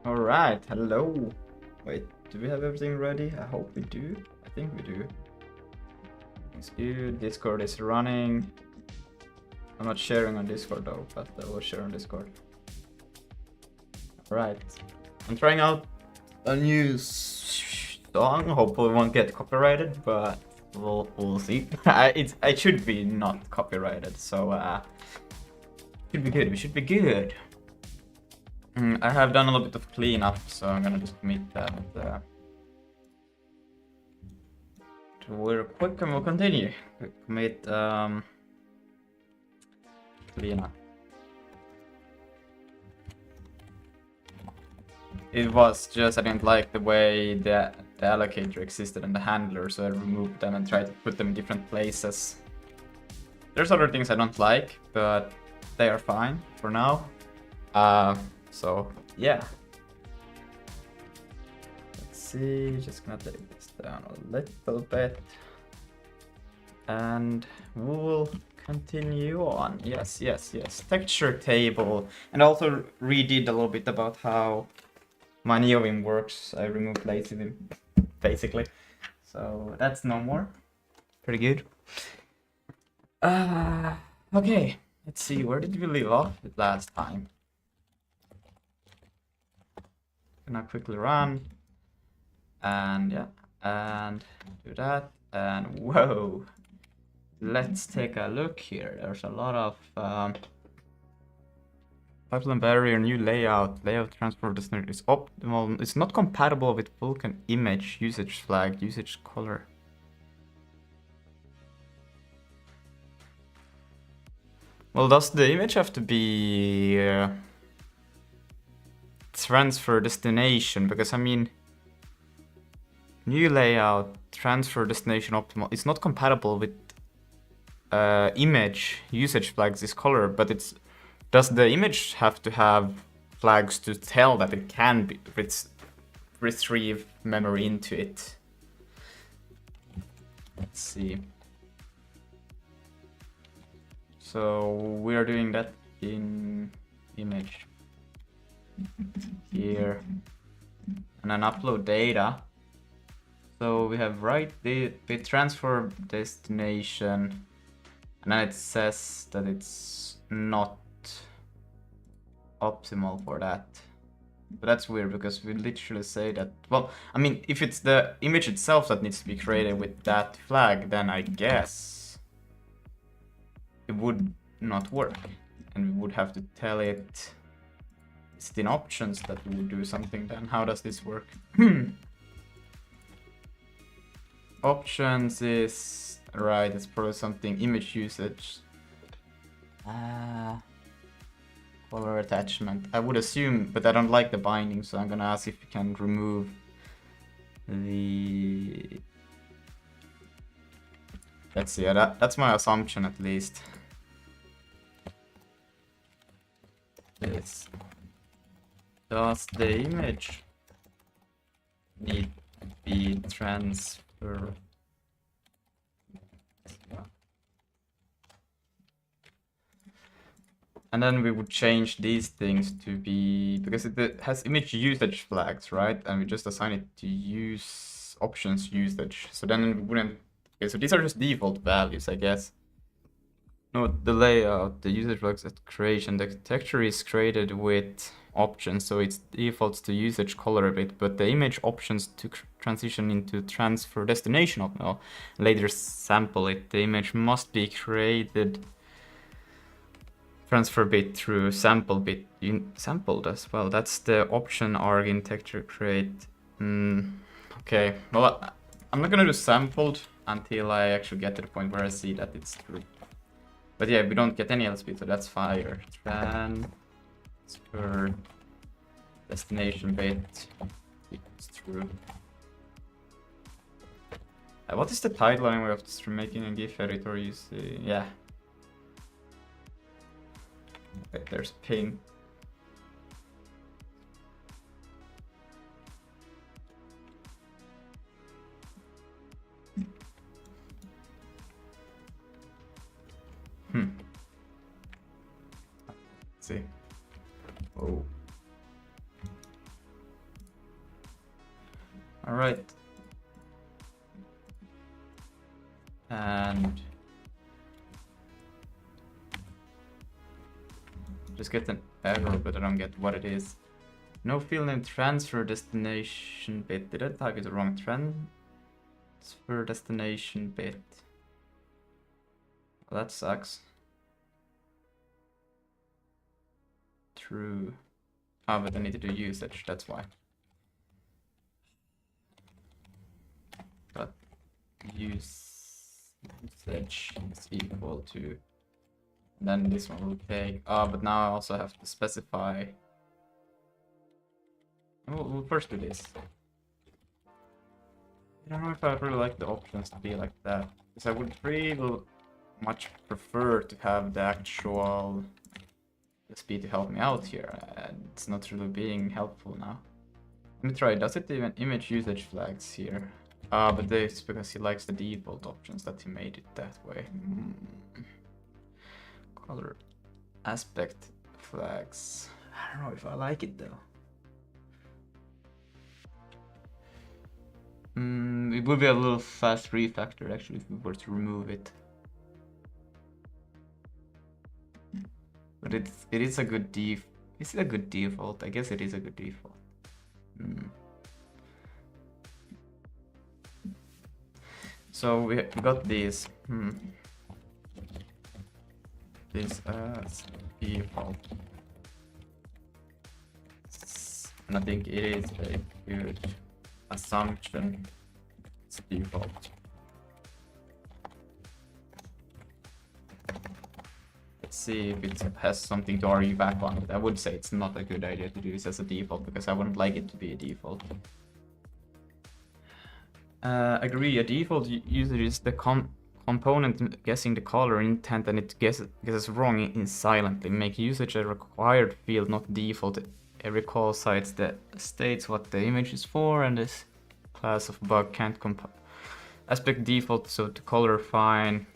Alright, hello. Wait, do we have everything ready? I hope we do. I think we do. It's good. Discord is running. I'm not sharing on Discord though, but I will share on Discord. Alright. I'm trying out a new song. Hopefully it won't get copyrighted, but we'll see. It should be not copyrighted, so should be good. We should be good. I have done a little bit of cleanup, so I'm gonna just commit that. We're quick and we'll continue. Commit cleanup. It was just I didn't like the way the allocator existed and the handler, so I removed them and tried to put them in different places. There's other things I don't like, but they are fine for now. So yeah. Let's see, just gonna take this down a little bit. And we'll continue on. Yes. Texture table. And also redid a little bit about how my NeoVim works. I removed LazyVim, basically. So that's no more. Pretty good. Okay. Let's see, where did we leave off last time? Gonna quickly run. And yeah, and do that. And whoa. Let's take a look here. There's a lot of pipeline barrier, new layout transfer destination is optimal. It's not compatible with Vulkan image, usage flag, usage color. Well, does the image have to be transfer destination? Because I mean, new layout, transfer destination optimal. It's not compatible with image usage flags is color, but does the image have to have flags to tell that it can be retrieve memory into it? Let's see. So we are doing that in image here, and then upload data. So we have the transfer destination, and then it says that it's not optimal for that. But that's weird because we literally say that, well, I mean, if it's the image itself that needs to be created with that flag, then I guess it would not work. And we would have to tell it it's in options that we would do something. Then how does this work? Options is right, it's probably something image usage. Color attachment. I would assume, but I don't like the binding, so I'm gonna ask if we can remove the. Let's see. That's my assumption at least. This. Does the image need to be transferred? And then we would change these things to be, because it has image usage flags, right? And we just assign it to use options usage. So then we wouldn't, okay, so these are just default values, I guess. No, the layout, the usage flags at creation, the texture is created with options, so it defaults to usage color a bit, but the image options to transition into transfer destination optional. Later sample it, the image must be created transfer bit through sample bit sampled as well. That's the option arg in texture create. Okay, well, I'm not gonna do sampled until I actually get to the point where I see that it's true. But yeah, we don't get any LSP, so that's fire. Transfer destination bit. It's true. What is the title anyway of this making a Gif editor? You see, yeah. Okay, there's ping. Let's see. Oh. All right. And just get an error, but I don't get what it is. No field name transfer destination bit. Did I type it the wrong? Transfer destination bit. Well, that sucks. True. Ah, but I need to do usage, that's why. But usage is equal to, then this one will take, but now I also have to specify. We'll first do this. I don't know if I really like the options to be like that, because I would really much prefer to have the actual speed to help me out here, and it's not really being helpful now. Let me try, does it even image usage flags here? But this because he likes the default options that he made it that way. Color aspect flags. I don't know if I like it though. It would be a little fast refactor actually if we were to remove it. But it is a good is it a good default? I guess it is a good default. So we got these. This as default. And I think it is a good assumption. It's default. Let's see if it has something to argue back on. I would say it's not a good idea to do this as a default because I wouldn't like it to be a default. Agree, a default user is the component guessing the color intent and it guesses wrong in silently. Make usage a required field, not default. Every call states what the image is for, and this class of bug can't aspect default, so to color fine.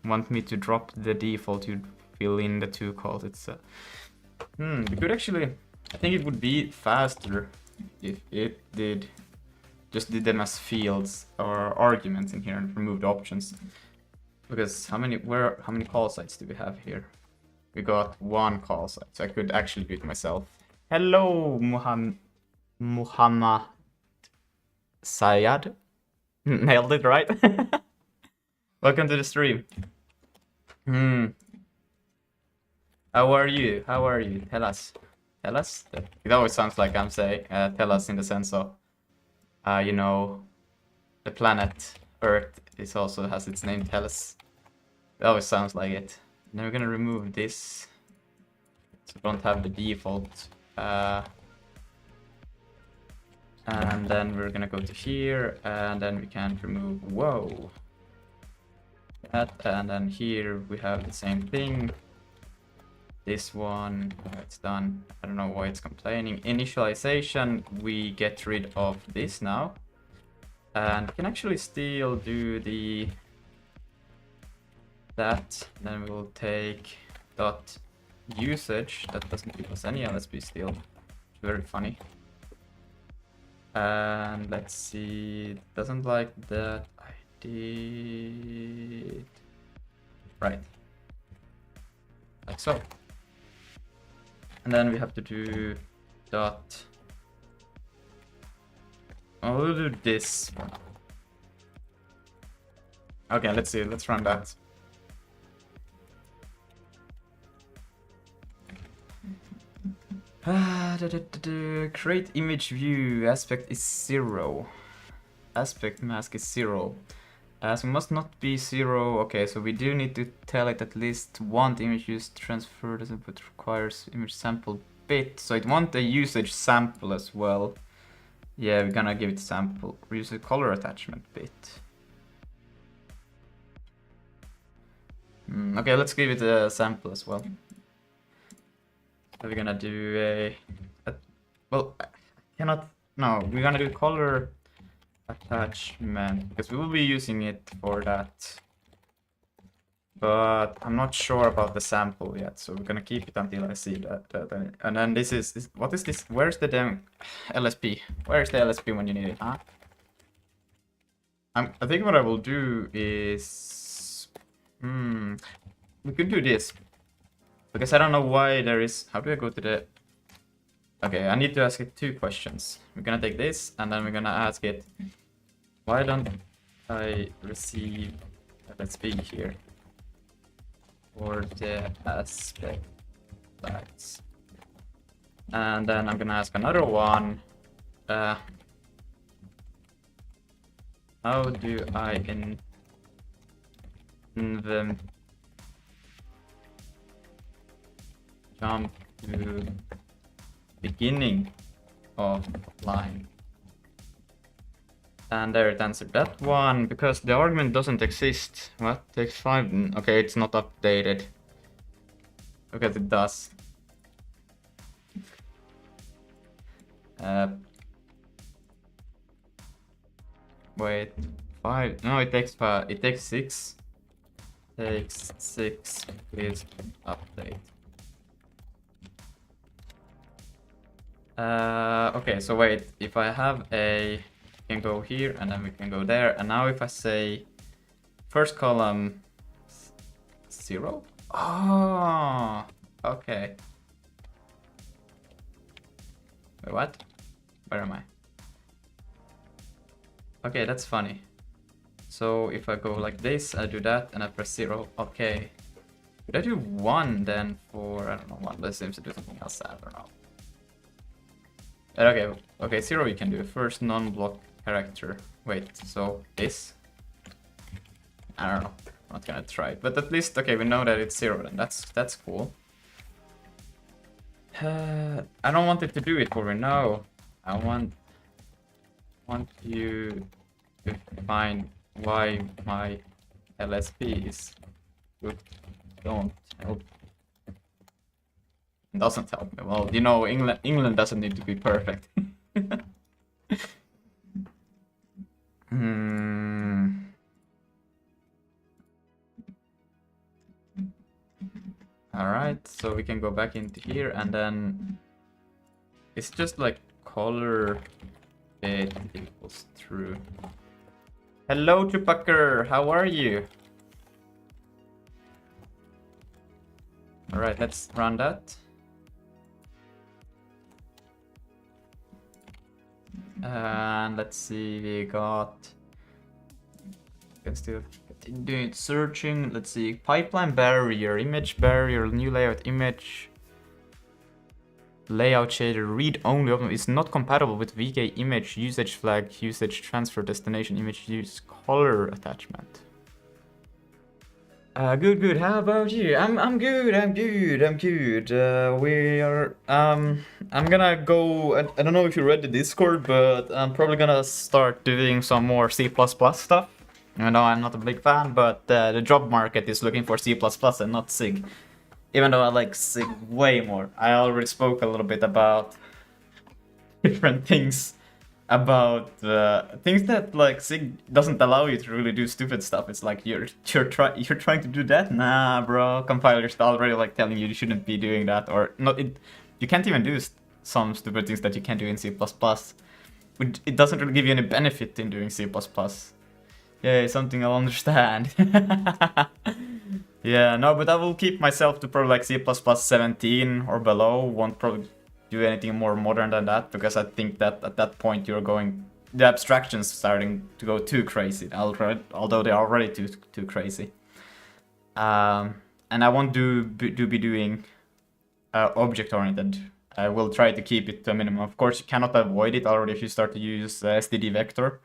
Want me to drop the default, you'd fill in the two calls. It's we could actually, I think it would be faster if it just did them as fields or arguments in here and removed options. Because how many call sites do we have here? We got one call site, so I could actually do it myself. Hello, Muhammad Sayad. Nailed it, right? Welcome to the stream. How are you? How are you? Tell us. Tell us? It always sounds like I'm saying tell us in the sense of, you know, the planet Earth also has its name, tell us. It always sounds like it. Now we're gonna remove this. So we don't have the default. And then we're gonna go to here, and then we can remove, whoa. That, and then here we have the same thing. This one, it's done. I don't know why it's complaining. Initialization, we get rid of this now. And we can actually still do that. Then we will take dot usage. That doesn't give us any LSB still. It's very funny. And let's see, it doesn't like that I did. Right. Like so. And then we have to do dot. Oh, we'll do this one. Okay, let's see. Let's run that. Create image view. Aspect is 0. Aspect mask is 0. So must not be 0. Okay, so we do need to tell it at least want image use transferred as input requires image sample bit. So it wants a usage sample as well. Yeah, we're gonna give it sample. Use a color attachment bit. Okay, let's give it a sample as well. So we're gonna do well, I cannot. No, we're gonna do color attachment because we will be using it for that. But I'm not sure about the sample yet, so we're gonna keep it until I see that. And then this is what is this? Where's the damn LSP? Where's the LSP when you need it? Huh? I think what I will do is... we could do this. Because I don't know why there is... How do I go to the... Okay, I need to ask it 2 questions. We're gonna take this, and then we're gonna ask it... Why don't I receive LSB here? For the aspect flags. And then I'm gonna ask another one. How do I in the jump to beginning of line? And there it answered that one, because the argument doesn't exist. What? Takes 5? Okay, it's not updated. Because it does. Wait, 5? No, it takes 5. It takes 6. Takes 6. Please update. Okay, so wait. If I have a... We can go here, and then we can go there. And now if I say... First column... 0? Oh! Okay. Wait, what? Where am I? Okay, that's funny. So if I go like this, I do that, and I press 0. Okay. Could I do 1 then for, I don't know, 1? Let's seem to do something else, I don't know. Okay, 0 you can do. First non-block character. Wait, so this? I don't know. I'm not gonna try it. But at least, okay, we know that it's 0 then. That's cool. I don't want it to do it for me, no. I want you to find why my LSPs don't help. It doesn't help me. Well, you know, England doesn't need to be perfect. Alright, so we can go back into here, and then it's just like color it equals true. Hello, Chupacker, how are you? Alright, let's run that. And let's see, we got... Can still continue searching. Let's see, pipeline barrier, image barrier, new layout image. Layout shader, read only option is not compatible with VK image, usage flag, usage transfer, destination image use, color attachment. Good. How about you? I'm good. We are I'm gonna go. I don't know if you read the Discord, but I'm probably gonna start doing some more C++ stuff. I know I'm not a big fan, but the job market is looking for C++ and not SIG. Even though I like SIG way more. I already spoke a little bit about different things. About things that like SIG doesn't allow you to really do stupid stuff. It's like you're trying to do that? Nah, bro. Compiler's already like telling you shouldn't be doing that, or not. You can't even do some stupid things that you can do in C++. It doesn't really give you any benefit in doing C++. Yeah, something I'll understand. Yeah, no, but I will keep myself to probably like C++ 17 or below. Won't probably do anything more modern than that, because I think that at that point the abstractions starting to go too crazy, although they are already too crazy. And I won't be doing object-oriented. I will try to keep it to a minimum. Of course, you cannot avoid it already if you start to use STD vector.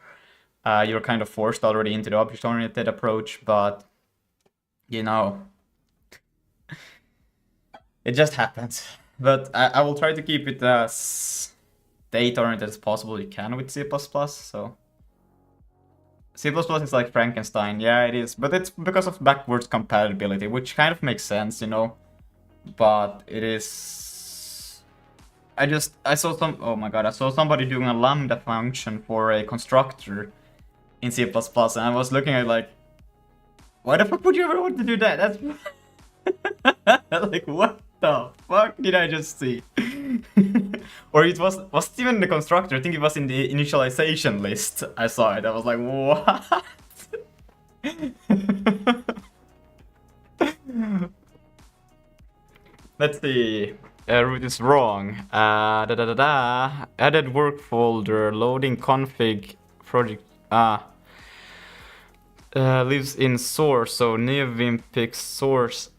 You're kind of forced already into the object-oriented approach, but you know, it just happens. But I will try to keep it as data-oriented as possible you can with C++, so... C++ is like Frankenstein, yeah it is, but it's because of backwards compatibility, which kind of makes sense, you know? But it is... I saw oh my god, I saw somebody doing a lambda function for a constructor in C++, and I was looking at like, why the fuck would you ever want to do that? That's... like, what the fuck did I just see? Or it was it even in the constructor? I think it was in the initialization list. I saw it. I was like, what? Let's see. Root is wrong. Added work folder, loading config project. Lives in source, so neovim picks source.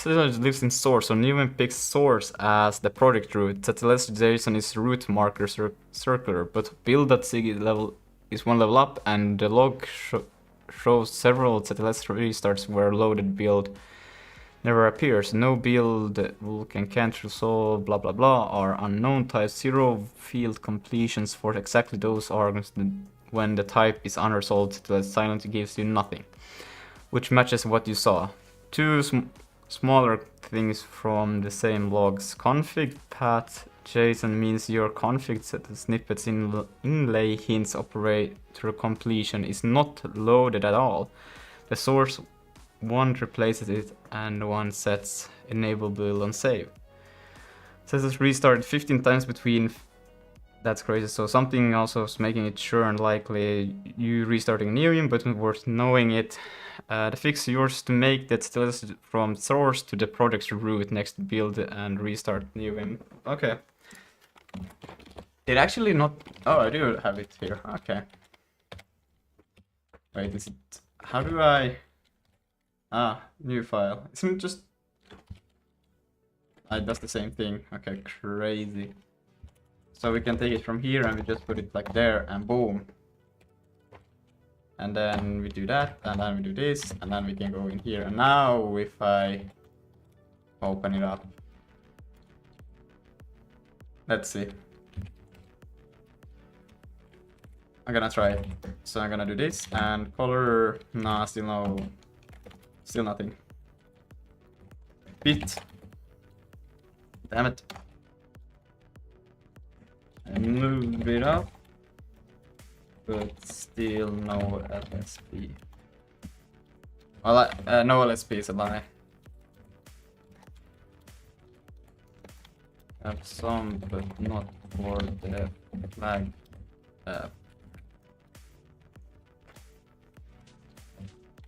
Lives in source, so neovim picks source as the project root. ZLS.json is root marker circular, but build.sig level is one level up, and the log shows several ZLS restarts where loaded build never appears. No build can't resolve blah blah blah are unknown types. 0 field completions for exactly those arguments when the type is unresolved. The silent gives you nothing, which matches what you saw. Two smaller things from the same logs. Config path JSON means your config snippets in inlay hints operator completion is not loaded at all. The source one replaces it and one sets enable build on save. Says it's restarted 15 times between. That's crazy. So something also is making it sure and likely you restarting Neovim, but worth knowing it. The fix yours to make that still from source to the project's root next build and restart Neovim. Okay. It actually not. Oh, I do have it here. Okay. Wait, is it? How do I? New file. Isn't it just? It does the same thing. Okay, crazy. So we can take it from here and we just put it like there and boom. And then we do that and then we do this and then we can go in here. And now if I open it up, let's see. I'm gonna try it. So I'm gonna do this and color, nah, still no, still nothing. Bit. Damn it. And move it up, but still no LSP. Well, no LSP is a lie. Have some, but not for the flag.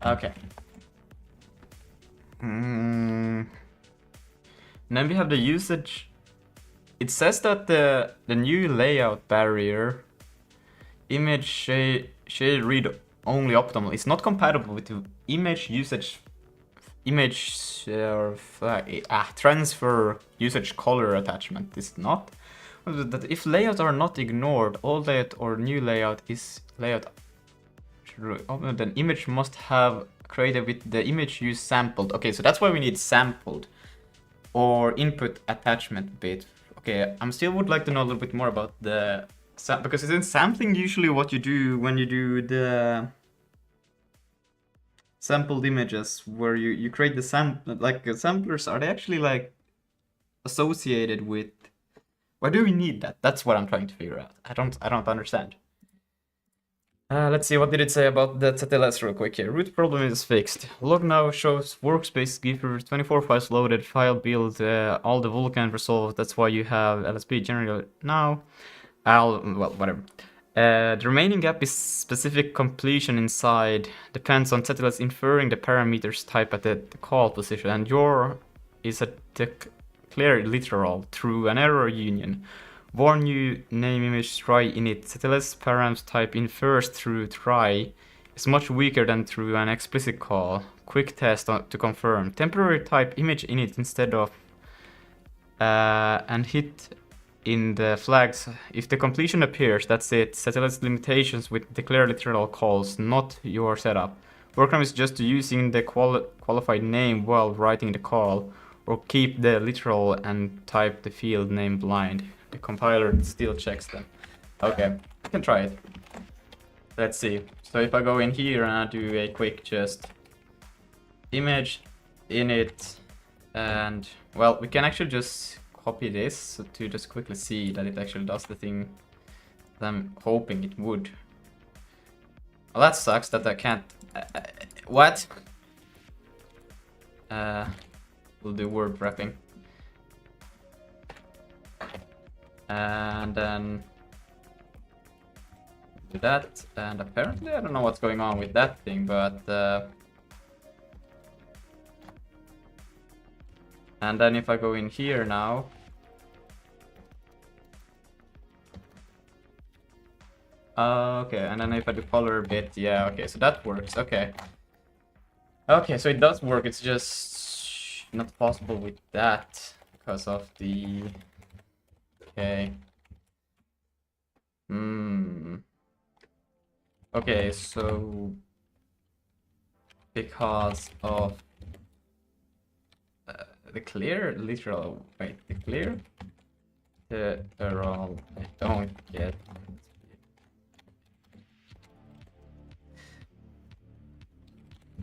Okay. Then we have the usage. It says that the new layout barrier image shade read only optimal is not compatible with the image usage transfer usage color attachment. Is not. That if layouts are not ignored, all layout or new layout is layout. Then image must have created with the image use sampled. Okay, so that's why we need sampled or input attachment bit. Okay, I still would like to know a little bit more about the because isn't sampling usually what you do when you do the sampled images, where you create the samplers? Are they actually like associated with? Why do we need that? That's what I'm trying to figure out. I don't understand. Let's see, what did it say about the ZLS real quick here. Root problem is fixed. Log now shows workspace Gif 24 files loaded, file build, all the Vulkan resolved. That's why you have LSP generally now. Well, whatever. The remaining gap is specific completion inside. Depends on ZLS inferring the parameters type at the call position. And your is a declared literal through an error union. Warn you, name image try init. ZLS params type infers through try is much weaker than through an explicit call. Quick test to confirm. Temporary type image init instead of and hit in the flags. If the completion appears, that's it. ZLS limitations with declare literal calls, not your setup. Workaround is just using the qualified name while writing the call, or keep the literal and type the field name blind. The compiler still checks them. Okay, I can try it. Let's see. So if I go in here and I do a quick just image init, and well, we can actually just copy this to just quickly see that it actually does the thing that I'm hoping it would. Well, that sucks that I can't. What? We'll do word wrapping. and then do that. And apparently, I don't know what's going on with that thing, but and then if I go in here now, okay, and then if I do color a bit, yeah, okay, so that works. Okay. Okay, so it does work, it's just not possible with that because of the... Okay. Okay, so because of the clear literal, wait, the clear literal, I don't get.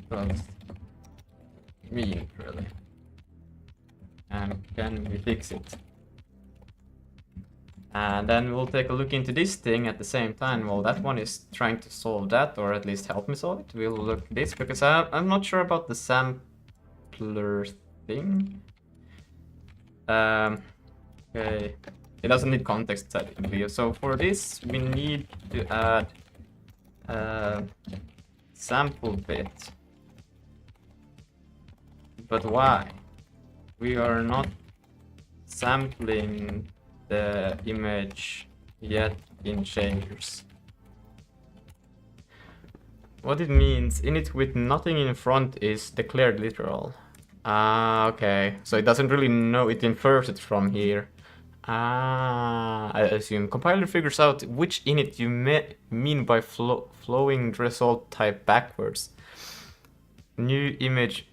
What's mean really? And can we fix it? And then we'll take a look into this thing at the same time. Well, that one is trying to solve that, or at least help me solve it. We'll look at this, because I'm not sure about the sampler thing. Okay, it doesn't need context technically. So for this, we need to add sample bit. But why? We are not sampling the image yet in changers. What it means, init with nothing in front is declared literal. Okay, so it doesn't really know, it infers it from here. I assume compiler figures out which init you mean by flowing result type backwards. New image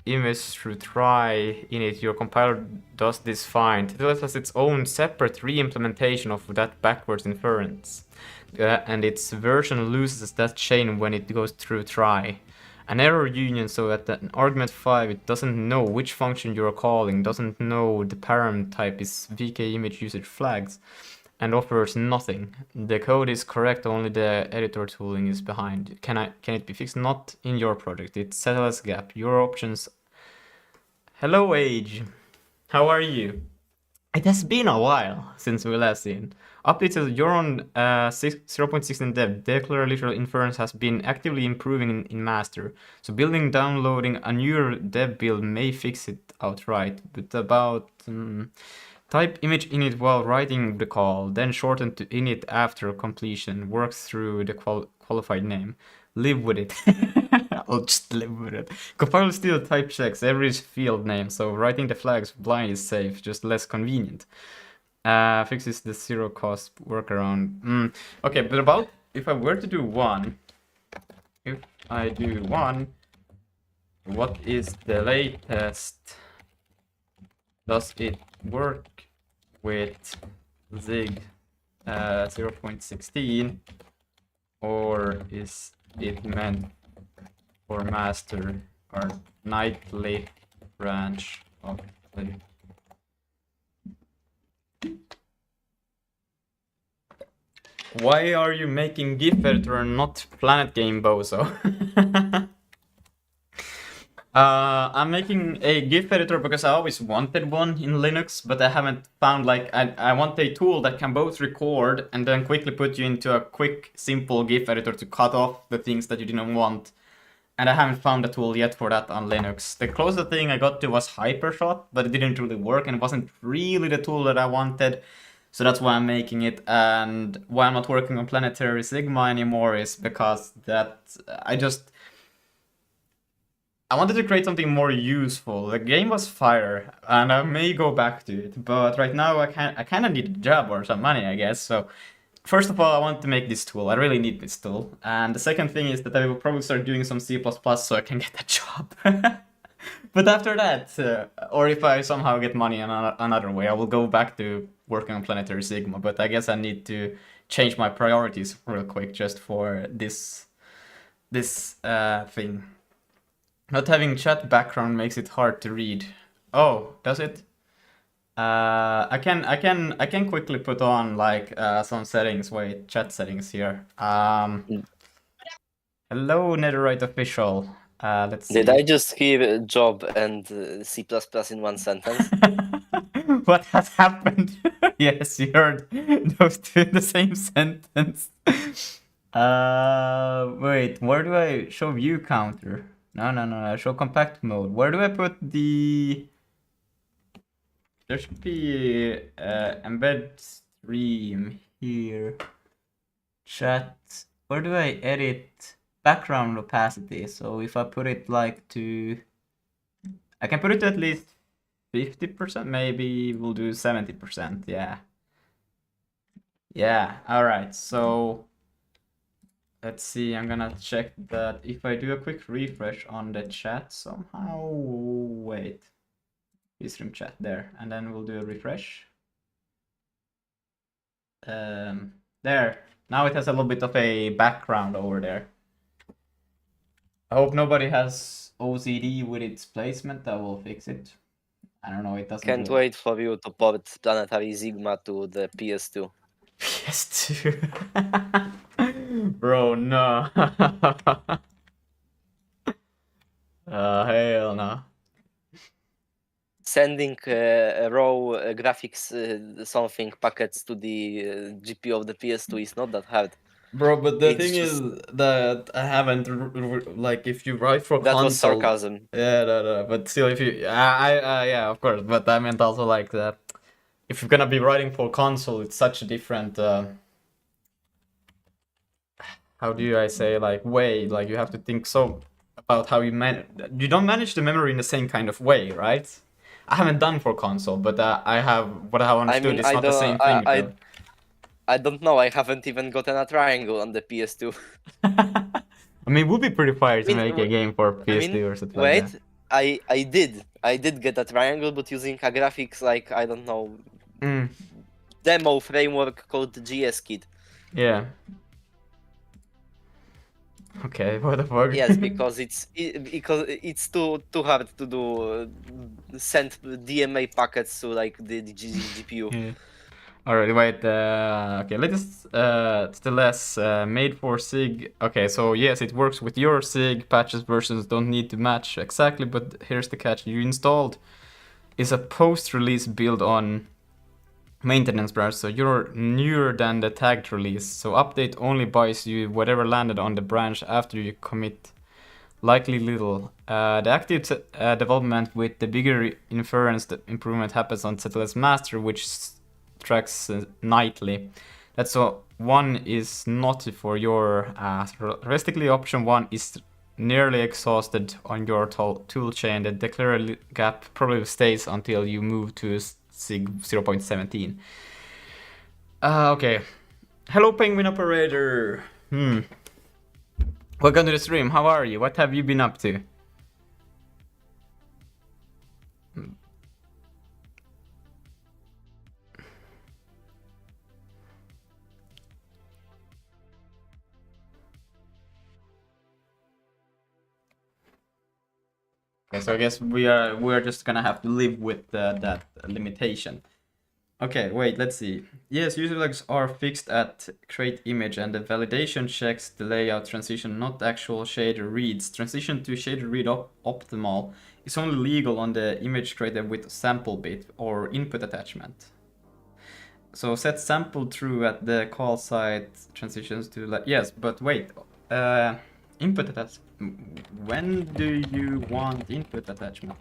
through try init, your compiler does this fine. It has its own separate re-implementation of that backwards inference. And its version loses that chain when it goes through try. An error union, so at an argument 5, it doesn't know which function you're calling, doesn't know the param type is vk image usage flags, and offers nothing. The code is correct, only the editor tooling is behind. Can it be fixed? Not in your project. It's settles gap. Your options. Hello, Age. How are you? It has been a while since we last seen. Updated, you're on 0.16 dev. Declare literal inference has been actively improving in master. So building, downloading a newer dev build may fix it outright. But about type image init while writing the call, then shorten to init after completion. Work through the qualified name. Live with it. I'll just live with it. Compiler still type checks every field name, so writing the flags blind is safe, just less convenient. Fixes the zero cost workaround. Okay, but about if I were to do one, if I do one, what is the latest? Does it work with Zig 0.16, or is it meant for master or nightly branch of the... Why are you making Gif Editor and not Planet Game, Bozo? I'm making a Gif Editor because I always wanted one in Linux, but I haven't found, like, I want a tool that can both record and then quickly put you into a quick, simple Gif Editor to cut off the things that you didn't want. And I haven't found a tool yet for that on Linux. The closest thing I got to was Hypershot, but it didn't really work and it wasn't really the tool that I wanted. So that's why I'm making it, and why I'm not working on Planetary Sigma anymore is because that I wanted to create something more useful. The game was fire, and I may go back to it, but right now I kind of need a job or some money, I guess. So first of all, I want to make this tool. I really need this tool. And the second thing is that I will probably start doing some C++ so I can get a job. But after that, or if I somehow get money another way, I will go back to working on Planetary Sigma. But I guess I need to change my priorities real quick just for this thing. Not having chat background makes it hard to read. Oh, does it? I can quickly put on like some settings. Wait, chat settings here. Hello, Netherite official. Let's see. Did I just hear job and C++ in one sentence? What has happened? Yes, you heard those two in the same sentence. Wait, where do I show view counter? No, I show compact mode. Where do I put the... There should be embed stream here. Chat. Where do I edit background opacity? So if I put it like to... I can put it to at least 50%, maybe we'll do 70%, yeah. Yeah, alright, so let's see, I'm gonna check that if I do a quick refresh on the chat somehow, wait, stream chat there, and then we'll do a refresh. There, now it has a little bit of a background over there. I hope nobody has OCD with its placement, that will fix it. I don't know, it doesn't. Can't wait for you to port Planetary Sigma to the PS2. PS2. Bro, no. Hell no. Sending raw graphics something packets to the GPU of the PS2 is not that hard. Bro, but the It's thing just- is that I haven't like if you write for That console. was sarcasm. Yeah, no, but still, if you, yeah, of course, but I meant also like that. If you're gonna be writing for console, it's such a different. How do I say, like, way? Like, you have to think so about how you you don't manage the memory in the same kind of way, right? I haven't done for console, but I have what I have understood. It's not the same thing. I don't know. I haven't even gotten a triangle on the PS2. I mean, it would be pretty fire to make a game for PS2 or something like that. Wait, I did get a triangle, but using a graphics like, I don't know, demo framework called GSKit. Yeah. Okay, what the fuck? Yes, because it's too hard to do send DMA packets to like the GPU. Yeah. Alright, wait. Okay, let's still less made for SIG. Okay, so yes, it works with your SIG. Patches versions don't need to match exactly, but here's the catch: you installed is a post-release build on maintenance branch, so you're newer than the tagged release. So update only buys you whatever landed on the branch after you commit. Likely little. The active development with the bigger inference improvement happens on ZLS master, which tracks nightly. That's so one is not for your realistically option one is nearly exhausted on your tool chain. The declare gap probably stays until you move to SIG 0.17. Okay. Hello Penguin Operator. Welcome to the stream. How are you? What have you been up to? Okay, so I guess we're just gonna have to live with that limitation. Okay, wait, let's see. Yes, user logs are fixed at create image and the validation checks the layout transition, not actual shader reads. Transition to shader read optimal is only legal on the image created with sample bit or input attachment. So set sample true at the call site transitions to yes, but wait, input attachment. When do you want input attachment?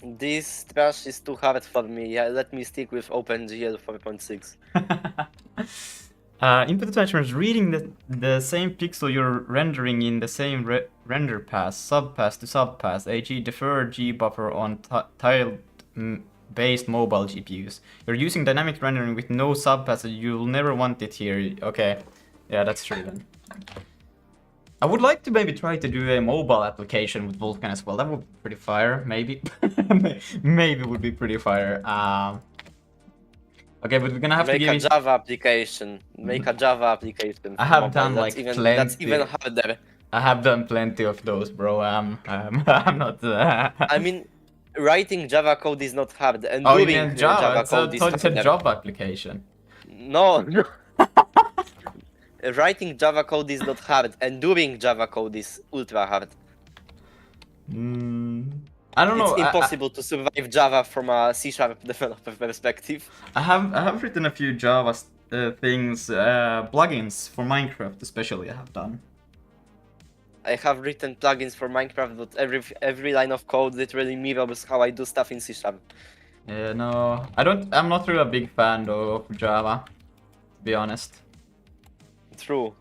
This trash is too hard for me. Yeah, let me stick with OpenGL 4.6. Input attachment is reading the same pixel you're rendering in the same render pass, subpass to subpass, e.g. deferred G buffer on tile-based mobile GPUs. You're using dynamic rendering with no subpass, so you'll never want it here. Okay, yeah, that's true then. I would like to maybe try to do a mobile application with Vulkan as well. That would be pretty fire, maybe. Maybe would be pretty fire. Okay, but we're gonna have to make a Java application. Make a Java application. I have done like plenty. That's even harder. I have done plenty of those, bro. I'm not. I mean, writing Java code is not hard, and doing you mean Java code is harder. It's a job application. No. Writing Java code is not hard, and doing Java code is ultra hard. I don't know. It's impossible to survive Java from a C# developer perspective. I have written a few Java things, plugins for Minecraft especially. I have done. I have written plugins for Minecraft, but every line of code literally mirrors how I do stuff in C#. Yeah, no, I don't. I'm not really a big fan though of Java, to be honest. True.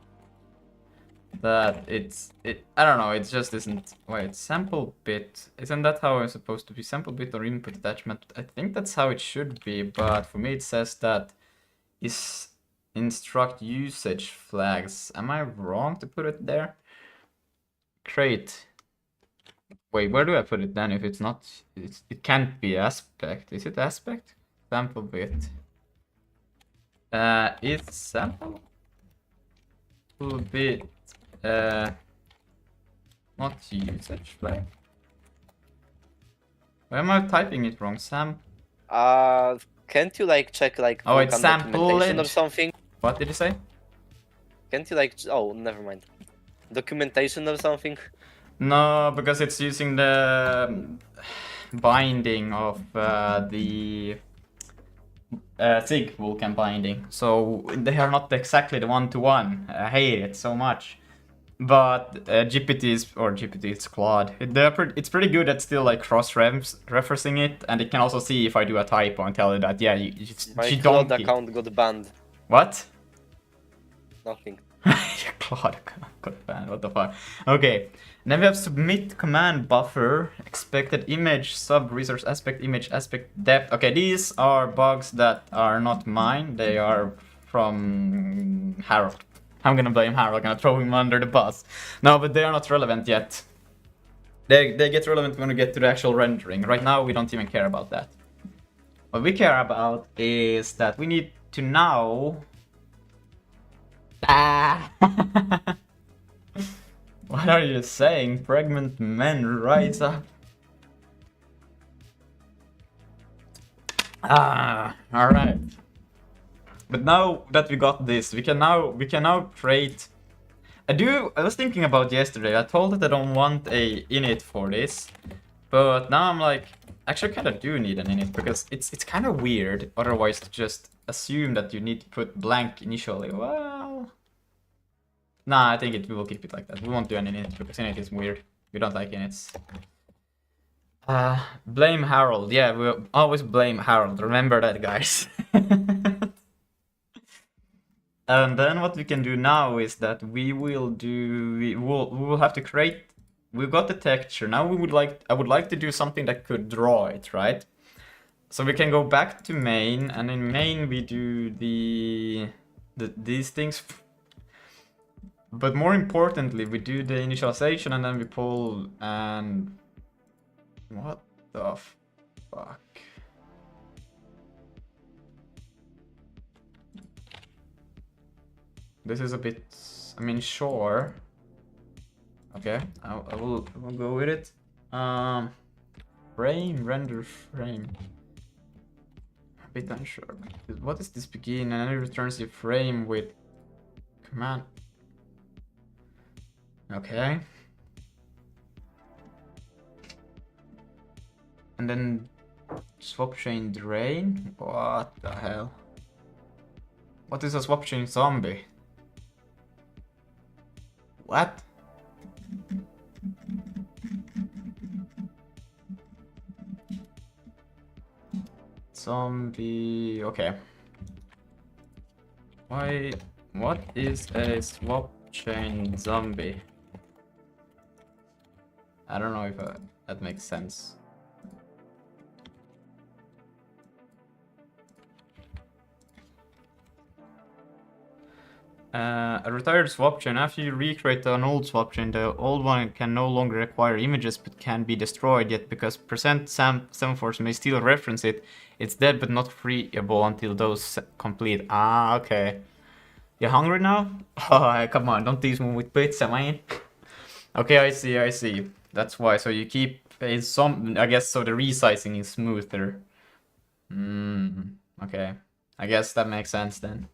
That I don't know. It just isn't. Wait, sample bit. Isn't that how it's supposed to be? Sample bit or input attachment? I think that's how it should be, but for me it says that is instruct usage flags. Am I wrong to put it there? Crate. Wait, where do I put it then? If it's not, it can't be aspect. Is it aspect? Sample bit. It's sample bit. Not usage flag. Why am I typing it wrong? Can't you like check like Oh, it's Vulkan documentation sample or something? What did you say? Can't you like oh never mind. Documentation or something? No, because it's using the binding of the SIG Vulkan binding. So they are not exactly the one-to-one. I hate it so much. But it's Claude. It's pretty good at still like cross-referencing it, and it can also see if I do a typo and tell it that yeah, My she Claude donkey. account got banned. What? Nothing. Your Claude got banned. What the fuck? Okay. And then we have submit command buffer, expected image, sub resource aspect, image aspect depth. Okay, these are bugs that are not mine. They are from Harold. I'm gonna blame Harold. I'm gonna throw him under the bus. No, but they are not relevant yet. They get relevant when we get to the actual rendering. Right now, we don't even care about that. What we care about is that we need to now... What are you saying? Pregnant men rise up. Alright. But now that we got this, we can now create... I was thinking about yesterday, I told that I don't want a init for this, but now I'm like, actually I kinda do need an init, because it's kinda weird otherwise to just assume that you need to put blank initially. Well... Nah, I think we will keep it like that. We won't do an init, because init is weird. We don't like inits. Blame Harold. Yeah, we'll always blame Harold. Remember that, guys. And then what we can do now is that we will have to create. We've got the texture. Now I would like to do something that could draw it, right? So we can go back to main, and in main we do these things. But more importantly, we do the initialization and then we pull and... What the fuck? This is a bit... I mean, sure. Okay, I will go with it. Frame, render frame. A bit unsure. What is this begin? And then it returns the frame with command. Okay. And then swap chain drain? What the hell? What is a swap chain zombie? What? Zombie... Okay. Why... What is a swap chain zombie? I don't know if that makes sense. A retired swap chain. After you recreate an old swap chain, the old one can no longer acquire images but can be destroyed. Yet because %semaphores may still reference it, it's dead but not freeable until those complete. Ah, okay. You hungry now? Oh, come on, don't tease me with pizza, man. Okay, I see. That's why. So you keep some. I guess so. The resizing is smoother. Okay. I guess that makes sense then.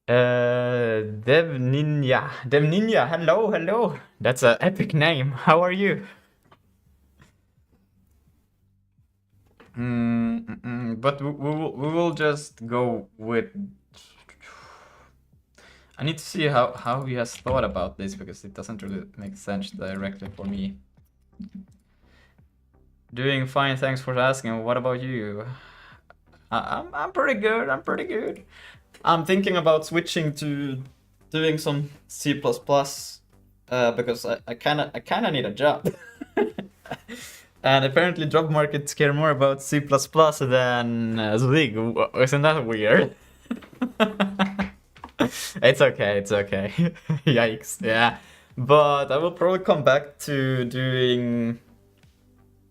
Dev Ninja. Hello. That's an epic name. How are you? But we will just go with. I need to see how he has thought about this, because it doesn't really make sense directly for me. Doing fine, thanks for asking. What about you? I'm pretty good. I'm pretty good. I'm thinking about switching to doing some C++, because I kind of need a job. And apparently job markets care more about C++ than Zig. Isn't that weird? It's okay, it's okay. Yikes, yeah. But I will probably come back to doing...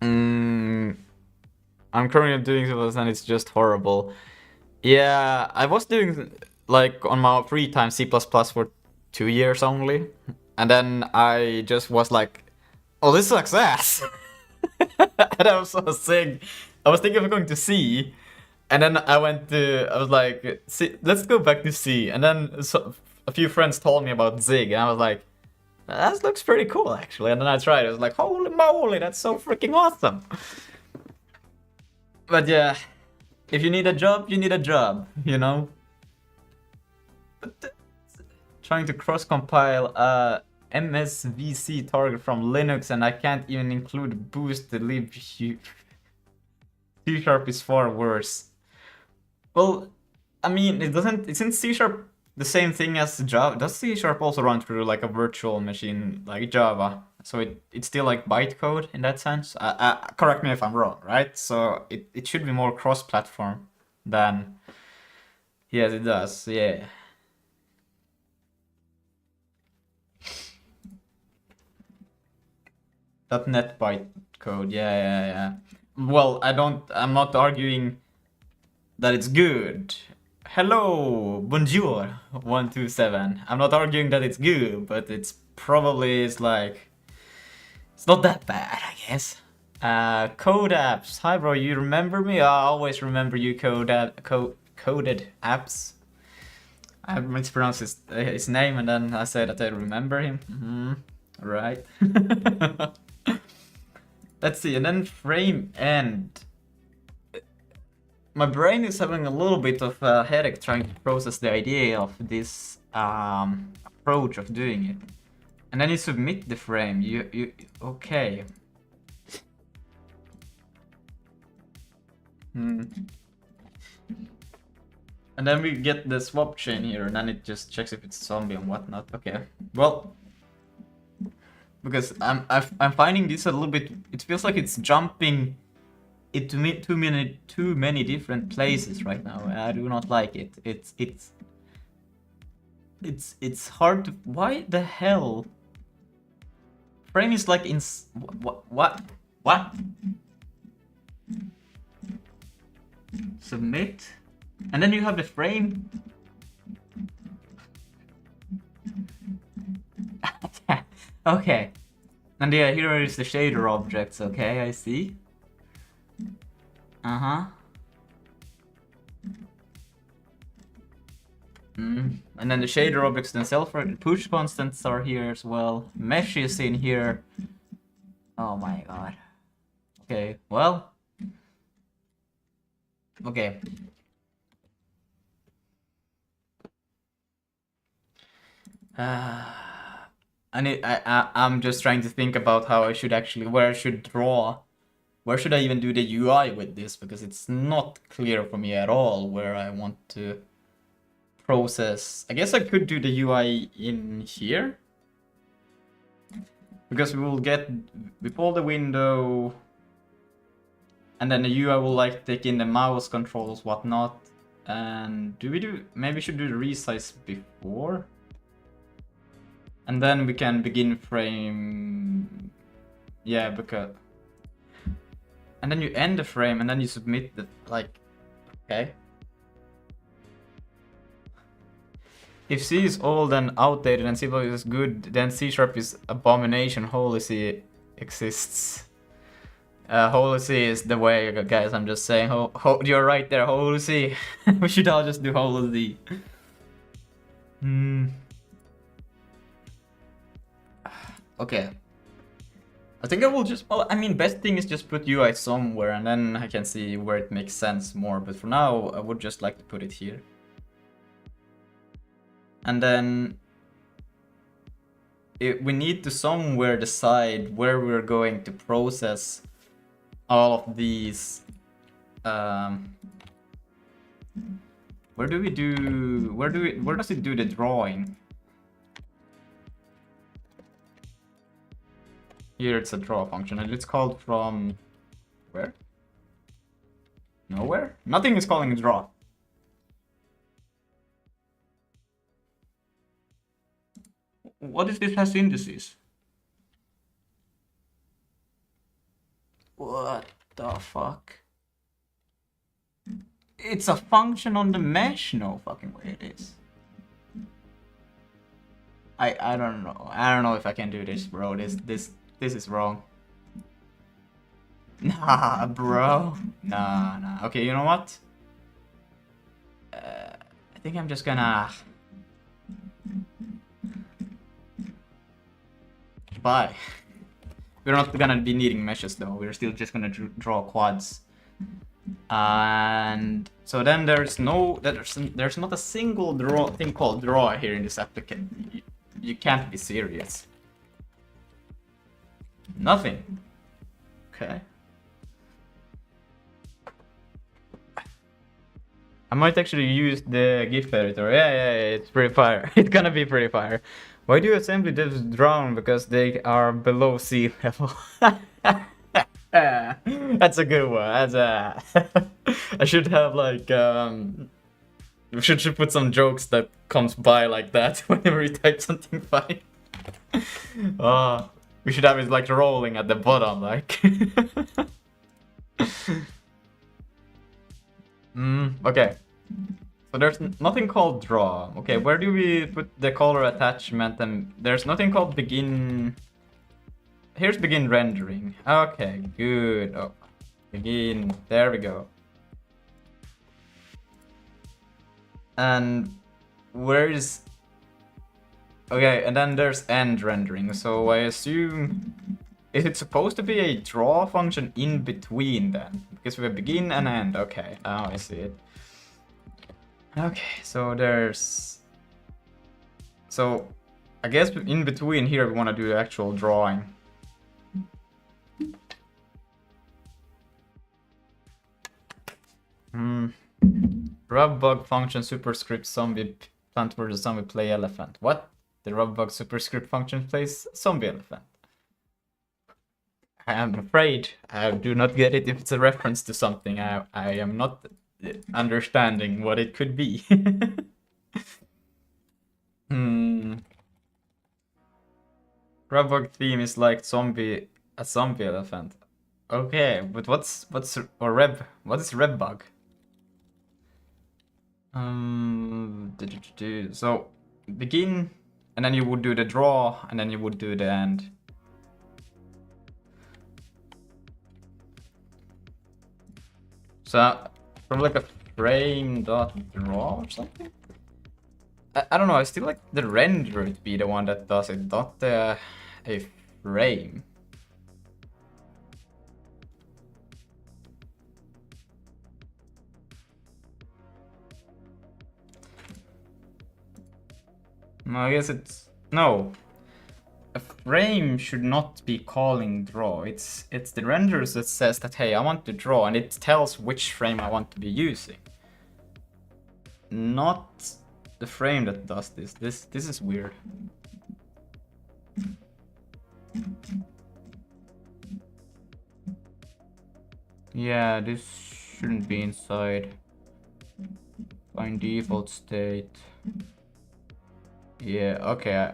I'm currently doing C++ and it's just horrible. Yeah, I was doing like on my free time C++ for 2 years only. And then I just was like, oh, this sucks ass. And I was so sick. I was thinking of going to C. And then I was like, let's go back to C. And then a few friends told me about Zig. And I was like, that looks pretty cool, actually. And then I tried it. I was like, holy moly, that's so freaking awesome. But yeah, if you need a job, you need a job, you know? But trying to cross-compile a MSVC target from Linux, and I can't even include boost the lib. C# is far worse. Well, I mean, isn't C# the same thing as Java? Does C# also run through like a virtual machine like Java? So it's still like bytecode in that sense? Correct me if I'm wrong, right? So it should be more cross-platform than... Yes, it does, yeah. .NET bytecode, yeah. Well, I'm not arguing that it's good. Hello, bonjour, 127. I'm not arguing that it's good, but it's probably it's not that bad, I guess. Code apps. Hi, bro. You remember me? I always remember you. Coded apps. I mispronounced his name, and then I said that I remember him. Right. Let's see, and then frame end. My brain is having a little bit of a headache trying to process the idea of this approach of doing it. And then you submit the frame. Okay. And then we get the swap chain here, and then it just checks if it's a zombie and whatnot. Okay. Well, because I'm finding this a little bit. It feels like it's jumping into too many different places right now. I do not like it. It's hard to. Why the hell? Frame is like in what? Submit, and then you have the frame. Okay, and yeah, here is the shader objects. Okay, I see. And then the shader objects themselves, push constants are here as well. Mesh is in here. Oh my god. Okay, well. Okay. I'm just trying to think about how I should actually, where I should draw. Where should I even do the UI with this? Because it's not clear for me at all where I want to process. I guess I could do the UI in here. Because we pull the window, and then the UI will like take in the mouse controls, whatnot. And maybe we should do the resize before? And then we can begin frame, yeah, because, and then you end the frame, and then you submit the, okay. If C is old and outdated and C++ is good, then C# is abomination. Holy C exists. Holy C is the way, guys. I'm just saying. You're right there. Holy C. We should all just do Holy C. Okay. I think I will just, well, I mean, best thing is just put UI somewhere and then I can see where it makes sense more. But for now, I would just like to put it here. And then we need to somewhere decide where we're going to process all of these. Where does it do the drawing? Here it's a draw function and it's called from where? Nowhere? Nothing is calling a draw. What if this has indices? What the fuck? It's a function on the mesh? No fucking way it is. I don't know. I don't know if I can do this, bro. This is wrong. Nah, bro. Nah. Okay, you know what? I think I'm just gonna bye. We're not gonna be needing meshes though. We're still just gonna draw quads. And so then there's not a single thing called draw here in this application. You can't be serious. Nothing. Okay. I might actually use the Gif Editor. Yeah, it's pretty fire. It's gonna be pretty fire. Why do assembly devs drown? Because they are below sea level. That's a good one. That's I should have like we should put some jokes that comes by like that whenever we type something funny. We should have it like rolling at the bottom, like. Okay. So there's nothing called draw. Okay, where do we put the color attachment? And there's nothing called begin. Here's begin rendering. Okay, good. Oh, begin. There we go. And where is... Okay, and then there's end rendering. So I assume... Is it supposed to be a draw function in between then? Because we have begin and end. Okay, now I see it. Okay, so there's... So I guess in between here we want to do the actual drawing. Rubbug function superscript zombie plant versus zombie play elephant. What? The rubbug superscript function plays zombie elephant. I am afraid I do not get it if it's a reference to something. I am not understanding what it could be. Rubbug theme is like a zombie elephant. Okay, but what is rebbug? So begin, and then you would do the draw, and then you would do the end. So from like a frame dot draw or something. I don't know. I still like the render to be the one that does it, not a frame. No, I guess it's no. A frame should not be calling draw. It's the renderer that says that, hey, I want to draw, and it tells which frame I want to be using. Not the frame that does this. This is weird. Yeah, this shouldn't be inside. Find default state. Yeah, okay.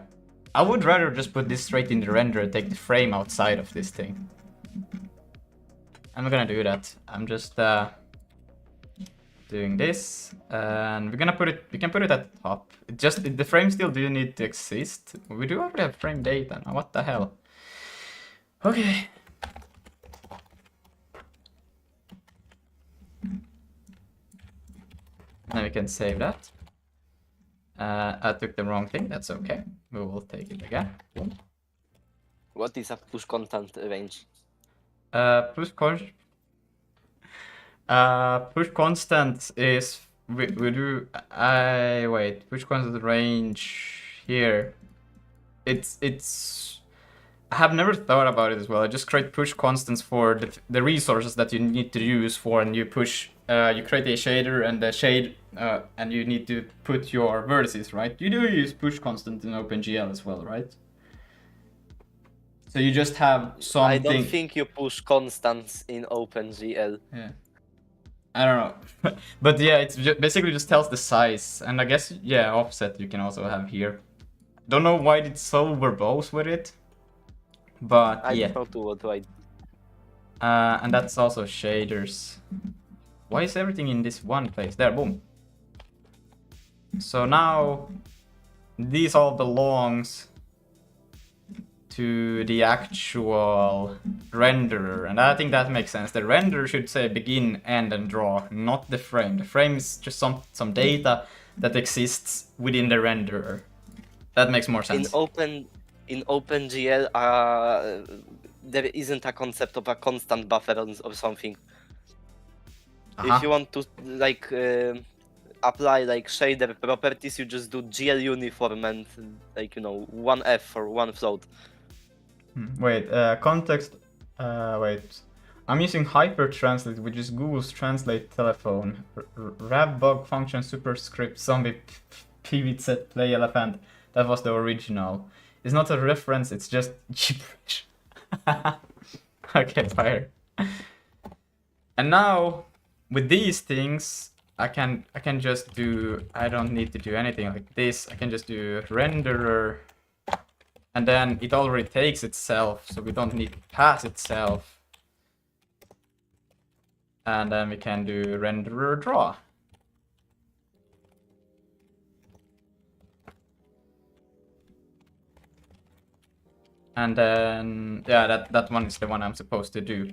I would rather just put this straight in the renderer and take the frame outside of this thing. I'm not gonna do that. I'm just doing this, and we can put it at the top. The frame still do need to exist. We do already have frame data now. What the hell? Okay. Now we can save that. I took the wrong thing. That's okay. We will take it again. Boom. What is a push content range? Push constant is we do I wait push constant range here. It's I have never thought about it as well. I just create push constants for the resources that you need to use for, and you push. You create a shader and the shade, and you need to put your vertices, right? You do use push constant in OpenGL as well, right? So you just have something. I don't think you push constants in OpenGL. Yeah. I don't know, but yeah, it's basically just tells the size, and I guess yeah, offset you can also have here. Don't know why it's so verbose with it, but I yeah. don't know too what I. And that's also shaders. Why is everything in this one place? There, boom. So now these all belongs to the actual renderer, and I think that makes sense. The renderer should say begin, end, and draw, not the frame. The frame is just some data that exists within the renderer. That makes more sense. In OpenGL, there isn't a concept of a constant buffer or something. If you want to like apply like shader properties, you just do GL uniform and like one F for one float. Wait, context. Wait. I'm using hypertranslate, which is Google's translate telephone. Rabbug function superscript zombie pvz play elephant. That was the original. It's not a reference, it's just gibberish. Okay, fire. And now with these things, I can just do. I don't need to do anything like this. I can just do renderer, and then it already takes itself, so we don't need to pass itself. And then we can do renderer draw. And then yeah, that one is the one I'm supposed to do.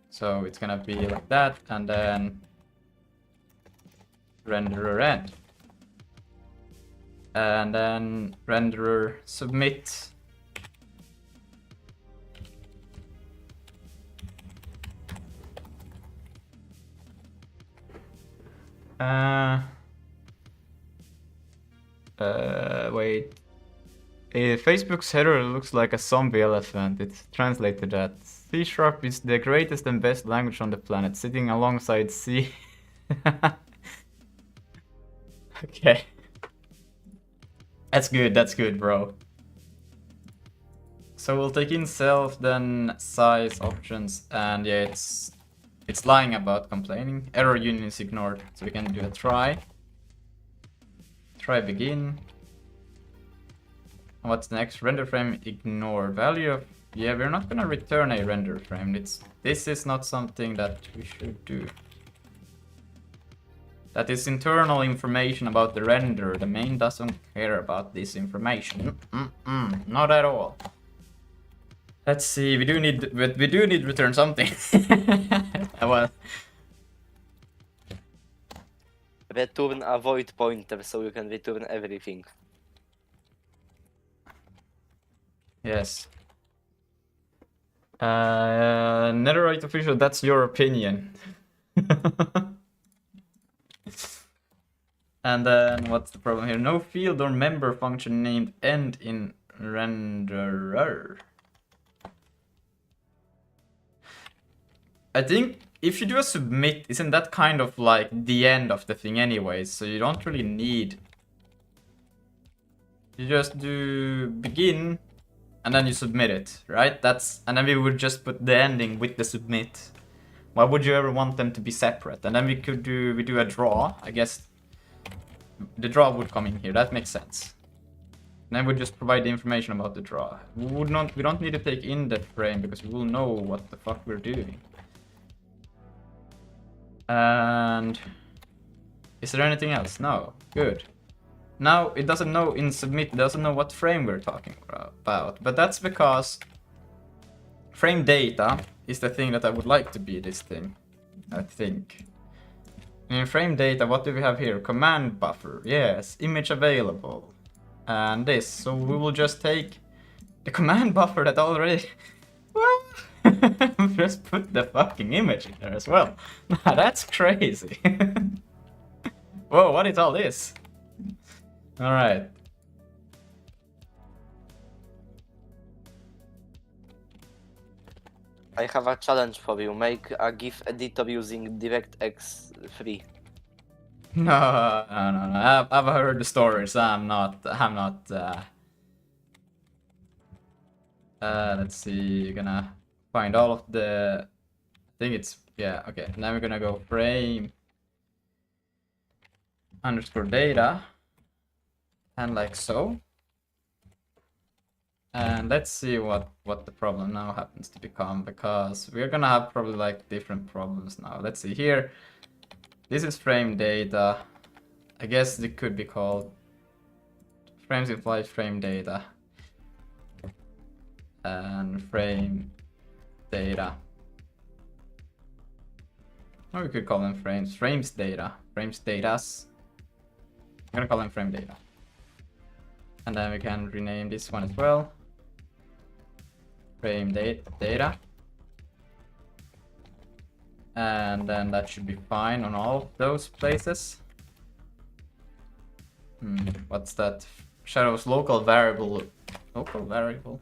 So it's gonna be like that, and then renderer end. And then renderer submit. Wait. Facebook's header looks like a zombie elephant. It's translated that C# is the greatest and best language on the planet, sitting alongside C. Okay. That's good, bro. So we'll take in self, then size options, and yeah, it's lying about complaining. Error union is ignored, so we can do a try. Try begin. What's next? Render frame ignored. Value of... Yeah, we're not gonna return a render frame. This is not something that we should do. That is internal information about the render. The main doesn't care about this information. Not at all. Let's see. We do need return something. Well. Return a void pointer so you can return everything. Yes. Netherite official, that's your opinion. And then what's the problem here? No field or member function named end in renderer. I think if you do a submit, isn't that kind of like the end of the thing anyways? So you don't really need. You just do begin, and then you submit it, right? And then we would just put the ending with the submit. Why would you ever want them to be separate? And then we do a draw. I guess the draw would come in here. That makes sense. And then we just provide the information about the draw. We don't need to take in that frame because we will know what the fuck we're doing. And is there anything else? No. Good. Now it doesn't know in submit, it doesn't know what frame we're talking about, but that's because frame data is the thing that I would like to be this thing, I think. In frame data, what do we have here? Command buffer, yes, image available, and this. So we will just take The command buffer that already... Well, just put the fucking image in there as well. That's crazy. Whoa, what is all this? Alright. I have a challenge for you. Make a Gif editor using DirectX 3. No. I've heard the stories. I'm not. Let's see. You're gonna find all of the. I think it's yeah. Okay. Now we're gonna go frame underscore data, and like so. And let's see what the problem now happens to become, because we're gonna have probably like different problems now. Let's see here. This is frame data. I guess it could be called frames implies frame data and frame data. Or we could call them frames data, frames datas. I'm gonna call them frame data. And then we can rename this one as well. Frame data. And then that should be fine on all of those places. What's that? Shadows local variable. Local variable?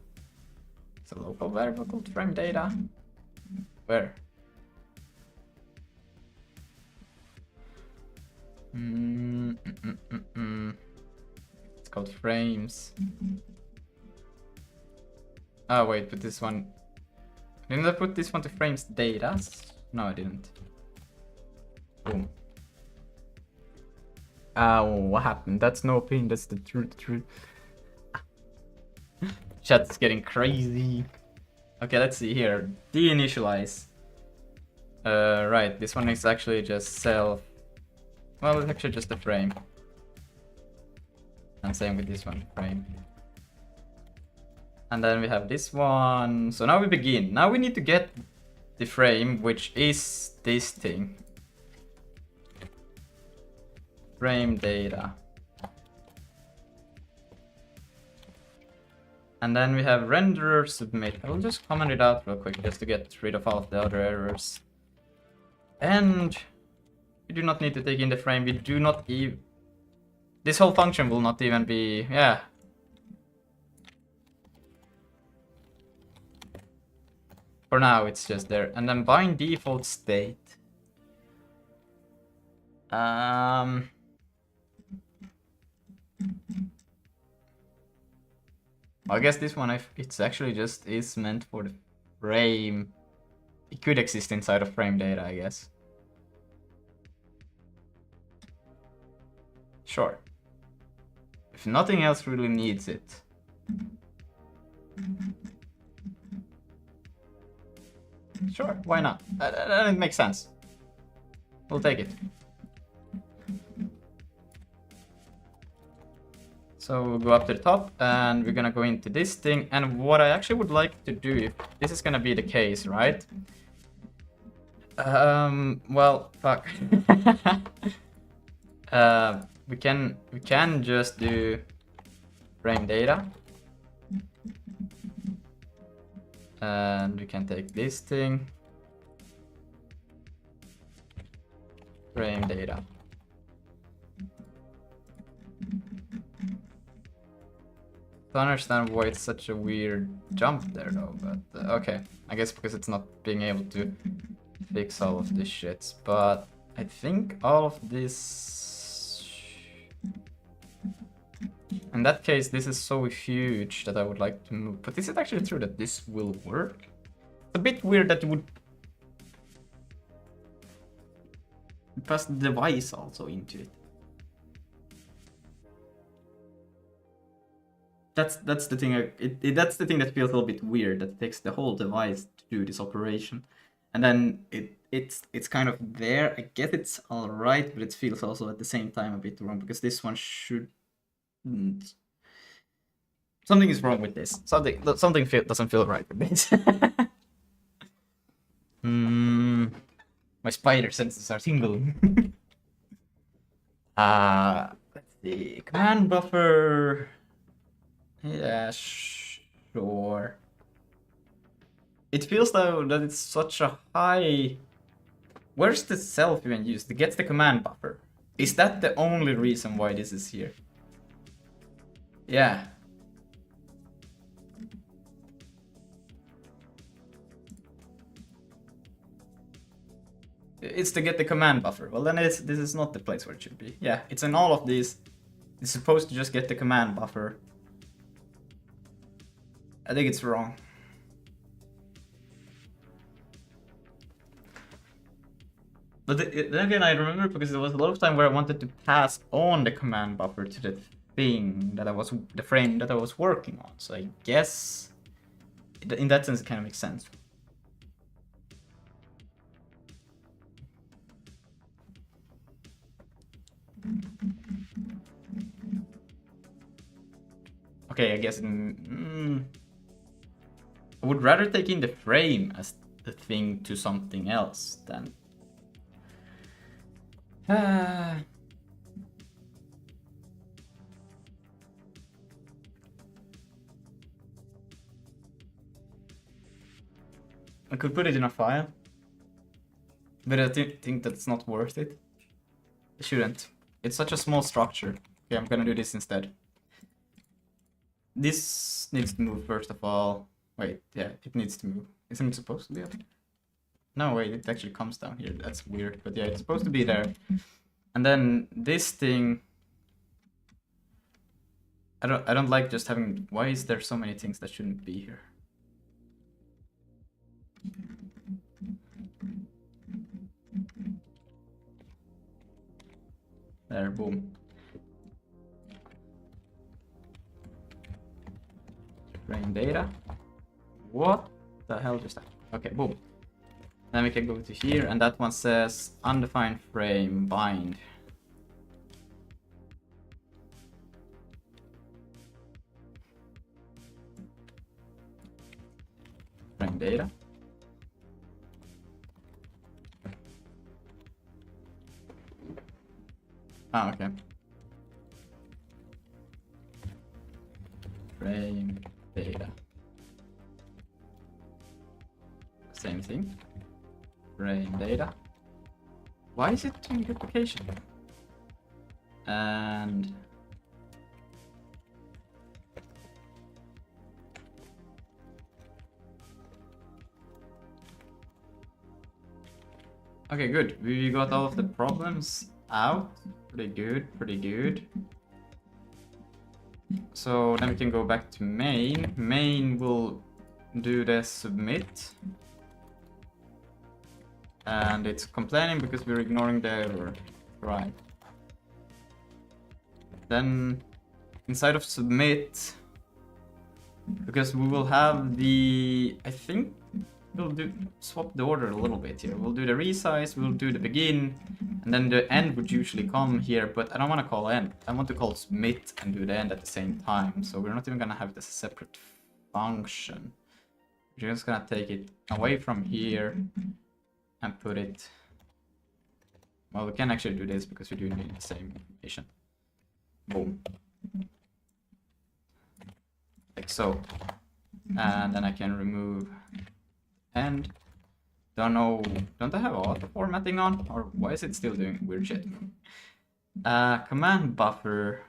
It's a local variable called frame data. Where? It's called frames. Oh wait, but this one... Didn't I put this one to frames data? No, I didn't. Boom. What happened? That's no pain, that's the truth. Chat's getting crazy. Okay, let's see here. Deinitialize. Right, this one is actually just self. Well, it's actually just a frame. And same with this one, frame. And then we have this one. So now we begin. Now we need to get the frame, which is this thing. Frame data. And then we have renderer submit. I will just comment it out real quick just to get rid of all of the other errors. And we do not need to take in the frame. We do not even... This whole function will not even be... Yeah. For now, it's just there. And then bind default state. I guess this one, it's actually just is meant for the frame. It could exist inside of frame data, I guess. Sure. If nothing else really needs it. Sure, why not? It makes sense. We'll take it. So we'll go up to the top and we're gonna go into this thing. And what I actually would like to do, if this is gonna be the case, right? Well, fuck. We can just do frame data. And we can take this thing. Frame data. I don't understand why it's such a weird jump there though, but okay. I guess because it's not being able to fix all of these shits, but I think all of this... In that case, this is so huge that I would like to move. But is it actually true that this will work? It's a bit weird that you would pass the device also into it. That's the thing. That's the thing that feels a little bit weird. That it takes the whole device to do this operation, and then it's kind of there. I guess it's all right, but it feels also at the same time a bit wrong because this one should. Something is wrong with this. Something doesn't feel right with this. My spider senses are tingling. Let's see. Command buffer. Yeah, sure. It feels though that it's such a high... Where's the self even used? It gets the command buffer. Is that the only reason why this is here? Yeah. It's to get the command buffer. Well, then this is not the place where it should be. Yeah, it's in all of these. It's supposed to just get the command buffer. I think it's wrong. But then again, I remember because there was a lot of time where I wanted to pass on the command buffer to the thing that the frame that I was working on. So I guess in that sense it kind of makes sense. Okay, I guess I would rather take in the frame as the thing to something else than... I could put it in a file, but I think that's not worth it. It shouldn't. It's such a small structure. Okay, I'm gonna do this instead. This needs to move first of all. Wait, yeah, it needs to move. Isn't it supposed to be up? No, wait, it actually comes down here. That's weird, but yeah, it's supposed to be there. And then this thing... I don't like just having... Why is there so many things that shouldn't be here? There, boom. Frame data. What the hell just happened? Okay, boom. Then we can go to here, and that one says undefined frame bind. Frame data. Ah, okay. Frame data. Same thing. Frame data. Why is it doing duplication? And okay, good. We got all of the problems out. Pretty good, pretty good. So then we can go back to main. Main will do the submit. And it's complaining because we're ignoring the error. Right. Then inside of submit, because we will have the, I think we'll swap the order a little bit here. We'll do the resize, we'll do the begin, and then the end would usually come here, but I don't want to call end. I want to call submit and do the end at the same time. So we're not even gonna have it as a separate function. We're just gonna take it away from here and put it... Well, we can actually do this because we're doing it in the same information. Boom. Like so. And then I can remove end. Don't know, don't I have auto formatting on? Or why is it still doing weird shit? Command buffer.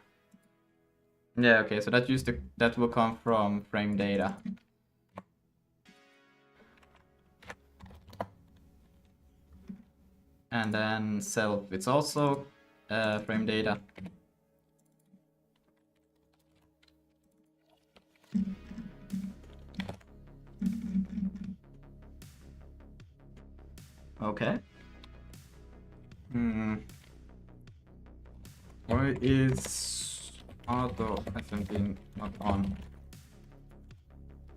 Yeah, okay, so that will come from frame data. And then self, it's also frame data. Okay. Why is auto SMT not on?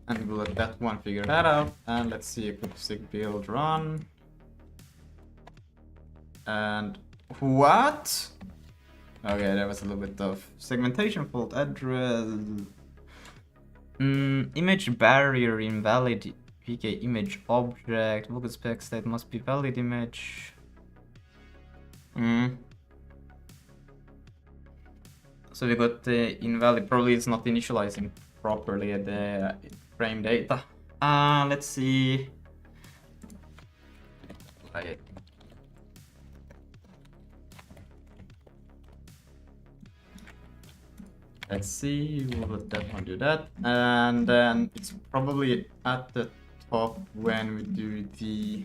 And we'll let that one figure that out. And let's see, config build run. And what? Okay, there was a little bit of segmentation fault address. Image barrier invalid. PK image object. Local spec state must be valid image. So we got the invalid. Probably it's not initializing properly the frame data. Let's see. Let's see, we'll definitely do that. And then it's probably at the top when we do the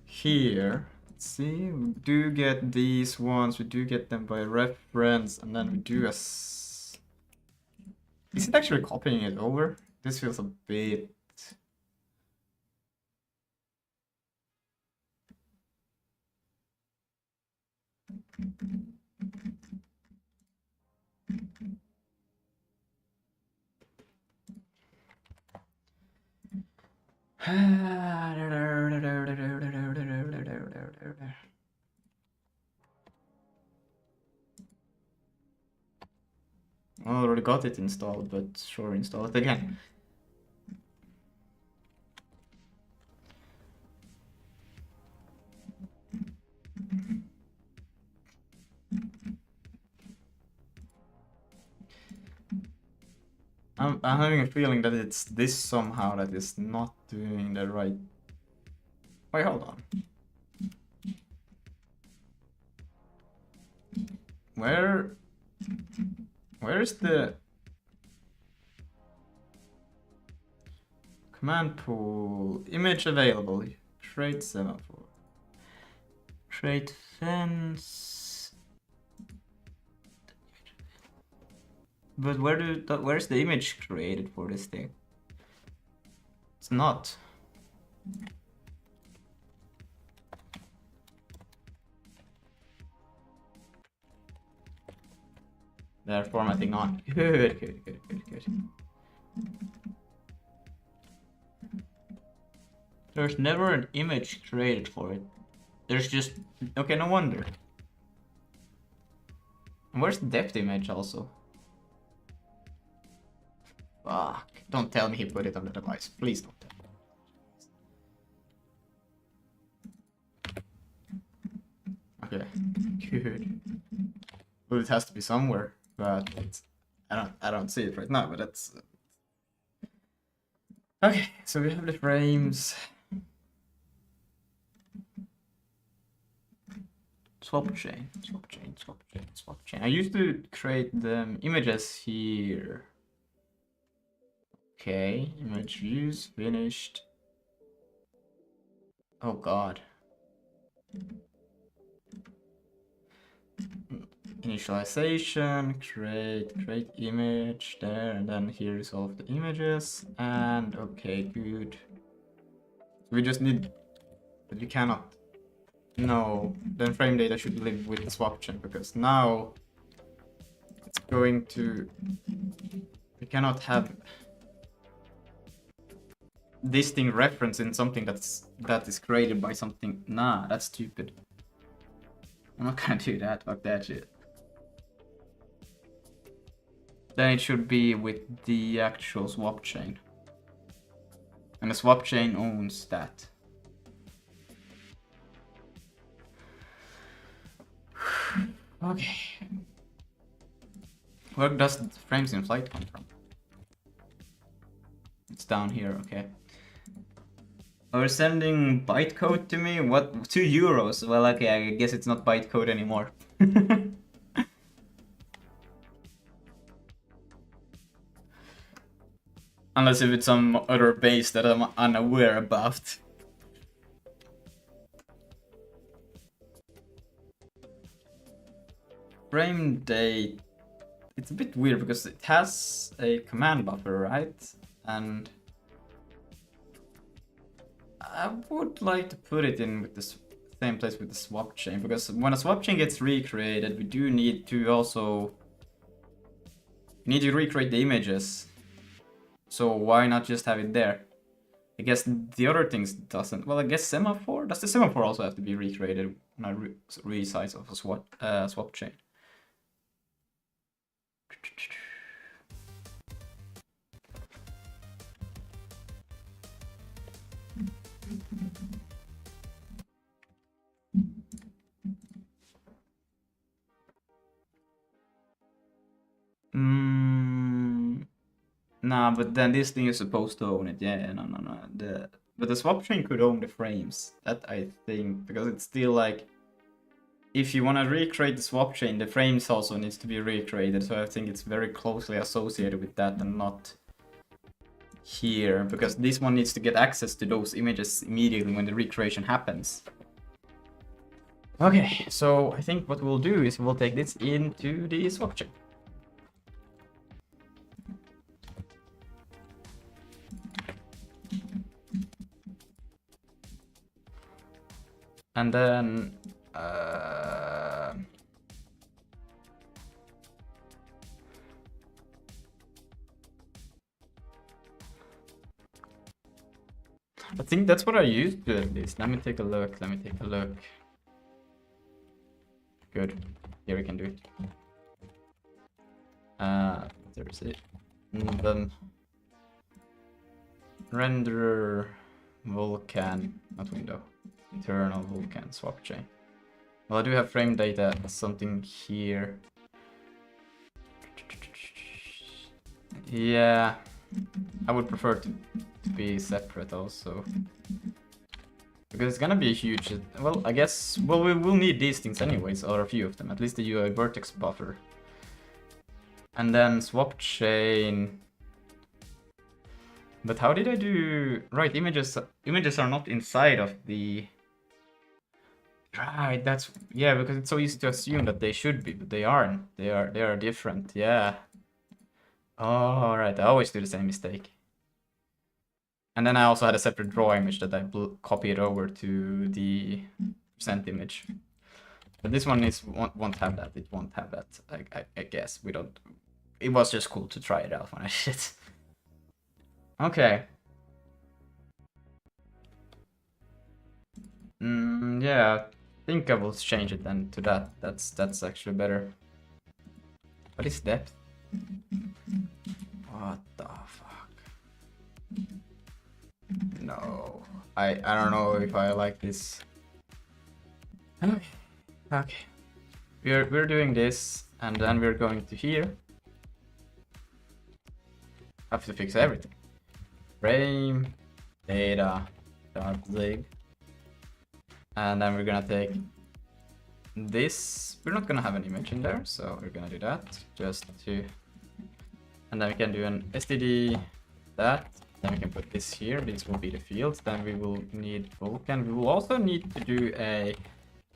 here. Let's see, we do get these ones, we do get them by reference, and then we do Is it actually copying it over? This feels a bit... I already got it installed, but sure, install it again. I'm having a feeling that it's this somehow that is not doing the right... Wait, hold on. Where is the command pool? Image available. Create semaphore. Create fence. But where's the image created for this thing? It's not. They're formatting on. Good. There's never an image created for it. There's just... Okay, no wonder. And where's the depth image also? Fuck. Don't tell me he put it on the device. Please don't tell me. Okay. Good. Well, it has to be somewhere, but it's... I don't see it right now, but that's... Okay, so we have the frames. Swap chain. I used to create the images here. Okay, image views, finished. Oh god. Initialization, create image there, and then here is all of the images. And okay, good. We just need, but we cannot. No, then frame data should live with the swap chain, because now it's going to... We cannot have this thing reference in something that is created by something. Nah, that's stupid. I'm not gonna do that. Fuck that shit. Then it should be with the actual swap chain, and the swap chain owns that. Okay. Where does the frames in flight come from? It's down here, okay. Are sending bytecode to me? What? €2? Well, okay, I guess it's not bytecode anymore. Unless if it's some other base that I'm unaware about. Frame date. It's a bit weird because it has a command buffer, right? And I would like to put it in with the same place with the swap chain, because when a swap chain gets recreated, we do need to also... We need to recreate the images. So why not just have it there? I guess the other things doesn't. Well, I guess semaphore? Does the semaphore also have to be recreated on a resize of a swap chain? Nah, but then this thing is supposed to own it. Yeah, no. But the swap chain could own the frames. That I think, because it's still like, if you want to recreate the swap chain, the frames also needs to be recreated. So I think it's very closely associated with that and not here, because this one needs to get access to those images immediately when the recreation happens. Okay, so I think what we'll do is we'll take this into the swap chain. And then I think that's what I used to at least. Let me take a look. Good. Here we can do it. There's it. And then renderer Vulkan, not window. Internal Vulkan swap chain. Well, I do have frame data, something here. Yeah, I would prefer to be separate also, because it's gonna be a huge, well, I guess, well, we will need these things anyways, or a few of them, at least the UI vertex buffer. And then swap chain. But how did I do? Right, images are not inside of the. Right, that's, yeah, because it's so easy to assume that they should be, but they aren't. They are different. Yeah. Oh, right. I always do the same mistake. And then I also had a separate draw image that I copied over to the present image. But this one won't have that. It won't have that. I guess we don't. It was just cool to try it out when I did it. Okay. Yeah, I think I will change it then to that. That's actually better. What is depth? What the fuck? No, I don't know if I like this. Okay. We're doing this, and then we're going to here. Have to fix everything. Frame, data, .zig. And then we're gonna take this. We're not gonna have an image in there, so we're gonna do that just to. And then we can do an std that. Then we can put this here. This will be the fields. Then we will need Vulkan. We will also need to do a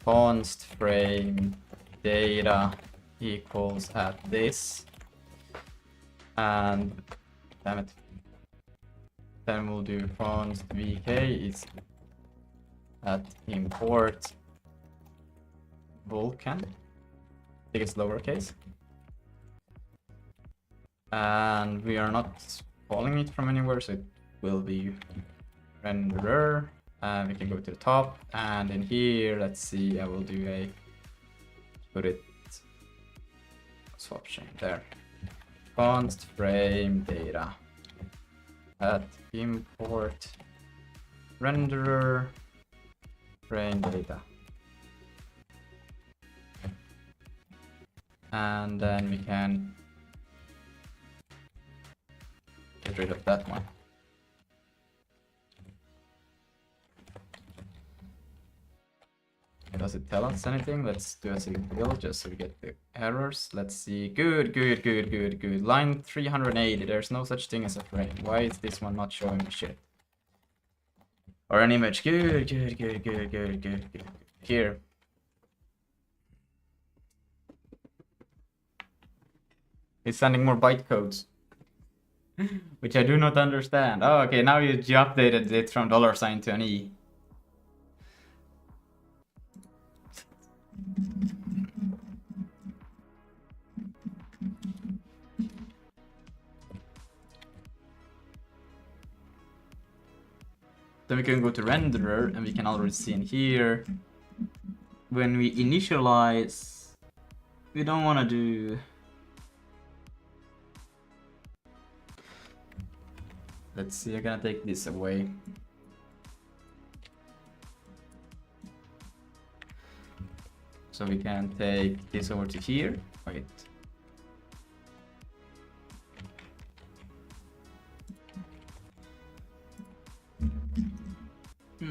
const frame data equals at this. And damn it. Then we'll do const vk is at import Vulkan. I think it's lowercase. And we are not calling it from anywhere, so it will be renderer. And we can go to the top, and in here, let's see, I will do a put it swap chain there. Const frame data at import renderer frame data. And then we can get rid of that one. Does it tell us anything? Let's do a simple just so we get the errors. Let's see. Good. Line 380. There's no such thing as a frame. Why is this one not showing me shit? Or an image. Good. Here. It's sending more bytecodes. Which I do not understand. Oh, okay, now you updated it from $sign to an E. Then we can go to renderer, and we can already see in here, when we initialize, we don't want to do. Let's see, I'm gonna take this away. So we can take this over to here. Wait. I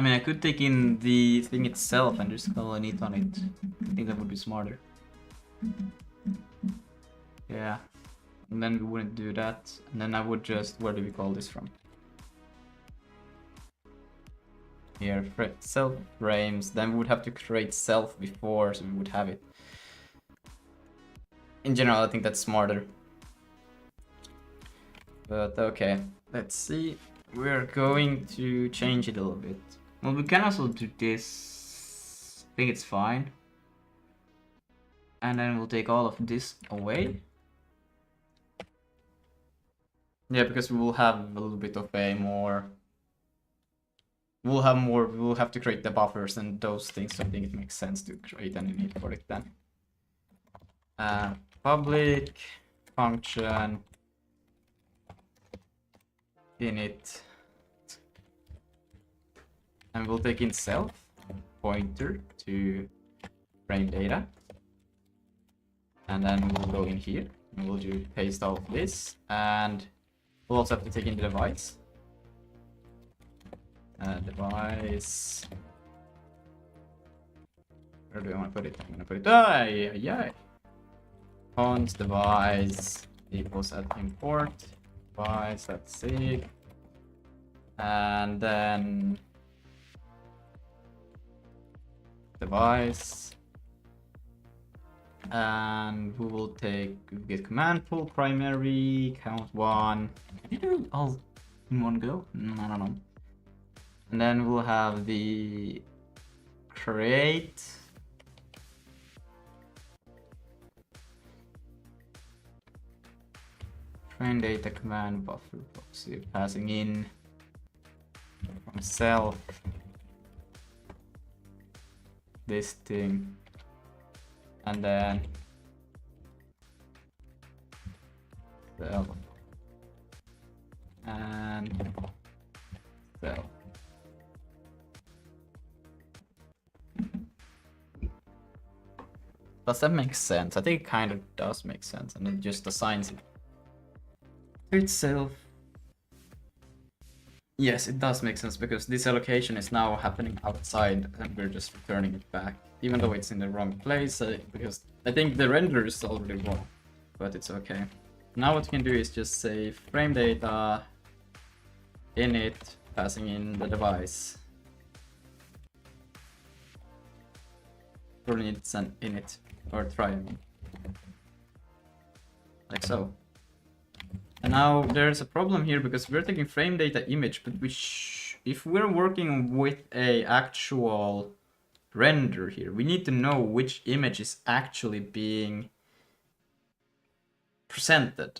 mean, I could take in the thing itself and just call an it on it. I think that would be smarter. Yeah. And then we wouldn't do that. And then I would just, where do we call this from? Here, self frames. Then we would have to create self before, so we would have it. In general, I think that's smarter. But okay, let's see. We're going to change it a little bit. Well, we can also do this. I think it's fine. And then we'll take all of this away. Yeah, because we will have a little bit of a more... We'll have to create the buffers and those things, so I think it makes sense to create an init for it then. Public function init, and we'll take in self pointer to frame data, and then we'll go in here and we'll do paste all of this, and we'll also have to take in the device. Device. Where do I want to put it? I'm gonna put it. Font device equals at import device. Let's see. And then device. And we will get command pull primary count 1. Did you do all in one go? I don't know. And then we'll have the create frame data command buffer proxy passing in from self this thing, and then self and self. Does that make sense? I think it kind of does make sense, and it just assigns it to itself. Yes, it does make sense, because this allocation is now happening outside and we're just returning it back, even though it's in the wrong place, because I think the render is already wrong, but it's okay. Now what you can do is just say frame data init passing in the device. Probably needs an init or try, like so. And now there's a problem here because we're taking frame data image, but if we're working with a actual render here, we need to know which image is actually being presented.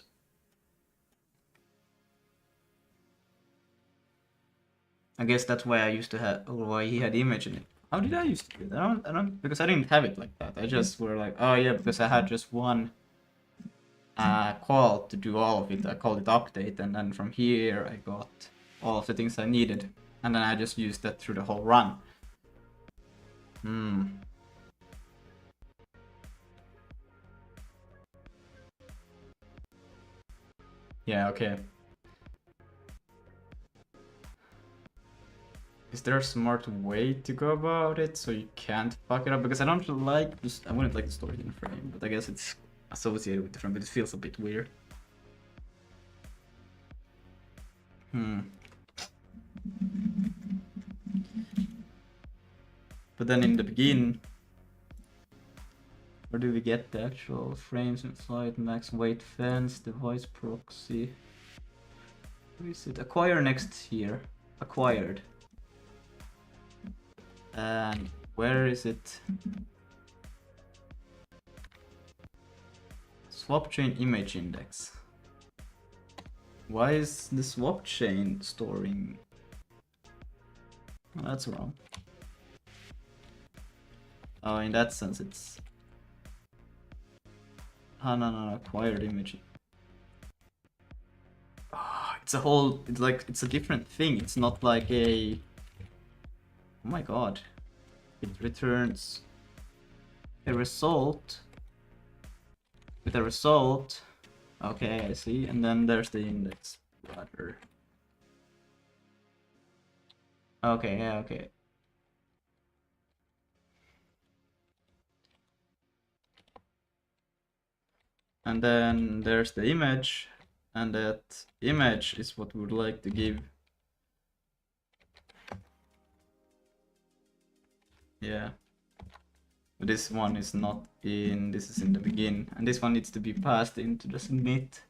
I guess that's why I used to have, why he had image in it. How did I used to do that? I don't, because I didn't have it like that. I just were like, oh yeah, because I had just one call to do all of it. I called it update, and then from here I got all of the things I needed, and then I just used that through the whole run. Yeah, okay. Is there a smart way to go about it so you can't fuck it up? Because I don't like this. I wouldn't like the story in frame, but I guess it's associated with the frame, but it feels a bit weird. But then in the begin, where do we get the actual frames in flight, max weight fence, device proxy? Where is it? Acquire next here. Acquired. And where is it? Swap chain image index. Why is the swap chain storing? Oh, that's wrong. Oh, in that sense it's... Oh, no, acquired image. Oh, it's a whole... It's like, it's a different thing. It's not like a... Oh my god. It returns a result with a result. Okay, I see. And then there's the index. Rather. Okay, yeah, okay. And then there's the image, and that image is what we would like to give. Yeah. But this one is not in, this is in the begin, and this one needs to be passed into the submit.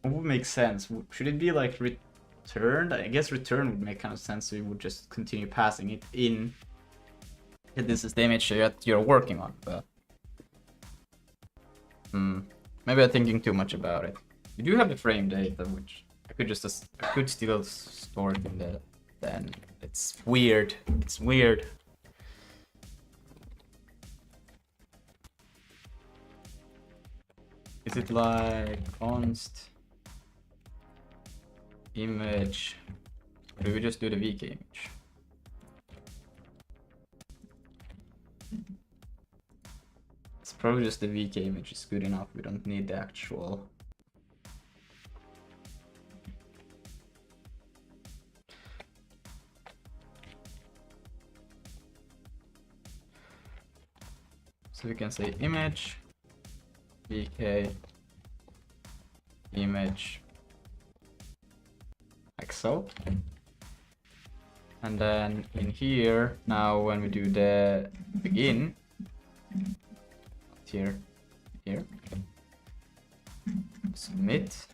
What would make sense? Should it be like returned? I guess return would make kind of sense, so you would just continue passing it in. This is the image that you're working on, but maybe I'm thinking too much about it. You do have the frame data, which I could still store it in the. Then it's weird. It's weird. Is it like const image? Or do we just do the VK image? It's probably just the VK image is good enough. We don't need the actual. So we can say image VK image like so. And then in here, now when we do the begin, here, submit,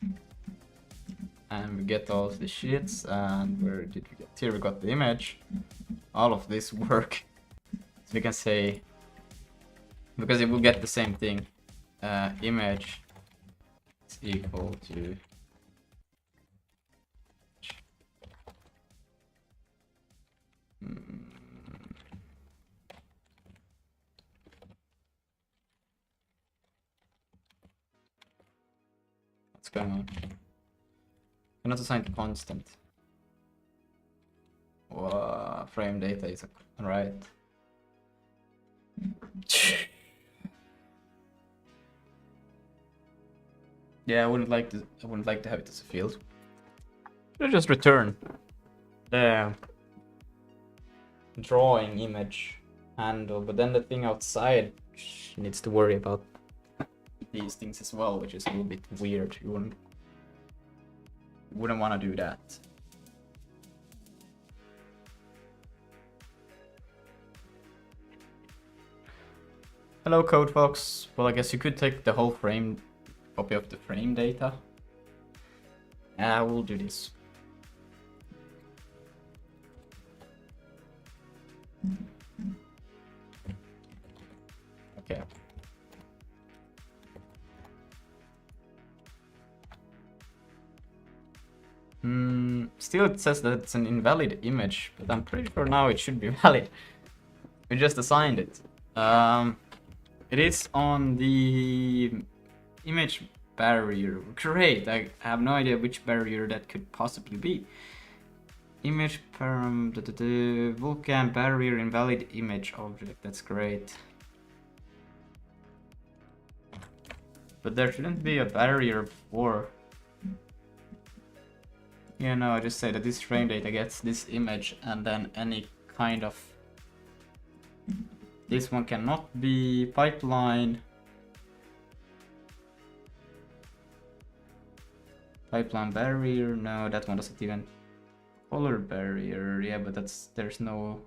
and we get all the shits, and where did we get? Here we got the image, all of this work. So we can say, because it will get the same thing, image is equal to what's going on? Cannot assign to constant. Frame data is right. Yeah, I wouldn't like to have it as a field. Should just return the drawing image handle, but then the thing outside needs to worry about these things as well, which is a little bit weird. You wouldn't want to do that. Hello, CodeFox. Well, I guess you could take the whole frame, copy of the frame data. Yeah, we'll do this. Okay. Still it says that it's an invalid image, but I'm pretty sure now it should be valid. We just assigned it. It is on the image barrier. Great, I have no idea which barrier that could possibly be. Image param, Vulkan barrier invalid image object, that's great. But there shouldn't be a barrier for. Yeah, no, I just say that this frame data gets this image and then any kind of. This one cannot be pipeline. Pipeline barrier, no, that one doesn't even. Color barrier, yeah, but there's no.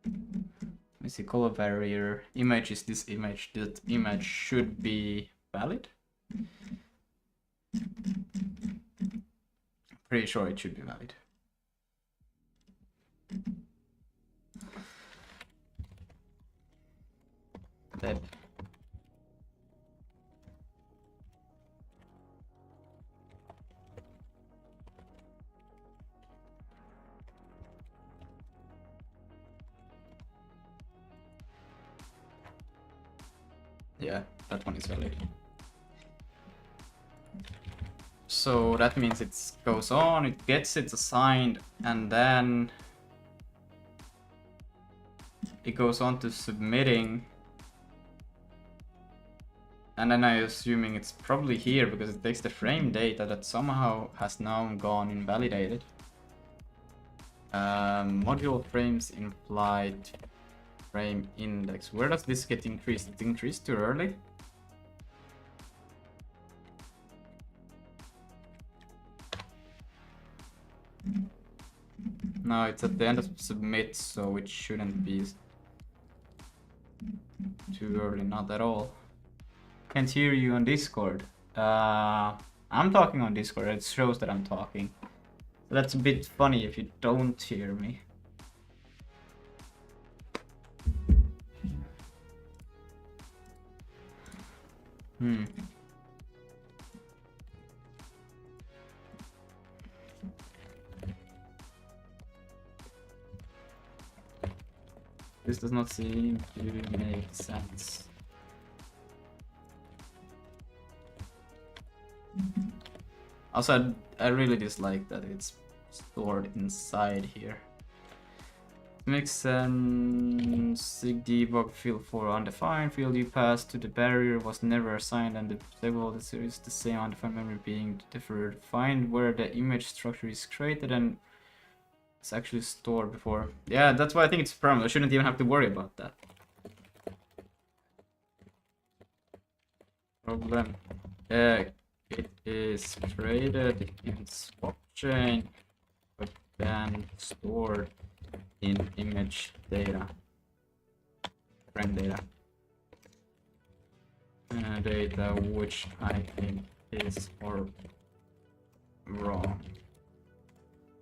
Let me see, color barrier. Image is this image. That image should be valid. Pretty sure it should be valid. That. Yeah, yeah, that one is valid. So that means it goes on, it gets it assigned, and then it goes on to submitting. And then I'm assuming it's probably here because it takes the frame data that somehow has now gone invalidated. Module frames in flight, frame index. Where does this get increased? It increased too early? No, it's at the end of submit, so it shouldn't be too early, not at all. Can't hear you on Discord. I'm talking on Discord, it shows that I'm talking. So that's a bit funny if you don't hear me. This does not seem to make sense. Also, I really dislike that it's stored inside here. Makes sense. Sig debug field for undefined field you passed to the barrier was never assigned, and the table of the series the same undefined memory being deferred. Find where the image structure is created and it's actually stored before. Yeah, that's why I think it's a problem. I shouldn't even have to worry about that. Problem. It is created in swap chain, but then stored in image data, frame data, data which I think is wrong.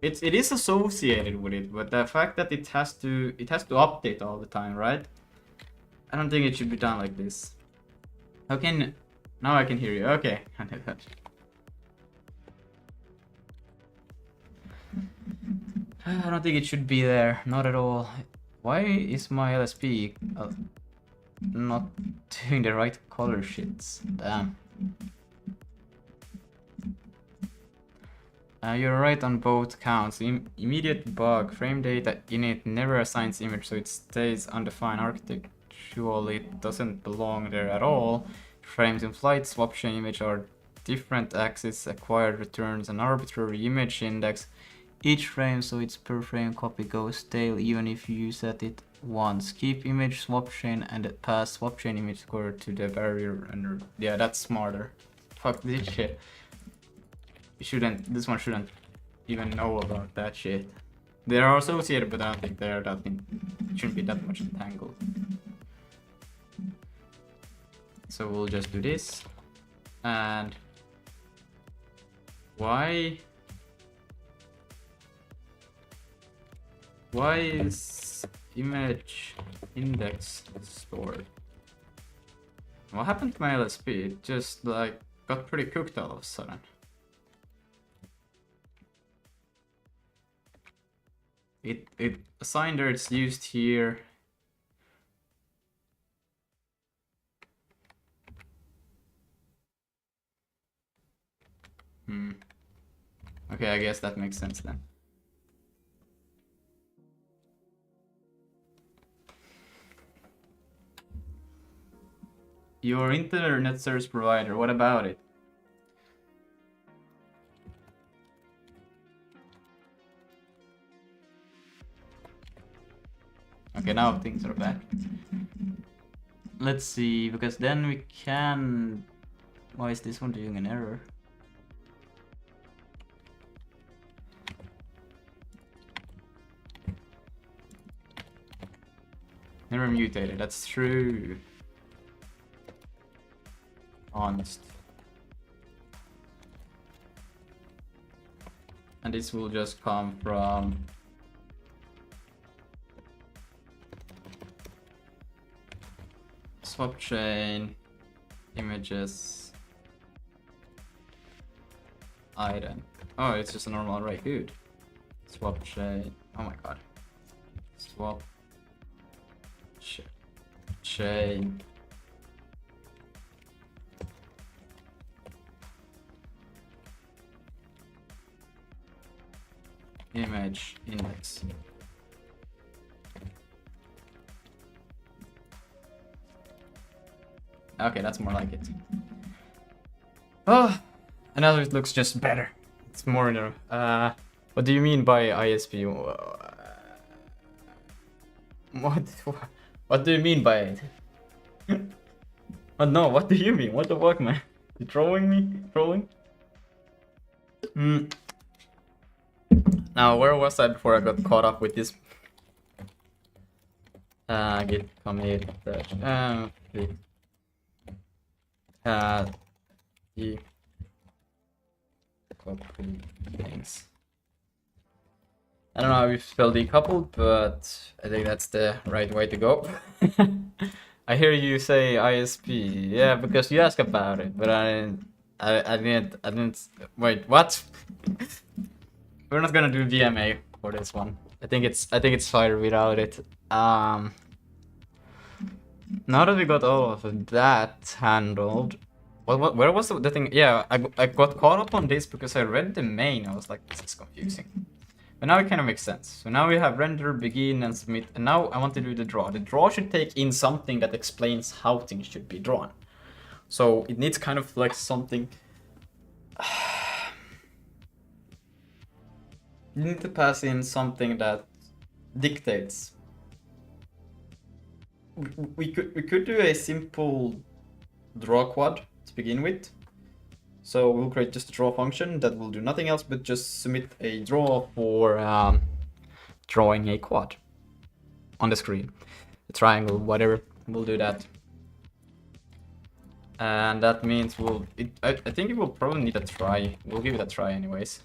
It is associated with it, but the fact that it has to update all the time, right? I don't think it should be done like this. How can now I can hear you? Okay, I know that. I don't think it should be there, not at all. Why is my LSP not doing the right color shits? Damn. You're right on both counts. Immediate bug, frame data init never assigns image, so it stays undefined. Architecturally, it doesn't belong there at all. Frames in flight, swap chain image are different axes, acquired returns an arbitrary image index. Each frame, so its per frame copy goes stale even if you set it once. Keep image swap chain and pass swap chain image score to the barrier and yeah, that's smarter. Fuck this shit. This one shouldn't even know about that shit. They are associated, but I don't think they are that shouldn't be that much entangled. So we'll just do this. And why is image index stored? What happened to my LSP? It just like got pretty cooked all of a sudden. It assigned there, it's used here. Okay, I guess that makes sense then. Your internet service provider, what about it? Okay, now things are back. Let's see, because then we can... Why is this one doing an error? Never mutated, that's true. Honest. And this will just come from swap chain images item. Oh, it's just a normal array. Good. Swap chain. Oh my god. Swap chain image index. Okay, that's more like it. Oh, and now it looks just better. It's more, you know, what do you mean by ISP? What do you mean by it? Oh no, what do you mean? What the fuck, man? You trolling me? Trolling? Now, where was I before I got caught up with this? Git commit the copy things. I don't know how you spell decoupled, but I think that's the right way to go. I hear you say ISP, yeah, because you asked about it, but I didn't. Wait, what? We're not gonna do VMA for this one. I think it's fire without it. Now that we got all of that handled, where was the thing? Yeah, I got caught up on this because I read the main. I was like, this is confusing. But now it kind of makes sense. So now we have render, begin, and submit. And now I want to do the draw. The draw should take in something that explains how things should be drawn. So it needs kind of like something. You need to pass in something that dictates. We could do a simple draw quad to begin with. So we'll create just a draw function that will do nothing else but just submit a draw for drawing a quad on the screen. A triangle, whatever, we'll do that. And that means I think it will probably need a try. We'll give it a try anyways.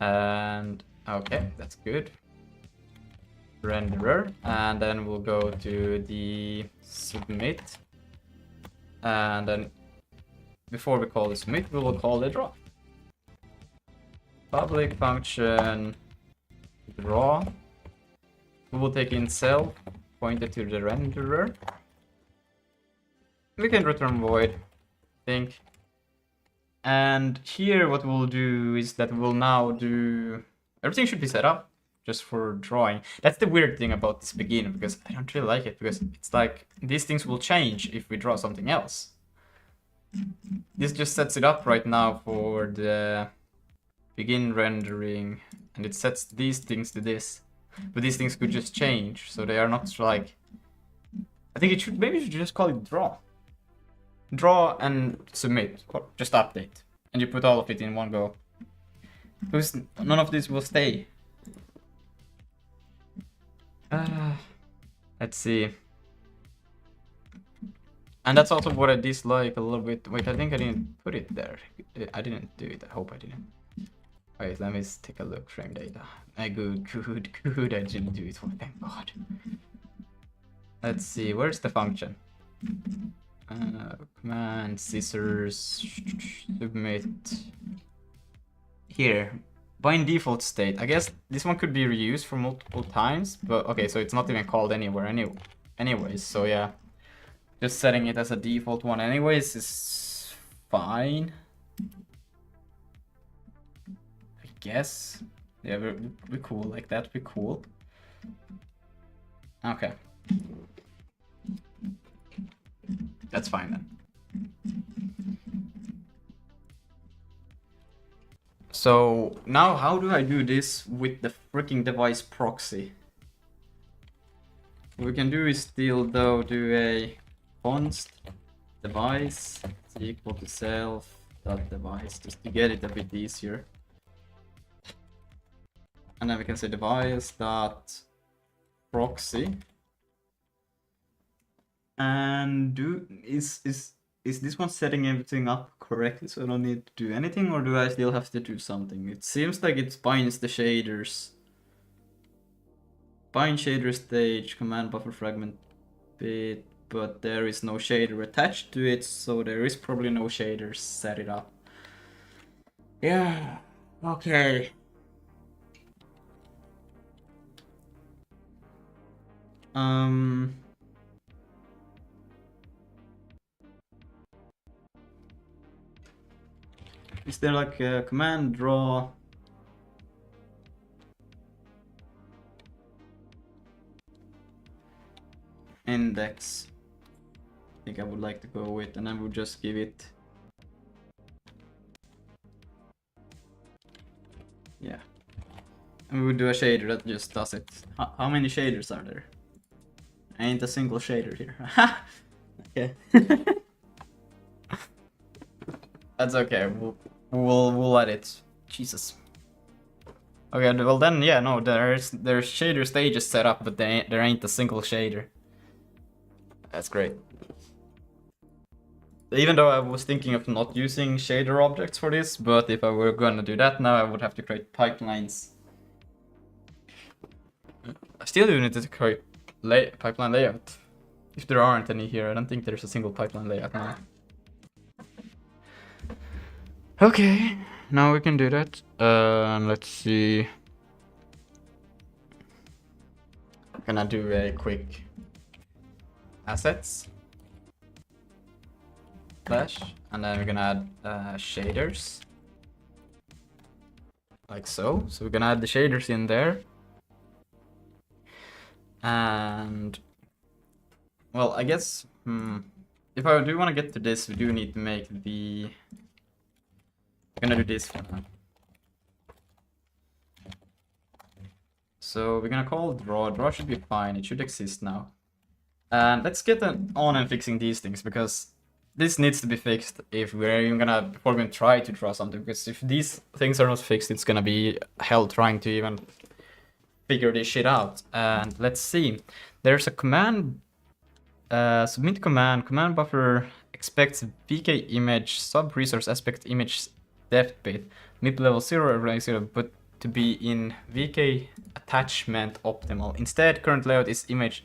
And okay, that's good. Renderer, and then we'll go to the submit. And then before we call the submit, we will call the draw. Public function draw. We will take in self, pointed to the renderer. We can return void, I think. And here what we'll do is that we'll now do... Everything should be set up just for drawing. That's the weird thing about this begin, because I don't really like it, because it's like these things will change if we draw something else. This just sets it up right now for the begin rendering, and it sets these things to this. But these things could just change, so they are not like... I think it should, maybe you should just call it draw. Draw and submit, just update. And you put all of it in one go. Because none of this will stay. Let's see. And that's also what I dislike a little bit. Wait, I think I didn't put it there. I didn't do it. I hope I didn't. Wait, let me take a look. Frame data. Good. I didn't do it. Oh, thank God. Let's see. Where's the function? Command, scissors, submit. Here. Bind default state. I guess this one could be reused for multiple times. But okay, so it's not even called anywhere anyways. So yeah. Just setting it as a default one anyways is fine. I guess. Yeah, we're cool like that. We're cool. Okay. That's fine then. So now how do I do this with the freaking device proxy? What we can do is still though do a const device is equal to self dot device just to get it a bit easier. And then we can say device dot proxy. And is this one setting everything up correctly so I don't need to do anything, or do I still have to do something? It seems like it binds the shaders. Bind shader stage, command buffer fragment bit, but there is no shader attached to it, so there is probably no shaders set it up. Yeah, okay. Is there like a command draw index. I think I would like to go with, and then we'll just give it. Yeah. And we would do a shader that just does it. How many shaders are there? Ain't a single shader here. Okay. That's okay. We'll let it. Jesus. Okay. Well then, yeah. No, there's shader stages set up, but there ain't a single shader. That's great. Even though I was thinking of not using shader objects for this, but if I were gonna do that now, I would have to create pipelines. I still do need to create pipeline layout. If there aren't any here, I don't think there's a single pipeline layout now. Okay, now we can do that. Let's see. I'm gonna do a quick assets flash, and then we're gonna add shaders, like so. So we're gonna add the shaders in there, and well, I guess if I do want to get to this, we do need to make the. I'm gonna do this for now. So we're gonna call draw. Draw should be fine. It should exist now. And let's get on and fixing these things, because this needs to be fixed if we're even gonna before we try to draw something. Because if these things are not fixed, it's gonna be hell trying to even figure this shit out. And let's see. There's a command. Submit command. Command buffer expects VK image sub resource aspect image depth bit mid level 0 rank 0, but to be in VK attachment optimal. Instead, current layout is image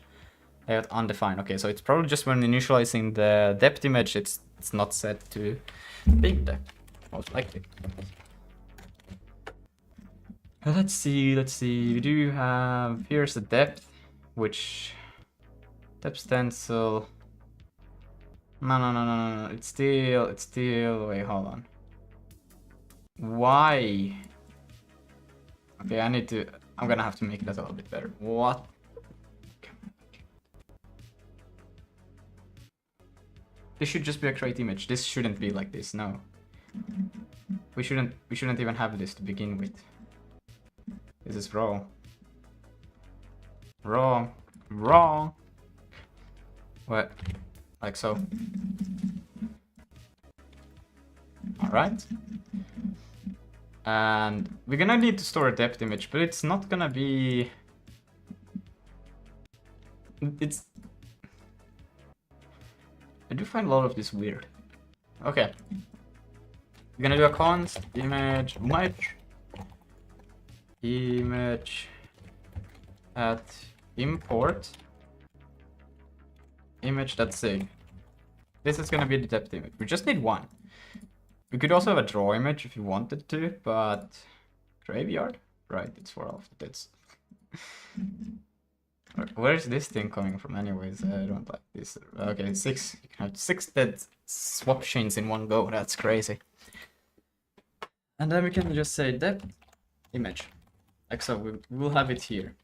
layout undefined. Okay, so it's probably just when initializing the depth image, it's not set to big depth, most likely. Let's see. We do have, here's the depth, which depth stencil. No. It's still. Wait, hold on. Why? Okay, I'm gonna have to make that a little bit better. What? This should just be a create image. This shouldn't be like this. No. We shouldn't even have this to begin with. This is wrong. Wrong. What? Like so. Alright. And we're gonna need to store a depth image, but it's not gonna be... I do find a lot of this weird. Okay. We're gonna do a const image at import image.sig. This is gonna be the depth image. We just need one. We could also have a draw image if you wanted to, but graveyard? Right, it's for all of the deads. Where is this thing coming from anyways? I don't like this. Okay, you can have 6 dead swap chains in one go. That's crazy. And then we can just say depth image. Like so, we'll have it here.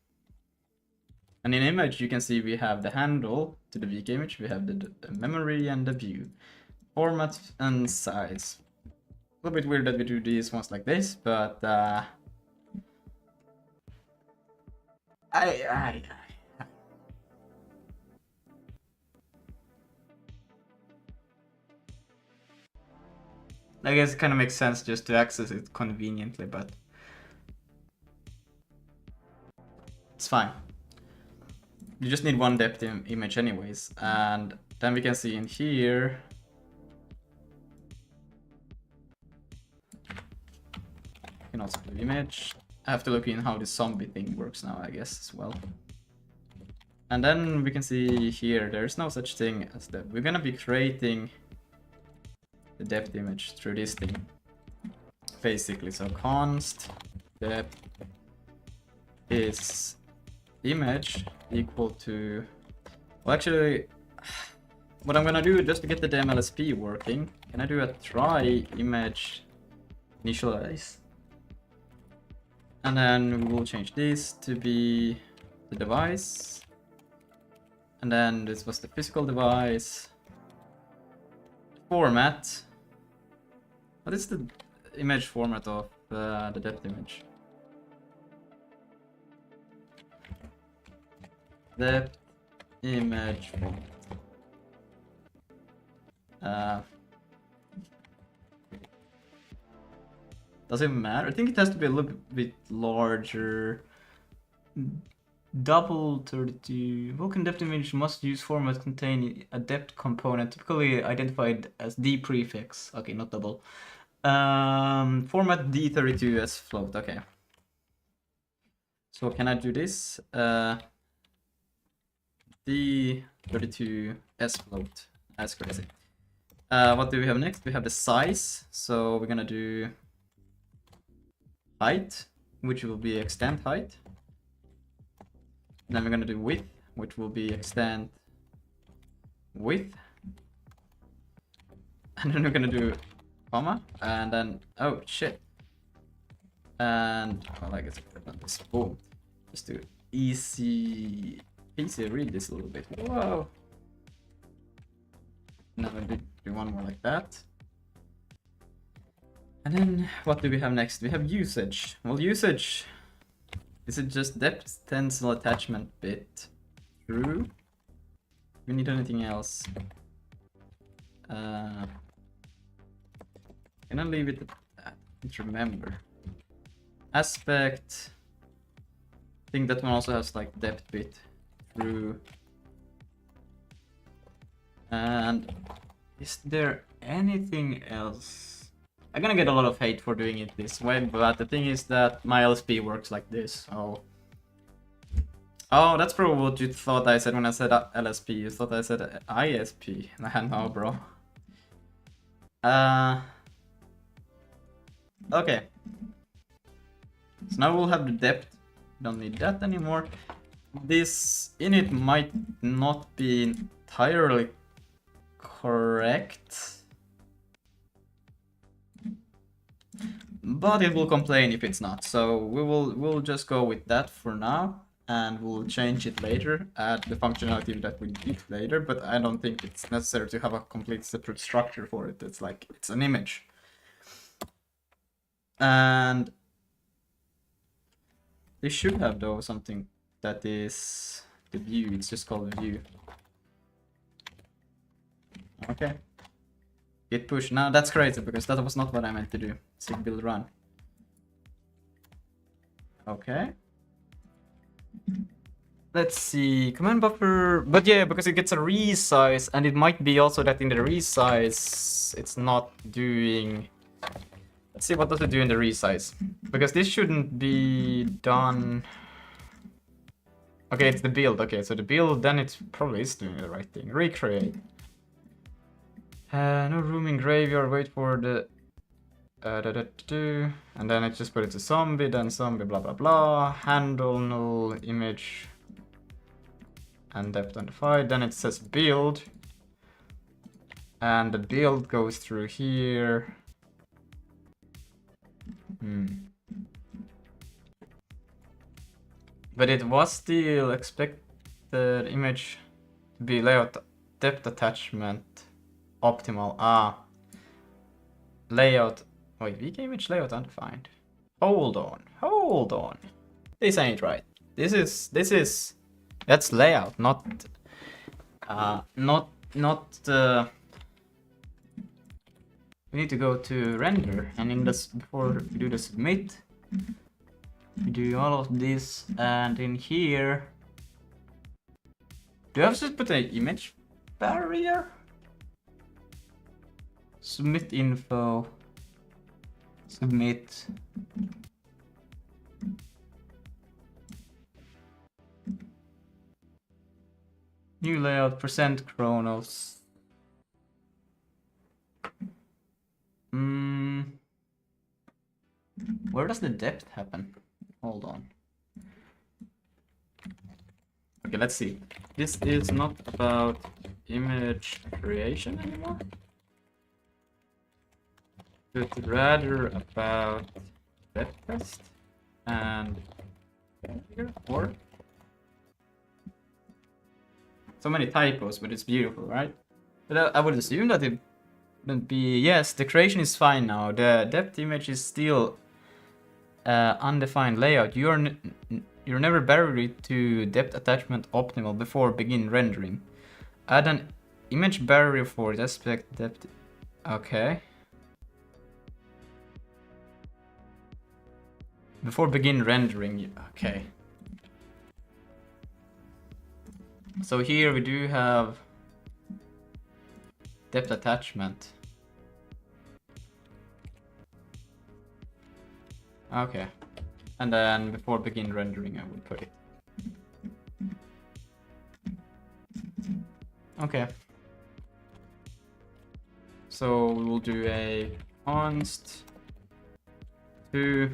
And in image, you can see we have the handle to the VK image, we have the memory and the view. Format and size. A little bit weird that we do these ones like this, but I guess it kind of makes sense just to access it conveniently, but it's fine. You just need one depth image anyways, and then we can see in here you can also do image. I have to look in how the zombie thing works now, I guess, as well. And then we can see here there's no such thing as that. We're gonna be creating the depth image through this thing, basically. So const depth is image equal to, well, actually, what I'm gonna do just to get the DMLSP working, can I do a try image initialize, and then we will change this to be the device, And then this was the physical device. Format. What is the image format of the depth image? Depth image format. Does it matter? I think it has to be a little bit larger. Double 32. Vulkan depth image must use format containing a depth component, typically identified as D prefix. Okay, not double. Format D32 as float. Okay. So can I do this? D32 as float. That's crazy. What do we have next? We have the size. So we're gonna do height, which will be extend height. Then we're gonna do width, which will be extend width. And then we're gonna do comma, and then, oh shit. And, well, I guess I'll put this, boom. Just do easy read this a little bit. Whoa. Now we do one more like that. And then, what do we have next? We have usage. Well, usage, is it just depth tensile attachment bit? True. We need anything else? Can I leave it at that? Let's remember. Aspect. I think that one also has like depth bit. True. And is there anything else? I'm gonna get a lot of hate for doing it this way, but the thing is that my LSP works like this, so... Oh, that's probably what you thought I said when I said LSP. You thought I said ISP. No, bro. Okay. So now we'll have the depth. Don't need that anymore. This init might not be entirely correct, but it will complain if it's not. So we'll just go with that for now, and we'll change it later, add the functionality that we need later. But I don't think it's necessary to have a complete separate structure for it. It's like it's an image, and they should have though something that is the view. It's just called view. Okay. Git push. Now that's crazy because that was not what I meant to do. Sig build run. Okay. Let's see. Command buffer. But yeah, because it gets a resize, and it might be also that in the resize it's not doing. Let's see, what does it do in the resize? Because this shouldn't be done. Okay, it's the build. Okay, so the build, then it probably is doing the right thing. Recreate. No room in graveyard, wait for the... and then it just put it to zombie, then zombie, blah blah blah. Handle, null, image, and depth undefined. Then it says build. And the build goes through here. But it was still expected image to be layout depth attachment optimal. Layout. Wait, weak image layout undefined. Hold on. This ain't right. This is that's layout, not we need to go to render, and in this, before we do the submit, we do all of this, and in here, do I have to put an image barrier? Submit info. Submit. New layout, percent Chronos. Where does the depth happen? Hold on. Okay, let's see. This is not about image creation anymore. It's rather about depth test and here, or so many typos, but it's beautiful, right? But I would assume that it wouldn't be. Yes, the creation is fine now. The depth image is still undefined layout. You're never buried to depth attachment optimal before begin rendering. Add an image barrier for the aspect depth. Okay. Before begin rendering. Okay. So here we do have depth attachment. Okay. And then before begin rendering I would put it. Okay. So we will do a const to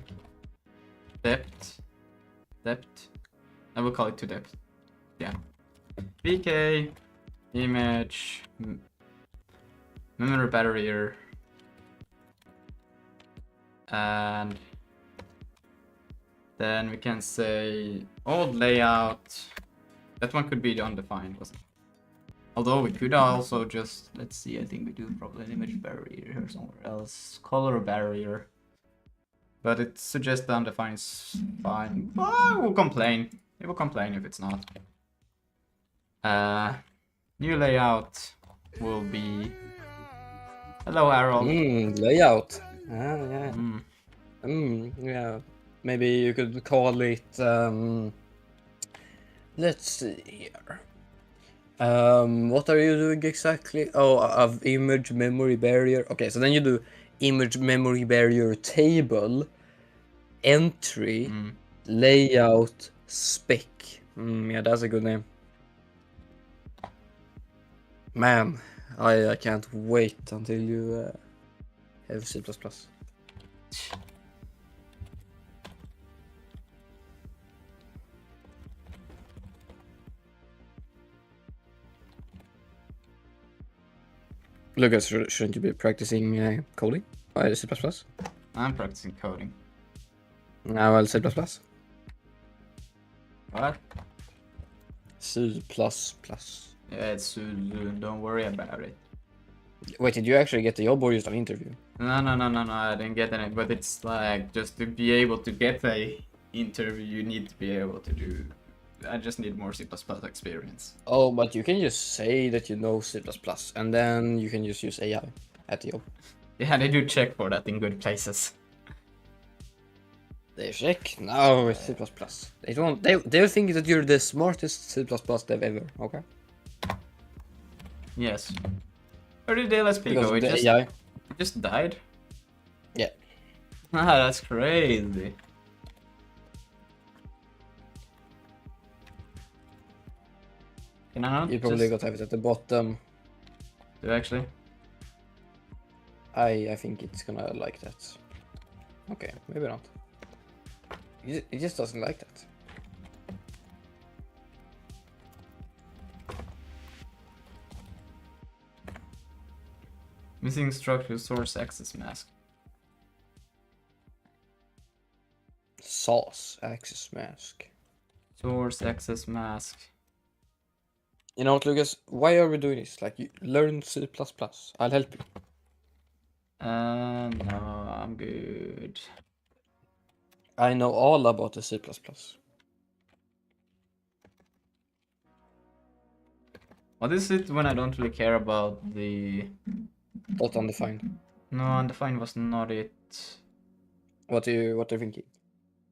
depth. I will call it to depth. Yeah. VK image memory barrier and then we can say old layout. That one could be the undefined, wasn't it? Although we could also just, let's see, I think we do probably an image barrier here somewhere else. Color barrier. But it suggests the undefined is fine. Oh, it will complain. It will complain if it's not. New layout will be... Hello, Harold. Layout. Yeah. Yeah. Maybe you could call it, let's see here. What are you doing exactly? Oh, of image memory barrier. Okay, so then you do image memory barrier table, entry, layout, spec. Yeah, that's a good name. Man, I can't wait until you have C++. Lucas, shouldn't you be practicing coding? C++? I'm practicing coding. Well, C++. What? C++. Yeah, it's soon. Don't worry about it. Wait, did you actually get the job or just an interview? No, I didn't get any. But it's like, just to be able to get a interview, you need to be able to do... I just need more C++ experience. Oh, but you can just say that you know C++, and then you can just use AI at the job. Yeah, they do check for that in good places. They check? No, it's C++. They don't. They think that you're the smartest C++ dev ever. Okay. Yes. Where did the LSP go? It just died? Yeah. Ah, that's crazy. Can I not You probably got to have it at the bottom. Do you actually? I think it's gonna like that. Okay, maybe not. It just doesn't like that. Missing structure source access mask. Source access mask. Source access mask. You know what, Lucas? Why are we doing this? Like, you learn C++. I'll help you. No, I'm good. I know all about the C++. What is it when I don't really care about the... Not undefined. No, undefined was not it. What are you thinking?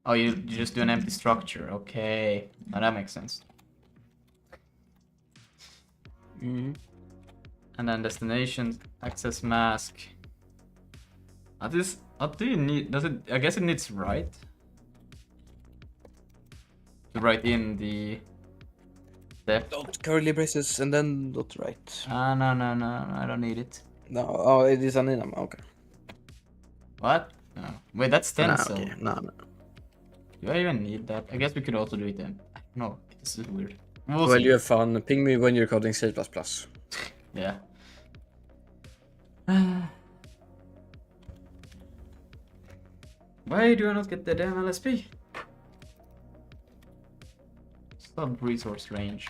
Oh, you just do an empty structure. Okay. Now that makes sense. Mm-hmm. And then destination access mask. What do you need? Does it? I guess it needs write. To write in the depth. Dot curly braces and then dot right. No, I don't need it. No, oh, it is an enum. Okay. What? No. Wait, that's stencil. Okay. No. Do I even need that? I guess we could also do it then. No, this is weird. Well, you have fun. Ping me when you're coding C++. Yeah. Why do I not get the damn LSP? Sub resource range.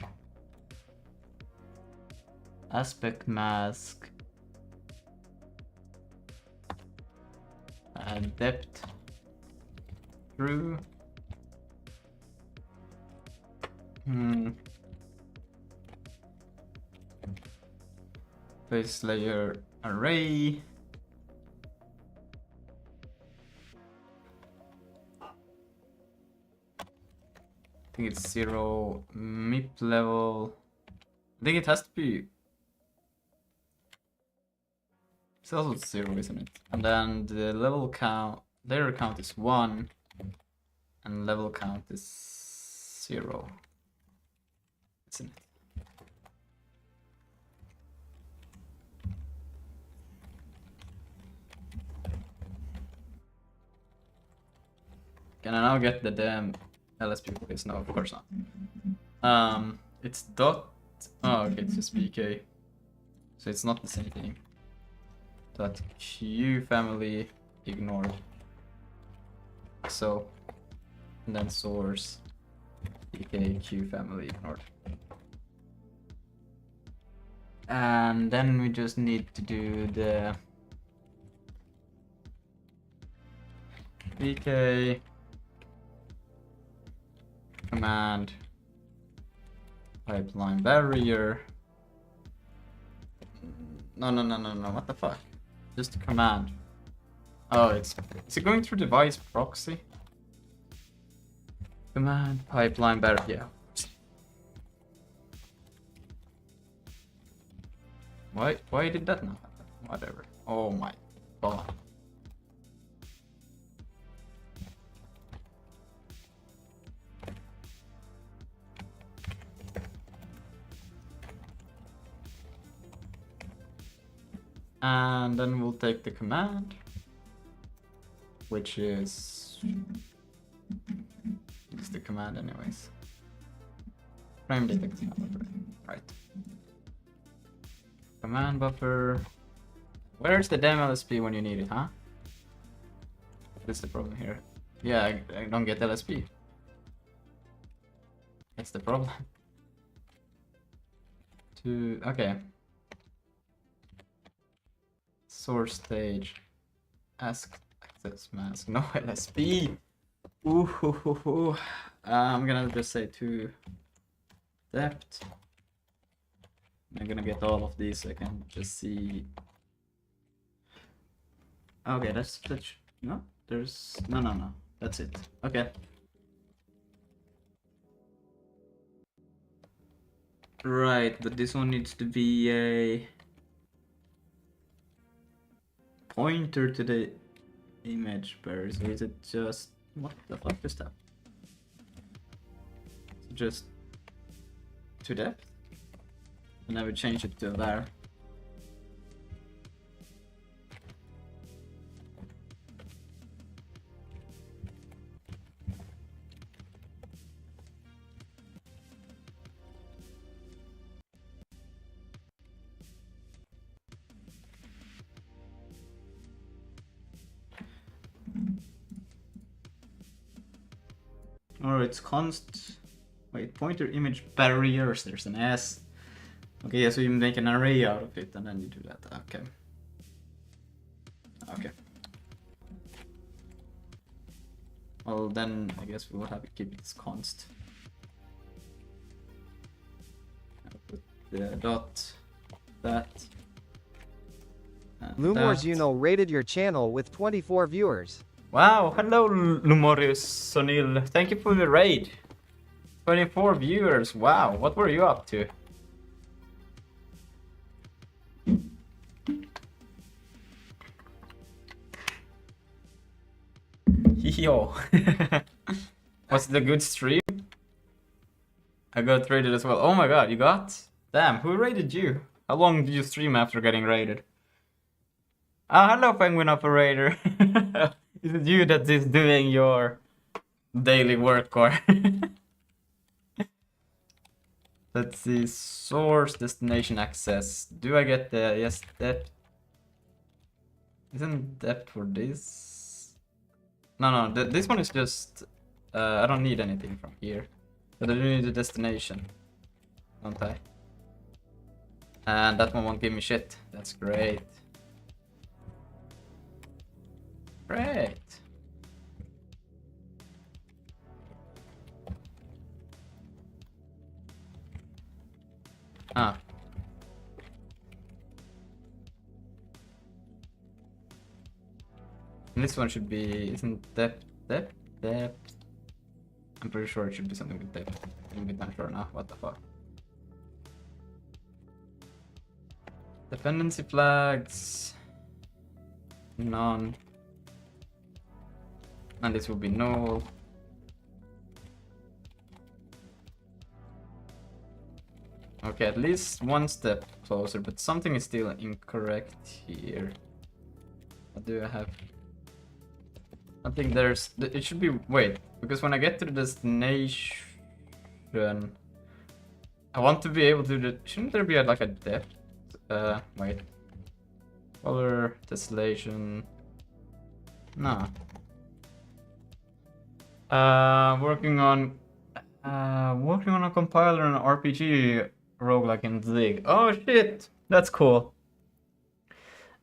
aspect mask, depth through. Base layer array. I think it's 0 MIP level. I think it has to be. It's also 0, isn't it? And then the level count, layer count is 1, and level count is 0, isn't it? Can I now get the damn LSP place? No, of course not. It's dot. Oh, okay, it's just BK. So it's not the same thing. Dot Q family ignored. So, and then source BK Q family ignored. And then we just need to do the BK command pipeline barrier. No, what the fuck? Just a command. Oh, is it going through device proxy? Command pipeline barrier. Yeah. Why did that not happen? Whatever. Oh my god. And then we'll take the command, which is the command anyways. Frame detect command buffer. Right. Command buffer. Where's the damn LSP when you need it, huh? That's the problem here. Yeah, I don't get LSP. That's the problem. Okay. Source stage. Ask access mask. No LSP. Ooh. I'm gonna just say to depth. I'm gonna get all of these so I can just see. Okay, that's no. There's no. That's it. Okay. Right, but this one needs to be a pointer to the image bearer, so is it just what the fuck is that? Just to depth, and I would change it to var. Or it's const. Wait, pointer image barriers. There's an S. Okay, yeah, so you make an array out of it and then you do that. Okay. Well, then I guess we will have to keep it as const. I'll put the dot that. Lumors rated your channel with 24 viewers. Wow, hello Lumorius Sonil. Thank you for the raid. 24 viewers. Wow, what were you up to? Yo. Was it a good stream? I got raided as well. Oh my god, you got? Damn, who raided you? How long did you stream after getting raided? Hello Penguin Operator. Is it you that is doing your daily work or? Let's see, source destination access. Do I get the yes depth? Isn't depth for this? No, this one is just I don't need anything from here. But I do need the destination, don't I? And that one won't give me shit. That's great. Great. Ah. And this one should be, isn't depth? I'm pretty sure it should be something with depth. I'm a bit unsure now. What the fuck? Dependency flags. None. And this will be null. Okay, at least one step closer, but something is still incorrect here. What do I have? I think there's... It should be... Wait, because when I get to the destination... I want to be able to... Shouldn't there be like a depth? Wait. Color, tessellation... No. Working on a compiler and an RPG roguelike in Zig. Oh shit! That's cool.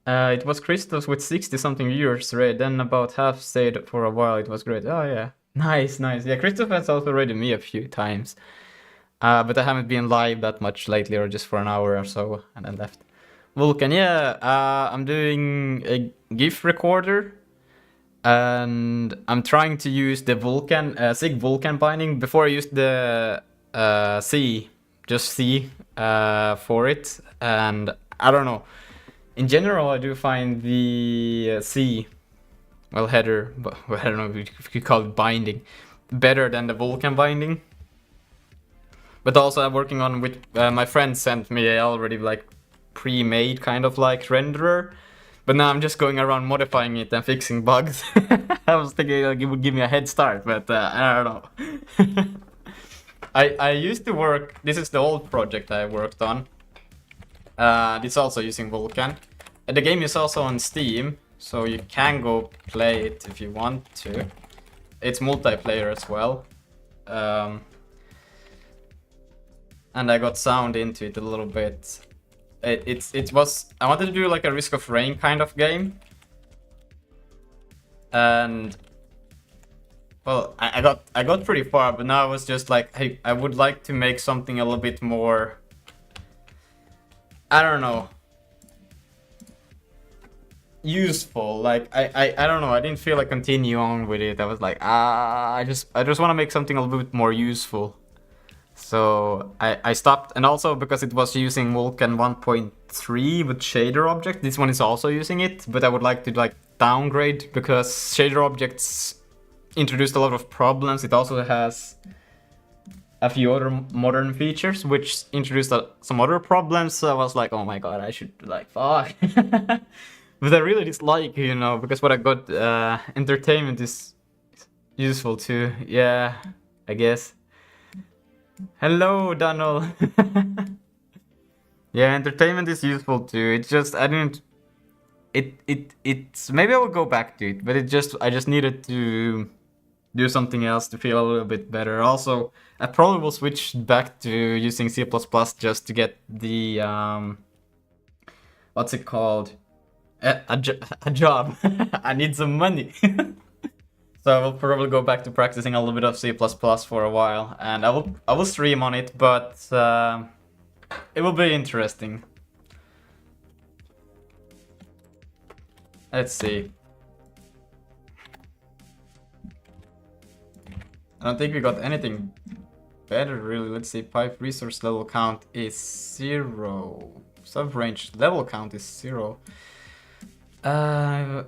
It was Christos with 60-something viewers, right? Then about half stayed for a while. It was great. Oh yeah, nice. Yeah, Christos has also raided me a few times, but I haven't been live that much lately, or just for an hour or so, and then left. Vulkan, yeah. I'm doing a GIF recorder, and I'm trying to use the Zig Vulkan binding. Before I used the C, just C for it, and I don't know. In general, I do find the C, well, header, but I don't know if you call it binding, better than the Vulkan binding. But also I'm working on with, my friend sent me a already like pre-made kind of like renderer. But now I'm just going around modifying it and fixing bugs. I was thinking like, it would give me a head start, but I don't know. I used to work, this is the old project I worked on. It's also using Vulkan. The game is also on Steam, so you can go play it if you want to. It's multiplayer as well. And I got sound into it a little bit. It was, I wanted to do like a Risk of Rain kind of game. And well, I got pretty far, but now I was just like, hey, I would like to make something a little bit more, I don't know, useful. Like I don't know, I didn't feel like continue on with it. I was like, I just want to make something a little bit more useful. So I stopped, and also because it was using Vulkan 1.3 with shader object, this one is also using it, but I would like to like downgrade because shader objects introduced a lot of problems. It also has a few other modern features which introduced some other problems, so I was like, oh my god, I should like fuck. But I really dislike, you know, because what I got, entertainment is useful too. Yeah, I guess. Hello, Donald. Yeah, entertainment is useful too. It's just I didn't. It's maybe I will go back to it, but I just needed to do something else to feel a little bit better. Also, I probably will switch back to using C++ just to get the what's it called? A job. I need some money. So I will probably go back to practicing a little bit of C++ for a while, and I will stream on it, but it will be interesting. Let's see. I don't think we got anything better really. Let's see, pipe resource level count is 0. Sub-range level count is 0.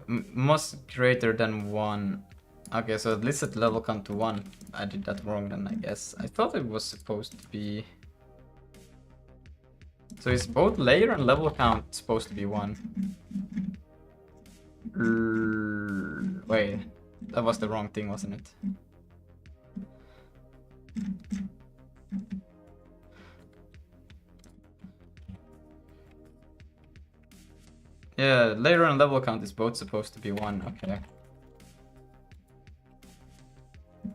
Most greater than 1. Okay, so at least set level count to 1. I did that wrong then, I guess. I thought it was supposed to be... So is both layer and level count supposed to be 1? Wait, that was the wrong thing, wasn't it? Yeah, layer and level count is both supposed to be 1, okay.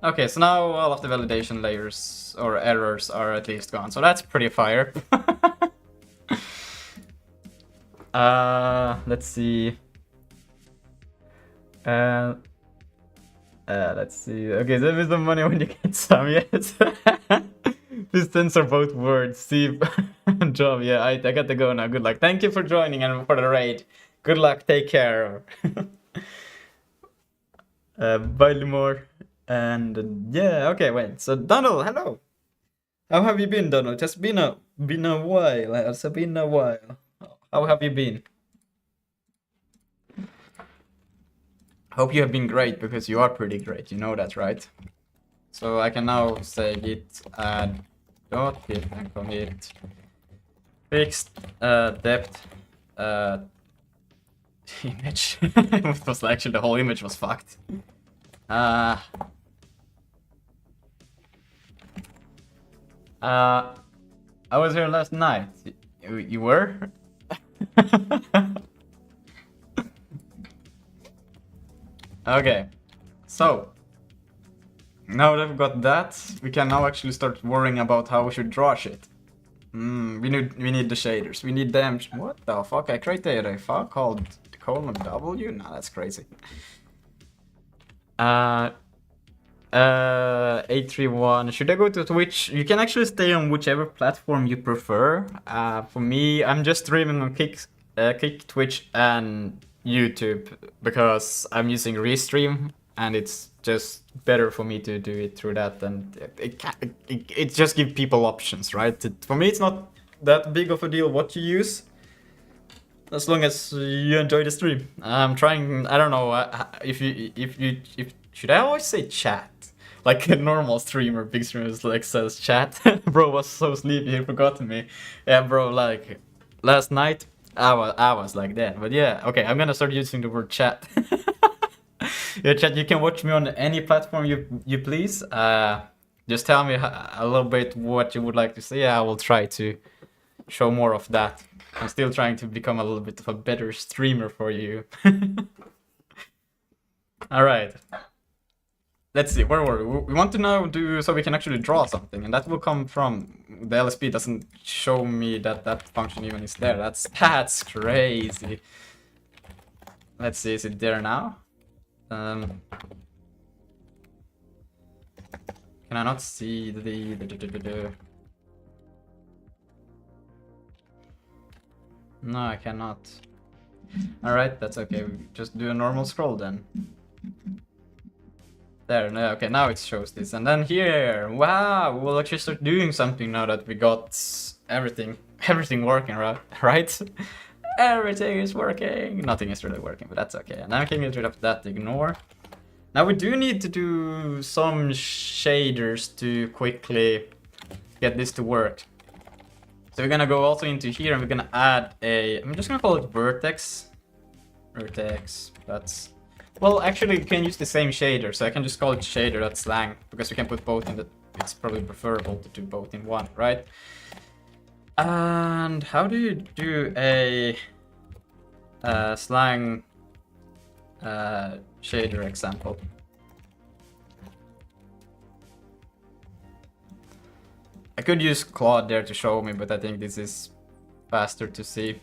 Okay, so now all of the validation layers or errors are at least gone, so that's pretty fire. Let's see. Let's see. Okay, there is the money when you get some, yes. Pistons are both words. Steve and job. Yeah, I got to go now. Good luck. Thank you for joining and for the raid. Good luck. Take care. Bye, Limor. And yeah, okay, wait. So Donald, hello. How have you been, Donald? It's been a while. It's been a while. How have you been? Hope you have been great, because you are pretty great. You know that, right? So I can now say git add dot git and commit fixed depth image. It was actually the whole image was fucked. I was here last night. You were? Okay, so now that we've got that, we can now actually start worrying about how we should draw shit. We need the shaders. We need them. What the fuck? I created a file called :W? Nah, that's crazy. 831. Should I go to Twitch? You can actually stay on whichever platform you prefer. For me, I'm just streaming on Kick, Twitch, and YouTube because I'm using Restream, and it's just better for me to do it through that, and it just gives people options, right? For me, it's not that big of a deal what you use, as long as you enjoy the stream. I'm trying. I don't know if should I always say chat? Like a normal streamer, big streamers like says chat. Bro was so sleepy, he forgot me. Yeah, bro, like last night I was like that. But yeah, okay, I'm gonna start using the word chat. Yeah, chat, you can watch me on any platform you please. Just tell me a little bit what you would like to see. I will try to show more of that. I'm still trying to become a little bit of a better streamer for you. Alright. Let's see, where were we? We want to now do so we can actually draw something, and that will come from the LSP doesn't show me that function even is there. That's crazy. Let's see, is it there now? Can I not see the No, I cannot. Alright, that's okay. We just do a normal scroll then. There, no, okay, now it shows this. And then here, wow, we'll actually start doing something now that we got everything working, right? Everything is working. Nothing is really working, but that's okay. And now I can get rid of that, ignore. Now we do need to do some shaders to quickly get this to work. So we're gonna go also into here and we're gonna add I'm just gonna call it vertex. Vertex, that's... Well, actually, you can use the same shader, so I can just call it shader, that's slang, because we can put both in the... It's probably preferable to do both in one, right? And how do you do a slang shader example? I could use Claude there to show me, but I think this is faster to see.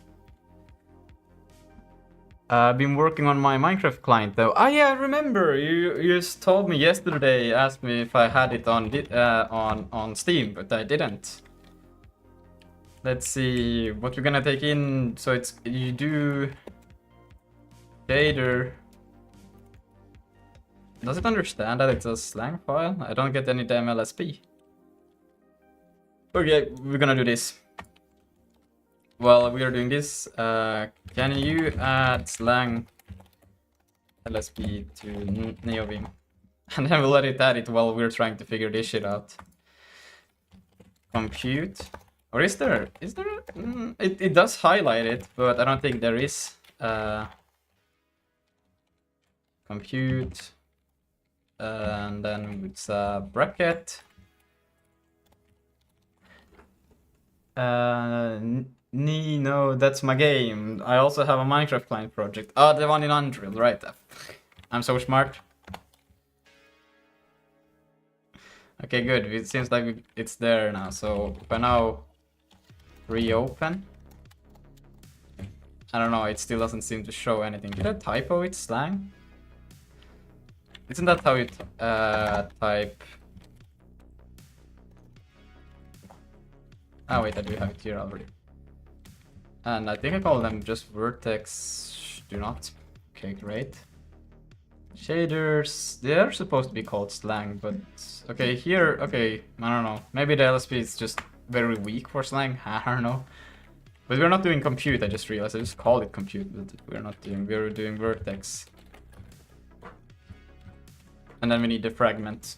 I've been working on my Minecraft client though. Ah yeah, I remember. You just told me yesterday, asked me if I had it on Steam, but I didn't. Let's see what we're gonna take in. So it's you do shader. Does it understand that it's a slang file? I don't get any damn LSP. Okay, we're gonna do this. While we are doing this, can you add slang LSP to NeoVim? And then we'll let it add it while we're trying to figure this shit out. Compute. Or is there? It does highlight it, but I don't think there is. Compute. And then it's a bracket. No, that's my game. I also have a Minecraft client project. Oh, the one in Unreal, right? I'm so smart. Okay, good. It seems like it's there now. So if I now reopen, I don't know, it still doesn't seem to show anything. Did I typo it slang? Isn't that how you type? Oh wait, I do have it here already. And I think I call them just vertex do not. Okay, great. Shaders, they're supposed to be called slang, but okay, here, okay, I don't know. Maybe the LSP is just very weak for slang, I don't know. But we're not doing compute, I just realized. I just called it compute, but we're doing vertex. And then we need the fragment.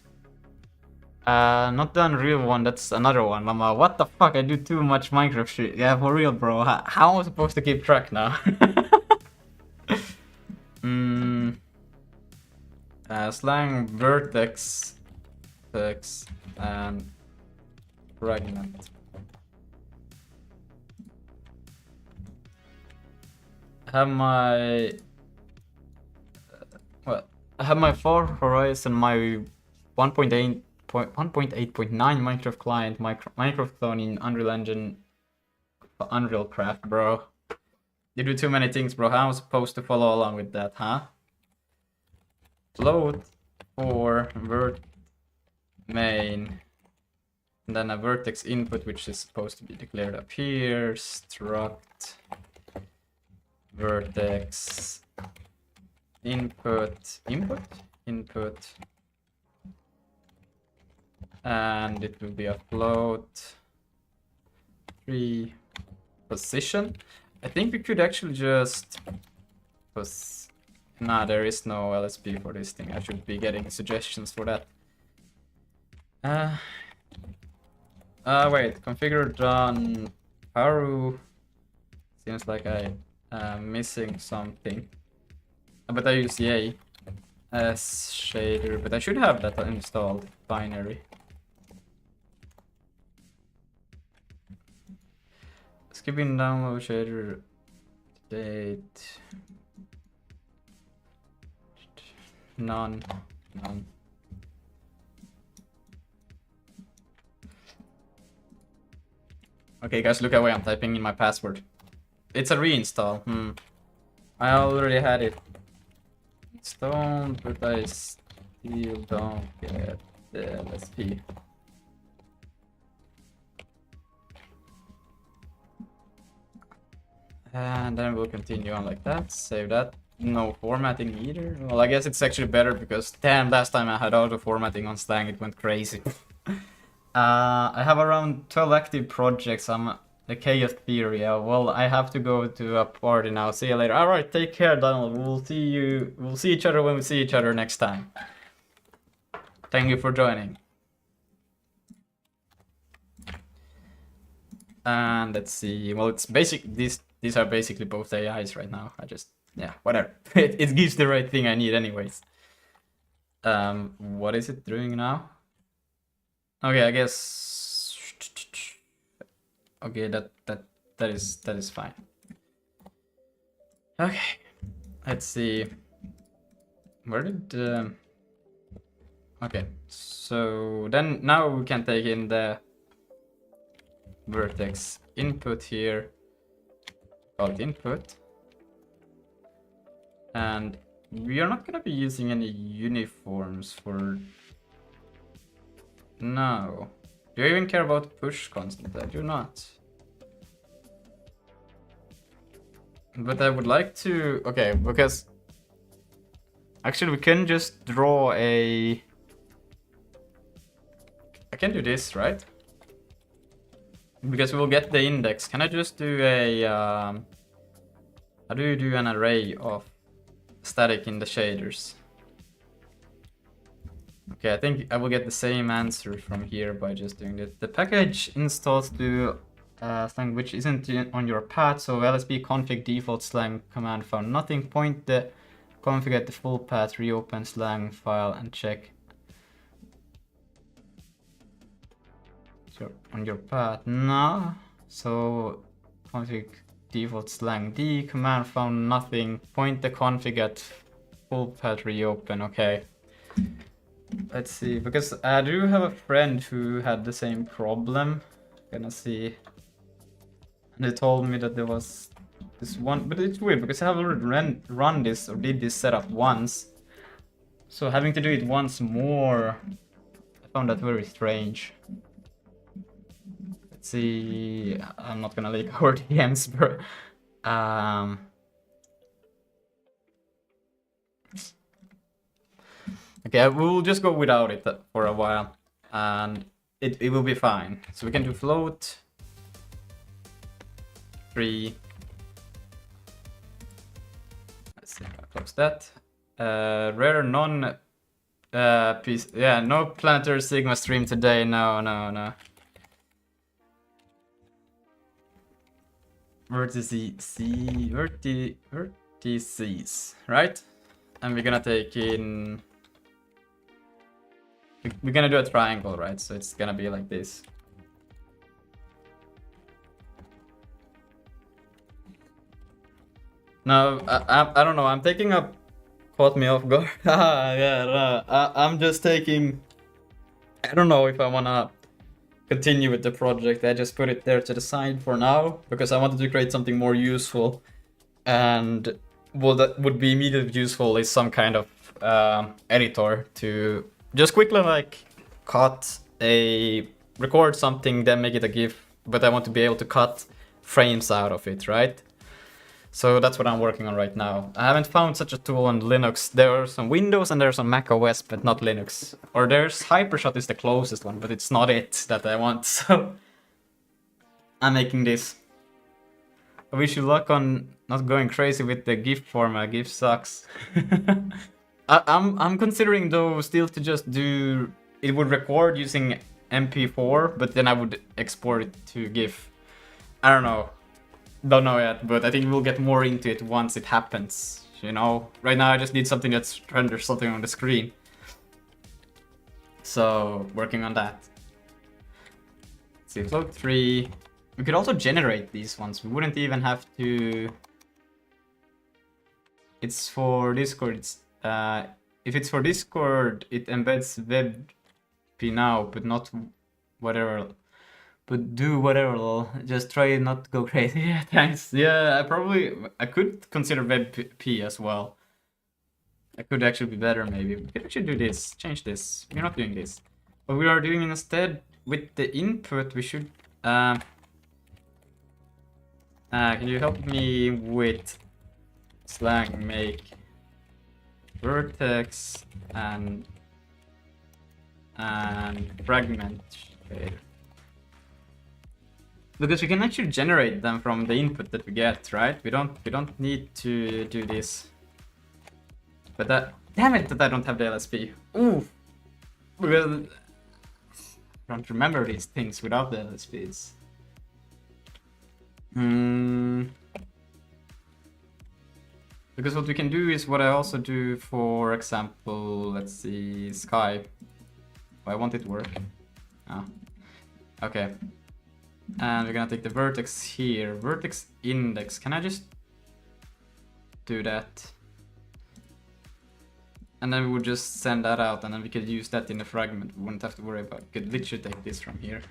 Not the Unreal one, that's another one. Mama, what the fuck? I do too much Minecraft shit. Yeah, for real, bro. How am I supposed to keep track now? Slang, vertex, text, and fragment. I have my Far Horizon, my 1.8.9 Minecraft client, Minecraft clone in Unreal Engine, Unreal Craft, bro. You do too many things, bro. How am I supposed to follow along with that, huh? Float for vert main, and then a vertex input, which is supposed to be declared up here. Struct vertex input, and it will be a float 3 position. I think we could actually just nah, there is no LSP for this thing. I should be getting suggestions for that. Wait, configure done Haru. Seems like I am missing something. But I use Yay as shader, but I should have that installed binary. Skipping download shader date. None. Okay, guys, look away. I'm typing in my password. It's a reinstall. I already had it installed, but I still don't get the LSP. And then we'll continue on like that. Save that. No formatting either. Well, I guess it's actually better because damn, last time I had auto formatting on Slang, it went crazy. I have around 12 active projects. I'm the chaos theory. Well, I have to go to a party now. See you later. All right, take care, Donald. We'll see each other when we see each other next time. Thank you for joining. And let's see. Well, it's basic. These are basically both AIs right now. Yeah, whatever. It gives the right thing I need anyways. What is it doing now? Okay, I guess. Okay, that is fine. Okay, let's see. Where did okay, so then now we can take in the vertex input here. Call it input. And we are not going to be using any uniforms for... No. Do I even care about push constant? I do not. But I would like to... Okay, because... Actually, we can just draw a... I can do this, right? Because we'll get the index. Can I just do a... How do you do an array of static in the shaders? Okay, I think I will get the same answer from here by just doing it. The package installs to slang which isn't on your path, so lsp config default slang command found nothing. Point the config at the full path, reopen slang file and check. So on your path, no. So config default slang d, command found nothing. Point the config at full path, reopen. Okay. Let's see, because I do have a friend who had the same problem. Gonna see. And they told me that there was this one, but it's weird because I have already run this or did this setup once. So having to do it once more, I found that very strange. Let's see, I'm not gonna leak our DMs, bro. Okay, we'll just go without it for a while, and it will be fine. So we can do float 3. Let's see, I'll close that. Rare non piece. Yeah, no Planetary Sigma stream today. No. Vertices, right? And we're gonna take in. We're gonna do a triangle, right? So it's gonna be like this. No, I don't know. I'm taking up. Caught me off guard. Yeah, no. I'm just taking. I don't know if I wanna continue with the project. I just put it there to the side for now because I wanted to create something more useful, and what that would be immediately useful is some kind of editor to just quickly like record something, then make it a GIF. But I want to be able to cut frames out of it, right? So that's what I'm working on right now. I haven't found such a tool on Linux. There are some Windows and there's some Mac OS, but not Linux. Or there's Hypershot is the closest one, but it's not it that I want. So I'm making this. I wish you luck on not going crazy with the GIF format. GIF sucks. I'm considering though still to just do. It would record using MP4, but then I would export it to GIF. I don't know. Don't know yet, but I think we'll get more into it once it happens, you know? Right now I just need something that's renders something on the screen. So, working on that. Let's see, float 3. We could also generate these ones. We wouldn't even have to... It's for Discord. If it's for Discord, it embeds WebP now, but not whatever... But do whatever, lol. Just try not to go crazy. Yeah, thanks. Yeah, I could consider WebP as well. I could actually be better, maybe. We could actually do this. Change this. We're not doing this. What we are doing instead with the input, we should... can you help me with slang make vertex and fragment shader? Because we can actually generate them from the input that we get, right? We don't need to do this. But damn it that I don't have the LSP. Ooh. Because I don't remember these things without the LSPs. Because what we can do is what I also do, for example, let's see, Sky. Why won't it work? Ah. Okay. And we're gonna take the vertex here. Vertex index. Can I just do that? And then we would just send that out, and then we could use that in the fragment. We wouldn't have to worry about it. We could literally take this from here.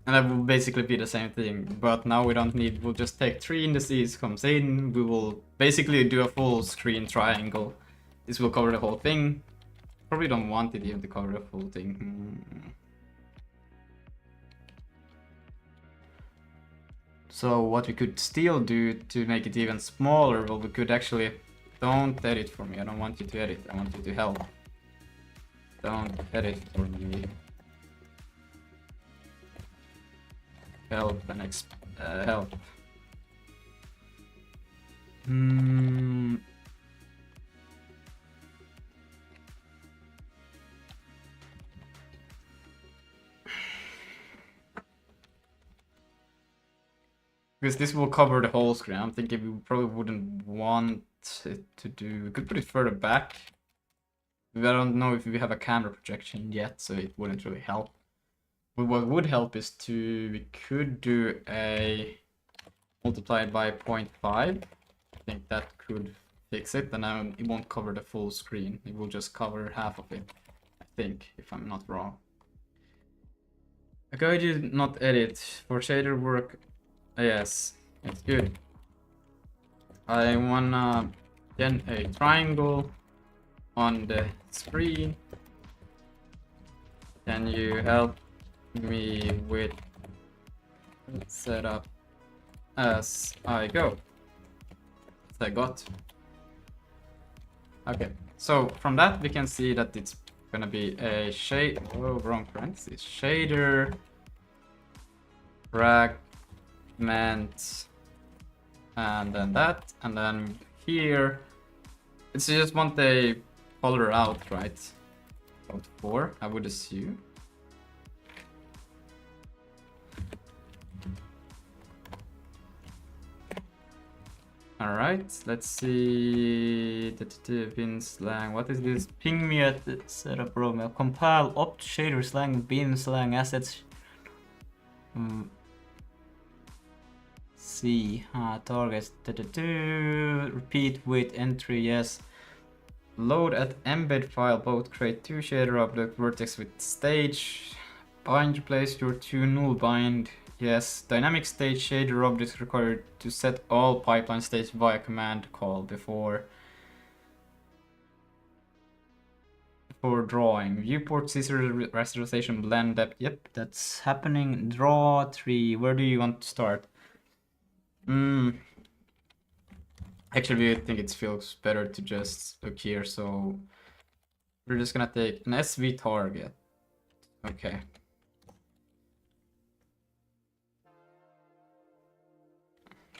And that will basically be the same thing. But now we don't need, we'll just take 3 indices, comes in. We will basically do a full screen triangle. This will cover the whole thing. Probably don't want it even to cover the full thing. So what we could still do to make it even smaller, well, we could actually... Don't edit for me, I don't want you to edit, I want you to help. Don't edit for me. Help and help. Because this will cover the whole screen. I'm thinking we probably wouldn't want it to do... We could put it further back. I don't know if we have a camera projection yet, so it wouldn't really help. But what would help is we could do a multiplied by 0.5. I think that could fix it, and it won't cover the full screen. It will just cover half of it, I think, if I'm not wrong. A guide you not edit for shader work. Yes, it's good. I wanna get a triangle on the screen. Can you help me with setup as I go? As I got. Okay, so from that we can see that it's gonna be a shade. Oh, wrong parentheses. Shader fragment, and then that, and then here it's just want a color out, right? Out 4, I would assume. Alright, let's see. Bin slang. What is this? Ping me at the setup room. Compile opt shader slang bin slang assets. C targets. Repeat with entry. Yes. Load at embed file. Both create 2 shader object vertex with stage. Bind replace your 2 null bind. Yes, dynamic stage shader objects required to set all pipeline states via command call before drawing. Viewport scissor rasterization blend depth. Yep, that's happening. Draw tree. Where do you want to start? Actually, I think it feels better to just look here. So we're just gonna take an SV target. Okay.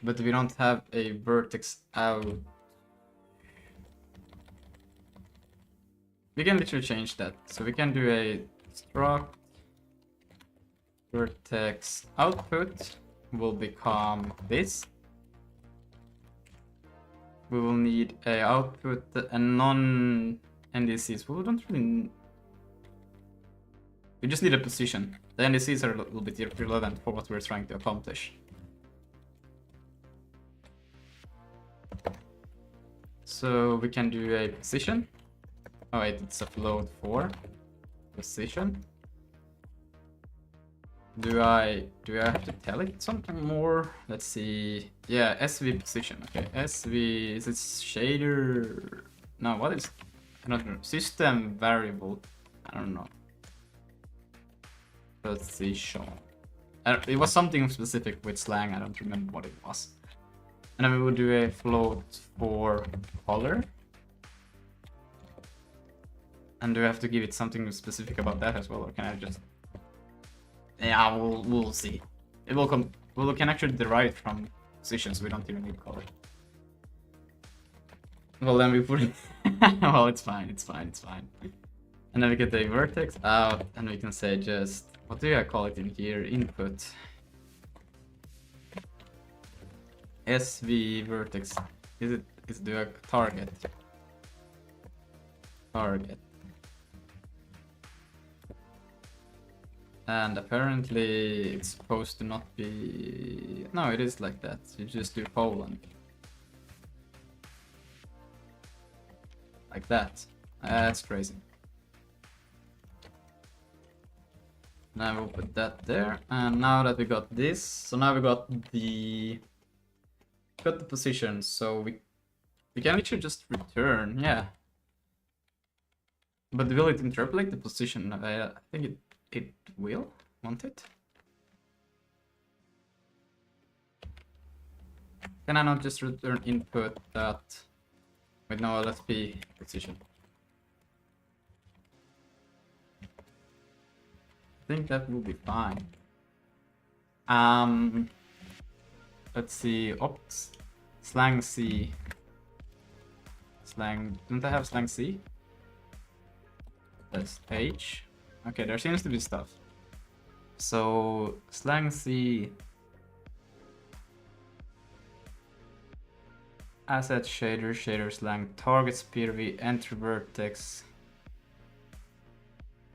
But we don't have a vertex out. We can literally change that. So we can do a struct vertex output will become this. We will need a output and non NDCs. We don't really. We just need a position. The NDCs are a little bit irrelevant for what we're trying to accomplish. So we can do a position. Oh wait, it's a float for position. Do I have to tell it something more? Let's see. Yeah, SV position. Okay, SV is it shader? No, what is? I don't know. System variable. I don't know. Position. It was something specific with slang. I don't remember what it was. And then we will do a float for color. And do I have to give it something specific about that as well, or can I just? Yeah, we'll see. It will come. Well, we can actually derive it from positions. So we don't even need color. Well, then we put it. Well, it's fine. It's fine. It's fine. And then we get the vertex out, and we can say just what do I call it in here? Input. SV vertex. Is do a target? Target. And apparently it's supposed to not be. No, it is like that. You just do colon. Like that. That's crazy. Now we'll put that there. And now that we got this, so now we got the position, so we can actually just return, yeah. But will it interpolate the position? I think it will, won't it? Can I not just return input that? Wait, no, let's be position. I think that will be fine. Let's see, opt slang C. Slang, don't I have slang C? That's H. Okay, there seems to be stuff. So slang C. Asset shader slang, target spear v entry vertex.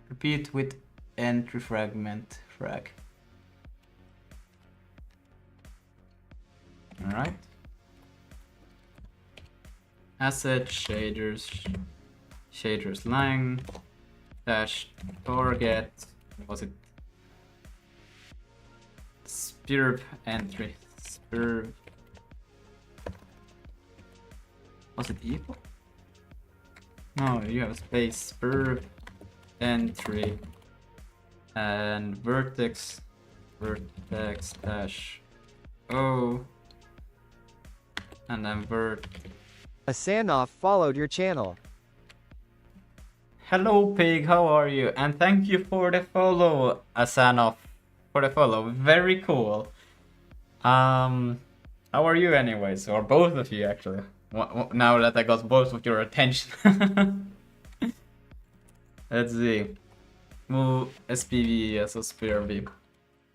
Repeat with entry fragment frag. Alright. Asset shaders slang dash target. Was it spirv entry. Spirv. Was it equal? No, you have a space. Spirv entry and vertex dash O and then vert. Asanoff followed your channel. Hello pig, how are you? And thank you for the follow, Asanoff. For the follow, very cool. How are you anyways? Or both of you actually. Now that I got both of your attention. Let's see. Move SPV as a spare V.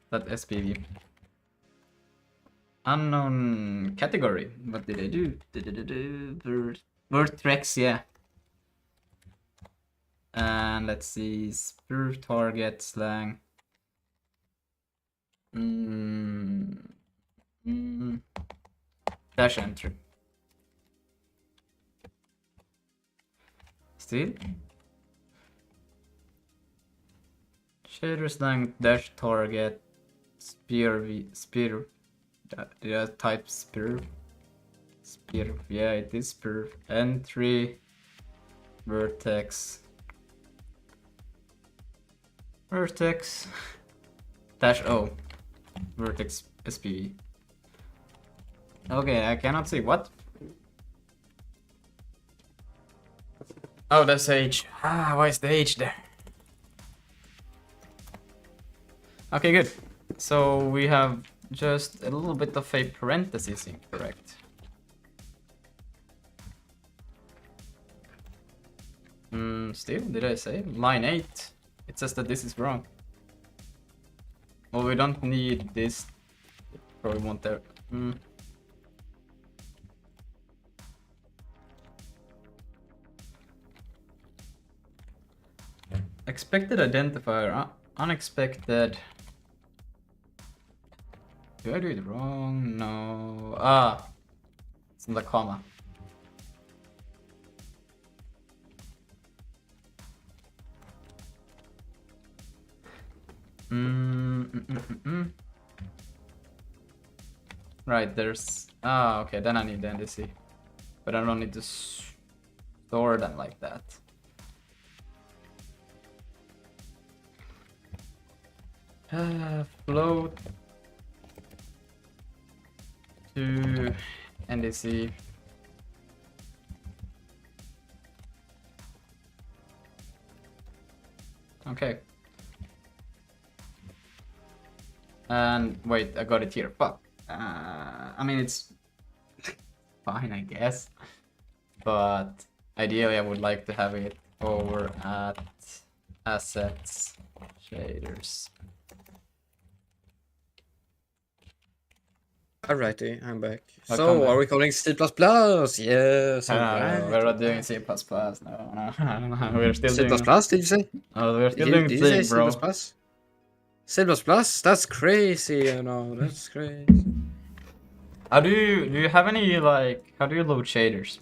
That SPV. Unknown category. What did I do? Vertex, yeah. And let's see. Spur target slang. Dash enter. Still. Shader slang dash target spear. Did I type spear? Spear, yeah, it is spear. Entry vertex dash O vertex SPV. Okay, I cannot see what. Oh, that's H. Why is the H there? Okay, good. So we have just a little bit of a parenthesis incorrect. Still, did I say? Line 8. It says that this is wrong. Well, we don't need this. Probably want there. Expected identifier, unexpected. Did I do it wrong? No. It's in the comma. Right, there's. Okay, then I need the NDC. But I don't need to store them like that. Float to NDC. Okay. And wait, I got it here. Fuck. I mean, it's fine, I guess. But ideally, I would like to have it over at assets, shaders. Alrighty, I'm back. Welcome So, back. are we calling C++? Yes, No, alright. we're not doing C++. No. We're still C++, doing. did you say? Oh, we're still Did doing you say Zig, bro. C++? That's crazy, you know, that's crazy. How do you have any, like, how do you load shaders?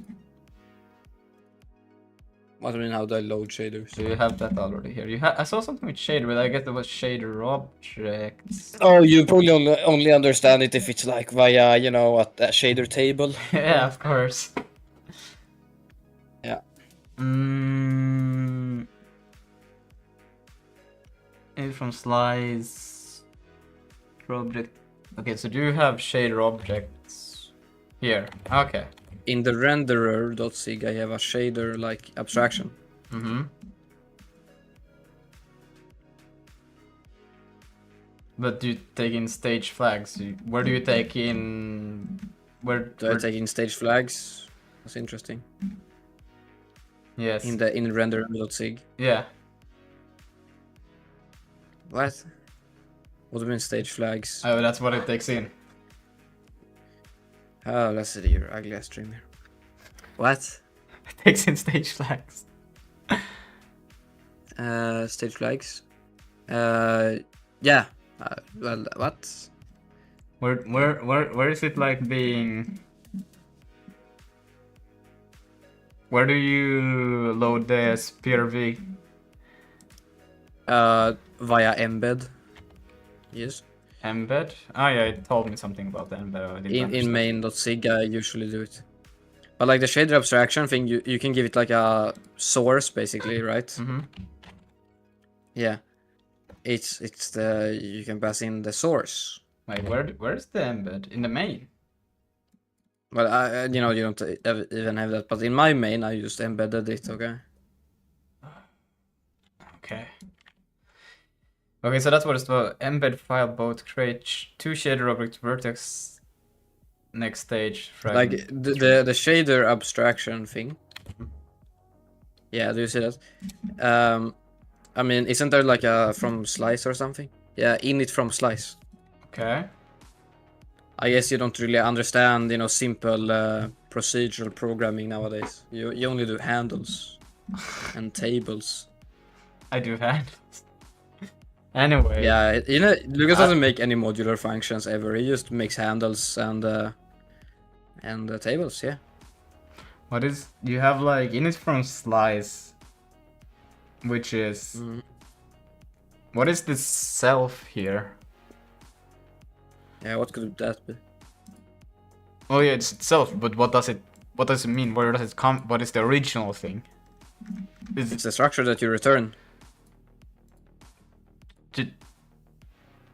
What do you mean, how do I load shaders? Do you have that already here? I saw something with shader, but I guess it was shader objects. Oh, you probably only understand it if it's like via, you know, a shader table. Yeah, of course. Yeah. It's from slice object. Okay, so do you have shader objects here? Okay. In the renderer.sig, I have a shader like abstraction. But do you take in stage flags? Where do you take in? Do I take in stage flags? That's interesting. Yes. In renderer.sig. Yeah. What? What do you mean stage flags? Oh, that's what it takes in. Oh, let's see your ugly ass stream here. What? It takes in stage flags. Stage flags. Yeah. Well, what? Where is it like being? Where do you load the PRV? Via embed. Yes. embed. Oh yeah, it told me something about the embed. I didn't In understand. main.sig, I usually do it. But like the shader abstraction thing, you can give it like a source basically, right? Mm-hmm. Yeah. It's the you can pass in the source. Wait, where's the embed? In the main? Well, you know, you don't even have that, but in my main, I just embedded it. Okay. Okay. Okay, so that's what it's about. Embed file both create two shader object vertex next stage Like fragment. the shader abstraction thing. Yeah, do you see that? I mean, isn't there like a from slice or something? Yeah, init from slice. Okay. I guess you don't really understand, you know, simple procedural programming nowadays. You only do handles and tables. I do handles. Anyway. Yeah, you know, Lucas doesn't make any modular functions ever. He just makes handles and tables. Yeah. What is you have like init from slice, which is what is this self here? Yeah, what could that be? Oh yeah, it's itself, but what does it mean? Where does it come? What is the original thing? It's the structure that you return.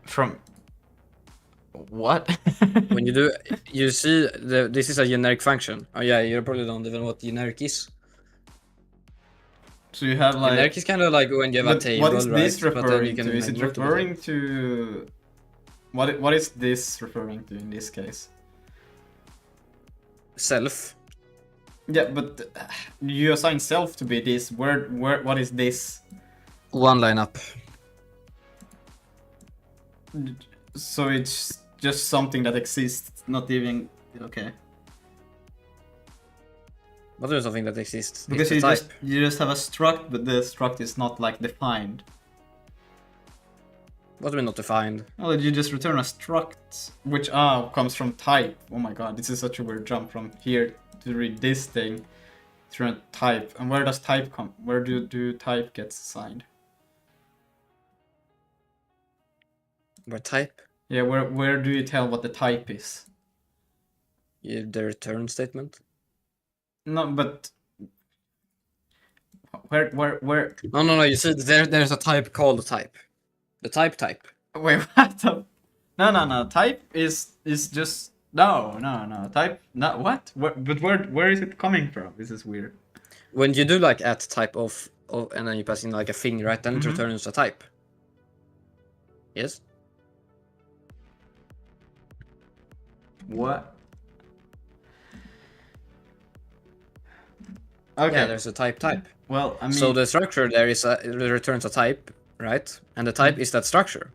From what? When you do, you see this is a generic function. Oh yeah, you probably don't even know what generic is. So you have like Generic is kind of like when you have a table, what is this right? But then you referring can to? Is make it multiple referring tables. to what is this referring to in this case? Self. Yeah, but you assign self to be this. Where what is this? One line up. So it's just something that exists, not even okay. What is something that exists? Because It's the type. you just have a struct, but the struct is not like defined. What do we not defined? Well, you just return a struct, which comes from type. Oh my god, this is such a weird jump from here to read this thing to a type. And where does type come? Where do type gets assigned? Where type? Yeah, where do you tell what the type is? The return statement. No, but where? No. You see, there's a type called type. The type. Wait, what? No. Type is just no. Type no what? But where is it coming from? This is weird. When you do like at type of and then you pass in like a thing, right? Then it returns a type. Yes. What? Okay. Yeah, there's a type. Well, I mean. So the structure there is it returns a type, right? And the type is that structure.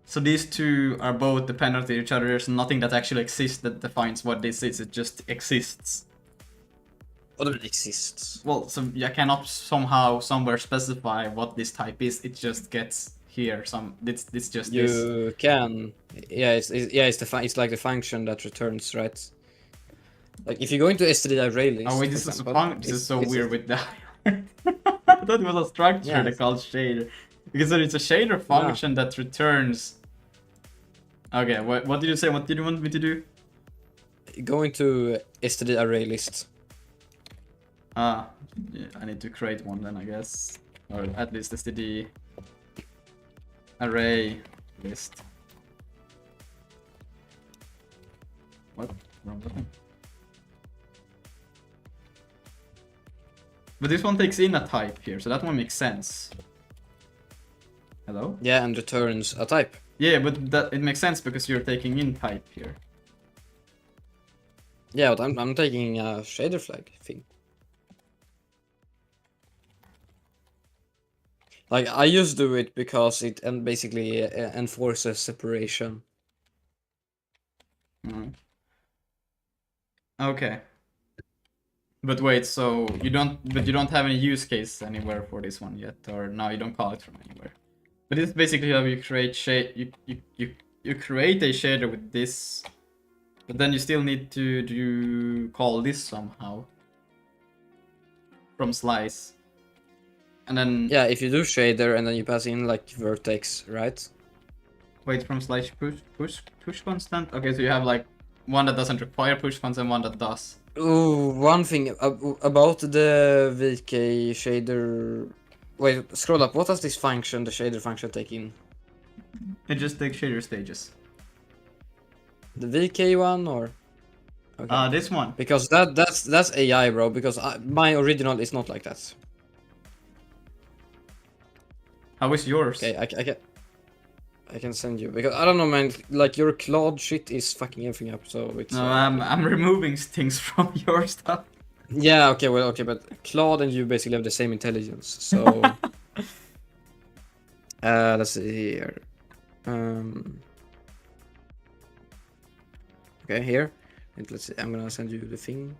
So these two are both dependent on each other. There's nothing that actually exists that defines what this is. It just exists. What it exists? Well, so you cannot somehow somewhere specify what this type is. It just gets here. It's just You this. can. Yeah, it's like the function that returns, right? Like if you go into std array list. Oh wait, for this example, is so it's weird with the. I thought it was a structure Yeah. they called shader, because it's a shader function that returns. Okay, what did you say? What did you want me to do? Go into std array list. Yeah, I need to create one then, I guess, or at least std array list. What? Wrong button. But this one takes in a type here, so that one makes sense. Hello? Yeah, and returns a type. Yeah, but that it makes sense because you're taking in type here. Yeah, but I'm taking a shader flag thing. Like I just do it because it and basically enforces separation. Okay. But wait, so you don't have any use case anywhere for this one yet, or no, you don't call it from anywhere. But it's basically how you create you create a shader with this, but then you still need to call this somehow from slice. And then Yeah, if you do shader and then you pass in like vertex, right? wait from slash push constant. Okay, so you have like one that doesn't require push constant and one that does. Ooh, one thing about the VK shader. Wait, scroll up. What does this function, the shader function, take in? It just takes shader stages. The VK one or? Okay. This one. Because that's AI, bro. Because my original is not like that. How is yours? Okay, I can send you because I don't know, man. Like your Claude shit is fucking everything up. So it's. No, I'm removing things from your stuff. Yeah. Okay. Well. Okay. But Claude and you basically have the same intelligence. So. Let's see here. Okay. Here. And let's see. I'm gonna send you the thing.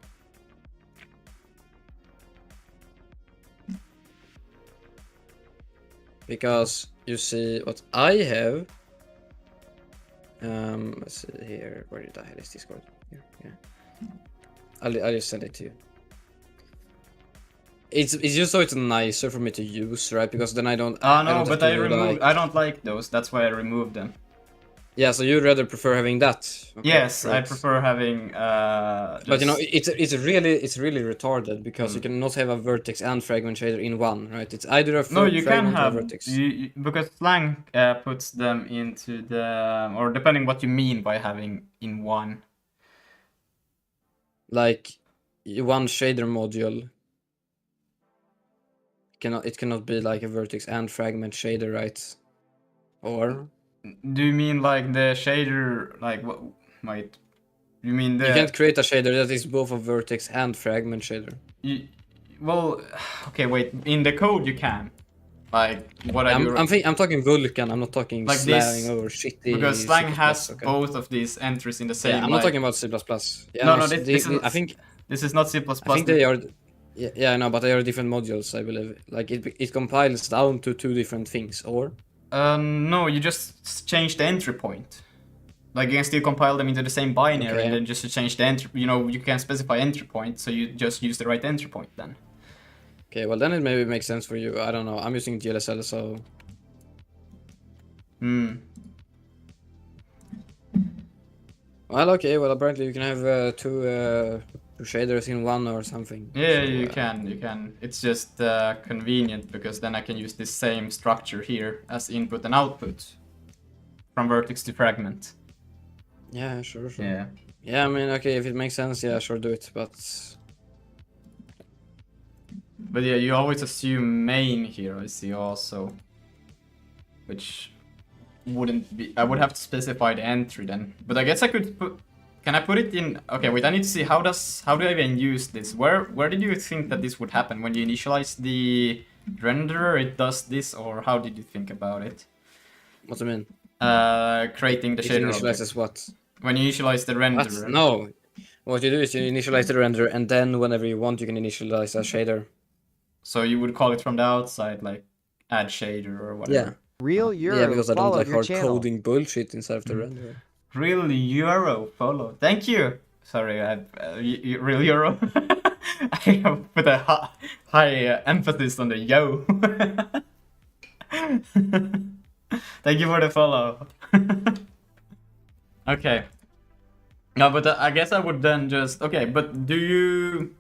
Because you see what I have. Let's see here. Where did I have this Discord? Here, yeah. I'll just send it to you. It's just so it's nicer for me to use, right? Because then I don't. Oh no, don't but have to do, like... I don't like those. That's why I removed them. Yeah, so you'd rather prefer having that? Okay, Yes, right. I prefer having. But you know, it's really retarded because you cannot have a vertex and fragment shader in one, right? It's either a no, you can fragment or a have vertex. because slang puts them into the or depending what you mean by having in one. Like one shader module. It cannot be like a vertex and fragment shader, right? Or Do you mean like the shader like what? Wait, you mean the? you can't create a shader that is both a vertex and fragment shader. Well, okay, wait. In the code you can. Like what are you? I'm talking Vulkan. I'm not talking like slang this, or shitty. because slang C++, has okay. both of these entries in the same. Yeah, I'm not talking about C++. Yeah, No, this is. I think This is not C++. I think they are. Yeah, I know, but they are different modules. I believe. Like it compiles down to two different things, or. No, you just change the entry point. Like you can still compile them into the same binary, Okay. and then just to change the entry. You know, you can specify entry point, so you just use the right entry point then. Okay, well then it maybe makes sense for you. I don't know. I'm using GLSL, so. Well, okay. Well, apparently you can have two shaders in one or something. Yeah, So, you can. It's just convenient because then I can use this same structure here as input and output from vertex to fragment. Yeah, sure. Yeah. Yeah, I mean, okay, if it makes sense, yeah, sure, do it. But yeah, you always assume main here, I see also. Which wouldn't be... I would have to specify the entry then. But I guess I could put... Can I put it in... Okay, wait, I need to see how do I even use this? Where did you think that this would happen? When you initialize the renderer, it does this, or how did you think about it? What do you mean? Creating the It shader initializes object. what? When you initialize the What? renderer. No. What you do is you initialize the renderer, and then whenever you want, you can initialize a shader. So you would call it from the outside, like add shader or whatever. Yeah. Real Euro Yeah, because I don't followed like your hard channel. coding bullshit inside of the renderer. Real Euro follow. Thank you. Sorry, Real Euro. I have put a high emphasis on the yo. Thank you for the follow. Okay. No, but I guess I would then just... Okay, but do you...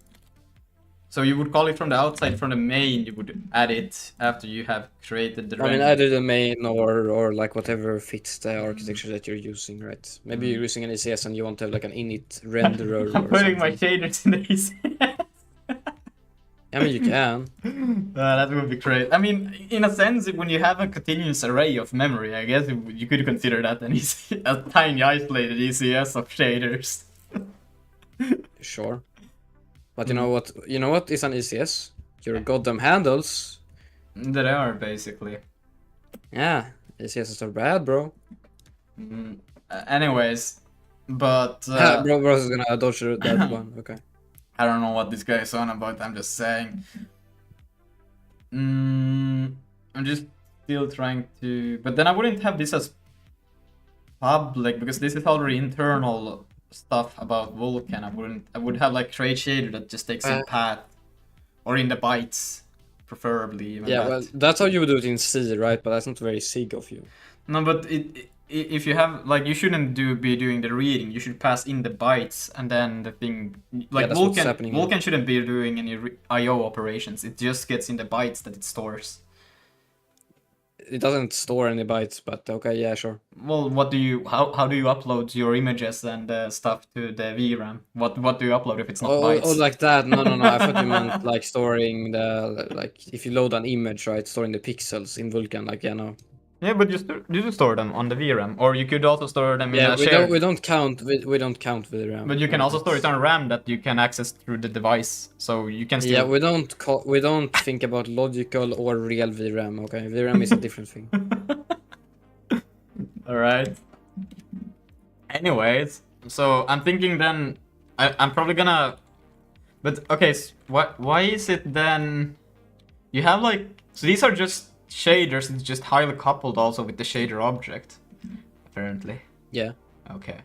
So you would call it from the outside, from the main, you would add it after you have created the I mean, render. either the main or like whatever fits the architecture that you're using, right? Maybe you're using an ECS and you want to have like an init renderer I'm or putting something. my shaders in the ECS. I mean, you can. That would be great. I mean, in a sense, when you have a continuous array of memory, I guess you could consider that a tiny isolated ECS of shaders. Sure. But you know what? You know what is an ECS? Your goddamn handles. They are, basically. Yeah, ECSs are bad, bro. Anyways, but... Bro's is gonna dodge that one, okay. I don't know what this guy is on about, I'm just saying. I'm just still trying to... But then I wouldn't have this as public, because this is already internal stuff about Vulkan. I would have like create shader that just takes in path or in the bytes. preferably even Yeah, that. well, that's how you would do it in C, right? But that's not very SIG of you. No, but if you have like you shouldn't be doing the reading. You should pass in the bytes and then the thing like that's what's happening here. Vulkan shouldn't be doing any I/O operations. It just gets in the bytes that it stores. It doesn't store any bytes, but okay, yeah, sure. Well, how do you upload your images and stuff to the VRAM? What do you upload if it's not bytes? Oh, like that. No. I thought you meant like storing like if you load an image, right? Storing the pixels in Vulkan, like yeah, no. Yeah, but you store them on the VRAM, or you could also store them in a we shared. we don't count VRAM. But you can also store it on RAM that you can access through the device, so you can still. Yeah, we don't think about logical or real VRAM. Okay, VRAM is a different thing. All right. Anyways, so I'm thinking then I'm probably gonna. But okay, so why is it then? You have like so these are just shaders. It's just highly coupled also with the shader object, apparently. Yeah. Okay.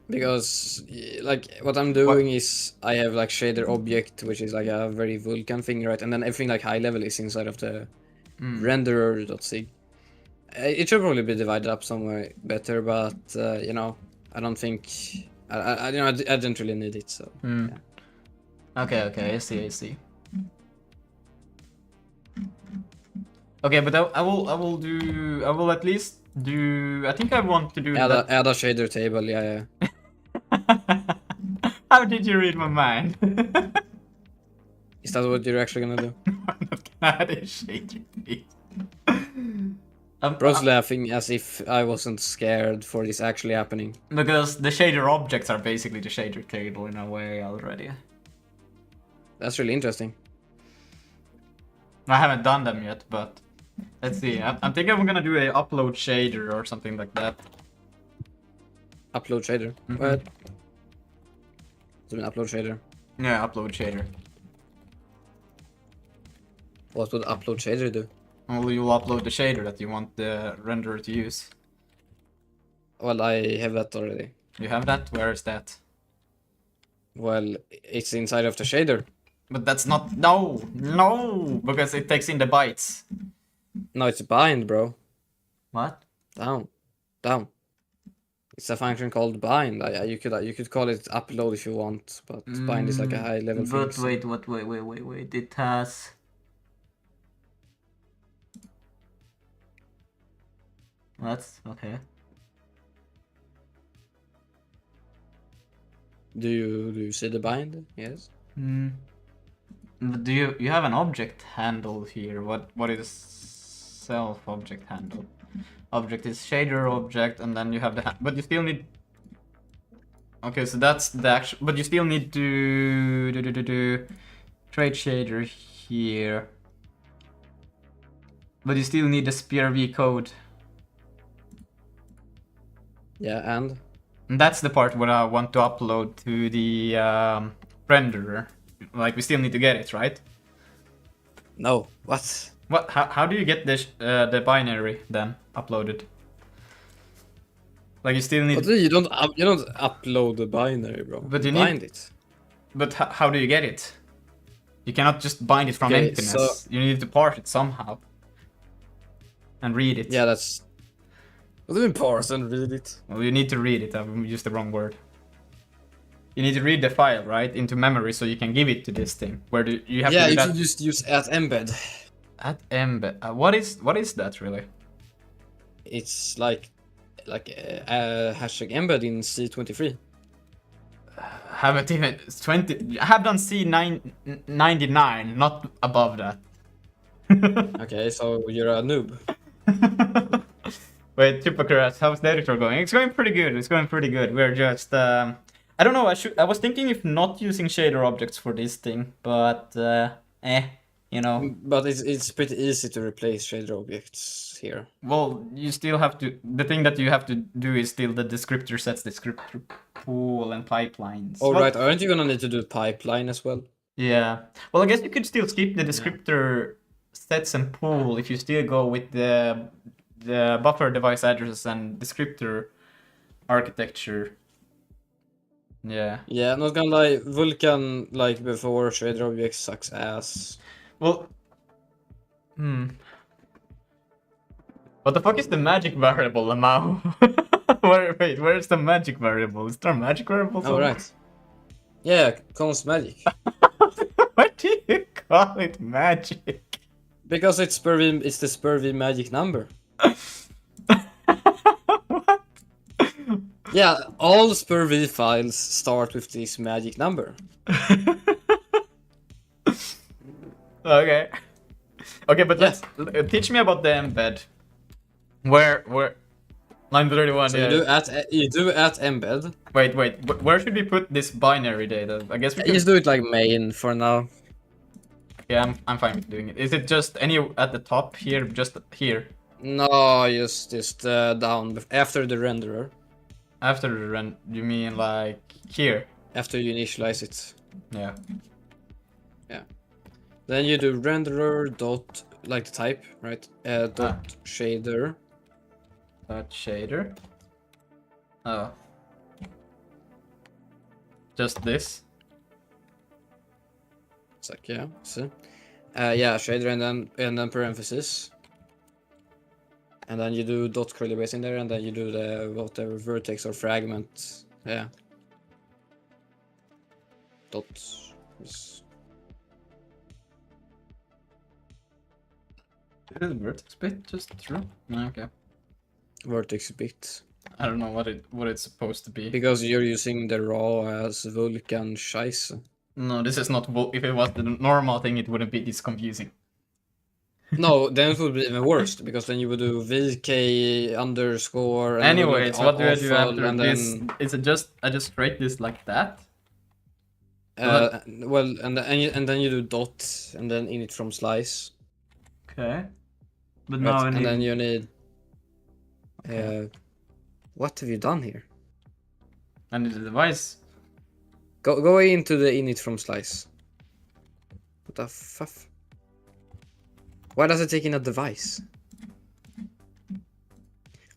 Because like what I'm doing is I have like shader object, which is like a very Vulkan thing, right? And then everything like high level is inside of the renderer.sig. It should probably be divided up somewhere better, but you know, I don't think I didn't really need it, so. Yeah. Okay, I see. Okay, but I will at least do. I think I want to do. Add a shader table, yeah. How did you read my mind? Is that what you're actually gonna do? I'm not gonna add a shader table. Bro's laughing as if I wasn't scared for this actually happening. Because the shader objects are basically the shader table in a way already. That's really interesting. I haven't done them yet, but let's see. I'm thinking I'm gonna do a upload shader or something like that. Upload shader. What? So an upload shader. Yeah, upload shader. What would upload shader do? Well, you'll upload the shader that you want the renderer to use. Well, I have that already. You have that? Where is that? Well, it's inside of the shader. But that's not... No! Because it takes in the bytes. No, it's bind, bro. What? Down. It's a function called bind. You could call it upload if you want, but bind is like a high level thing. But wait. It has... That's okay. Do you see the bind? Yes. But do you have an object handle here? What is self object handle? Object is shader object, and then you have the but you still need. Okay, so that's the actual. But you still need to trade shader here. But you still need the spear v code. Yeah, and That's the part where I want to upload to the renderer. Like, we still need to get it, right? no. What? What? How do you get the binary then uploaded? Like, you still need. But you don't upload the binary, bro. But you bind need- it. But how do you get it? You cannot just bind it from Okay, emptiness. so- You need to parse it somehow. And read it. Yeah, that's. What do you mean parse and read it? Well, you need to read it. I used the wrong word. You need to read the file, right, into memory so you can give it to this thing. Where do you have to do you that? should just use @embed. At embed. What is that really? It's like hashtag embed in C23. Haven't even 20. I have done C99, not above that. Okay, so you're a noob. Wait, Hypocrite, how's the editor going? It's going pretty good. We're just I don't know. I was thinking if not using shader objects for this thing, but you know. But it's pretty easy to replace shader objects here. Well, you still have to. The thing that you have to do is still the descriptor sets, descriptor pool, and pipelines. Oh, right, aren't you gonna need to do pipeline as well? Yeah. Well, I guess you could still skip the descriptor sets and pool if you still go with the buffer device addresses and descriptor architecture. Yeah. Yeah, not gonna lie, Vulkan, like before, shader objects sucks ass. Well, What the fuck is the magic variable, Lamau? Wait, where's the magic variable? Is there a magic variable? Oh, right. Yeah, const magic. Why do you call it magic? Because it's it's the Spurvy magic number. What? Yeah, all Spurvy files start with this magic number. Okay. Okay, but Yeah. let's teach me about the embed. Where line 31? So Yeah. you do at embed. Wait. Where should we put this binary data? I guess we You could. just do it like main for now. Yeah, I'm fine with doing it. Is it just any at the top here? Just here No, just down after the renderer. after the run? You mean like here? After you initialize it. Yeah. Then you do renderer dot like the type, right? Dot shader. That shader. Oh. Just this. It's like yeah, see. Yeah, shader and then parenthesis. And then you do dot curly brace in there, and then you do the whatever vertex or fragment. Yeah. Dot. Is Is it vertex bit just true? Okay. vertex bit. I don't know what it's supposed to be. Because you're using the raw as Vulkan Scheisse. No, this is not. If it was the normal thing, it wouldn't be this confusing. No, then it would be even worse, because then you would do VK underscore. And then you would Anyways, what do I do awful, after and this? then, Is it just I just write this like that? well, and then you do dot, and then init from slice. Okay. But Right? now I need. And then you need. Okay. What have you done here? I need the device. Go into the init from slice. What the fuff? Why does it take in a device?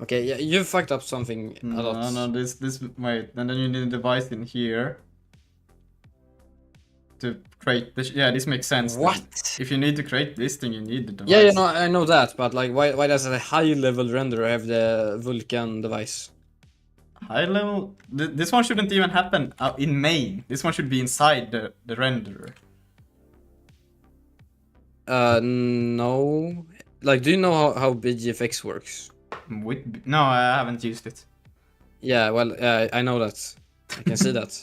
Okay, yeah, you fucked up something a lot. No, this wait, and then you need a device in here to create this. Yeah, this makes sense. What? If you need to create this thing, you need the device. Yeah, no, I know that, but like, why does a high level renderer have the Vulkan device? High level. This one shouldn't even happen in main. This one should be inside the renderer. No. Like, do you know how BGFX works? No, I haven't used it. Yeah, well, I know that. I can see that.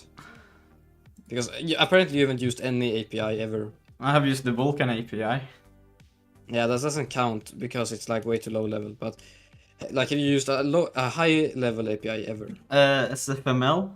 Because apparently you haven't used any API ever. I have used the Vulkan API. Yeah, that doesn't count because it's like way too low level. But like, have you used a high level API ever? SFML.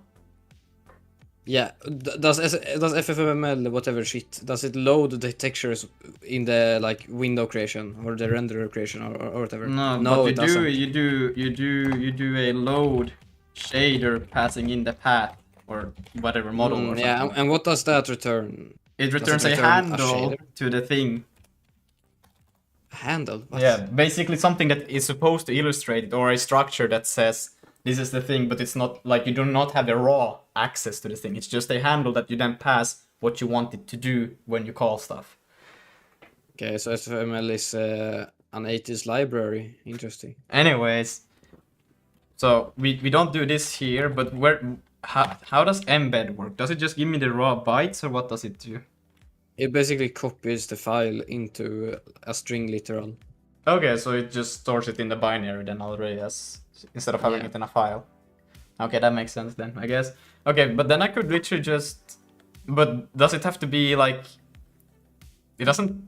Yeah, does FFmpeg whatever shit, does it load the textures in the like window creation or the renderer creation or whatever? No, No, but it doesn't. you do a load shader passing in the path or whatever model or something. Yeah, and what does that return? It returns a return a handle shader? to the thing. Handle? What? Yeah, basically something that is supposed to illustrate it, or a structure that says this is the thing, but it's not like you do not have the raw access to the thing. It's just a handle that you then pass what you want it to do when you call stuff. Okay, so SFML is an 80s library. Interesting. Anyways, so we don't do this here, but how does embed work? Does it just give me the raw bytes, or what does it do? It basically copies the file into a string literal. Okay, so it just stores it in the binary then already, as instead of having Yeah. it in a file. Okay, that makes sense then, I guess. Okay, but then I could literally just... But does it have to be like... It doesn't...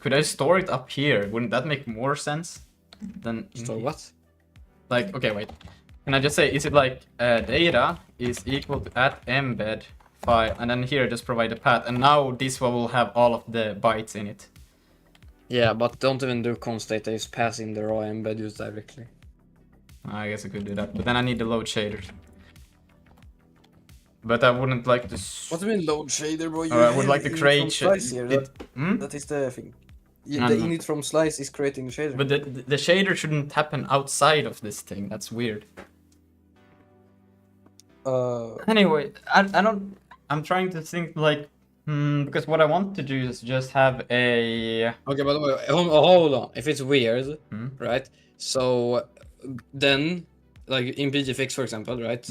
Could I store it up here? Wouldn't that make more sense than... So what? Like, okay, wait. Can I just say, is it like data is equal to @embed file, and then here just provide a path, and now this one will have all of the bytes in it. Yeah, but don't even do const data, just pass in the raw embed use directly. I guess I could do that, but then I need the load shaders. But I wouldn't like to... What do you mean load shader, bro? Or I would like to create... That is the thing. No, The no. init from slice is creating the shader. But the shader shouldn't happen outside of this thing. That's weird. Anyway, I don't... I'm trying to think like... Because what I want to do is just have a. Okay, but wait, hold on. If it's weird, Hmm? right? So then, like in BGFX, for example, right?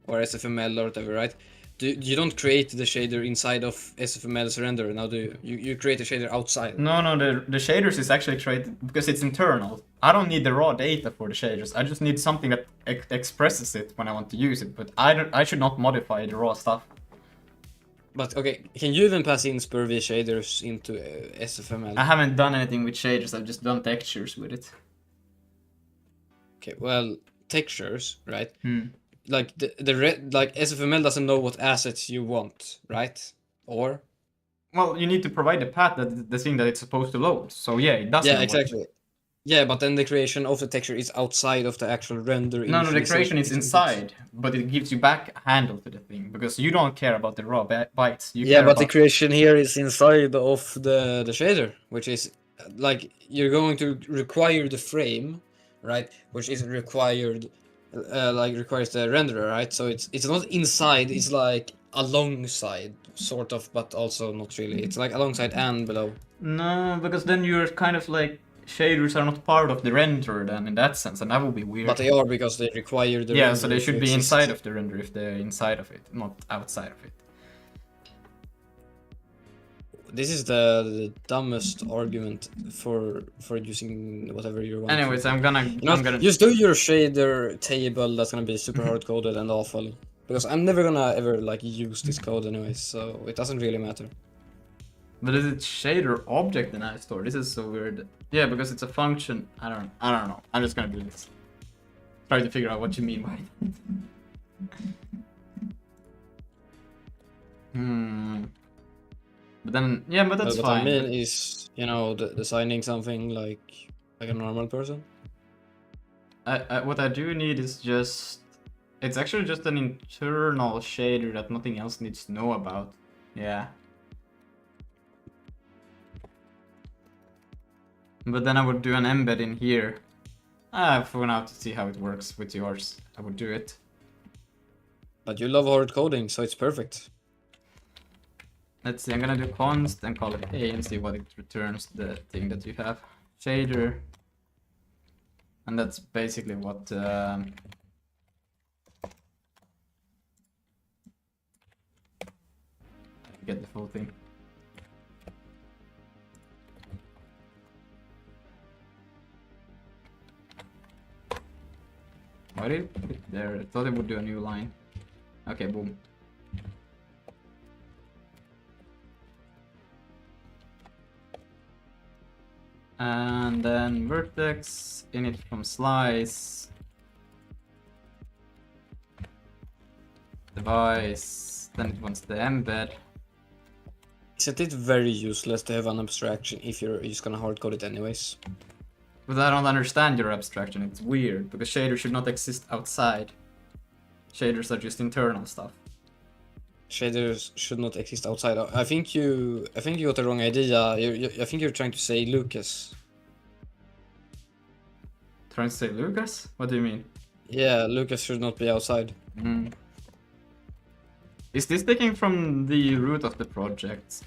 Or SFML or whatever, right? You don't create the shader inside of SFML's render now, do you? You create a shader outside. No, the shaders is actually created because it's internal. I don't need the raw data for the shaders. I just need something that expresses it when I want to use it. But I should not modify the raw stuff. But okay, can you even pass in Spurvy shaders into SFML? I haven't done anything with shaders. I've just done textures with it. Okay, well, textures, right? Like like SFML doesn't know what assets you want, right? Or well, you need to provide the path that the thing that it's supposed to load. So yeah, it does. Yeah, exactly. Yeah, but then the creation of the texture is outside of the actual render. No, the creation is inside, but it gives you back a handle to the thing because you don't care about the raw bytes. You Yeah, care but about... the creation here is inside of the shader, which is like you're going to require the frame, right? Which is required, like requires the renderer, right? So it's not inside. It's like alongside, sort of, but also not really. It's like alongside and below. No, because then you're kind of like shaders are not part of the renderer then in that sense, and that would be weird. But they are because they require the yeah, so they renderer should to be exist. inside of the render if they're inside of it, not outside of it. This is the dumbest argument for using whatever you want. Anyways, I'm gonna Just do your shader table that's gonna be super hard coded and awful. Because I'm never gonna ever like use this code anyways, so it doesn't really matter. But is it shader object in iStore? This is so weird. Yeah, because it's a function. I don't know. I'm just gonna do this. Try to figure out what you mean by it. But then, yeah, but that's what fine. I mean is, you know, designing something like a normal person. What I do need is just... It's actually just an internal shader that nothing else needs to know about. Yeah. But then I would do an embed in here. For now to see how it works with yours. I would do it. But you love hard coding, so it's perfect. Let's see, I'm gonna do const and call it A and see what it returns the thing that you have. Shader. And that's basically what... get the full thing. Why did it put it there? I thought it would do a new line. Okay, boom. And then vertex, init from slice. Device, then it wants the embed. Isn't it very useless to have an abstraction if you're just gonna hardcode it anyways? But I don't understand your abstraction, it's weird, because shaders should not exist outside. Shaders are just internal stuff. Shaders should not exist outside. I think you got the wrong idea. I think you're trying to say Lucas. Trying to say Lucas? What do you mean? Yeah, Lucas should not be outside. Is this taken from the root of the project?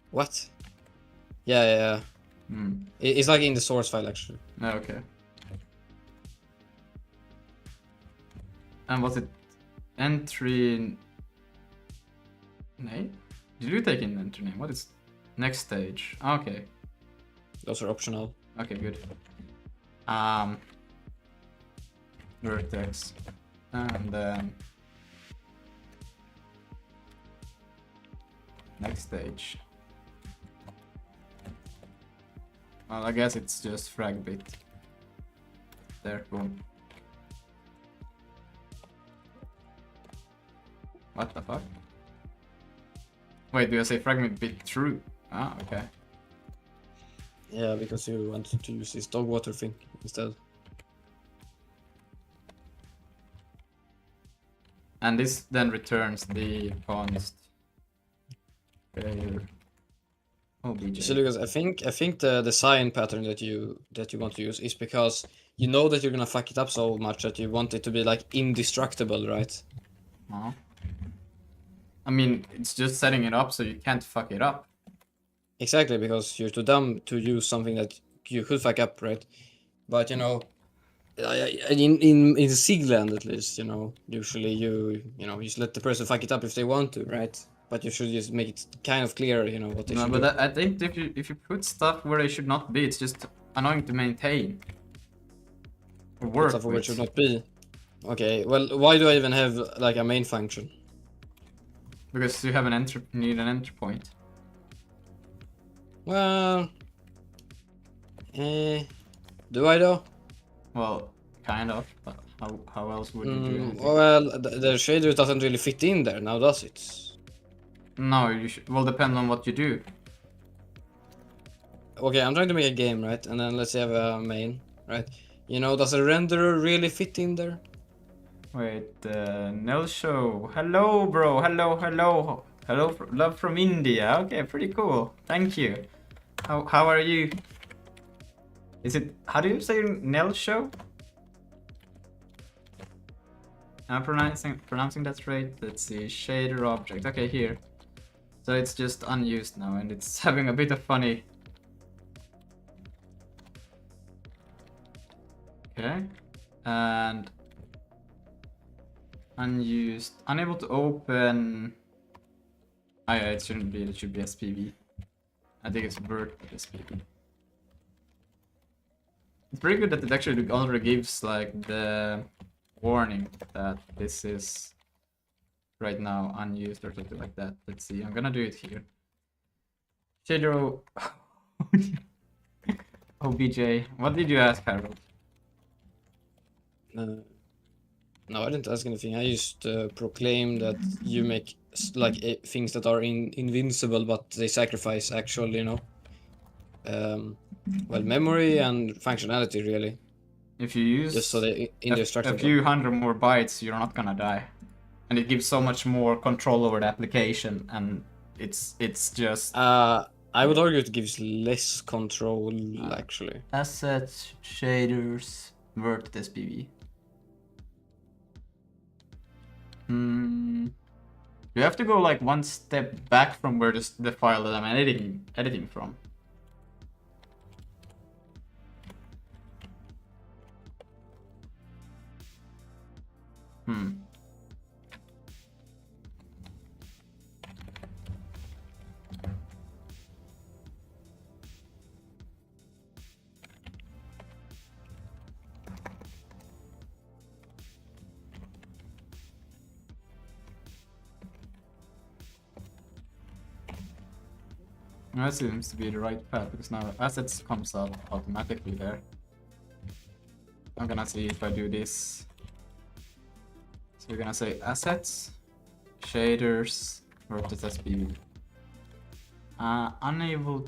What? Yeah. It's like in the source file actually. Okay. And was it entry name? Did you take in entry name? What is next stage? Okay. Those are optional. Okay, good. Vertex. And then next stage. Well, I guess it's just frag bit. There, boom. What the fuck? Wait, do I say fragment bit true? Ah, okay. Yeah, because you wanted to use this dog water thing instead. And this then returns the const failure. OBJ. So Lucas, I think the design pattern that you want to use is because you know that you're gonna fuck it up so much that you want it to be like indestructible, right? I mean, it's just setting it up so you can't fuck it up. Exactly, because you're too dumb to use something that you could fuck up, right? But you know, in Sigland at least, you know, usually you just let the person fuck it up if they want to, right? But you should just make it kind of clear, you know, what they No, should but do. I think if you put stuff where they should not be, it's just annoying to maintain. Or Put work stuff where it with. should not be. Okay, well, why do I even have like a main function? Because you have need an enter point. Well, do I though? Well, kind of. But how else would you do anything? Well, the shader doesn't really fit in there now, does it? No, you should. Well, depend on what you do. Okay, I'm trying to make a game, right? And then let's say I have a main, right? You know, does a renderer really fit in there? Wait, Nell Show. Hello, bro. Hello. Love from India. Okay, pretty cool. Thank you. How are you? Is it, how do you say Nell Show? I'm pronouncing that right. Let's see, shader object. Okay, here. So it's just unused now, and it's having a bit of funny. Okay, and unused, unable to open. Oh yeah, it shouldn't be. It should be SPV. I think it's vert SPV. It's pretty good that it actually already gives like the warning that this is right now unused or something like that. Let's see. I'm gonna do it here. Shadow. OBJ. What did you ask, Harold? No, I didn't ask anything. I just proclaim that you make like things that are invincible, but they sacrifice actual, you know, well, memory and functionality really. If you use Just so they indestructible. a few hundred more bytes, you're not gonna die, and it gives so much more control over the application, and it's just I would argue it gives less control actually. assets, shaders, vert SPV. You have to go like one step back from where the file that I'm editing from. That seems to be the right path because now assets comes up automatically there. I'm gonna see if I do this. So we're gonna say assets, shaders, vertex SPV. Unable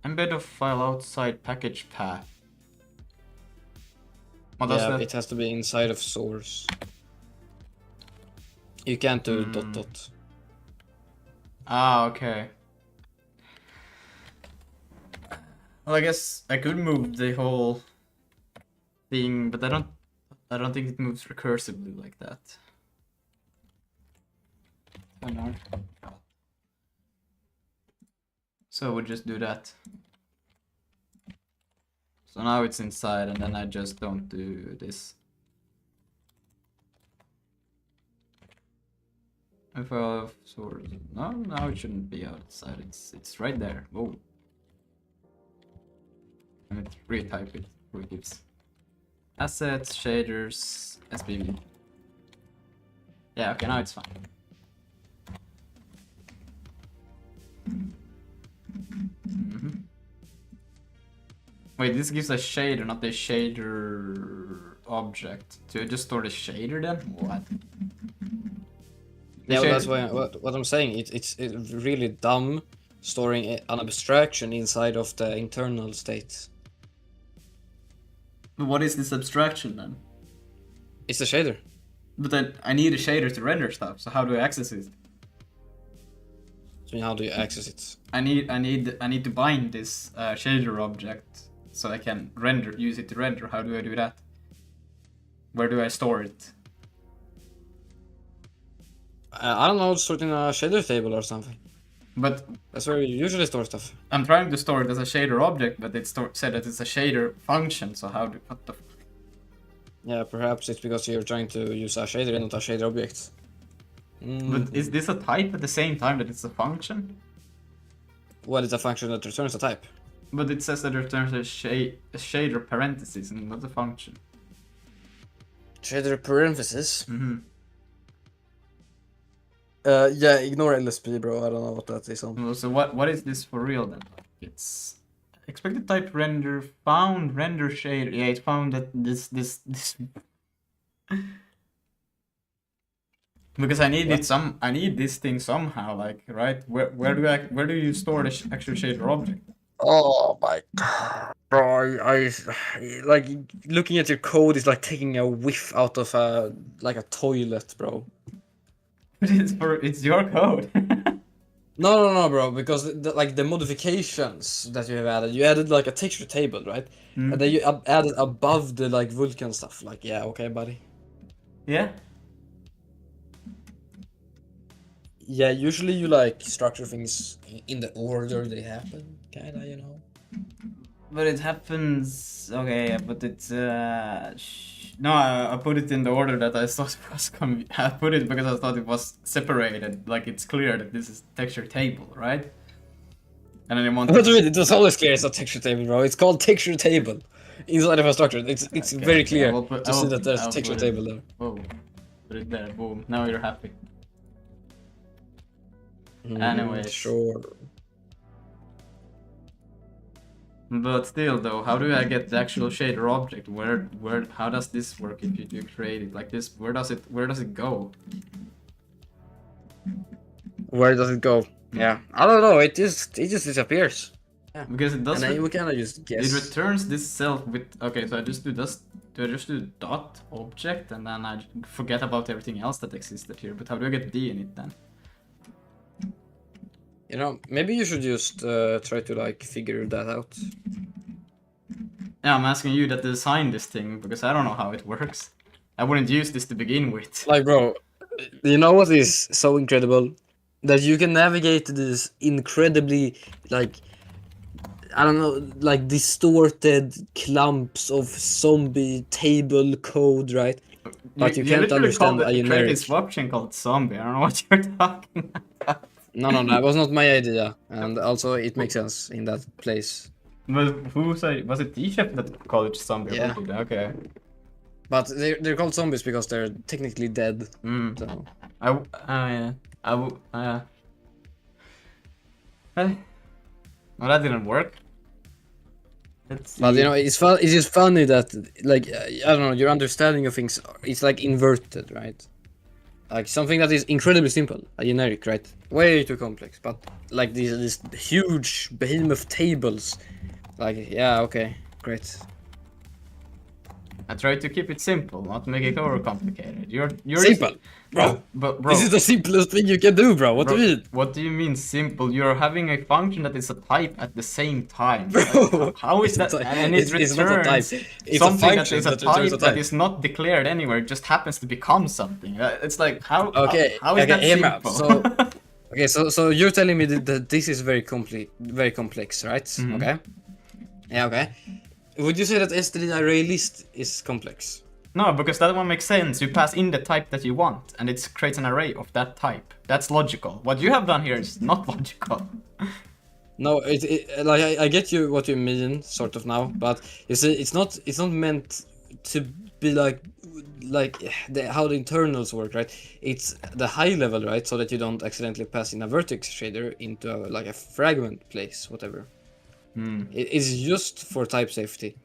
embed a file outside package path. What does that? It has to be inside of source. You can't do ... Okay. Well, I guess I could move the whole thing, but I don't think it moves recursively like that. So we'll just do that. So now it's inside, and then I just don't do this. If I have sort of, no, now it shouldn't be outside. It's right there. Whoa. Let me retype it. It gives assets, shaders, SPV. Yeah, okay, now it's fine. Wait, this gives a shader, not a shader object. Do I just store the shader then? What? Yeah, well, that's why what I'm saying. It's really dumb storing an abstraction inside of the internal state. But what is this abstraction then? It's a shader. But then I need a shader to render stuff. So how do I access it? So how do you access it? I need to bind this shader object so I can use it to render. How do I do that? Where do I store it? I don't know, sort in a shader table or something. But That's where you usually store stuff. I'm trying to store it as a shader object, but it said that it's a shader function. So what the? Yeah, perhaps it's because you're trying to use a shader and not a shader object. But is this a type at the same time that it's a function? Well, it's a function that returns a type. But it says that it returns a shader parentheses and not a function. Shader parenthesis? Mm-hmm. Yeah, ignore LSP, bro. I don't know what that is on. Well, so what is this for real then? It's expected type render found render shader. Yeah, it found that this because I need I need this thing somehow, like, right? Where do you store the actual shader object? Oh my god, bro! I like looking at your code is like taking a whiff out of a toilet, bro. It's your code. No, bro. Because the modifications that you added like a texture table, right? And then you added above the like Vulkan stuff. Like, yeah, okay, buddy. Yeah. Yeah, usually you like structure things in the order they happen, kinda, you know. But it happens. Okay, but it's no. I put it in the order that I thought it was. I put it because I thought it was separated. Like it's clear that this is texture table, right? And then I want. What do you mean? It was always clear it's a texture table, bro. It's called texture table inside of a structure. It's okay, very clear to see that there's a texture table there. Whoa, put it there. Boom. Now you're happy. Anyways. Sure. But still, though, how do I get the actual shader object? How does this work if you do create it like this? Where does it go? Where does it go? Yeah, I don't know. It just disappears. Yeah, because it does. And then we kind of just guess. It returns this self with. Okay, so I just do this. Do I just do dot object and then I forget about everything else that existed here? But how do I get D in it then? You know, maybe you should just try to like figure that out. Yeah, I'm asking you that design this thing because I don't know how it works. I wouldn't use this to begin with. Like, bro, you know what is so incredible? That you can navigate this incredibly, like, I don't know, like distorted clumps of zombie table code, right? But you can't understand a generic. Create this option called zombie. I don't know what you're talking about. No, that was not my idea, and also it makes sense in that place. But who said? Was it D-Chef that called it zombie? Yeah. Okay. But they're called zombies because they're technically dead. So. Well, that didn't work. But you know, it's fun. It's just funny that, like, I don't know, your understanding of things is like inverted, right? Like something that is incredibly simple, a generic, right? Way too complex, but like these huge behemoth tables, like, yeah, okay, great. I try to keep it simple, not make it overcomplicated. You're simple, bro. But bro, this is the simplest thing you can do, bro. What do you mean? What do you mean simple? You're having a function that is a type at the same time. Bro, like, how is that? And it returns not a type. It's something a function that is a type that is not declared anywhere. It just happens to become something. It's like how? Okay, how is that simple? So you're telling me that this is very complex, right? Mm-hmm. Okay. Yeah. Okay. Would you say that S3 array list is complex? No, because that one makes sense. You pass in the type that you want, and it creates an array of that type. That's logical. What you have done here is not logical. No, like I get you what you mean, sort of now, but you see, it's not meant to be like how the internals work, right? It's the high level, right? So that you don't accidentally pass in a vertex shader into a fragment place, whatever. It is just for type safety.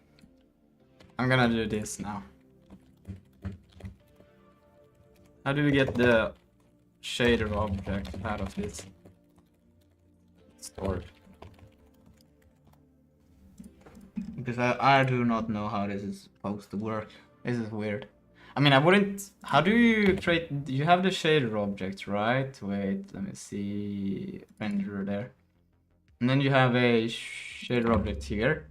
I'm gonna do this now. How do we get the shader object out of this? Stored. Because I do not know how this is supposed to work. This is weird. I mean, I wouldn't... How do you create... You have the shader object, right? Wait, let me see... Renderer there. And then you have a shader object here.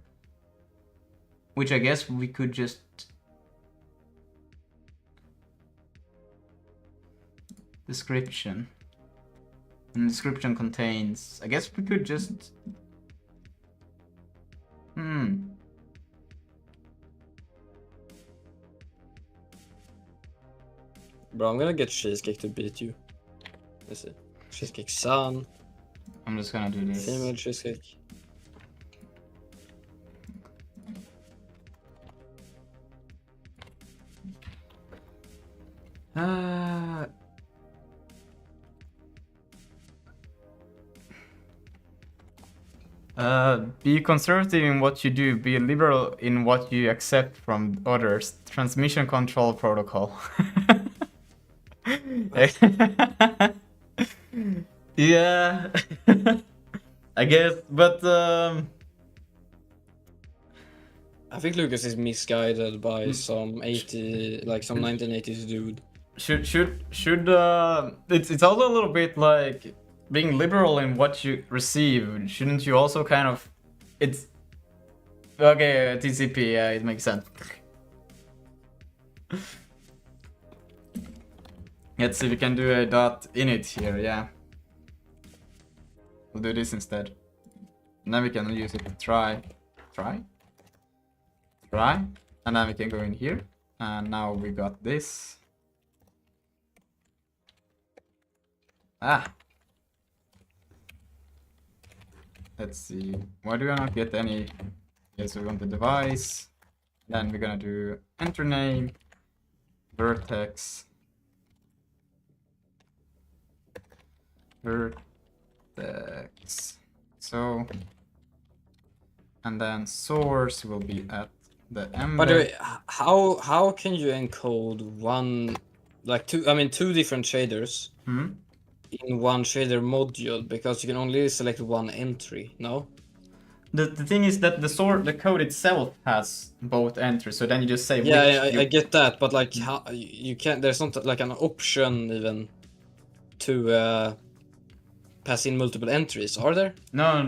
Which I guess we could just... Description. And description contains. I guess we could just. Bro, I'm gonna get Cheesecake to beat you. Let's see. Cheesecake Sun. I'm just gonna do this. Female Cheesecake. Be conservative in what you do, be liberal in what you accept from others. Transmission control protocol. Yeah. I guess, but I think Lucas is misguided by some 1980s dude. should it's also a little bit like being liberal in what you receive. Shouldn't you also kind of it's okay, TCP, yeah, it makes sense. Let's see if we can do a .init here, yeah. We'll do this instead. And then we can use it to try, and then we can go in here. And now we got this. Let's see. Why do I not get any? Okay, so we want the device. Then we're gonna do enter name, vertex, so, and then source will be at the embed. By the way, how can you encode two different shaders in one shader module, because you can only select one entry? No. The thing is that the code itself has both entries, so then you just say I get that, but like how you can't. There's not like an option even to pass in multiple entries, are there? No.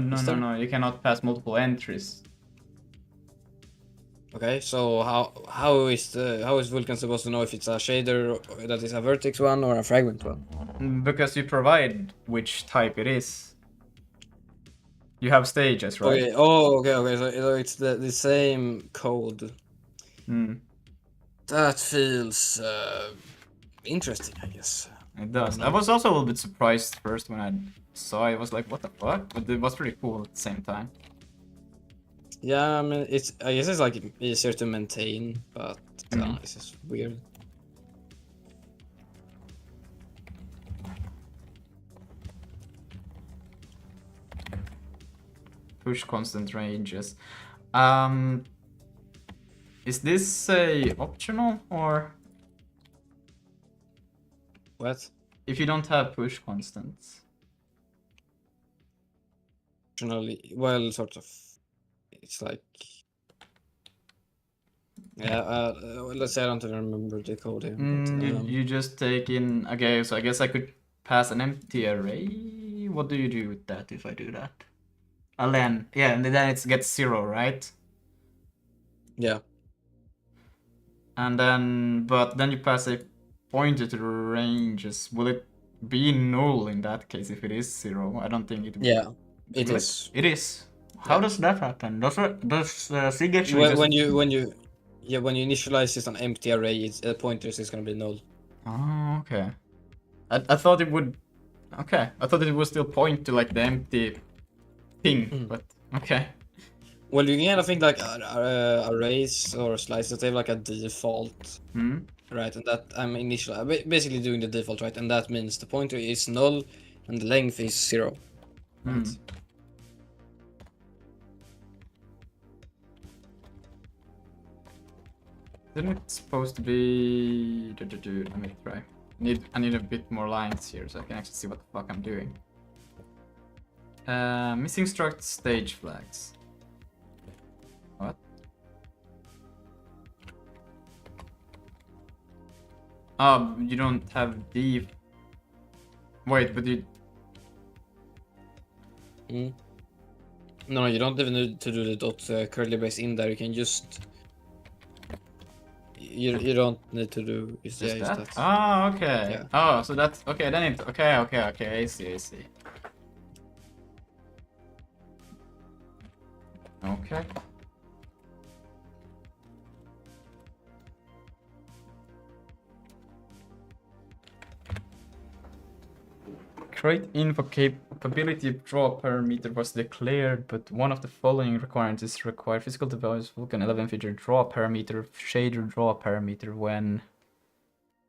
You cannot pass multiple entries. Okay, so how is Vulkan supposed to know if it's a shader that is a vertex one or a fragment one? Because you provide which type it is. You have stages, right? Okay. Oh, okay. So it's the same code. That feels interesting, I guess. It does. I was also a little bit surprised first when I saw it. I was like, what the fuck? But it was pretty cool at the same time. Yeah, I mean, I guess it's like easier to maintain, but it's just weird. Push constant ranges. Is this optional or What? if you don't have push constants? Optionally, well, sort of. It's like, yeah. Let's say I don't even remember the code here. But, you just take in. Okay, so I guess I could pass an empty array. What do you do with that if I do that? And then and then it gets 0, right? Yeah. And then, but then you pass a pointer to the ranges. Will it be null in that case if it is 0? I don't think it will. Yeah, it is. It is. How does that happen? Does Sig actually when you initialize this on empty array, pointers is gonna be null. Oh, okay. I thought it would. Okay, I thought it would still point to like the empty thing, but okay. Well, you can, I think, like arrays or slices, they have like a default, right? And that I'm basically doing the default, right? And that means the pointer is null and the length is 0. Right? Isn't it supposed to be? Let me try. I need a bit more lines here so I can actually see what the fuck I'm doing. Missing struct stage flags. What? Oh, you don't have the. Wait, but you. No, you don't even need to do the curly brace in there. You can just you don't need to do Just use that? that. Oh, okay. Yeah. Oh, so that's okay. Then it. Okay. I see. Okay. Create info capability draw parameter was declared, but one of the following requirements is required: physical device Vulkan 11 feature draw parameter, shader draw parameter when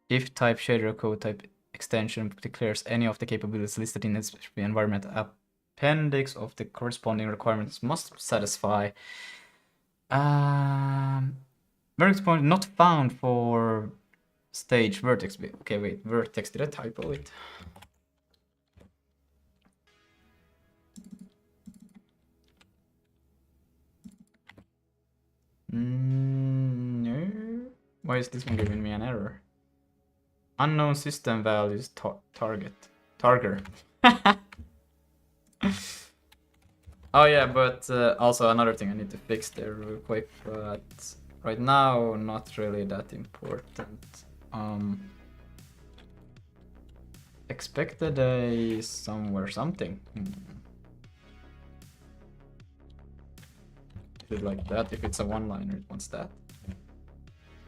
if type shader code type extension declares any of the capabilities listed in its environment appendix of the corresponding requirements must satisfy. Vertex point not found for stage vertex. Okay, wait, vertex. Did I typo it? No. Why is this one giving me an error? Unknown system values target. Target. Oh yeah, but also another thing I need to fix there real quick, but right now not really that important. Expected a somewhere something. Is it like that? If it's a one-liner, it wants that.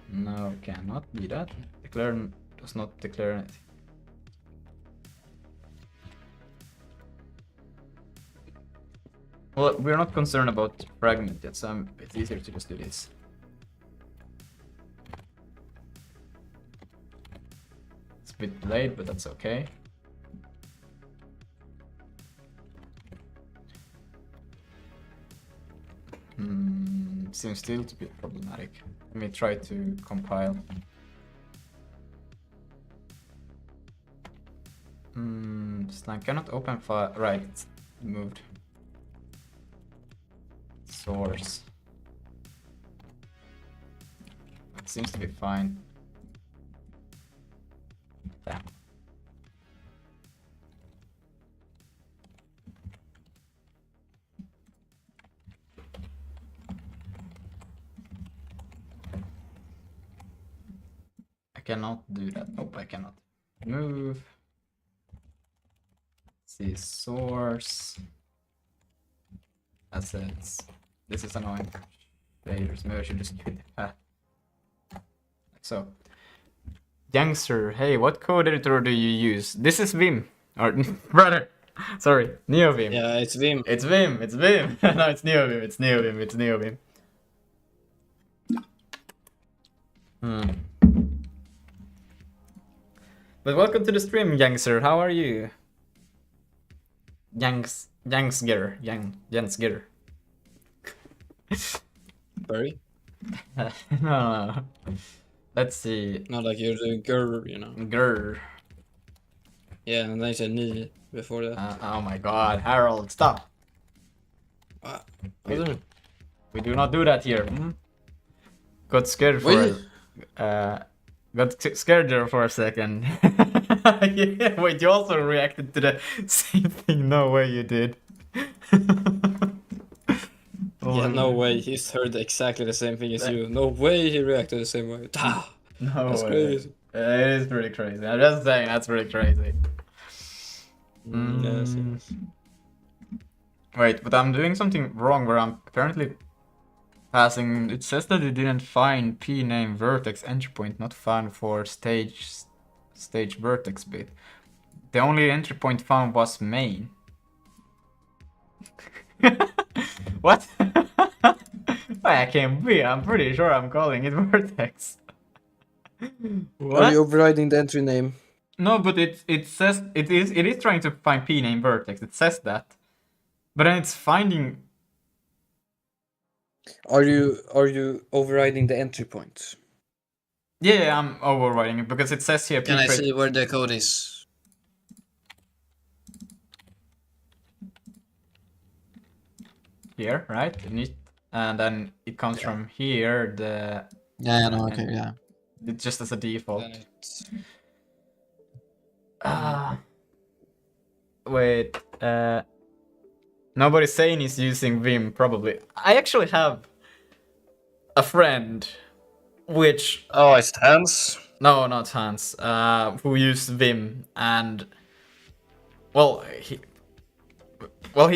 No, cannot be that. Declare does not declare anything. Well, we're not concerned about fragment yet, so it's easier to just do this. It's a bit delayed, but that's okay. Seems still to be problematic. Let me try to compile. Slang cannot open file. Right, it's moved. Source. It seems to be fine. Damn. I cannot do that. Nope, I cannot. Move. See source. Assets. This is annoying. Shaders. Maybe I should just quit the path. Like so. Youngster, hey, what code editor do you use? This is Vim. Or brother. Sorry, NeoVim. Yeah, it's Vim. It's Vim. It's Vim. No, it's NeoVim. It's NeoVim. It's NeoVim. But welcome to the stream, Youngster. How are you? Youngsger. Sorry? No. Let's see. Not like you're doing grr, you know. Grr. Yeah, and then you said ni before that. Oh my god, Harold, stop. We do not do that here. Got scared for got scared there for a second. Yeah, wait, you also reacted to the same thing? No way you did. Yeah, no way. He's heard exactly the same thing as you. No way he reacted the same way. No That's way. crazy. It is pretty crazy. I'm just saying, that's pretty crazy. Yes, yes. Wait, but I'm doing something wrong where I'm apparently passing. It says that it didn't find p name vertex entry point not found for stage vertex bit. The only entry point found was main. What? Why I can't be? I'm pretty sure I'm calling it vertex. What? Are you overriding the entry name? No, but it says it is trying to find p name vertex. It says that, but then it's finding. Are you overriding the entry point? Yeah, I'm overriding it because it says here. Can I see where the code is? Here, right? And then it comes from here. Yeah, no, okay, yeah. It's just as a default. Then it's... Wait. Nobody's saying he's using Vim. Probably. I actually have a friend which Oh, it's Hans. no, not Hans, who used Vim, and well, he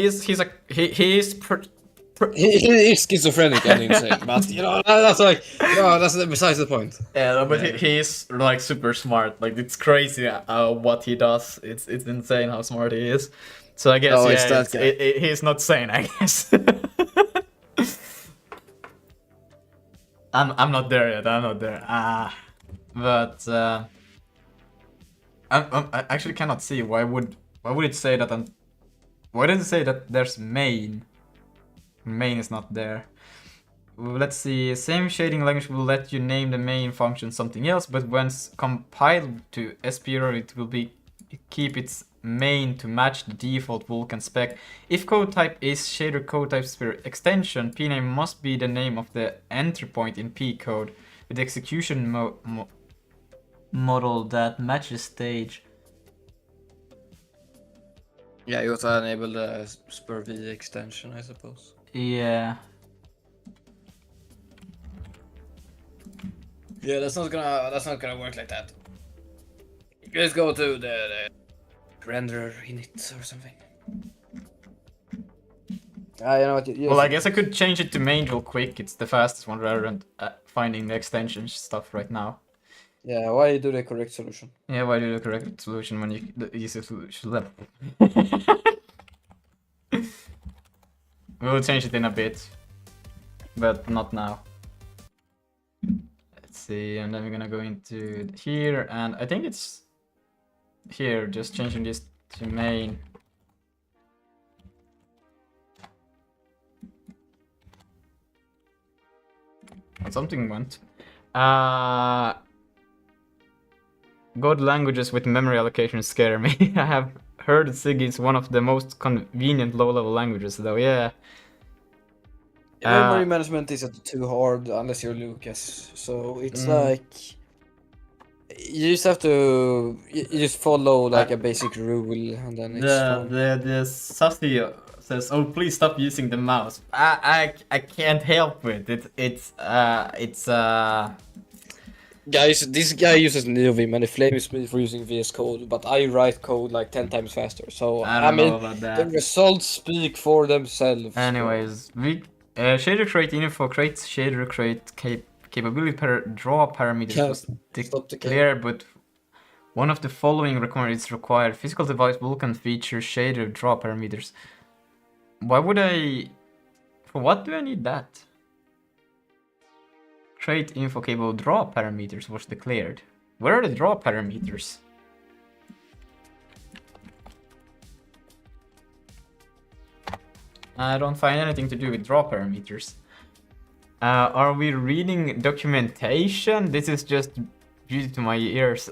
is He's schizophrenic and insane, but you know that's like that's besides the point. yeah, but he is like super smart. Like it's crazy what he does. It's insane how smart he is. So I guess Oh, it's that guy. he's not sane. I guess. I'm not there yet. I'm not there. But I actually cannot see why would it say that why does it say that there's main? Main is not there. Let's see. Same shading language will let you name the main function something else, but when compiled to SPR, it will keep its main to match the default Vulkan spec. If code type is shader code type sphere extension, pname must be the name of the entry point in P code with the execution model that matches stage. Yeah, you also enable the spur V extension, I suppose. Yeah. Yeah, that's not gonna work like that. Just go to the renderer init or something. You know what? Well, I guess I could change it to main real quick. It's the fastest one rather than finding the extension stuff right now. Yeah, why do the correct solution? Yeah, why do the correct solution when the easy solution left? We'll change it in a bit, but not now. Let's see, and then we're gonna go into here, and I think it's here, just changing this to main. And something went. God languages with memory allocation scare me. I have heard Sig is one of the most convenient low-level languages, though. Yeah. Memory management isn't too hard unless you're Lucas. So it's like you just have to you just follow like a basic rule, and then it's fine. The Sassy says, "Oh, please stop using the mouse." I can't help it. Guys, this guy uses NeoVim and he flames me for using VS Code, but I write code like 10 times faster. So I mean, know about that. the results speak for themselves. Anyways, shader create info creates shader create capability draw parameters was declared, but one of the following requirements is required: physical device Vulkan feature shader draw parameters. Why would I? For what do I need that? Create info capable draw parameters was declared. Where are the draw parameters? I don't find anything to do with draw parameters. Are we reading documentation? This is just music to my ears.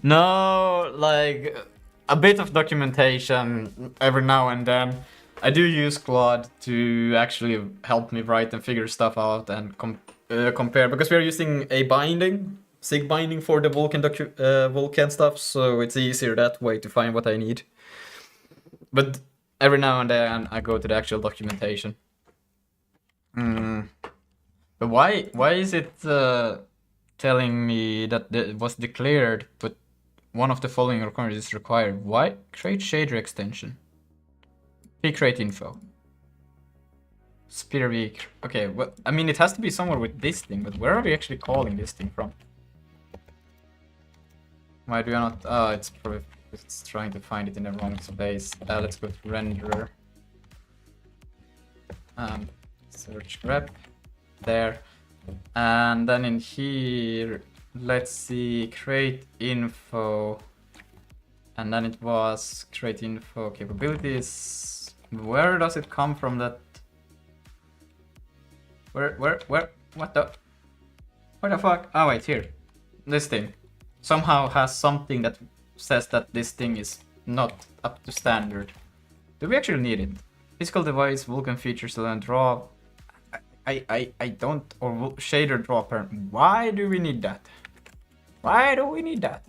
No, like a bit of documentation every now and then. I do use Claude to actually help me write and figure stuff out and compare, because we're using a binding, Sig binding for the Vulkan stuff, so it's easier that way to find what I need. But every now and then I go to the actual documentation. But why is it telling me that it was declared, but one of the following requirements is required? Why? Create shader extension. Create info. Spear V. Okay, well, I mean, it has to be somewhere with this thing, but where are we actually calling this thing from? Why do I not? Oh, it's probably it's trying to find it in the wrong space. Let's go to renderer. Search grep. There. And then in here, let's see, create info. And then it was create info capabilities. Where does it come from that? Where, what the fuck? Oh, wait, here. This thing somehow has something that says that this thing is not up to standard. Do we actually need it? Physical device, Vulkan features, and draw. I don't, or shader draw parent. Why do we need that? Why do we need that?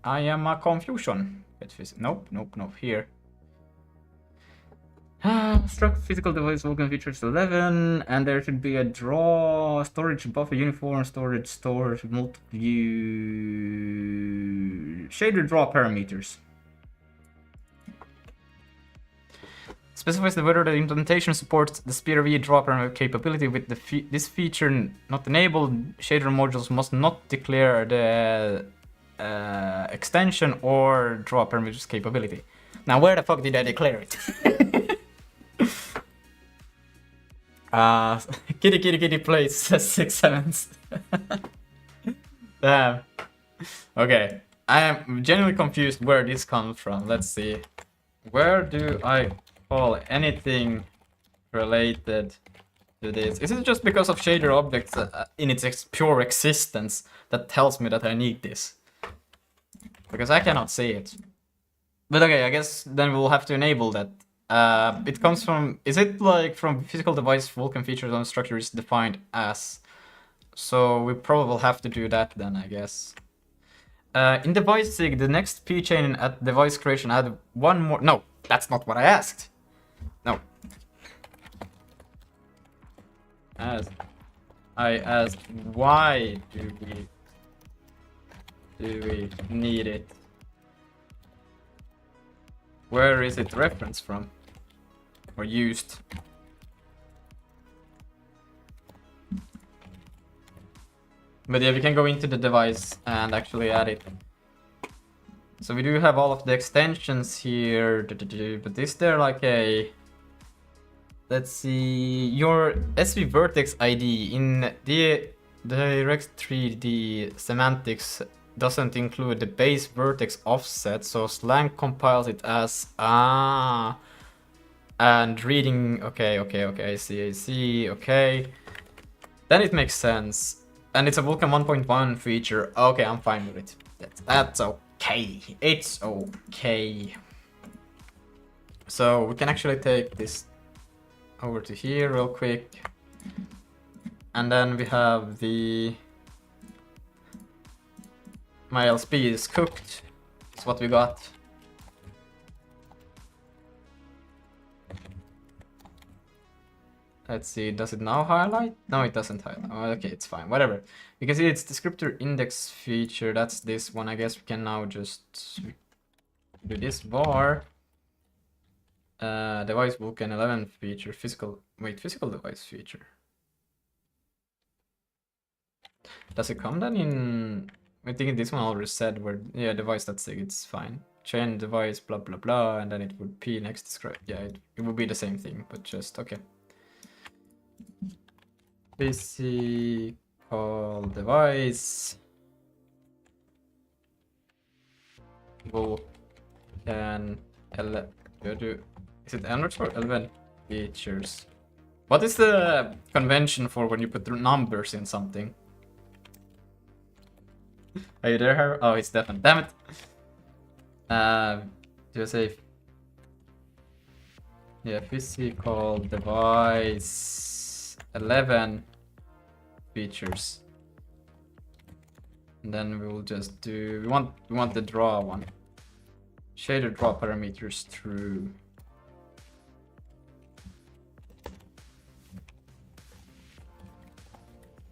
I am a confusion. Nope, here. Construct physical device vulkan features 11, and there should be a draw, storage buffer, uniform, storage, multi-view, shader draw parameters. Specifies whether the implementation supports the speed of draw parameter capability with this feature not enabled. Shader modules must not declare the extension or draw parameters capability. Now, where the fuck did I declare it? Kitty plays 6 sevens. Damn. Okay, I am genuinely confused where this comes from. Let's see. Where do I call anything related to this? Is it just because of shader objects in its pure existence that tells me that I need this? Because I cannot see it. But okay, I guess then we'll have to enable that. It comes from, is it like from physical device vulkan features on structure is defined as? So we probably will have to do that then, I guess. In device sig, the next p chain at device creation add one more. No, that's not what I asked. No. I asked why do we need it? Where is it referenced from? Or used? But yeah, we can go into the device and actually add it. So we do have all of the extensions here, but is there like a... Let's see, your SV vertex ID in the direct 3D semantics doesn't include the base vertex offset, so Slang compiles it as and reading. Okay, I see, okay. Then it makes sense. And it's a Vulkan 1.1 feature. Okay, I'm fine with it. That's okay. It's okay. So we can actually take this over to here real quick. And then we have the... My LSP is cooked. That's what we got. Let's see, does it now highlight? No, it doesn't highlight. Oh, okay, it's fine, whatever. You can see it's descriptor index feature. That's this one. I guess we can now just do this var. Device Vulkan 11 feature, physical device feature. Does it come then in... I think this one already said where, yeah, device.sig, it's fine. Chain device, blah, blah, blah, and then it would p next describe. Yeah, it would be the same thing, but just, okay. Physical device. Vulkan 11. Is it underscore 11 features? What is the convention for when you put the numbers in something? Are you there, Harry? Oh, it's definitely. Damn it. Do I say? Yeah, physical device 11 features. And then we will just do. We want the draw one. Shader draw parameters true.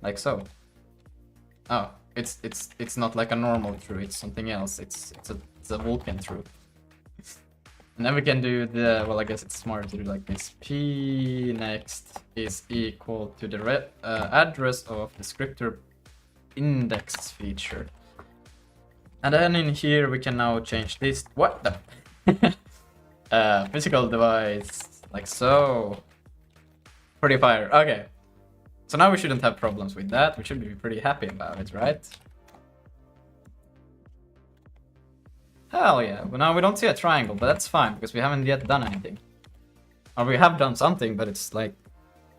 Like so. Oh. It's not like a normal true, it's something else. It's a Vulkan true. And then we can do the, well, I guess it's smarter to do like this. P next is equal to the address of descriptor index feature. And then in here we can now change this. What the? Physical device, like so. Pretty fire. Okay. So now we shouldn't have problems with that. We should be pretty happy about it, right? Hell yeah. Well, now we don't see a triangle, but that's fine because we haven't yet done anything. Or we have done something, but it's like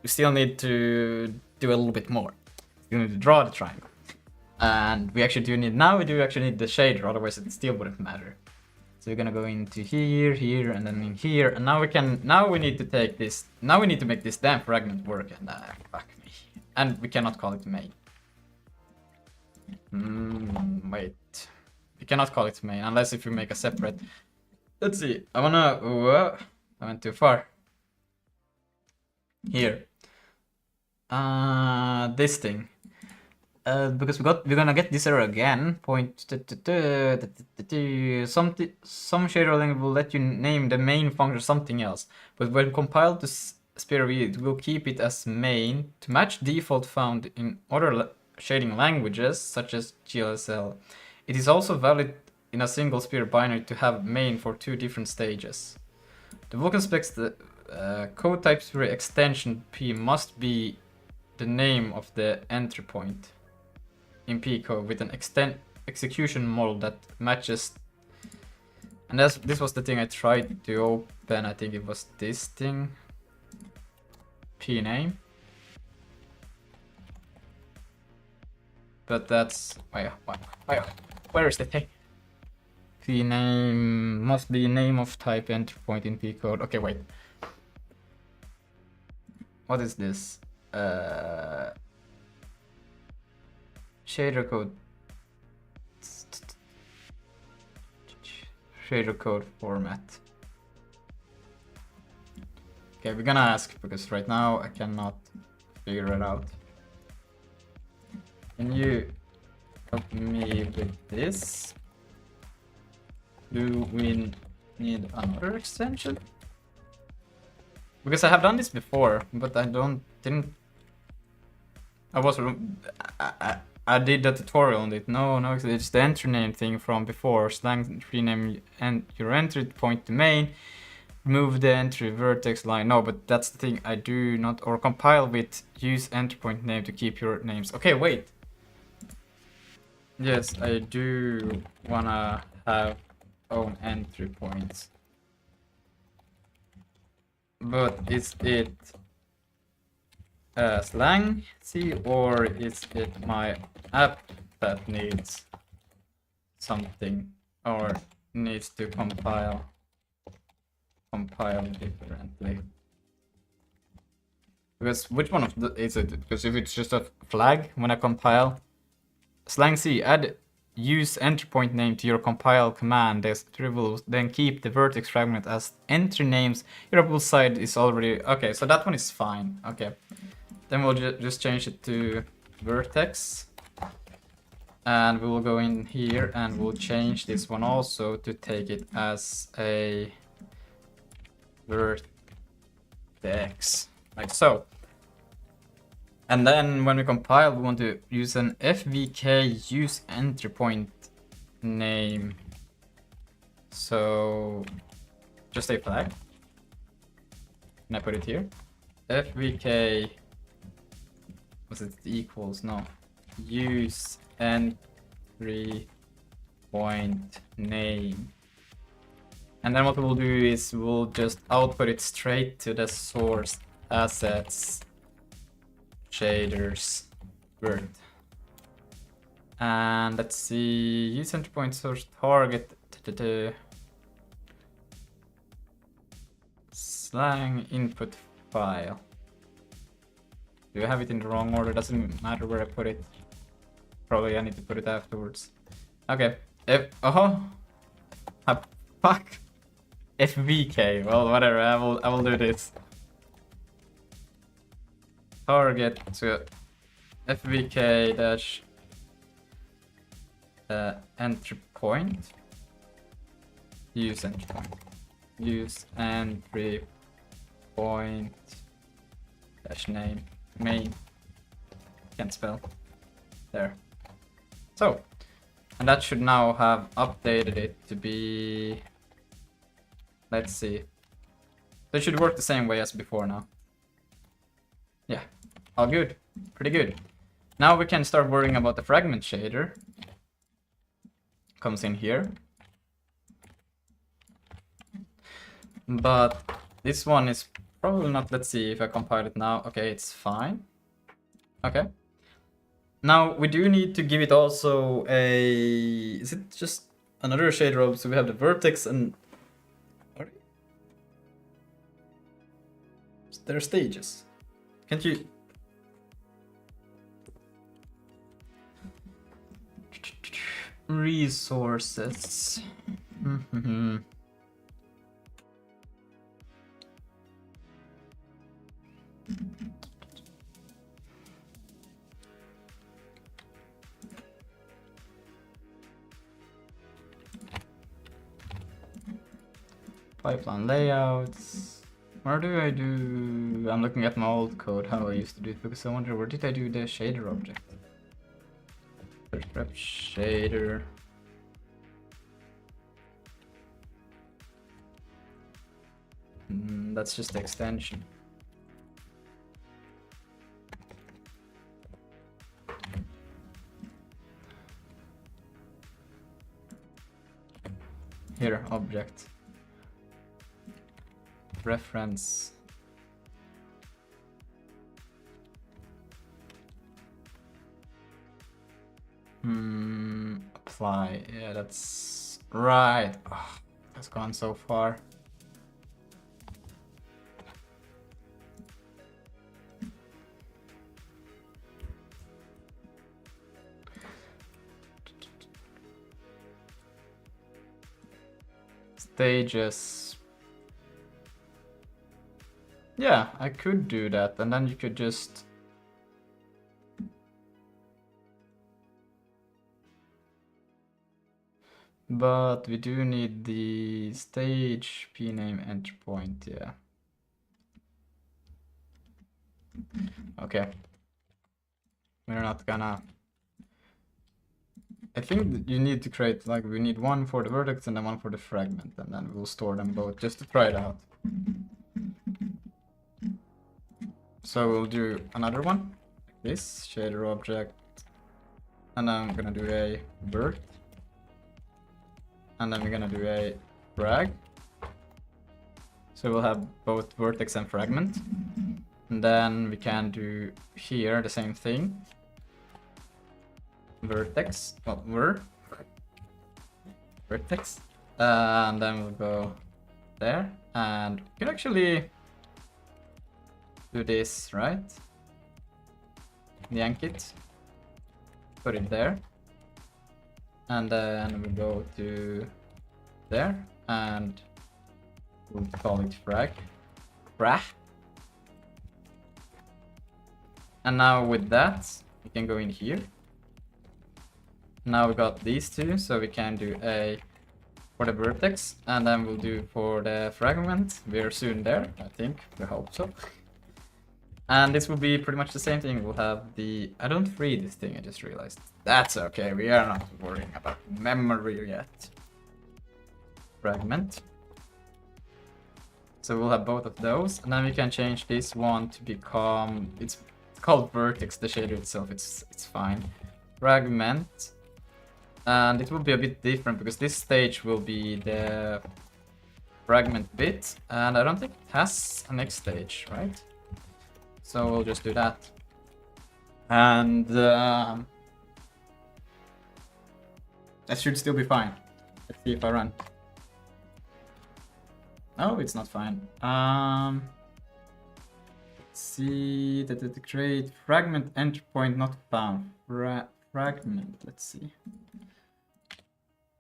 we still need to do a little bit more. We need to draw the triangle. And we actually do need, now we do actually need the shader, otherwise it still wouldn't matter. So we're gonna go into here, here, and then in here, and now we need to take this, now we need to make this damn fragment work, and fuck me. And we cannot call it main. Wait. We cannot call it main, unless if we make a separate. Let's see, I went too far. here. This thing. Because we're gonna get this error again. Some shader language will let you name the main function something else, but when compiled to Sphere, it will keep it as main to match default found in other shading languages such as GLSL. It is also valid in a single Sphere binary to have main for 2 different stages. The Vulkan specs the code type Sphere extension P must be the name of the entry point in P code with an execution model that matches. And this was the thing I tried to open. I think it was this thing. P name. But that's where is the thing? P name must be name of type entry point in P code. Okay, wait. What is this? Shader code. Shader code format. Okay, we're gonna ask because right now I cannot figure it out. Can you help me with this? Do we need another extension? Because I have done this before, but I did the tutorial on it. No, it's the entry name thing from before. Slang rename and your entry point to main. Remove the entry vertex line. No, but that's the thing I do not, or compile with use entry point name to keep your names. Okay, wait. Yes, I do wanna have own entry points. But is it slang C or is it my app that needs something or needs to compile differently? Because which one of the is it? Because if it's just a flag when I compile slang C, add use entry point name to your compile command. This will then keep the vertex fragment as entry names. Your applicable side is already okay, so that one is fine. Okay, then we'll just change it to vertex, and we will go in here and we'll change this one also to take it as a vertex, like so. And then when we compile, we want to use an FVK use entry point name. So just a flag. Can I put it here? FVK, was it equals? No. Use entry point name. And then what we'll do is we'll just output it straight to the source assets shaders word. And let's see, use entry point source target slang input file. Do I have it in the wrong order? Doesn't matter where I put it. Probably I need to put it afterwards. Okay. Fuck. FVK. Well, whatever. I will do this. Target to FVK dash entry point. Use entry point. Use entry point dash name main. Can't spell. There. So, and that should now have updated it to be. Let's see. So it should work the same way as before now. Yeah, all good. Pretty good. Now we can start worrying about the fragment shader. Comes in here. But this one is probably not. Let's see if I compile it now. Okay, it's fine. Okay. Now we do need to give it also a. Is it just another shader? So we have the vertex and. There are stages. Can't you? Resources. pipeline layouts. Where do I do? I'm looking at my old code, how I used to do it, because I wonder where did I do the shader object? First rep shader. That's just the extension. Here, object. Reference. Apply. Yeah, that's right. Oh, that's gone so far. Stages. Yeah, I could do that, and then you could just... But we do need the stage pname enter point, yeah. Okay. We're not gonna... I think that you need to create, like, we need one for the vertex and then one for the fragment, and then we'll store them both just to try it out. So we'll do another one, like this, shader object, and then I'm gonna do a vert, and then we're gonna do a frag. So we'll have both vertex and fragment, and then we can do here the same thing. Vertex, well, vertex, and then we'll go there, and we can actually do this, right? Yank it, put it there, and then we go to there, and we'll call it frag. And now with that, we can go in here. Now we got these two, so we can do a for the vertex, and then we'll do for the fragment. We're soon there, I think. We hope so. And this will be pretty much the same thing. We'll have the... I don't read this thing, I just realized. That's okay, we are not worrying about memory yet. Fragment. So we'll have both of those, and then we can change this one to become... It's called vertex, the shader itself, it's fine. Fragment. And it will be a bit different because this stage will be the fragment bit, and I don't think it has a next stage, right? So we'll just do that. And that should still be fine. Let's see if I run. Oh, it's not fine. Let's see that the create fragment enter point not found. Fragment, let's see.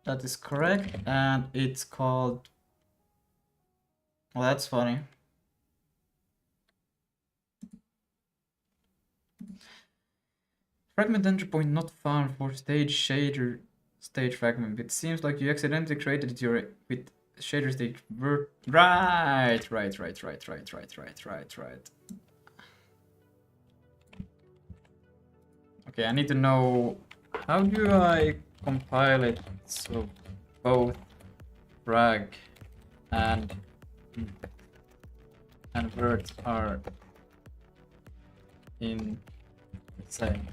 That is correct, and it's called... Well, that's funny. Fragment entry point not found for stage shader stage fragment. It seems like you accidentally created your with shader stage right. Okay, I need to know how do I compile it so both frag and vert are in same.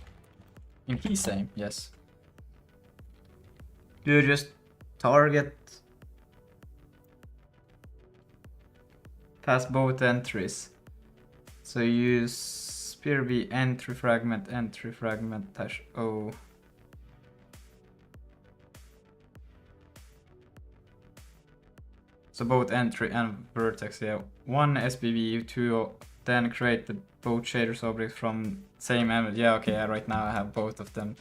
In key same, yes. Do you just target past both entries? So use spear v entry fragment dash o. So both entry and vertex, yeah. One SPV, two, then create the both shaders objects from same element. Yeah, okay, right now I have both of them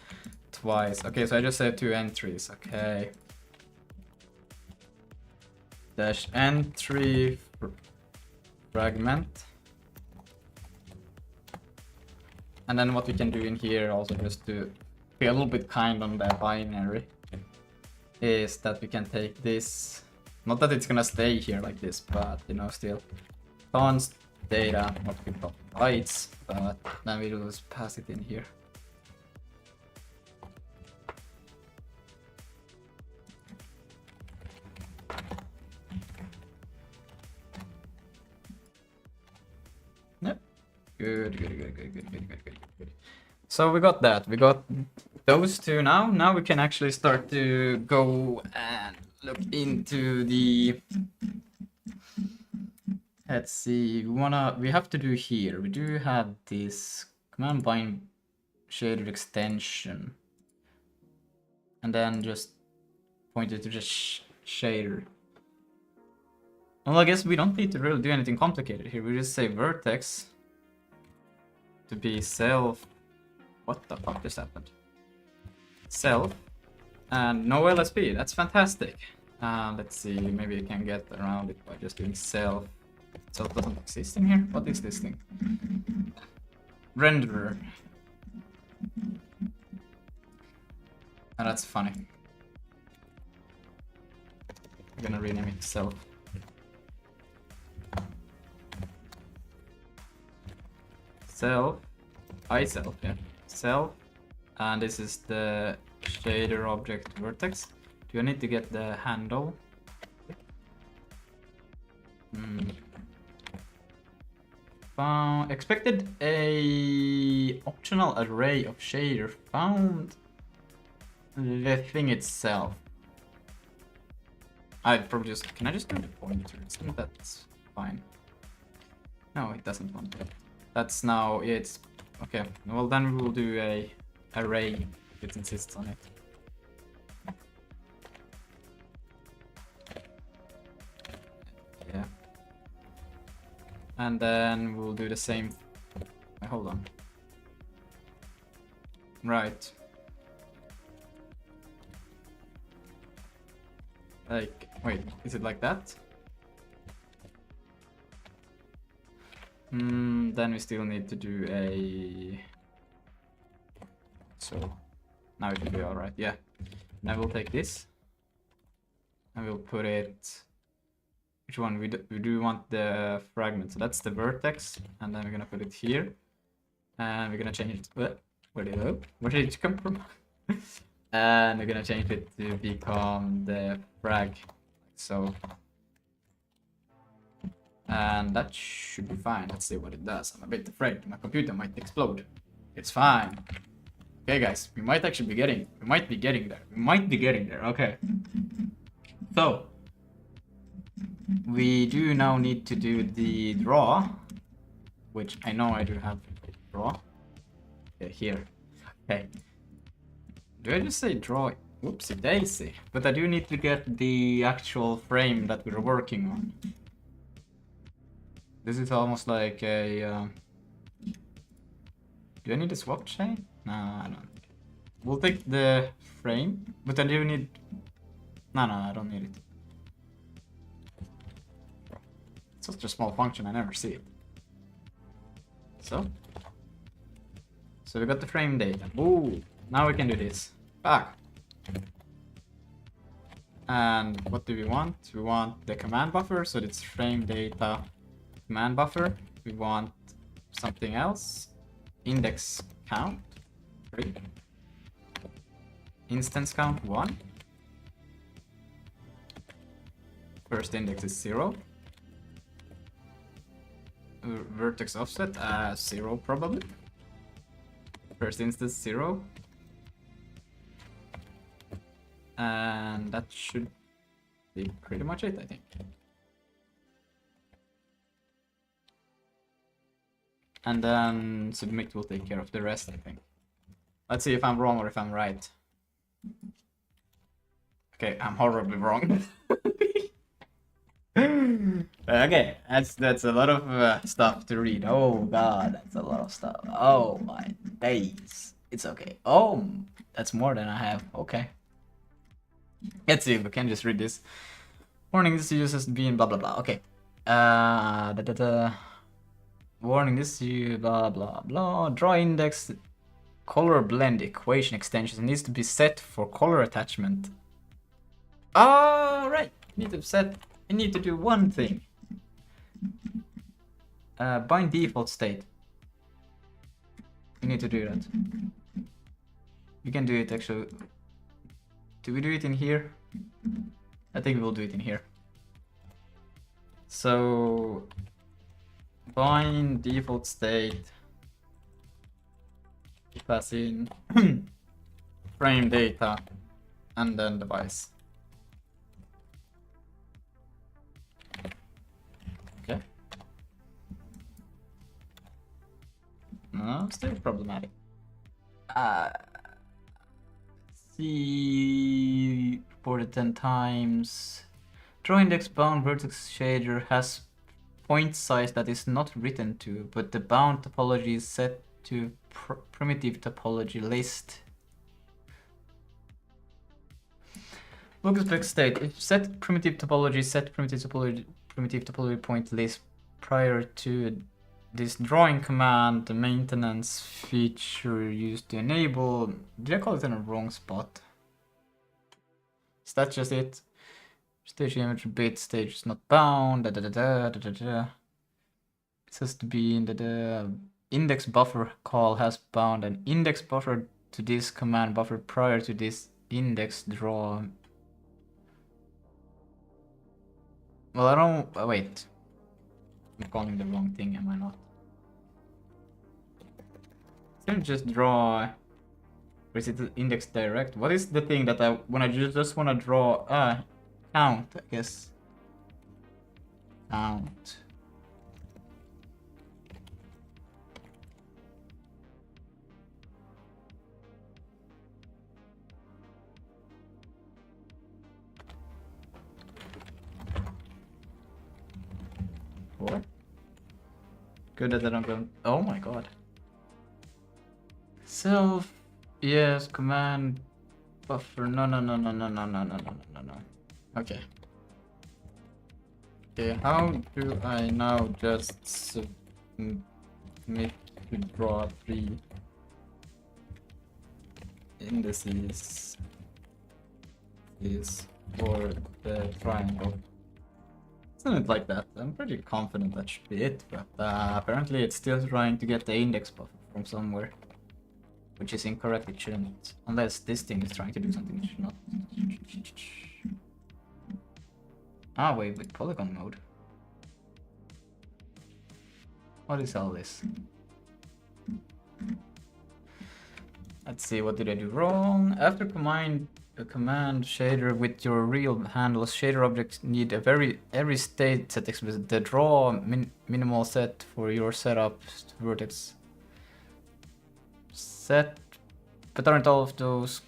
twice. Okay, so I just said two entries, okay. Dash entry fragment. And then what we can do in here also, just to be a little bit kind on the binary, is that we can take this Not that it's gonna stay here like this, but you know, still. Const data, not bytes, but then we will just pass it in here. Yep. Good. So we got that. We got those two now. Now we can actually start to go and look into the. Let's see. We have to do here. We do have this command bind shader extension, and then just point it to just shader. Well, I guess we don't need to really do anything complicated here. We just say vertex to be self. What the fuck just happened? Self and no LSP. That's fantastic. Let's see. Maybe I can get around it by just doing self. Self doesn't exist in here. What is this thing? Renderer. And that's funny. I'm gonna rename it self. Self, iSelf, yeah, self, and this is the shader object vertex. Do I need to get the handle? Found expected a optional array of shader. Found the thing itself. I probably just can I just do the pointer? Isn't that fine? No, it doesn't want it. That's now it's okay. Well, then we will do a array if it insists on it. Yeah. And then we'll do the same. Wait, hold on. Right. Like, wait, is it like that? Then we still need to do a. So now it will be all right. Yeah. Now we'll take this and we'll put it. Which one? We do want the fragment. So that's the vertex, and then we're gonna put it here, and we're gonna change it. Where did it go? Where did it come from? And we're gonna change it to become the frag. So. And that should be fine. Let's see what it does. I'm a bit afraid my computer might explode. It's fine. Okay, guys, we might be getting there. Okay. So we do now need to do the draw, which I know I do have draw. Okay, here. Okay. Do I just say draw? Whoopsie daisy. But I do need to get the actual frame that we're working on. This is almost like a. Do I need a swap chain? No, I don't. We'll take the frame, but I do need. No, I don't need it. It's such a small function, I never see it. So we got the frame data. Ooh, now we can do this. Back. And what do we want? We want the command buffer, so it's frame data. Command buffer, we want something else. Index count 3. Instance count 1. First index is 0. Vertex offset 0 probably. First instance 0. And that should be pretty much it, I think. And then submit will take care of the rest, I think. Let's see if I'm wrong or if I'm right. Okay, I'm horribly wrong. Okay, that's a lot of stuff to read. Oh god, that's a lot of stuff. Oh my days. It's okay. Oh, that's more than I have. Okay. Let's see if we can just read this. Warning, this uses being blah blah blah. Okay. Warning, this you blah blah blah. Draw index color blend equation extension needs to be set for color attachment. Alright. You need to do one thing. Bind default state. You need to do that. You can do it actually. Do we do it in here? I think we'll do it in here. So bind default state. Pass in frame data and then device. Okay. No, still problematic. See, reported 10 times. Draw index bound vertex shader has point size that is not written to, but the bound topology is set to primitive topology list. Look spec state. If set primitive topology point list prior to this drawing command, the maintenance feature used to enable. Did I call it in a wrong spot? Is that just it? Stage image bit stage is not bound. It has to be in the index buffer call has bound an index buffer to this command buffer prior to this index draw. Well, I don't. Wait. I'm calling the wrong thing, am I not? Can just draw. Or is it the index direct? What is the thing that when I just want to draw? Count, I guess. Count. What? Good that I don't go. Oh my god. Self. Yes. Command. Buffer. No. Okay. Okay. How do I now just submit to draw 3 indices is for the triangle? Isn't it like that? I'm pretty confident that should be it, but apparently it's still trying to get the index buffer from somewhere, which is incorrect. It shouldn't, unless this thing is trying to do something it should not. Ah, wait, with polygon mode. What is all this? Let's see, what did I do wrong? After a command shader with your real handles, shader objects need every state set explicit. The draw minimal set for your setup vertex set, but aren't all of those?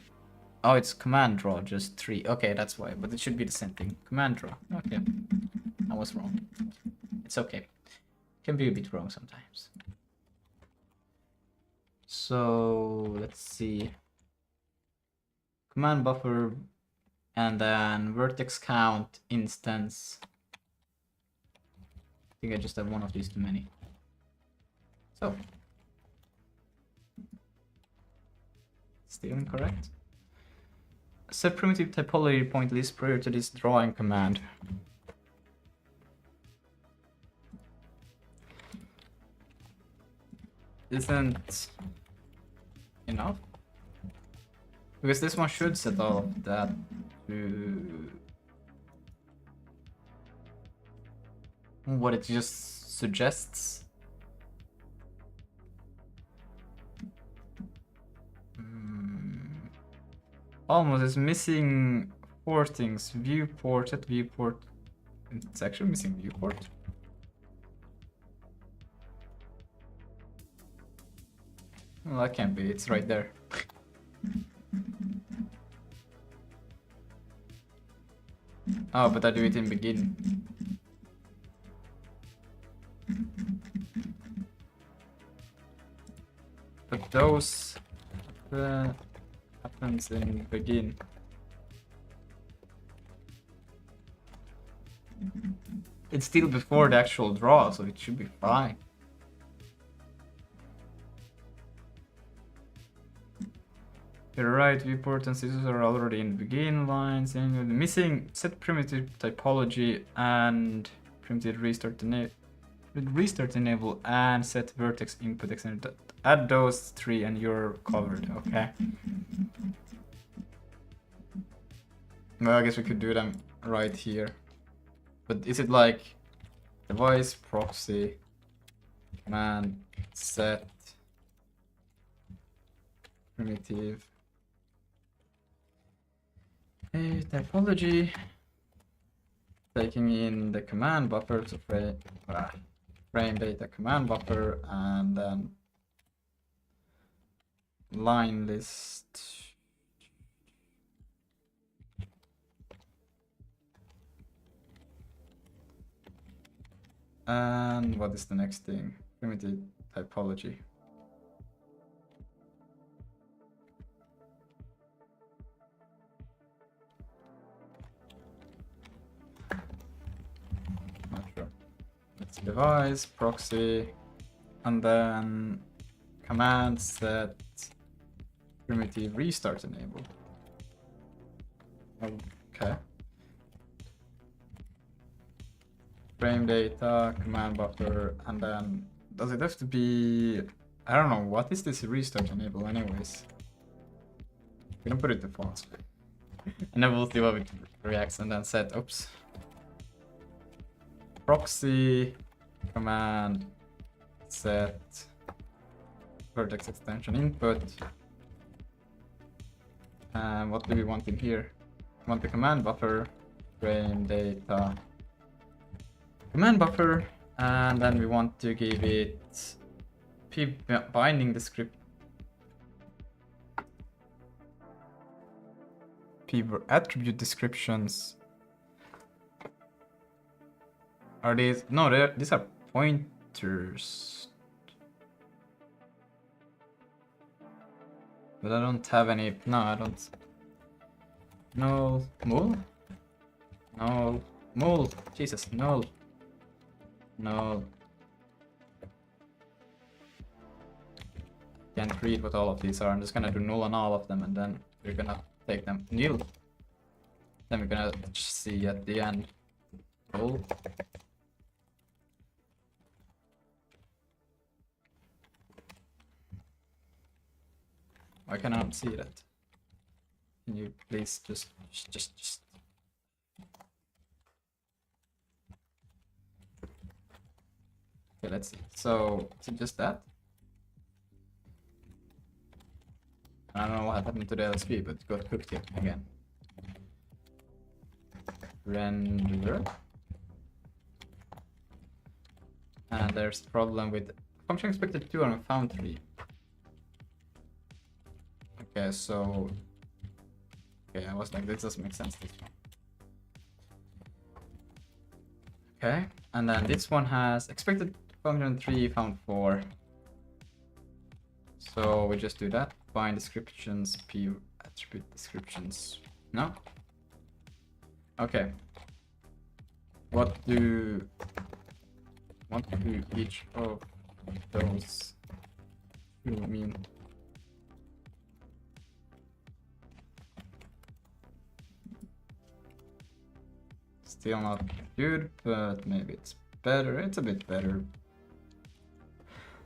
Oh, it's command draw, just 3. Okay, that's why, but it should be the same thing. Command draw. Okay, I was wrong. It's okay. Can be a bit wrong sometimes. So let's see. Command buffer and then vertex count instance. I think I just have one of these too many. So still incorrect. Set primitive topology point list prior to this drawing command. Isn't enough? Because this one should set all of that to what it just suggests. Almost, it's missing 4 things. Viewport, set viewport. It's actually missing viewport. Well, that can't be, it's right there. Oh, but I do it in begin. But those happens in begin. It's still before the actual draw, so it should be fine. You're right, viewport and scissors are already in the begin lines. And you're missing set primitive typology and primitive restart enable and set vertex input extended. Add those three and you're covered. Okay. Well, I guess we could do them right here. But is it like device proxy command set primitive typology, taking in the command buffer, so frame data command buffer, and then line list. And what is the next thing? Primitive typology. Not sure. It's device, proxy, and then command set primitive restart enable. Okay. Frame data, command buffer, and then does it have to be? I don't know, what is this restart enable anyways? We can put it to false. And then we'll see how it reacts, and then set, oops. Proxy, command, set, vertex extension input. And what do we want in here? We want the command buffer, frame data, command buffer, and then we want to give it binding the script. Attribute descriptions. Are these? No, these are pointers. But I don't have any. No, I don't. No, null? No, null. Jesus, null. No. Can't read what all of these are. I'm just gonna do null on all of them, and then we're gonna take them nil. Then we're gonna see at the end. Null. Why can I not see that? Can you please just. Okay, let's see. So, is it just that? I don't know what happened to the LSP, but it got cooked here again. Render. And there's a problem with function expected 2 and found 3. Okay, so. Okay, I was like, this doesn't make sense, this one. Okay, and then this one has expected function 3, found 4. So we just do that. Bind descriptions, p attribute descriptions. No? Okay. What do each of those mean? Still not good, but maybe it's better. It's a bit better.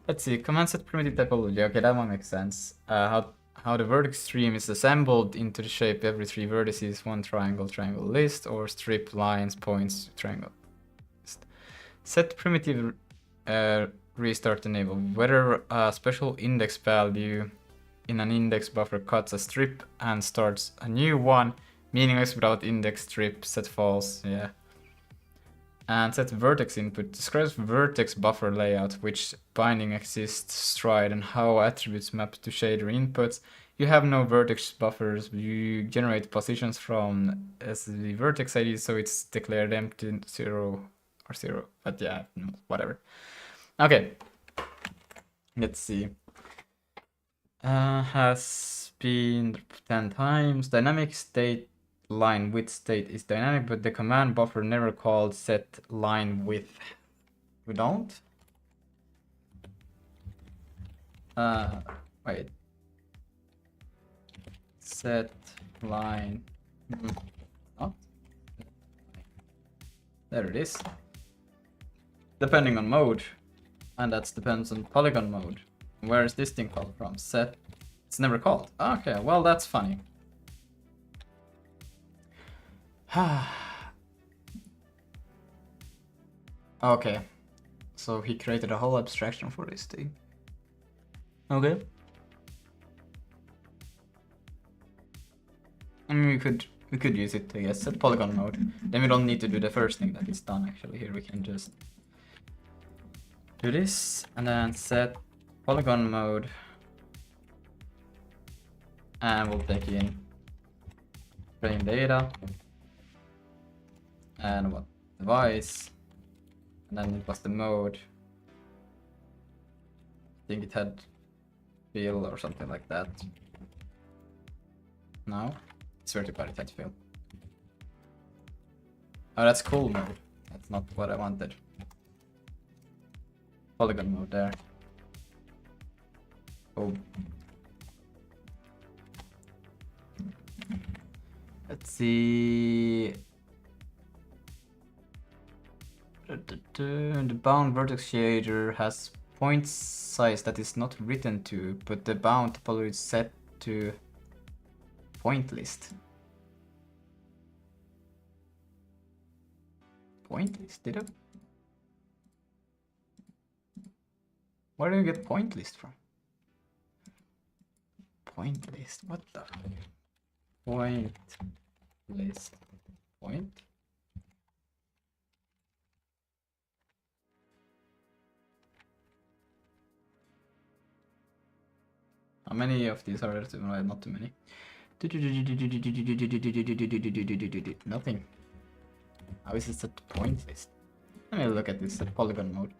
Let's see, command set primitive typology. Okay, that one makes sense. How the vertex stream is assembled into the shape every 3 vertices, 1 triangle list, or strip lines, points, triangle list. Set primitive restart enable. Whether a special index value in an index buffer cuts a strip and starts a new one, meaningless without index strip, set false, yeah. And set vertex input describes vertex buffer layout, which binding exists, stride, and how attributes map to shader inputs. You have no vertex buffers. You generate positions from as the vertex ID, so it's declared empty 0 or 0. But yeah, no, whatever. Okay, let's see. Has been 10 times. Dynamic state line width state is dynamic, but the command buffer never called set line width. We don't? Wait. set line. Not. There it is. Depending on mode, and that depends on polygon mode. Where is this thing called from? Set. It's never called. Okay, well that's funny. Okay, so he created a whole abstraction for this thing. Okay. I mean, we could use it to set polygon mode. Then we don't need to do the first thing that is done actually. Here we can just do this and then set polygon mode, and we'll take in frame data and what device, and then it was the mode. I think it had fill or something like that. No, swear to God, it had fill. Oh, that's cool mode. That's not what I wanted. Polygon mode there. Oh. Let's see. The bound vertex shader has point size that is not written to, but the bound topology is set to point list. Point list, did it? Where do you get point list from? Point list, what the? Point list, point? How many of these are there? No, not too many. Nothing. How is it set point list? Let me look at this at polygon mode.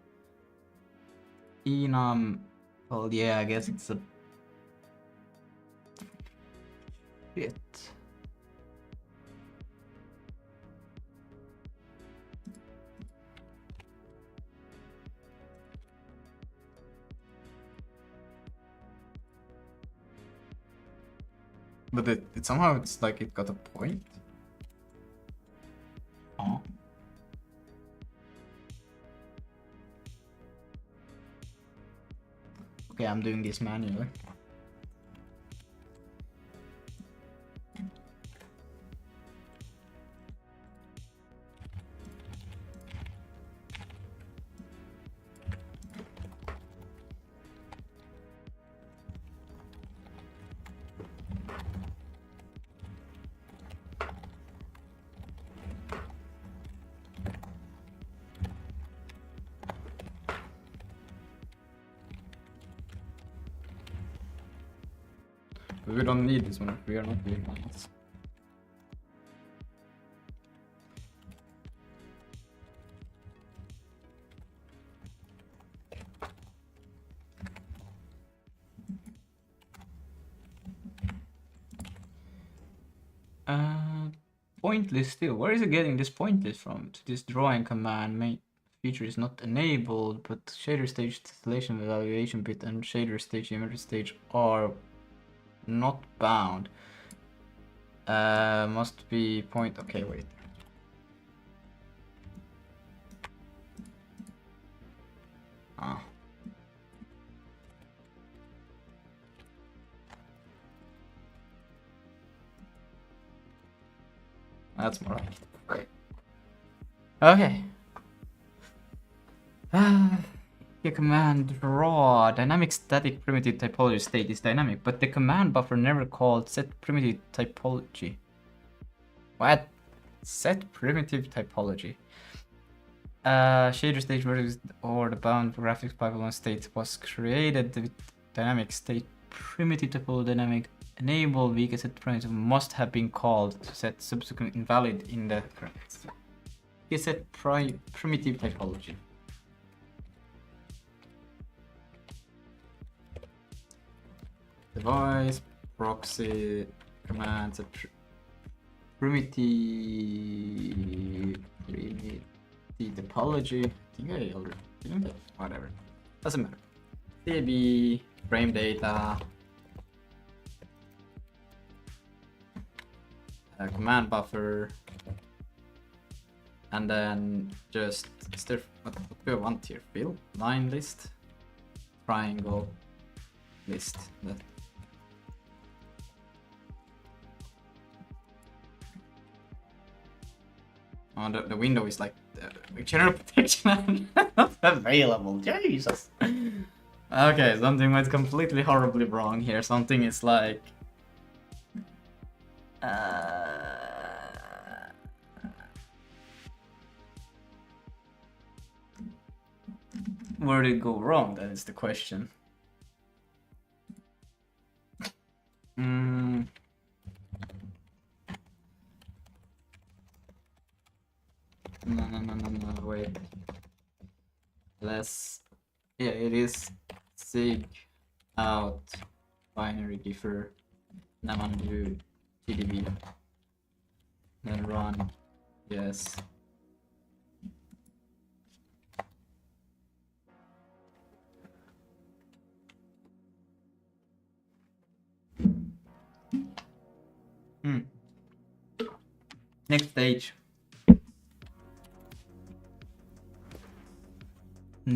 Enum. Well, yeah, I guess it's a shit. But it somehow it's like it got a point. Oh. Okay, I'm doing this manually. But we don't need this one if we are not doing lines. Point list still. Where is it getting this point list from? This drawing command main feature is not enabled, but shader stage distillation evaluation bit and shader stage emerge stage are not bound. Must be point. Okay, wait. Ah. That's more right. Okay. The command draw dynamic static primitive typology state is dynamic, but the command buffer never called set primitive typology. What? Set primitive typology. Shader stage vertex or the bound graphics pipeline state was created with dynamic state primitive typology dynamic enable weak set primitive must have been called to set subsequent invalid in the correct set primitive typology. Device proxy command set primitive topology. I think I already did it. Whatever, doesn't matter. CB frame data. command buffer, and then just what do we want here? Fill line list, triangle list. Oh, the window is like general protection not available. Jesus. Okay, something went completely horribly wrong here. Something is like. Where did it go wrong? That is the question. No, wait. Less. Yeah, it is sig out binary differ. Now I'm gonna do TDB. Then run. Yes. Next stage.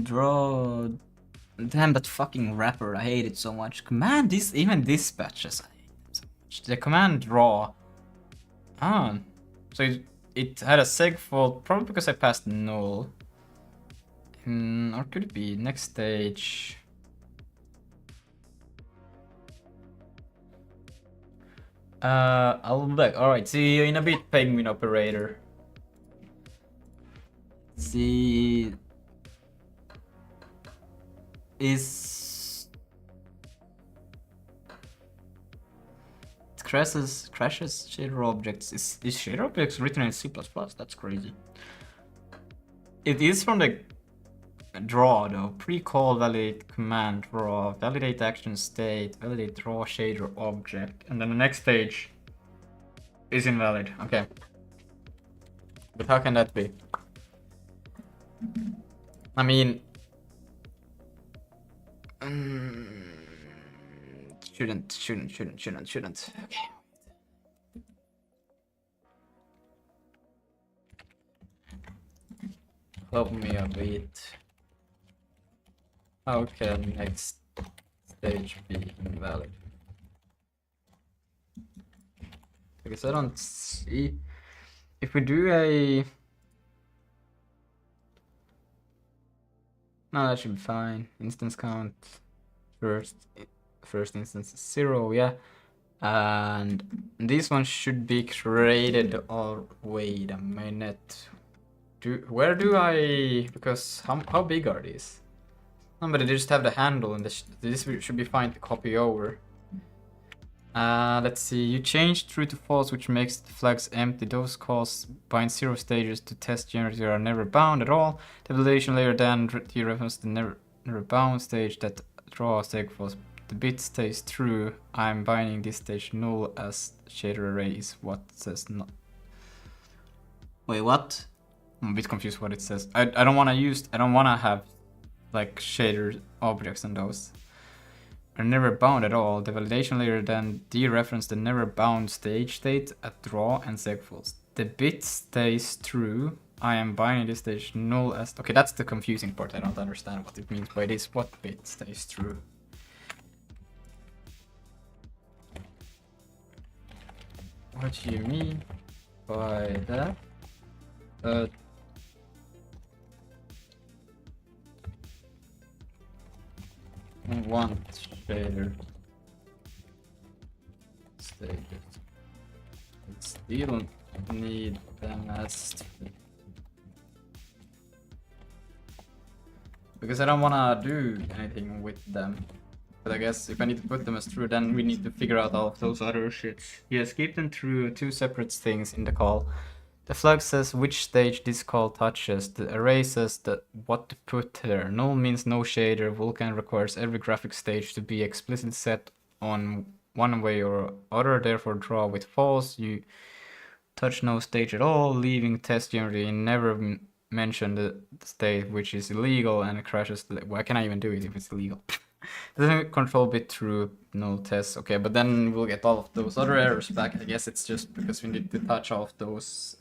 Draw. Damn that fucking wrapper! I hate it so much. Command this, even dispatches. I hate it so much. The command draw. Ah, so it had a seg fault probably because I passed null. Or could it be next stage? I'll be back. Alright, see you in a bit, penguin operator. See. Is. It crashes shader objects. Is shader objects written in C++? That's crazy. It is from the draw though. Pre-call validate command draw, validate action state, validate draw shader object, and then the next stage is invalid. Okay. But how can that be? I mean, shouldn't. Okay. Help me a bit. How can next stage be invalid? Because I don't see if we do a. No, that should be fine. Instance count first instance is 0, yeah. And this one should be created. Or wait a minute. Where do I? Because how big are these? No, but they just have the handle, and this should be fine to copy over. Let's see. You change true to false, which makes the flags empty. Those calls bind 0 stages to test generator are never bound at all. The validation layer then dereferences the never bound stage that draws seg false. The bit stays true. I'm binding this stage null as shader array is what says not. Wait, what? I'm a bit confused what it says. I don't want to have like shader objects on those. Are never bound at all. The validation layer then dereferences the never bound stage state at draw and seg false. The bit stays true. I am binding this stage null as. Okay, that's the confusing part. I don't understand what it means by this. What bit stays true? What do you mean by that? Want shader stated. Still need them as because I don't wanna do anything with them. But I guess if I need to put them as true, then we need to figure out all of those other shits. Yes, keep them true, 2 separate things in the call. The flag says which stage this call touches. The array says what to put there. Null means no shader. Vulkan requires every graphic stage to be explicitly set on one way or other. Therefore, draw with false. You touch no stage at all, leaving test generally never mention the state, which is illegal and it crashes. Why can I even do it if it's illegal? Doesn't control bit true, null test. Okay, but then we'll get all of those other errors back. I guess it's just because we need to touch off those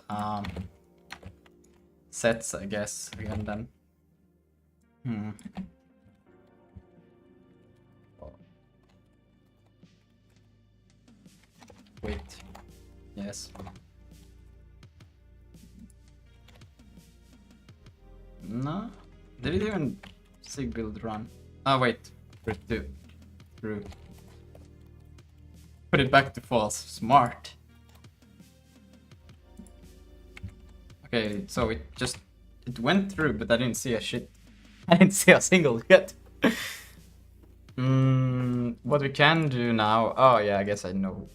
sets, I guess, again then. Wait. Yes. No? Did it even sig build run? Oh wait. True. Put it back to false. Smart. Okay, so it went through, but I didn't see a shit. I didn't see a single yet. What we can do now, oh yeah, I guess I know.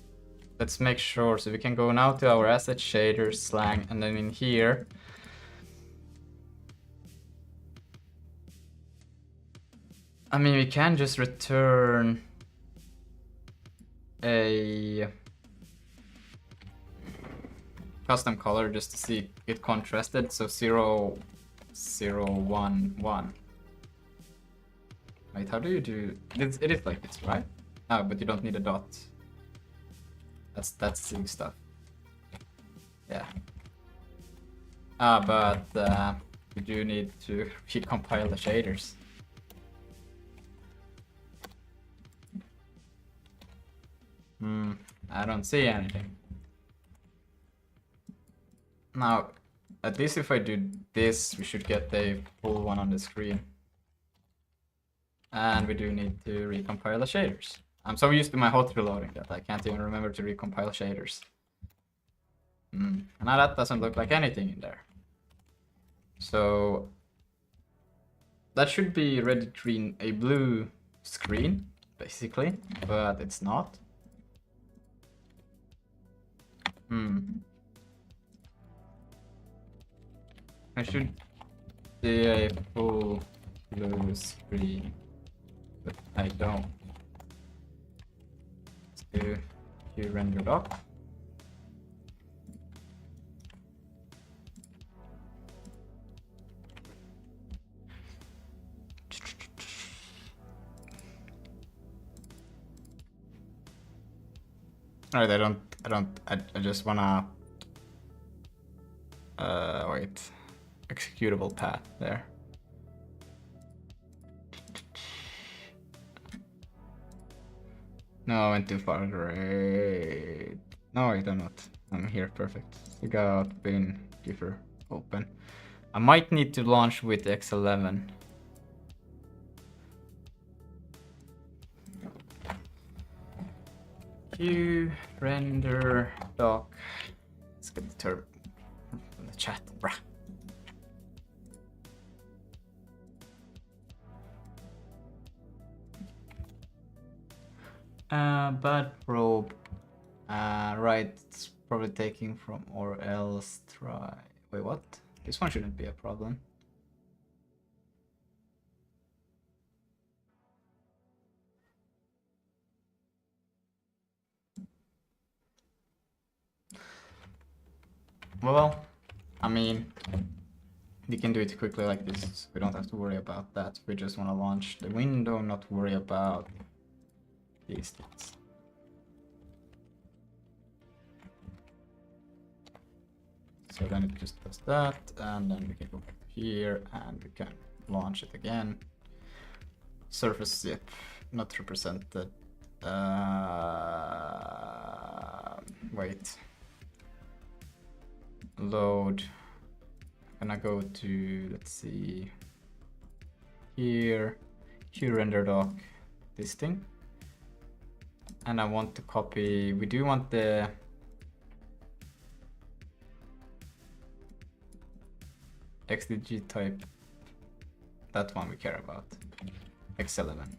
Let's make sure, so we can go now to our asset shaders, slang, and then in here, I mean, we can just return a custom color just to see it contrasted, so 0, 0, 1, 1. Wait, how do you do it? It is like this, right? Oh, but you don't need a dot. That's sig stuff. Yeah. But we do need to recompile the shaders. I don't see anything. Now, at least if I do this, we should get a full one on the screen. And we do need to recompile the shaders. I'm so used to my hot reloading that I can't even remember to recompile shaders. Now that doesn't look like anything in there. So that should be red, green, a blue screen, basically, but it's not. I should see a full blue screen, but I don't. Let's do Q render doc. Alright, I just wanna wait. Executable path there. No, I went too far. Great. No, wait, I'm not. I'm here, perfect. We got bin, Giffer, open. I might need to launch with X11. Q render doc. Let's get the term from the chat, bruh. Bad probe. Right, it's probably taking from or else try. Wait, what? This one shouldn't be a problem. Well, I mean, we can do it quickly like this. We don't have to worry about that. We just want to launch the window, not worry about these things. So then it just does that, and then we can go back here and we can launch it again. Surface zip, not represented. Wait. Load. I'm gonna go to, let's see, here, Q render doc, this thing. And I want to copy, we do want the XDG type, that one we care about, X11.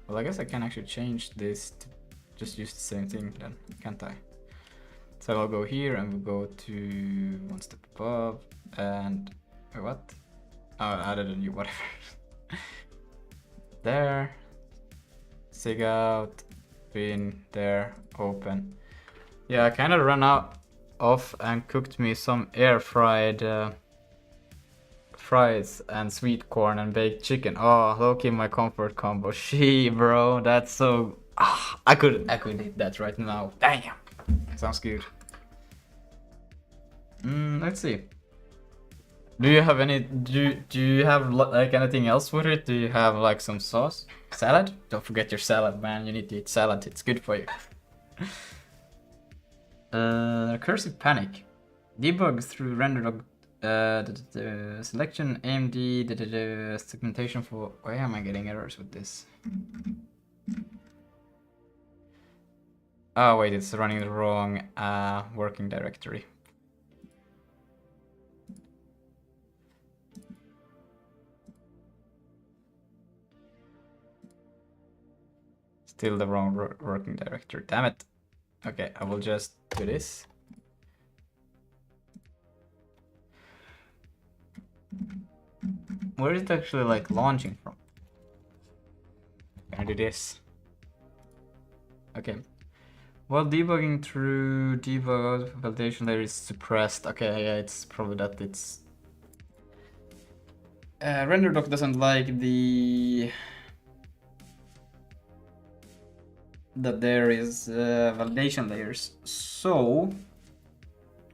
Well, I guess I can actually change this to just use the same thing then, can't I? So I'll go here and we'll go to one step above and, wait, what? Oh, I added a new whatever. There. Sig out, bin, there, open. Yeah, I kind of ran out of and cooked me some air fried fries and sweet corn and baked chicken. Oh, low-key my comfort combo. She, bro, that's so... I could eat that right now. Damn. Sounds good. Let's see. Do you have any... Do you have like anything else with it? Do you have like some sauce? Salad? Don't forget your salad, man. You need to eat salad. It's good for you. Recursive panic. Debug through render selection AMD segmentation for... Why am I getting errors with this? Oh wait, it's running the wrong working directory. Still the wrong working directory. Damn it. Okay, I will just do this. Where is it actually like launching from? Can I do this? Okay. Well, debugging through debug validation layer is suppressed. Okay, yeah, it's probably that it's... RenderDoc doesn't like that there is validation layers. So,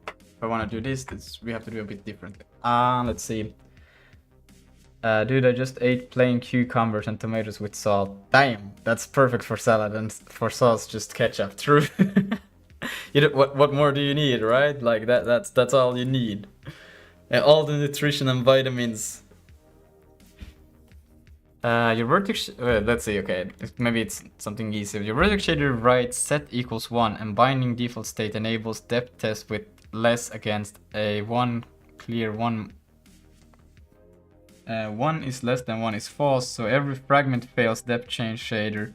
if I want to do this, we have to do a bit differently. Let's see. Dude, I just ate plain cucumbers and tomatoes with salt. Damn, that's perfect for salad, and for sauce, just ketchup. True. You know, what more do you need, right? Like that's all you need. And all the nutrition and vitamins. Your vertex. Let's see. Okay, maybe it's something easy. Your vertex shader writes set equals 1, and binding default state enables depth test with less against a 1 clear 1. 1 is less than 1 is false, so every fragment fails depth change shader.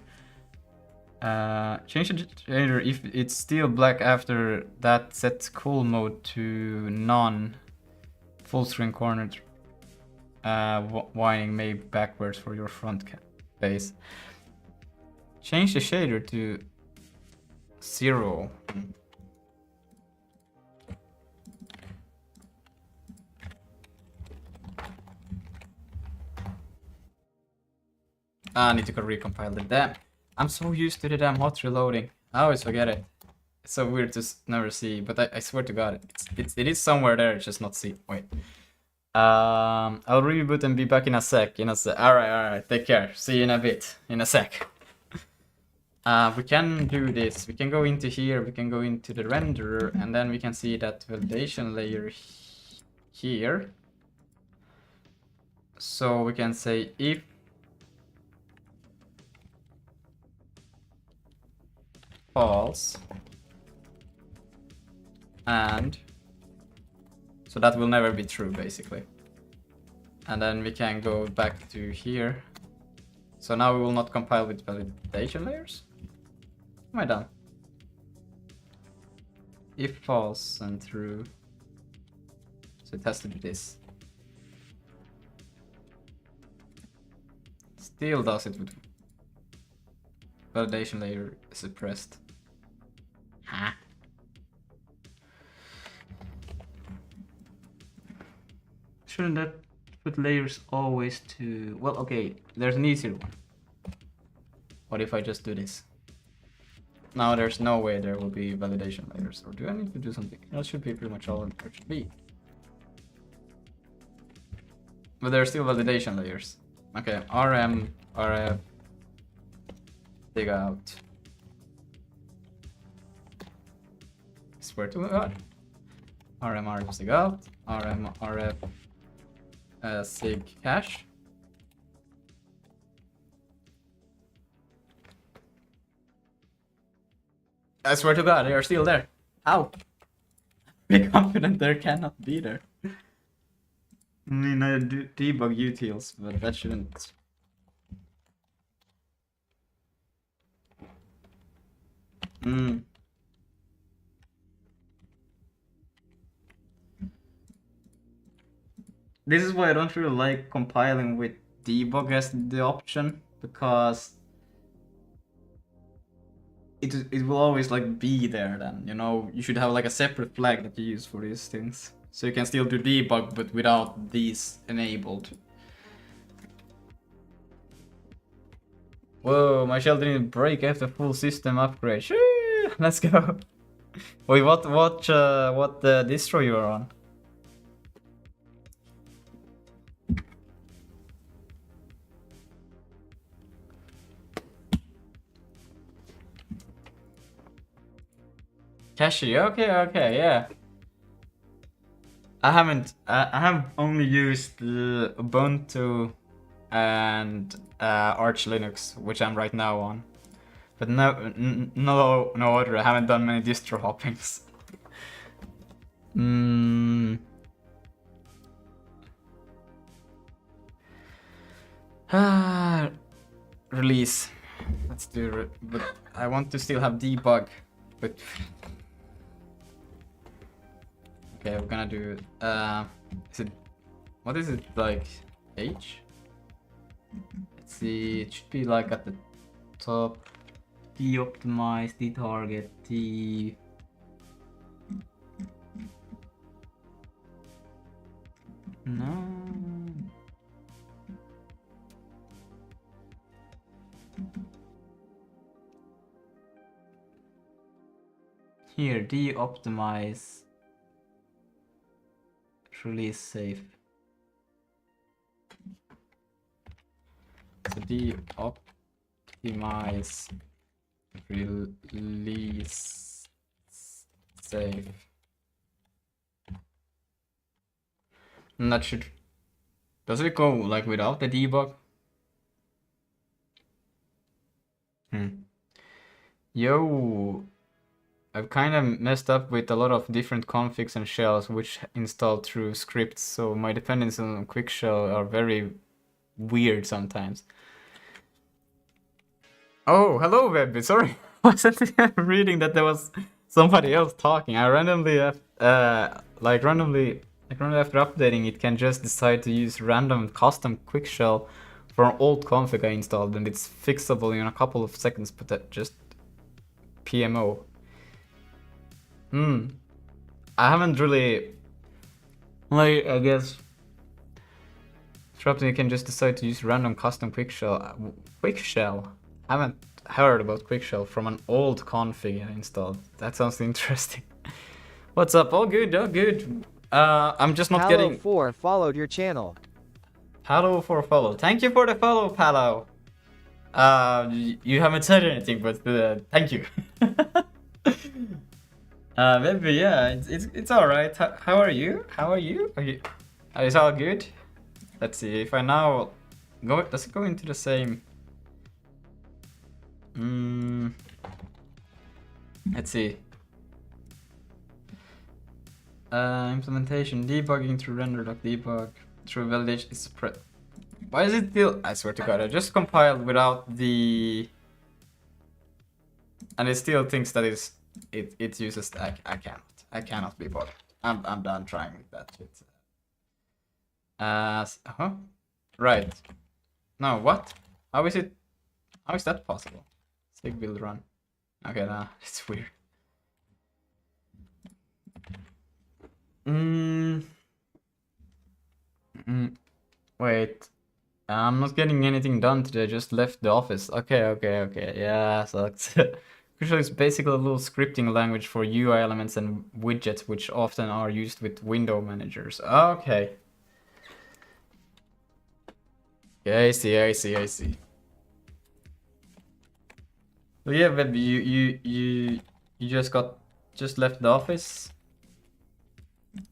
Change the shader if it's still black after that. Set cool mode to none. Full screen corner. Winding may backwards for your front face. Change the shader to 0. I need to go recompile the damn. I'm so used to the damn hot reloading. I always forget it. It's so weird to never see, but I swear to God, it is somewhere there. It's just not see. Wait. I'll reboot and be back in a sec. Alright. Take care. See you in a bit. In a sec. We can do this. We can go into here. We can go into the renderer, and then we can see that validation layer here. So we can say if false, and so that will never be true basically. And then we can go back to here. So now we will not compile with validation layers. Am I done? If false and true. So it has to be this. Still does it with validation layer suppressed. Huh? Shouldn't that put layers always to... Well, okay, there's an easier one. What if I just do this? Now there's no way there will be validation layers. Or do I need to do something? That should be pretty much all it should be. But there are still validation layers. Okay, RM, RF, dig out. Swear to God. RM, RF, sig out. RM, RF, sig cache. I swear to God, they are still there. How? Be confident there cannot be there. I mean, I do debug utils, but that shouldn't. This is why I don't really like compiling with debug as the option, because it will always like be there then, you know. You should have like a separate flag that you use for these things. So you can still do debug, but without these enabled. Whoa, my shell didn't break after full system upgrade. Shoo, let's go. Wait, what distro you are on? Cashy, okay, yeah. I have only used Ubuntu and Arch Linux, which I'm right now on. But no other. I haven't done many distro hoppings. Release. Let's do it. But I want to still have debug. But okay, we're gonna do. Is it? What is it like? H? Let's see. It should be like at the top. De-optimize, de-target, de. No. Here, de-optimize, release safe. So de-optimize, release safe. And that should. Does it go like without the debug? Yo. I've kind of messed up with a lot of different configs and shells which installed through scripts, so my dependencies on quick shell are very weird sometimes. Oh, hello Webby, sorry. I wasn't reading that there was somebody else talking. I randomly after updating it can just decide to use random custom quick shell for an old config I installed, and it's fixable in a couple of seconds, but that just PMO. I haven't really, like, I guess Trapton, you can just decide to use random custom quick shell. I haven't heard about quick shell from an old config I installed. That sounds interesting. What's up? All good, all good. I'm just not getting. Palo4 followed your channel. Palo for follow. Thank you for the follow, Palo. You haven't said anything, but thank you. Maybe, yeah, it's all right. How are you? How are you? Is all good? Let's see if I now go. Does it go into the same? Let's see. Implementation debugging through render.debug through validation is spread. Why is it still? I swear to God, I just compiled without the, and it still thinks that it uses. I cannot be bothered. I'm done trying with that shit. Right. No, what? How is it? How is that possible? Sig build run. Okay, nah, it's weird. Wait. I'm not getting anything done today. I just left the office. Okay. Yeah, sucks. Crucial is basically a little scripting language for UI elements and widgets, which often are used with window managers. Okay. Yeah, I see. So yeah, Web, you just left the office.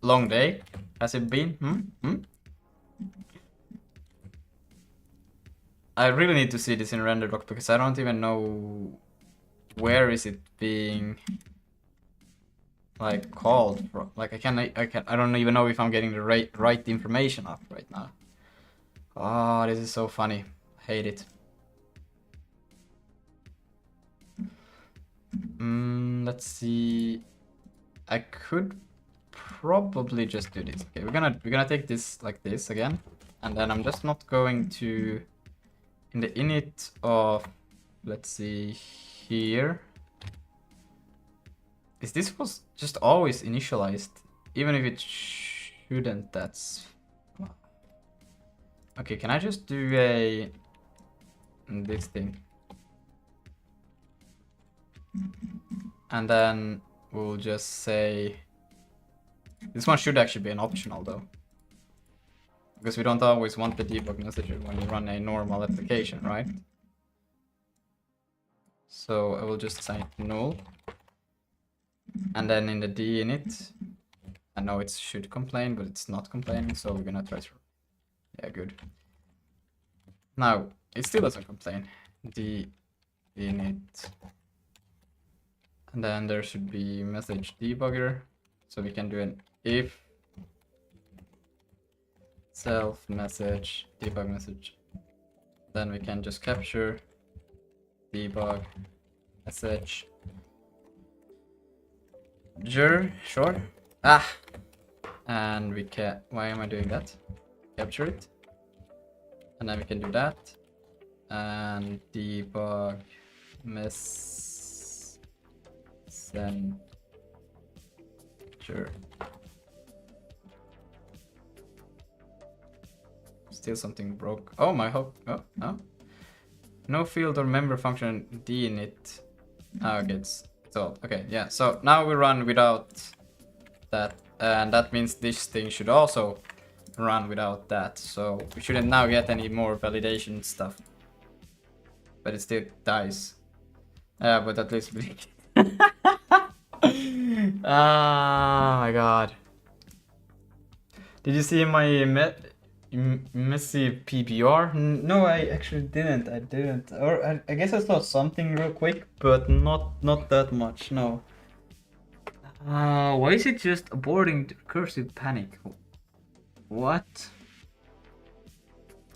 Long day. Has it been? I really need to see this in RenderDoc because I don't even know where is it being like called from. Like I don't even know if I'm getting the right information up right now. Oh, this is so funny. I hate it. Let's see. I could probably just do this. Okay, we're gonna take this like this again, and then I'm just not going to in the init of, let's see here. Is this was just always initialized even if it shouldn't, that's... Okay, can I just do this thing? And then we'll just say... This one should actually be an optional though. Because we don't always want the debug message when you run a normal application, right? So I will just assign it null. And then in the D init, I know it should complain, but it's not complaining, so we're gonna try to... Yeah, good. Now, it still doesn't complain. D init. And then there should be message debugger. So we can do an if self message debug message. Then we can just capture debug message. Sure. And we can, why am I doing that? Capture it. And then we can do that. And debug messenger. Still something broke. Oh, my hope. Oh, no. No field or member function D init. Oh, okay, it's all. Okay, yeah. So now we run without that. And that means this thing should also run without that. So we shouldn't now get any more validation stuff. But it still dies. Yeah, but at least we... Oh my god. Did you see my messy PBR? No, I actually didn't. Or I guess I saw something real quick, but not that much, no. Why is it just aborting recursive panic? What?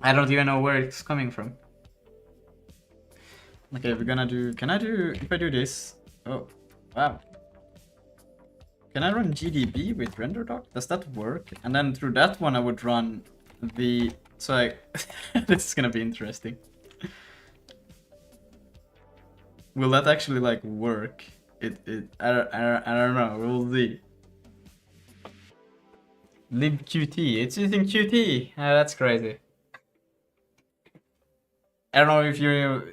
I don't even know where it's coming from. Okay, we're gonna do... Can I do... If I do this... Oh, wow. Can I run GDB with RenderDoc? Does that work? And then through that one I would run the... So I... This is gonna be interesting. Will that actually like work? I don't know, we'll see. libqt, it's using Qt. That's crazy. I don't know if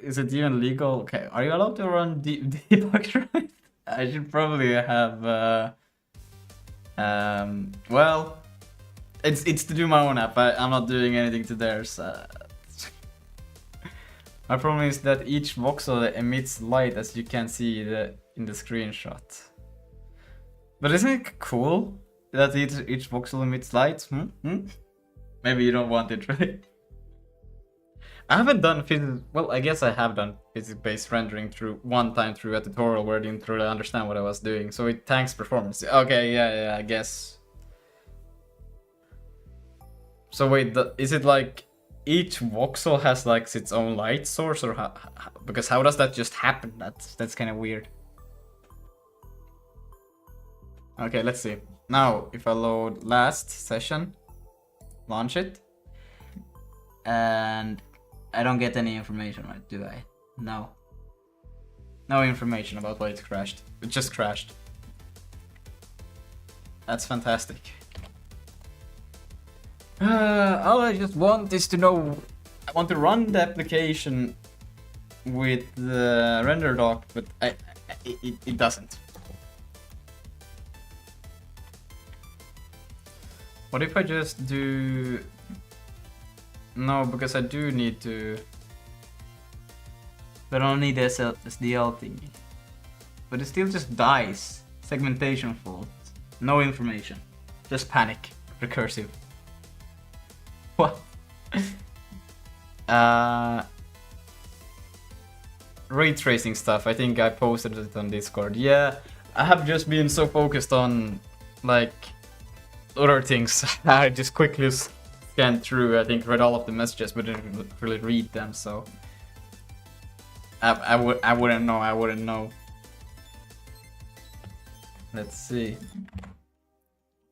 is it even legal? Okay, are you allowed to run debug, right? I should probably have, well, it's to do my own app. I'm not doing anything to theirs. My problem is that each voxel emits light, as you can see in the screenshot. But isn't it cool that each voxel emits light? Maybe you don't want it, right? I haven't done physics. Well, I guess I have done physics-based rendering one time through a tutorial where I didn't really understand what I was doing, so it tanks performance. Okay, yeah, I guess. So wait, is it like each voxel has like its own light source, or because how does that just happen? That's kind of weird. Okay, let's see. Now, if I load last session, launch it, and I don't get any information, right? Do I? No. No information about why it crashed. It just crashed. That's fantastic. All I just want is to know... I want to run the application with the RenderDoc, but it doesn't. What if I just do... No, because I do need to... But I don't need the SDL thingy. But it still just dies. Segmentation fault. No information. Just panic. Recursive. What? Ray tracing stuff. I think I posted it on Discord. Yeah, I have just been so focused on like other things. I just quickly scanned through. I think read all of the messages, but didn't really read them. So I wouldn't know. I wouldn't know. Let's see.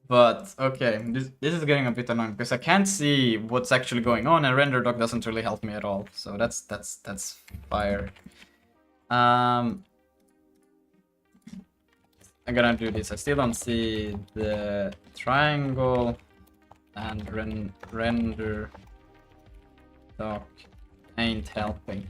But okay, this is getting a bit annoying because I can't see what's actually going on, and RenderDoc doesn't really help me at all. So that's fire. I'm gonna do this. I still don't see the triangle and render doc ain't helping.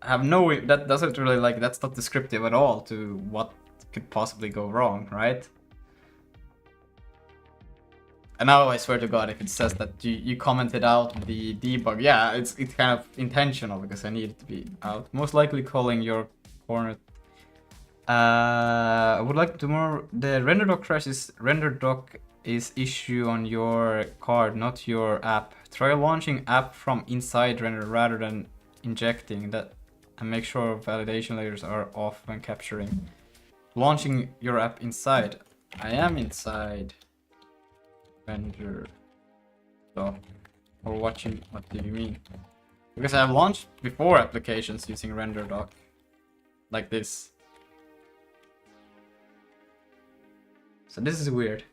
I have no, that doesn't really like, that's not descriptive at all to what could possibly go wrong, right? And now I swear to God, if it says that you commented out the debug, yeah, it's kind of intentional because I need it to be out. Most likely calling your corner. I would like to more. The render doc crash is issue on your card, not your app. Try launching app from inside render rather than injecting that, and make sure validation layers are off when capturing. Launching your app inside. I am inside render doc. Or watching, what do you mean? Because I have launched before applications using render doc. Like this. So this is weird.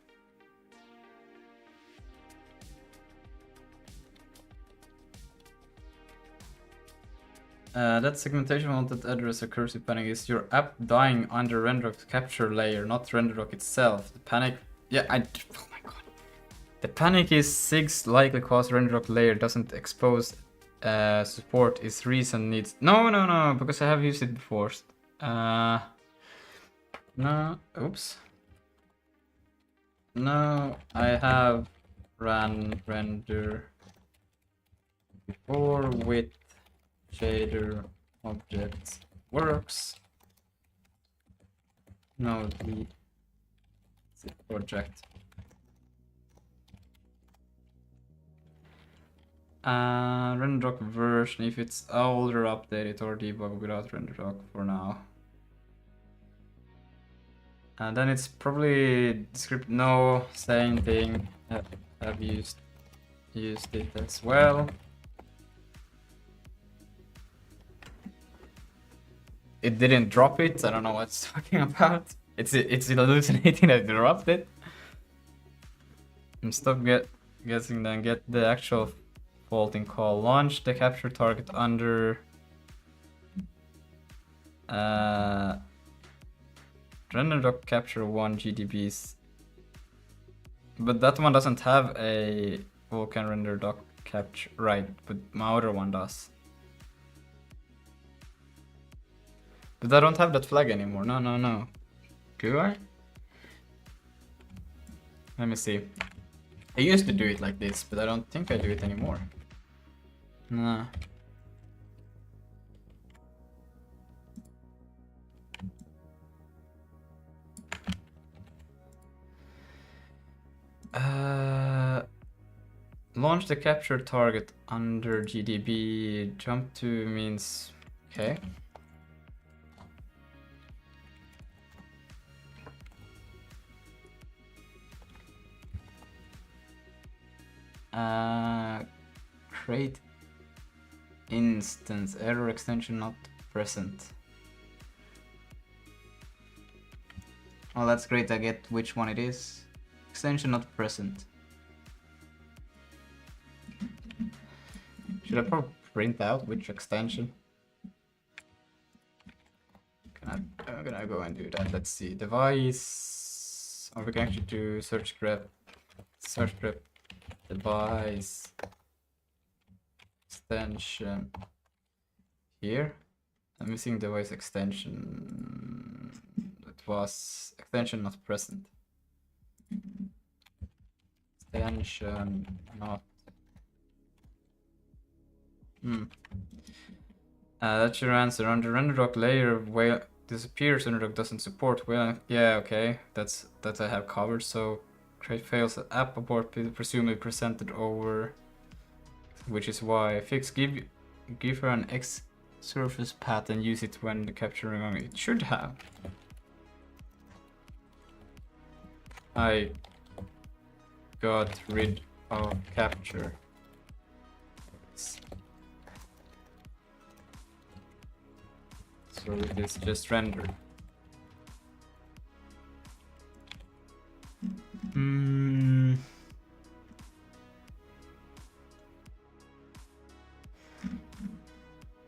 That segmentation wanted address a cursive panic is your app dying under renderdoc capture layer, not renderdoc itself. The panic, yeah, oh my god. The panic is SIG's likely cause renderdoc layer doesn't expose support is reason needs. No, because I have used it before. No, oops. No, I have ran render before with shader objects works. No, the project. Renderdoc version, if it's older, update it or debug without renderdoc for now. And then it's probably script no, same thing. I've used it as well. It didn't drop it. I don't know what it's talking about. It's hallucinating that it dropped it. I'm stuck guessing. Then get the actual faulting call. Launch the capture target under renderdoc capture 1 GDBs. But that one doesn't have a Vulkan renderdoc capture, right? But my other one does. But I don't have that flag anymore. No. Do I? Let me see. I used to do it like this, but I don't think I do it anymore. Nah. Launch the capture target under GDB. Jump to means okay. Create instance error extension not present. Oh, that's great. I get which one it is. Extension not present. Should I probably print out which extension? I'm gonna go and do that. Let's see. Device. Or we can actually do search grep device extension here. I'm missing device extension. It was extension not present. Extension not. That's your answer. On the renderdoc layer, whale disappears. Renderdoc doesn't support whale. Yeah, okay. That's I have covered. So create fails at app abort presumably presented over, which is why fix give her an X surface path and use it when capturing. It should have. I got rid of capture. So it is just render.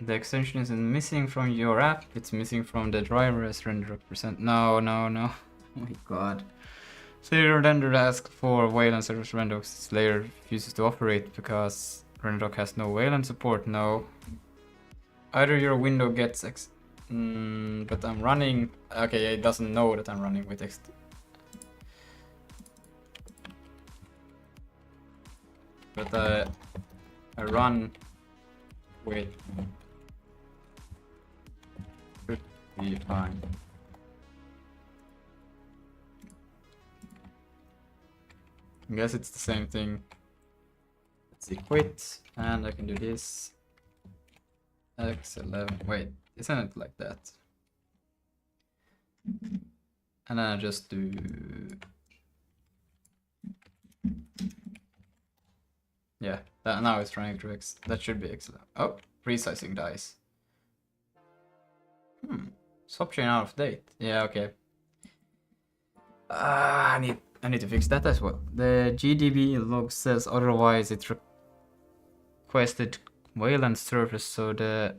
The extension isn't missing from your app, it's missing from the driver as render %. No. Oh my god. So your render asks for Wayland service Rendox layer refuses to operate because Rendoc has no Wayland support. No. Either your window gets but I'm running. Okay, it doesn't know that I'm running with but I run with pretty fine. I guess it's the same thing. Let's see, quit, and I can do this. X11. Wait, isn't it like that? And then I just do. Yeah, now it's trying to that should be excellent. Oh, resizing dice. Swap chain out of date. Yeah, okay. I need to fix that as well. The GDB log says otherwise it requested Wayland service, so the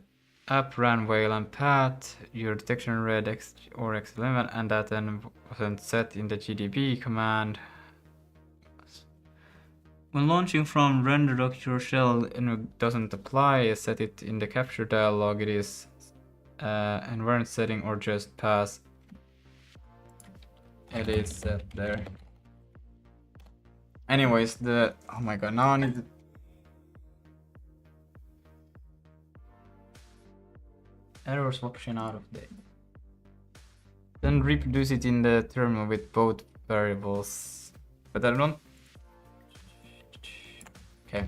app ran Wayland path, your detection read X or X11, and that then wasn't set in the GDB command. When launching from render.doc, your shell doesn't apply, set it in the capture dialog, it is environment setting or just pass. It is set there. Anyways, oh my god, now I need to... Error swap chain out of date. Then reproduce it in the terminal with both variables. But I don't... Okay.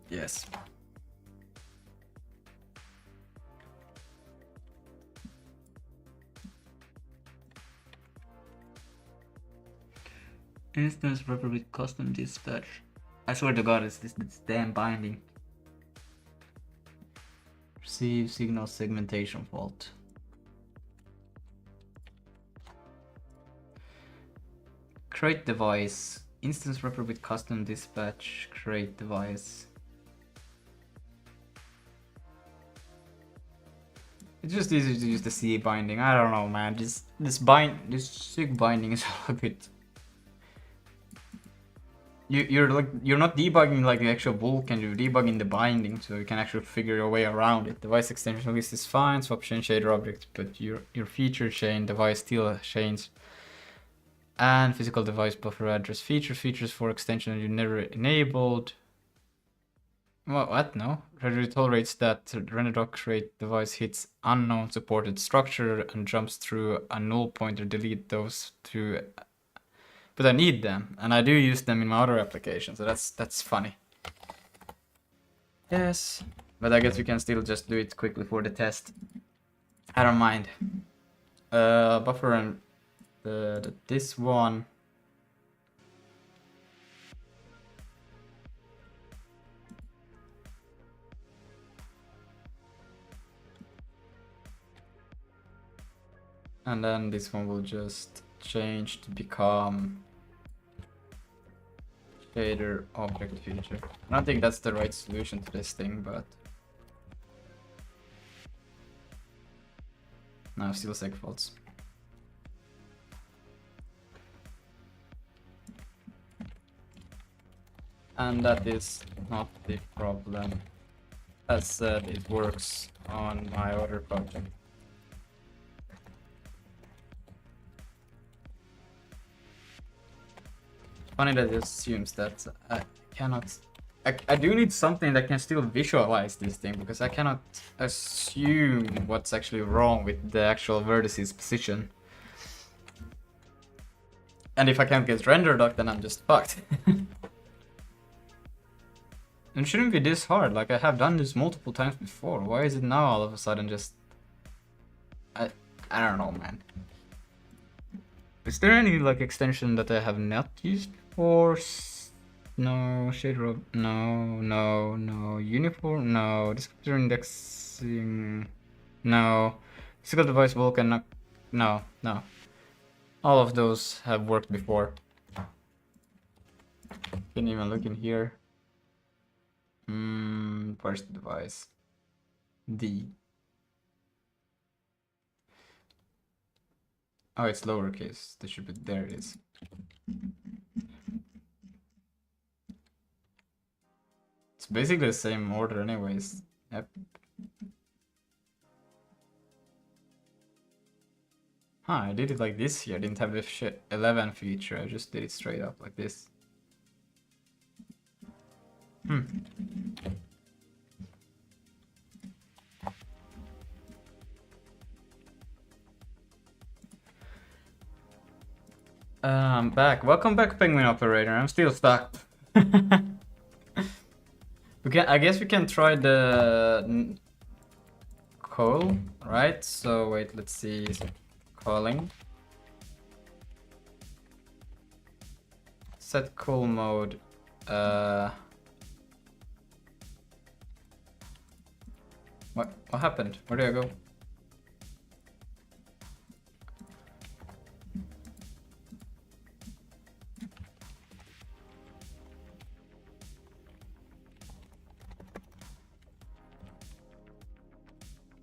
Yes. Instance Republic custom dispatch. I swear to god, it's this damn binding. Receive signal segmentation fault. Create device. Instance Republic custom dispatch. Create device. It's just easy to use the C binding. I don't know, man. This SIG binding is a bit. You're not debugging like the actual Vulkan, you're debugging the binding, so you can actually figure your way around it. Device extension list is fine, swap chain shader object, but your feature chain device still chains and physical device buffer address features for extension you never enabled. What? No. Render tolerates that render.doc create device hits unknown supported structure and jumps through a null pointer. Delete those two. But I need them, and I do use them in my other applications, so that's funny. Yes, but I guess we can still just do it quickly for the test. I don't mind. Buffer and this one. And then this one will just change to become shader object feature. I don't think that's the right solution to this thing, but no, still seg faults. And that is not the problem. As said, it works on my other project. Funny that it assumes that I cannot... I do need something that can still visualize this thing, because I cannot assume what's actually wrong with the actual vertices position. And if I can't get render.doc, then I'm just fucked. It shouldn't be this hard, like I have done this multiple times before. Why is it now all of a sudden just... I don't know, man. Is there any like extension that I have not used for? No, shader, no, uniform, no, descriptor indexing, no, physical device Vulkan, no. All of those have worked before. Can even look in here. Where's the device? D. Oh, it's lowercase. This should be there. It is. It's basically the same order, anyways. Yep. Huh, I did it like this here. I didn't have the 11 feature. I just did it straight up like this. I'm back. Welcome back, Penguin Operator. I'm still stuck. I guess we can try the call, right? So wait, let's see. So, calling. Set call mode. What happened? Where do I go?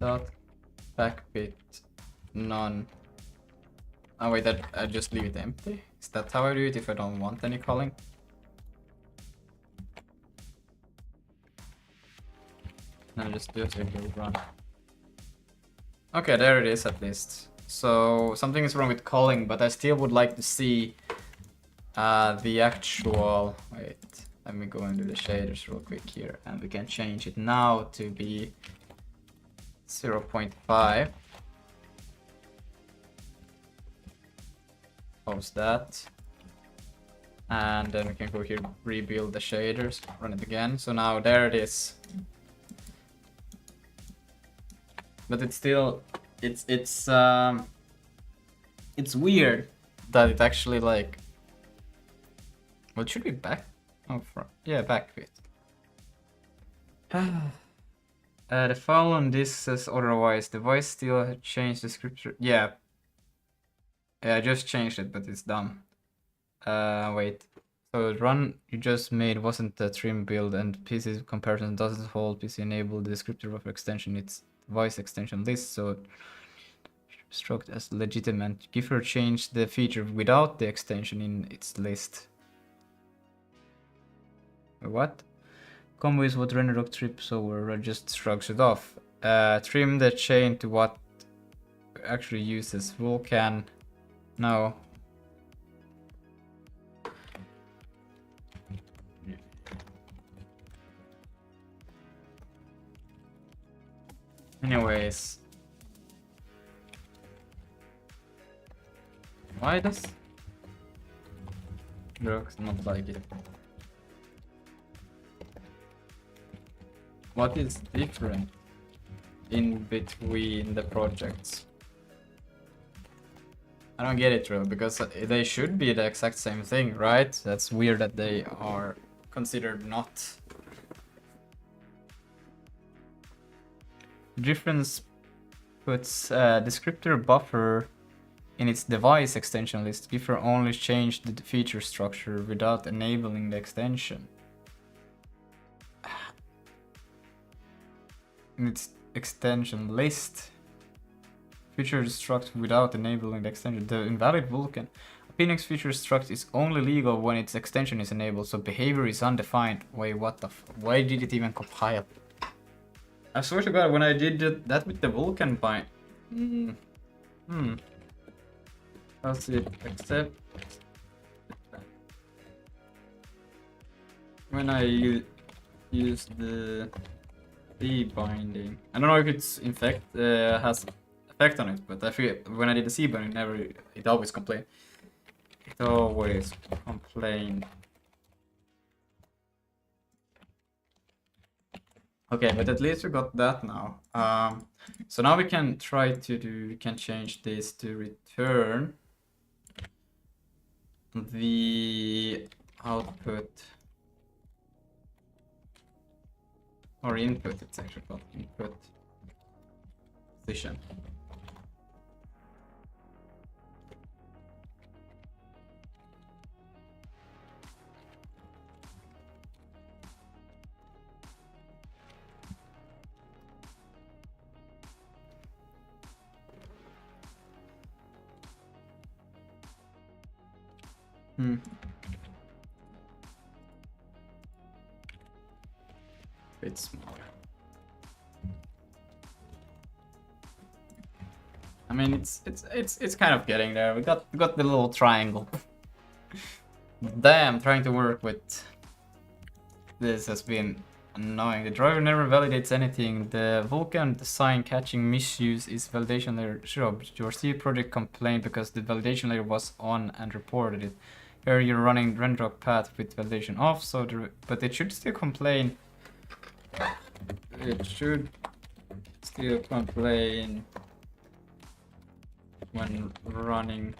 Dot backbit none. Oh wait, that I just leave it empty. Is that how I do it if I don't want any calling? No, just do it and go run. Okay, there it is at least. So something is wrong with calling, but I still would like to see the actual. Wait, let me go into the shaders real quick here, and we can change it now to be 0.5. Close that. And then we can go here, rebuild the shaders, run it again. So now there it is. But it's still, it's weird that it actually like, well, it should be back, oh, front, yeah, backbit. The file on this says otherwise. The voice still changed the scripture. Yeah. Yeah, I just changed it, but it's done. Wait. So the run you just made wasn't a trim build, and PC comparison doesn't hold PC enable the descriptor buffer extension. It's voice extension list, so struct as legitimate. Giffer changed the feature without the extension in its list. What? Combo is what Renderock trips over, just shrugs it off. Trim the chain to what actually uses Vulkan. No. Anyways. Why does Brooks not like it? What is different in between the projects? I don't get it really, because they should be the exact same thing, right? That's weird that they are considered not. The difference puts descriptor buffer in its device extension list. Giffer only changed the feature structure without enabling the extension. In its extension list. Feature struct without enabling the extension. The invalid Vulkan. A Phoenix feature struct is only legal when its extension is enabled, so behavior is undefined. Wait, what the why did it even compile? I swear to god, when I did that with the Vulkan bind... Does it accept... When I use the C binding. I don't know if it's in fact has effect on it, but I feel when I did the C binding, it always complained. It always complained. Okay, but at least we got that now. So now we can try to we can change this to return the output. Or input, it's actually called input position. Bit smaller. I mean, it's kind of getting there. We got the little triangle. Damn, trying to work with this has been annoying. The driver never validates anything. The Vulkan design catching misuse is validation layer. Sure, your C project complained because the validation layer was on and reported it. Here you're running Rendrock path with validation off, so but it should still complain. It should still complain when running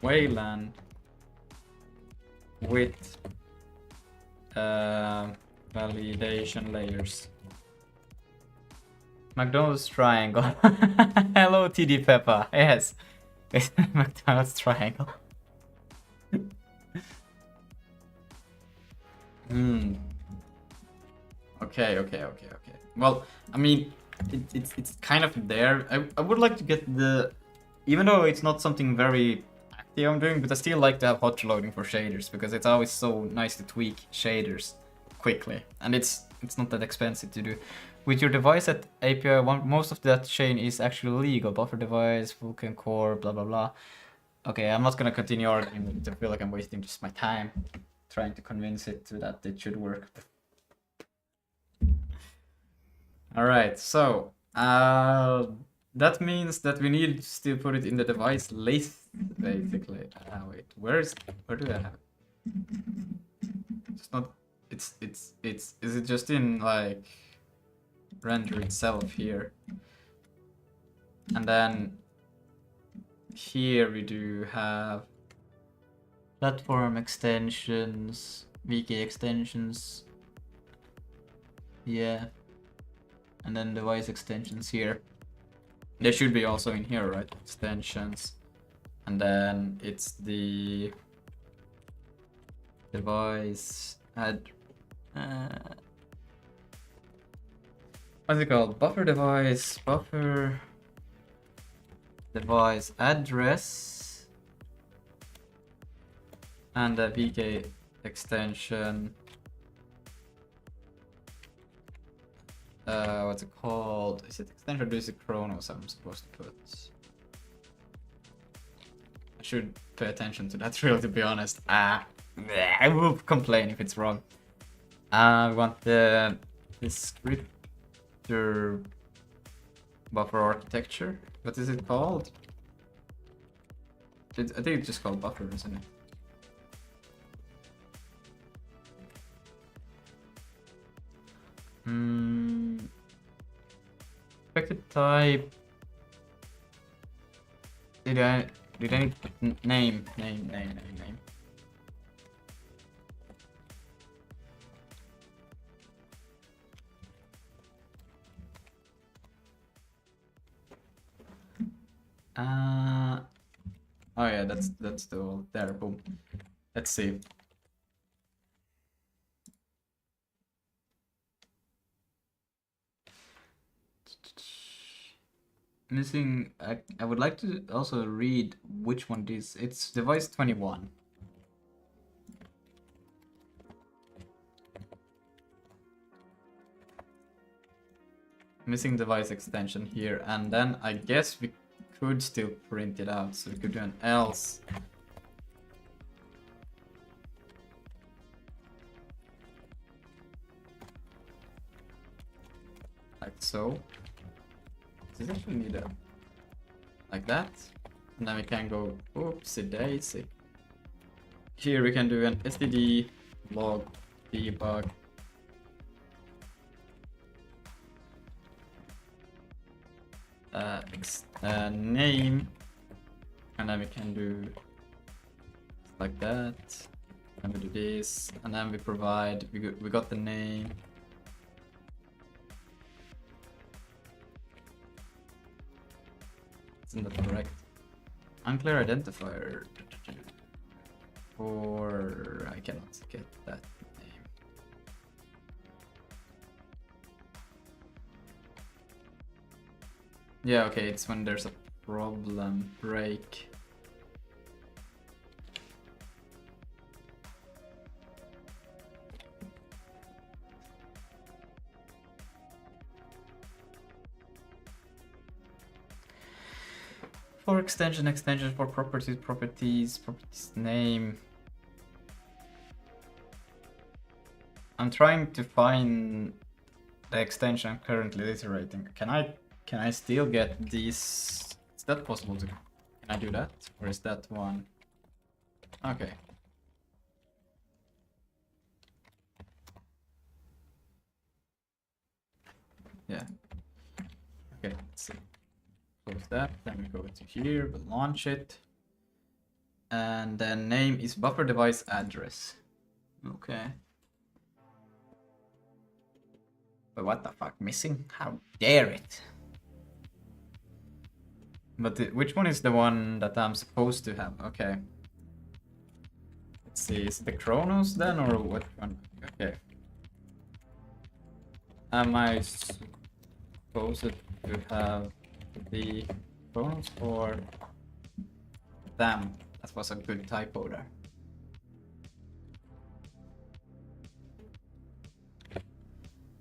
Wayland with validation layers. McDonald's triangle. Hello, TD Peppa. Yes, it's McDonald's triangle. Okay. Well, I mean, it's kind of there. I would like to get the, even though it's not something very active I'm doing, but I still like to have hot loading for shaders because it's always so nice to tweak shaders quickly, and it's not that expensive to do. With your device at API 1, most of that chain is actually legal. Buffer device, Vulkan core, blah blah blah. Okay, I'm not gonna continue arguing. I feel like I'm wasting just my time trying to convince it that it should work. Alright, so that means that we need to still put it in the device list, basically. Wait, where do I have it? It's not, is it just in like render itself here? And then here we do have platform extensions, VK extensions, yeah, and then device extensions here. They should be also in here, right? Extensions, and then it's the device what's it called? Buffer device address, and a VK extension. What's it called? Is it extension or is it Chronos I'm supposed to put? I should pay attention to that really, to be honest. I will complain if it's wrong. We want the descriptor buffer architecture. What is it called? I think it's just called buffer, isn't it? Expected type. Did I need name? Oh yeah, that's the old there. Boom. Let's see. Missing. I would like to also read which one this. It's device 21. Missing device extension here, and then I guess we could still print it out, so we could do an else. Like so. Does it actually need a like that? And then we can go oopsie daisy. Here we can do an std log debug. Name, and then we can do like that, and we do this, and then we provide, we got the name. Isn't that correct? Unclear identifier, or I cannot get that name. Yeah, okay, it's when there's a problem break. for extension, extension for properties, properties name. I'm trying to find the extension I'm currently iterating. Can I still get these? Is that possible to? Can I do that? Or is that one? Okay. Yeah. Okay, let's see. Close that, then we go to here, we'll launch it. And then name is buffer device address. Okay. But what the fuck, missing? How dare it? But which one is the one that I'm supposed to have? Okay. Let's see, is it the Chronos then, or what one? Okay. Am I supposed to have the Chronos or... Damn, that was a good typo there.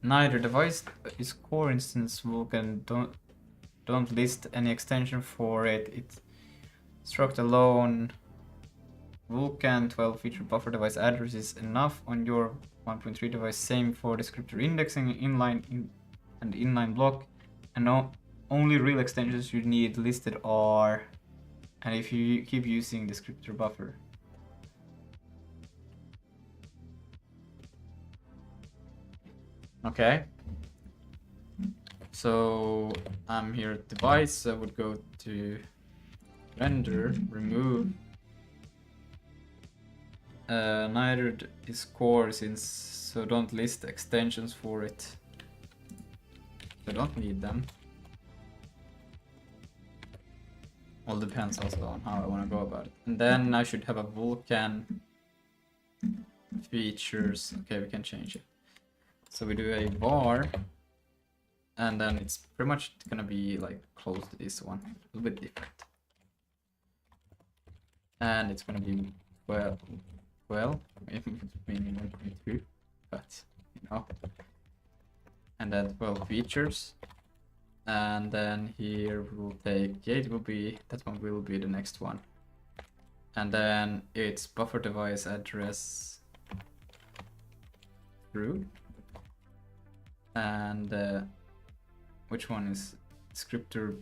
Neither device is core instance Vulkan. Don't list any extension for it. It's struct alone. Vulkan 12 feature buffer device address is enough on your 1.3 device. Same for descriptor indexing, inline block, and no, only real extensions you need listed are, and if you keep using descriptor buffer. Okay. So I'm here at device. I would go to render, remove. Neither is core since, so don't list extensions for it. I don't need them. All depends also on how I want to go about it. And then I should have a Vulkan features. Okay, we can change it. So we do a var, and then it's pretty much gonna be like close to this one, a little bit different. And it's gonna be well, maybe between 1.2, but you know. And then 12 features, and then here we'll take, yeah, it will be, that one will be the next one. And then it's buffer device address true. And which one is descriptor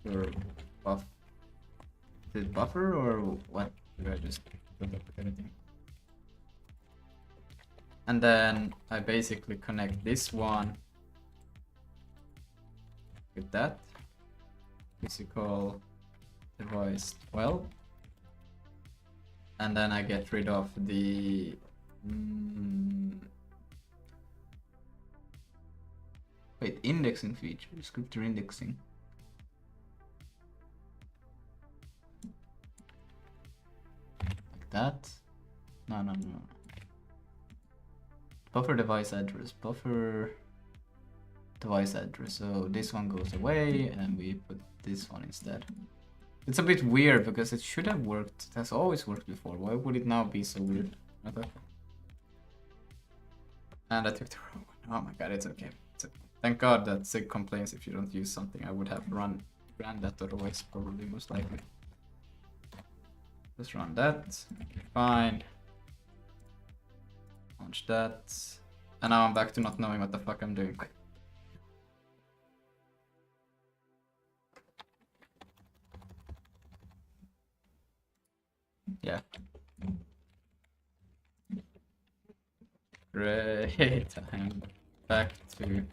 or buff? Is it buffer or what? Did I just put up with anything? And then I basically connect this one with that physical device 12. And then I get rid of the wait, indexing feature, descriptor indexing. Like that. No. Buffer device address, buffer device address. So this one goes away and we put this one instead. It's a bit weird because it should have worked. It has always worked before. Why would it now be so weird? Okay. And I took the wrong one. Oh my god, it's okay. Thank god that Sig complains if you don't use something. I would have ran that otherwise, probably, most likely. Just run that. Fine. Launch that. And now I'm back to not knowing what the fuck I'm doing. Yeah. Great. I'm back to...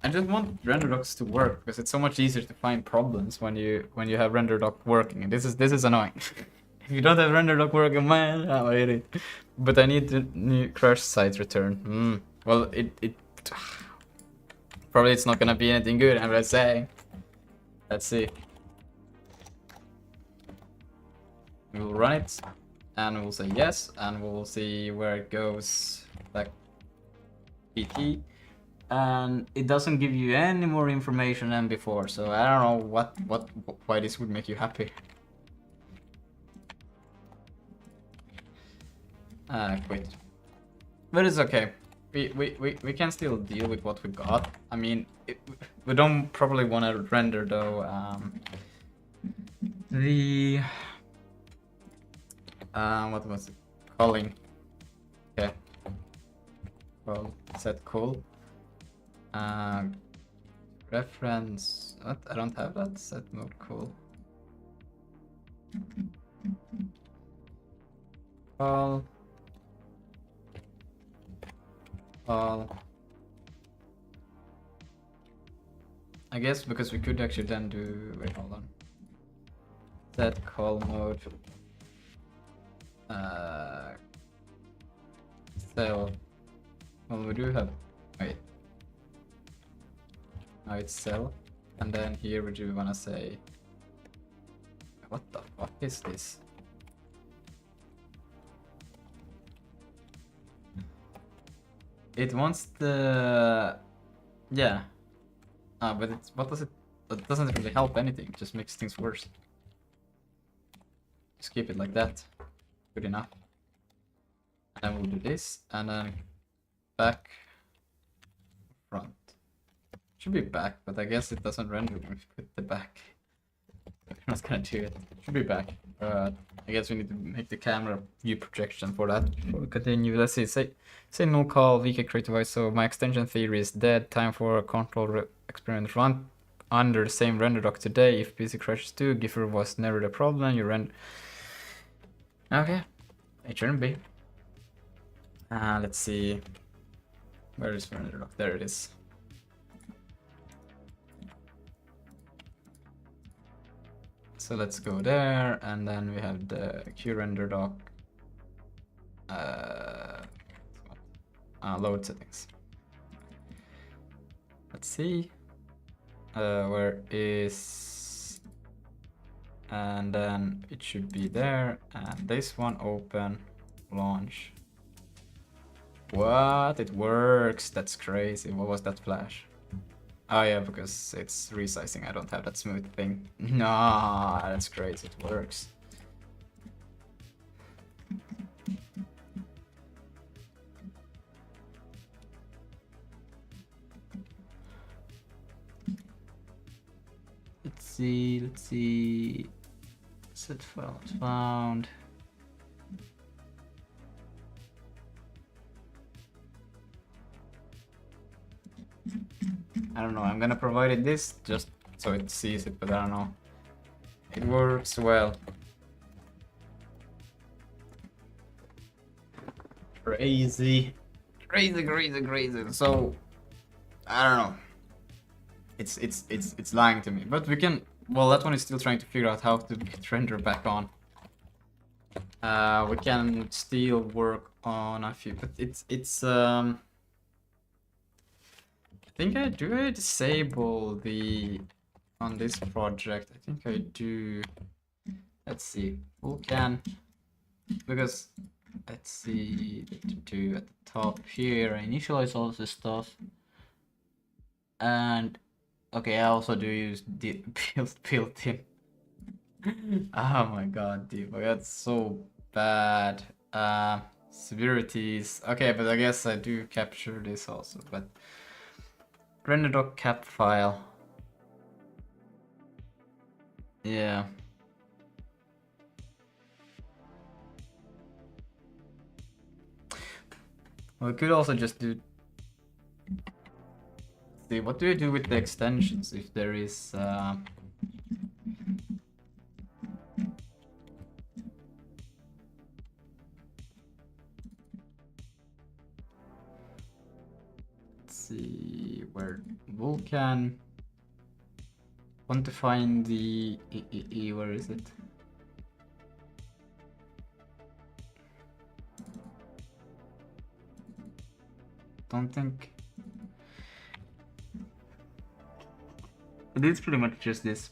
I just want render docs to work because it's so much easier to find problems when you have render doc working. And this is annoying. If you don't have render doc working, man, I'm an idiot. But I need the new crash site return. Well, it probably it's not gonna be anything good. I'm just saying. Let's see. We'll run it, and we'll say yes, and we'll see where it goes, like PT, and it doesn't give you any more information than before. So I don't know why this would make you happy. Quit, but it's okay. we can still deal with what we got. I mean, we don't probably want to render though. The what was it? Calling. Okay. Well, set cool. Reference. What? I don't have that. Set mode cool. Call. I guess because we could actually then do. Wait, hold on. Set call mode. Cell. Well, we do have. Wait. Now it's cell, and then here we do wanna say. What the fuck is this? It wants the. Yeah. But it's what does it? That doesn't really help anything. It just makes things worse. Just keep it like that. Good enough. And then we'll do this, and then back, front. Should be back, but I guess it doesn't render when we put the back. I'm not gonna do it. Should be back. I guess we need to make the camera view projection for that. Before we continue, let's see. Say no call VK creative voice. So my extension theory is dead. Time for a control experiment run under the same render dock today. If PC crashes too, Giffer was never the problem. You render. Okay, it shouldn't be. Let's see. Where is render dock? There it is. So let's go there, and then we have the QRender dock. Load settings. Let's see. Where is? And then it should be there. And this one open, launch. What? It works. That's crazy. What was that flash? Oh yeah, because it's resizing. I don't have that smooth thing. No, that's crazy. It works. Let's see. Set file not found. I don't know, I'm gonna provide it this just so it sees it, but I don't know. It works well. Crazy. So I don't know. It's lying to me. But we can, well, that one is still trying to figure out how to get render back on. We can still work on a few, but it's I think I disable the on this project. I think I do. Let's see. Who can? Because let's see. Do at the top here. I initialize all this stuff. And okay, I also do use the built-in. Oh my god, dude, that's so bad. Severities. Okay, but I guess I do capture this also, but render doc cap file. Yeah. We could also just do. See, what do we do with the extensions if there is? See where Vulkan. Want to find the where is it? Don't think it is pretty much just this.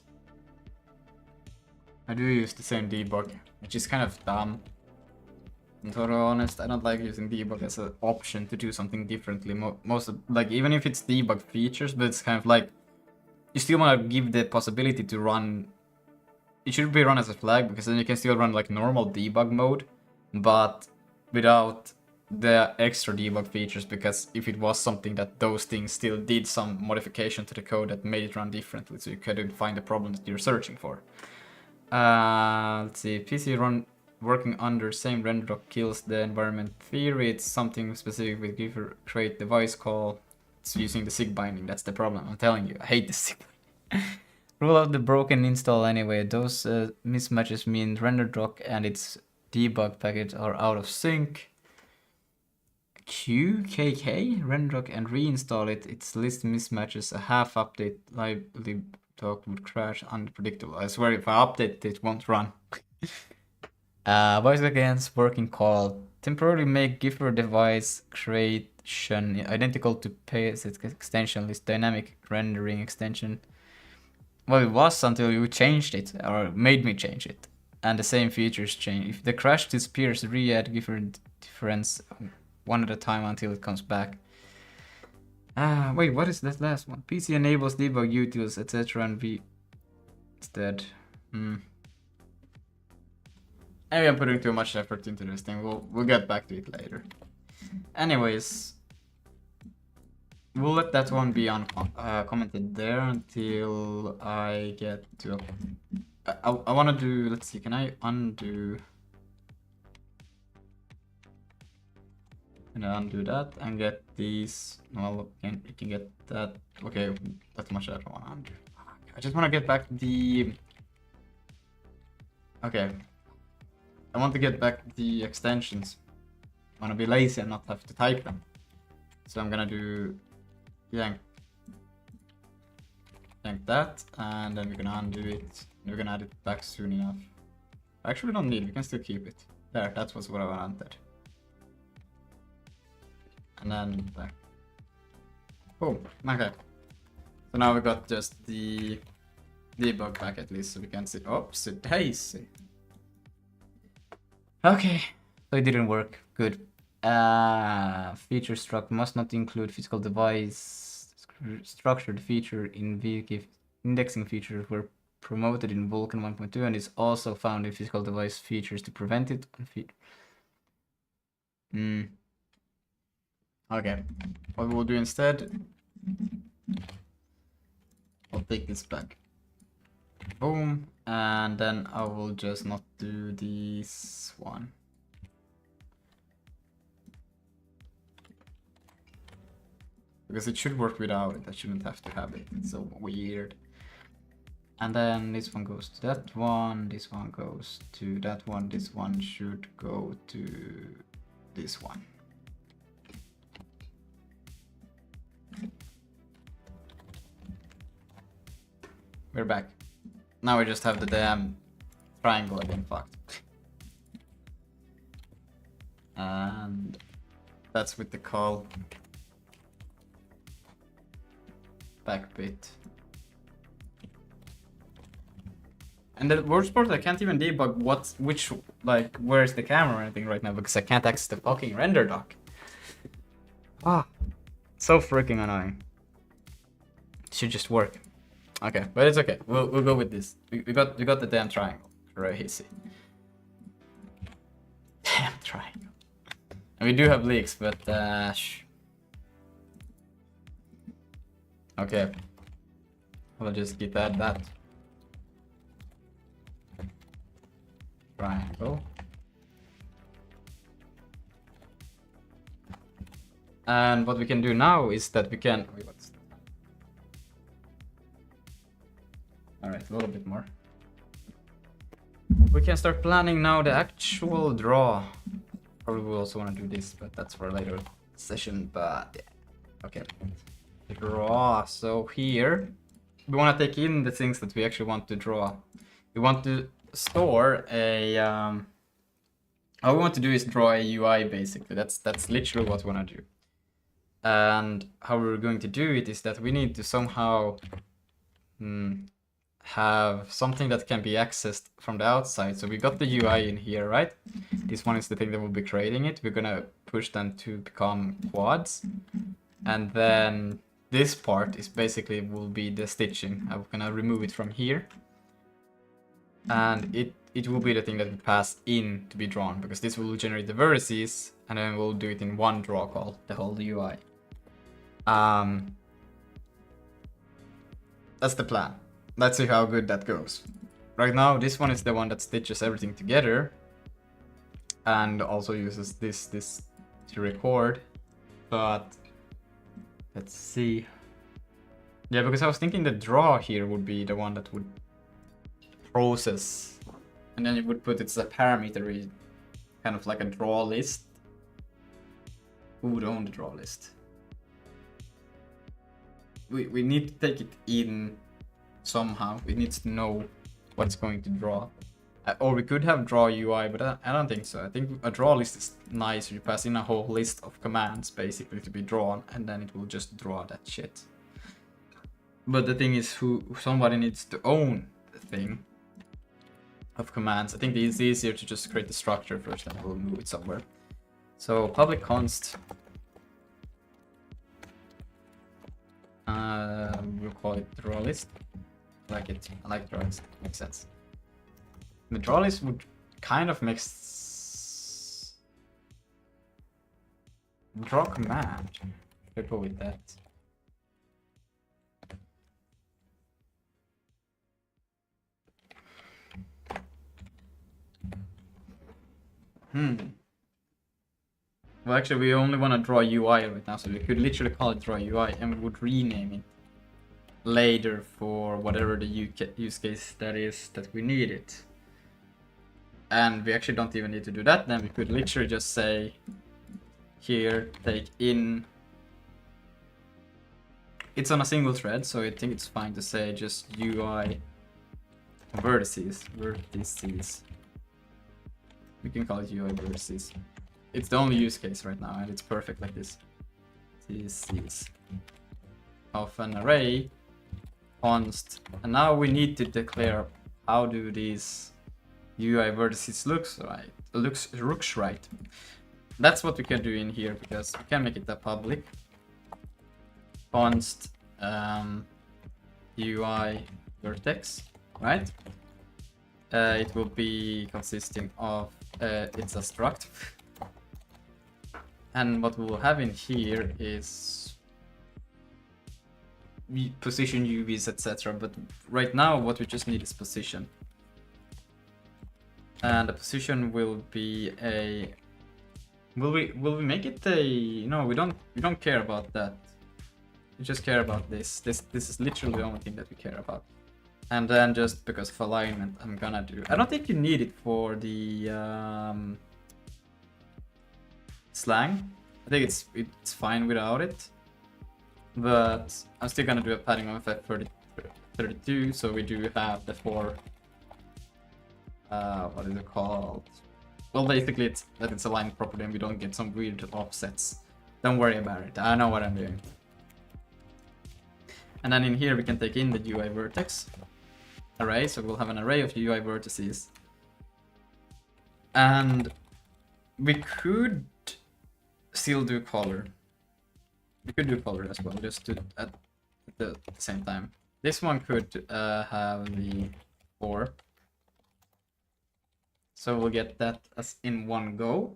I do use the same debug, which is kind of dumb. I'm totally honest, I don't like using debug as an option to do something differently. Most of, like, even if it's debug features, but it's kind of like you still want to give the possibility to run. It should be run as a flag because then you can still run like normal debug mode, but without the extra debug features, because if it was something that those things still did some modification to the code that made it run differently, so you couldn't find the problem that you're searching for. Let's see, PC run working under same render doc kills the environment theory. It's something specific with Gif create device call. It's using the SIG binding, that's the problem. I'm telling you, I hate the SIG binding. Rule out the broken install anyway. Those mismatches mean render doc and its debug package are out of sync. QKK render doc and reinstall it. Its list mismatches. A half update libdoc would crash, unpredictable. I swear if I update it won't run. Voice against working call. Temporarily make Giffer device creation identical to PS extension list dynamic rendering extension. Well, it was until you changed it, or made me change it. And the same features change. If the crash disappears, re-add Giffer difference one at a time until it comes back. Wait, what is that last one? PC enables debug utils, etc. and V instead. Maybe I'm putting too much effort into this thing. We'll get back to it later. Anyways, we'll let that one be commented there until I get to. I want to do. Let's see. Can I undo? And undo that and get these. Well, we can get that. Okay, that's much I don't want to undo. I just want to get back the. Okay. I want to get back the extensions. I want to be lazy and not have to type them. So I'm gonna do yank that, and then we're gonna undo it. We're gonna add it back soon enough. Actually, we don't need. We can still keep it. There, that was what I wanted. And then back. Boom. Okay. So now we got just the debug back at least, so we can see. Oops, daisy. Okay, so it didn't work. Good. Feature struct must not include physical device. Structured feature in VGIF indexing features were promoted in Vulkan 1.2 and is also found in physical device features to prevent it. Okay, what we'll do instead, I'll take this back. Boom, and then I will just not do this one. Because it should work without it, I shouldn't have to have it, it's so weird. And then this one goes to that one, this one goes to that one, this one should go to this one. We're back. Now we just have the damn triangle again, fucked. And that's with the call. Back bit. And the worst part, I can't even debug where's the camera or anything right now because I can't access the fucking render doc. So freaking annoying. It should just work. Okay, but it's okay. We'll go with this. We got the damn triangle. Right, easy. Damn triangle. And we do have leaks, but okay. We'll just get that. Triangle. And what we can do now is that we can. Wait, what's that? Alright, a little bit more. We can start planning now the actual draw. Probably will also want to do this, but that's for a later session. But yeah. Okay. Draw. So here we want to take in the things that we actually want to draw. We want to store a all we want to do is draw a UI basically. That's literally what we want to do. And how we're going to do it is that we need to somehow have something that can be accessed from the outside. So we got the UI in here, right? This one is the thing that will be creating it. We're gonna push them to become quads, and then this part is basically will be the stitching. I'm gonna remove it from here, and it will be the thing that we pass in to be drawn, because this will generate the vertices, and then we'll do it in one draw call, the whole UI. That's the plan. Let's see how good that goes. Right now, this one is the one that stitches everything together and also uses this to record. But let's see. Yeah, because I was thinking the draw here would be the one that would process, and then it would put it as a parameter, kind of like a draw list. Who would own the draw list? We need to take it in somehow. It needs to know what's going to draw. Or we could have draw UI, but I don't think so. I think a draw list is nice. You pass in a whole list of commands basically to be drawn, and then it will just draw that shit. But the thing is, somebody needs to own the thing of commands. I think it's easier to just create the structure first, and we'll move it somewhere. So public const. We'll call it draw list. I like it. I like draw list. Makes sense. The draw list would kind of make draw command. Should I go with that? Well, actually, we only want to draw UI right now, so we could literally call it draw UI, and we would rename it later for whatever the use case that is that we need it. And we actually don't even need to do that. Then we could literally just say here, take in. It's on a single thread, so I think it's fine to say just UI vertices. We can call it UI vertices. It's the only use case right now, and it's perfect like this. This of an array const, and now we need to declare how do these UI vertices looks right. That's what we can do in here, because we can make it a public const UI vertex, right? It will be consisting of it's a struct. And what we'll have in here is position UVs, etc. But right now, what we just need is position. And the position will be a. Will we make it a? No, we don't care about that. We just care about this. This is literally the only thing that we care about. And then just because of alignment, I'm gonna do. I don't think you need it for the slang. I think it's fine without it. But I'm still gonna do a padding of FF32, so we do have the 4. What is it called? Well, basically it's that it's aligned properly and we don't get some weird offsets. Don't worry about it. I know what I'm doing. And then in here we can take in the UI vertex array, so we'll have an array of UI vertices. And we could still do color. We could do color as well, just at the same time. This one could have the 4. So we'll get that as in one go.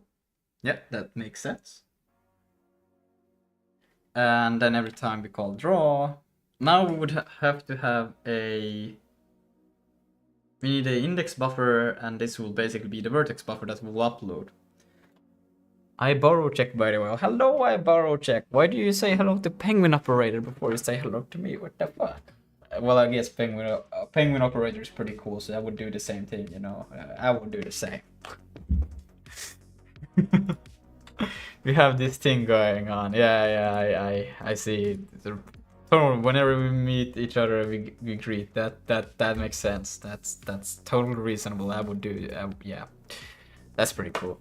Yeah, that makes sense. And then every time we call draw, now we would have to have a. We need an index buffer, and this will basically be the vertex buffer that we'll upload. I borrow check, by the way. Hello, I borrow check. Why do you say hello to penguin operator before you say hello to me? What the fuck? Well, I guess penguin operator is pretty cool, so I would do the same thing, you know. I would do the same. We have this thing going on. Yeah, I see. Whenever we meet each other, we greet. That makes sense. That's totally reasonable. I would do. Yeah, that's pretty cool.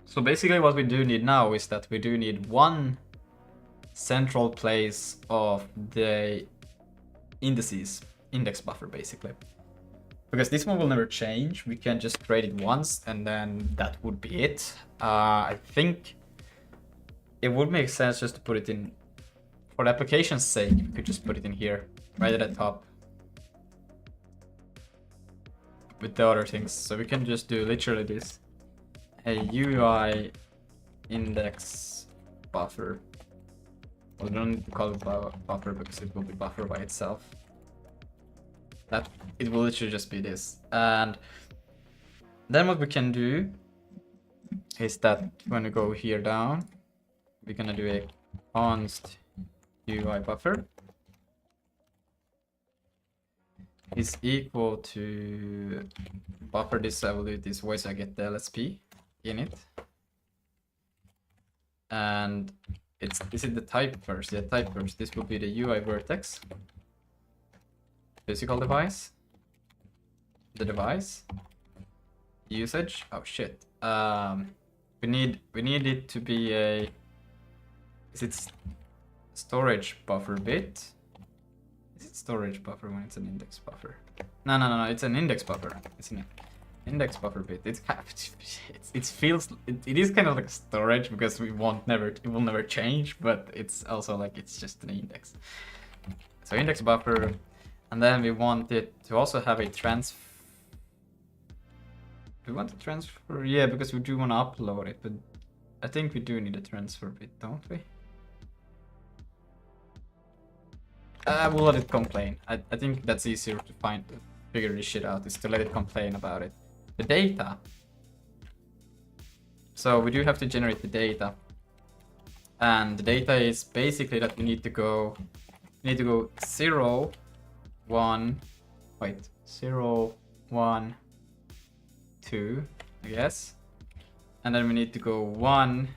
So basically, what we do need now is that we do need one central place of the indices, index buffer basically, because this one will never change. We can just create it once and then that would be it. I think it would make sense just to put it in, for the application's sake, we could just put it in here right at the top. with the other things. So we can just do literally this. A UI index buffer. Well, we don't need to call it buffer because it will be buffer by itself. That it will literally just be this. And then what we can do is that when we go here down, we're gonna do a const UI buffer is equal to buffer this. I will do it this way so I get the LSP in it. And is it the type first? Yeah, type first. This will be the UI vertex. Physical device. The device. Usage. Oh shit. We need it to be a. Is it storage buffer bit? Is it storage buffer when it's an index buffer? No. It's an index buffer, isn't it? Index buffer bit. It feels it is kind of like storage because it will never change, but it's also like it's just an index. So index buffer, and then we want it to also have a transfer. Do we want to transfer? Yeah, because we do want to upload it, but I think we do need a transfer bit, don't we? We'll let it complain. I think that's easier to figure this shit out, is to let it complain about it. The data. So we do have to generate the data. And the data is basically that we need to go 0, 1, 2, I guess. And then we need to go 1,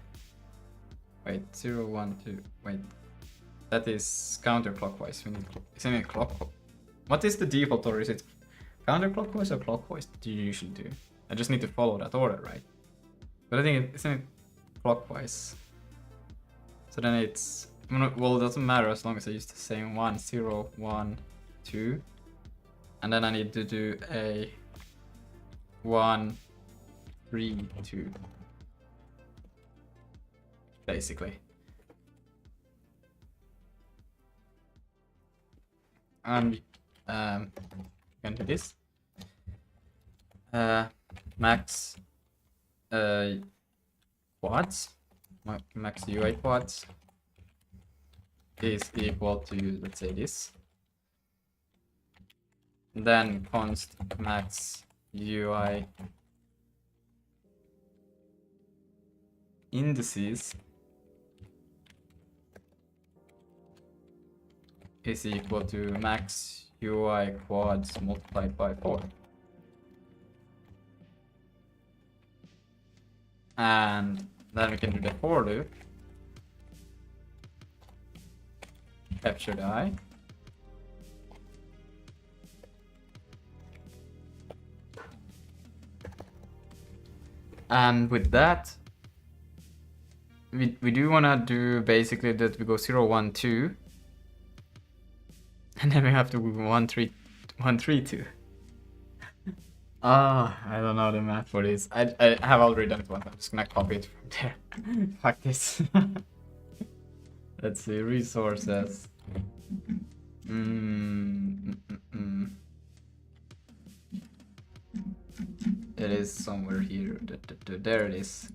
0, 1, 2, that is counterclockwise. Isn't it clockwise? What is the default order? Is it counterclockwise or clockwise that you usually do? I just need to follow that order, right? But I think isn't it clockwise? So then it's, well, it doesn't matter as long as I use the same 1, 0, 1, 2. And then I need to do a 1, 3, 2. Basically. And we can do this. Max quads, max UI quads is equal to, let's say, this. Then const max UI indices is equal to max UI quads multiplied by 4. And then we can do the for loop. Capture the I. And with that, we do want to do basically that we go 0, 1, 2. And then we have to go 1, 3, 1, 3, 2. I don't know the math for this. I have already done it once. I'm just gonna copy it from there. Fuck this. Let's see, resources. It is somewhere here. There it is.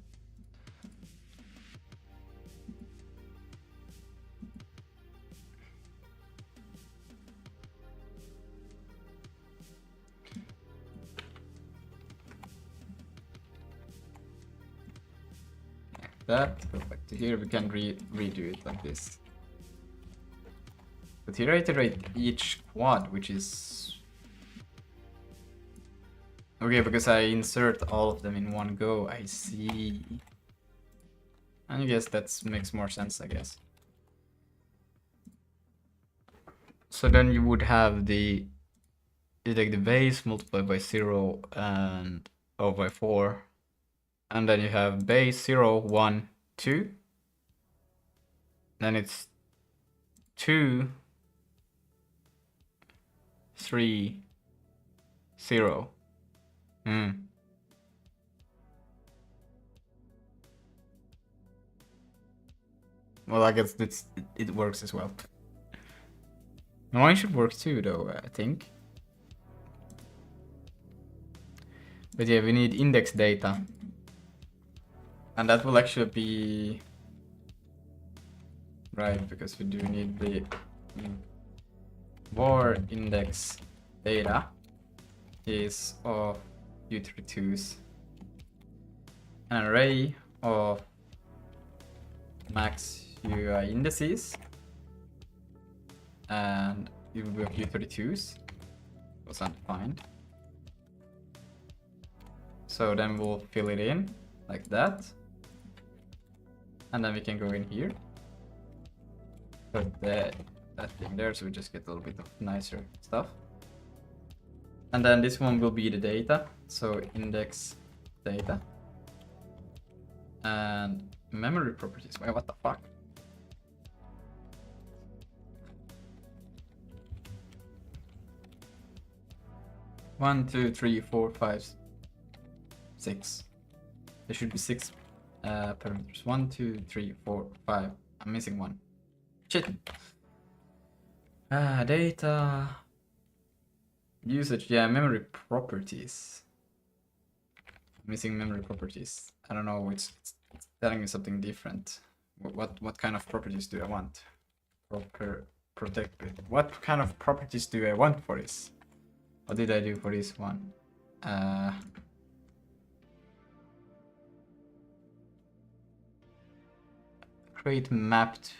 That, go back to here, we can redo it like this. But here I iterate each quad, which is... Okay, because I insert all of them in one go, I see. And I guess that makes more sense, I guess. So then you would have you take the base multiplied by 0 and by 4. And then you have base 0, 1, 2. Then it's 2, 3, 0. Well, I guess it works as well. Mine should work too, though, I think. But yeah, we need index data. And that will actually be right, because we do need the var index data is of u32s, an array of max UI indices, and it will be of u32s, was undefined. So then we'll fill it in like that, and then we can go in here, put that thing there, so we just get a little bit of nicer stuff. And then this one will be the data, so index data. And memory properties, wait, what the fuck? One, two, three, four, five, 6. There should be 6 parameters. 1, 2, 3, 4, 5. I'm missing one. Shit. Data. Usage, yeah, memory properties. Missing memory properties. I don't know, it's telling me something different. What kind of properties do I want? Protected. What kind of properties do I want for this? What did I do for this one? Create mapped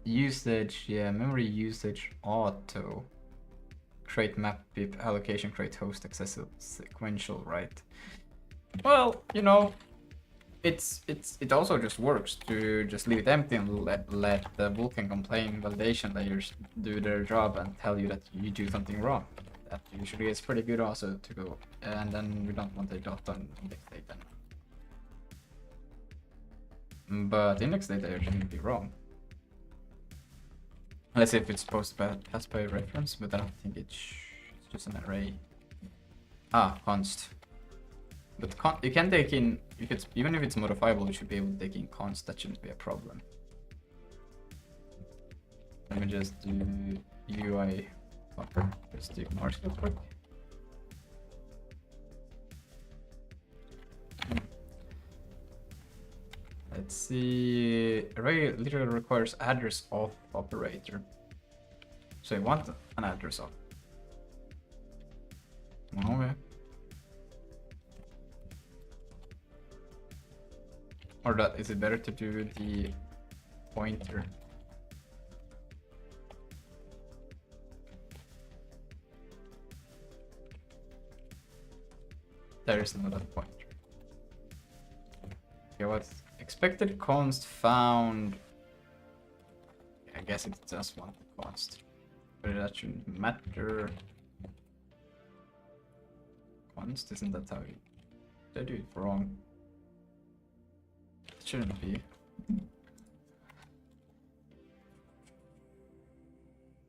usage, yeah, memory usage auto. Create map pip allocation, create host accessible sequential, right? Well, you know, it also just works to just leave it empty and let the Vulkan complain validation layers do their job and tell you that you do something wrong. That usually is pretty good also to go, and then we don't want a dot on index data. But index data shouldn't be wrong. Unless if it's supposed to pass by reference, but I don't think it's just an array. Const. But you can take in, even if it's modifiable, you should be able to take in const. That shouldn't be a problem. Let me just do UI buffer. Just ignore it real quick. Let's see. Array literally requires address of operator. So I want an address of. Okay. Or that is it better to do the pointer? There is another pointer. Okay, what's expected const found? I guess it just wants the const, but that shouldn't matter. Const, isn't that how you? Did I do it wrong? It shouldn't be.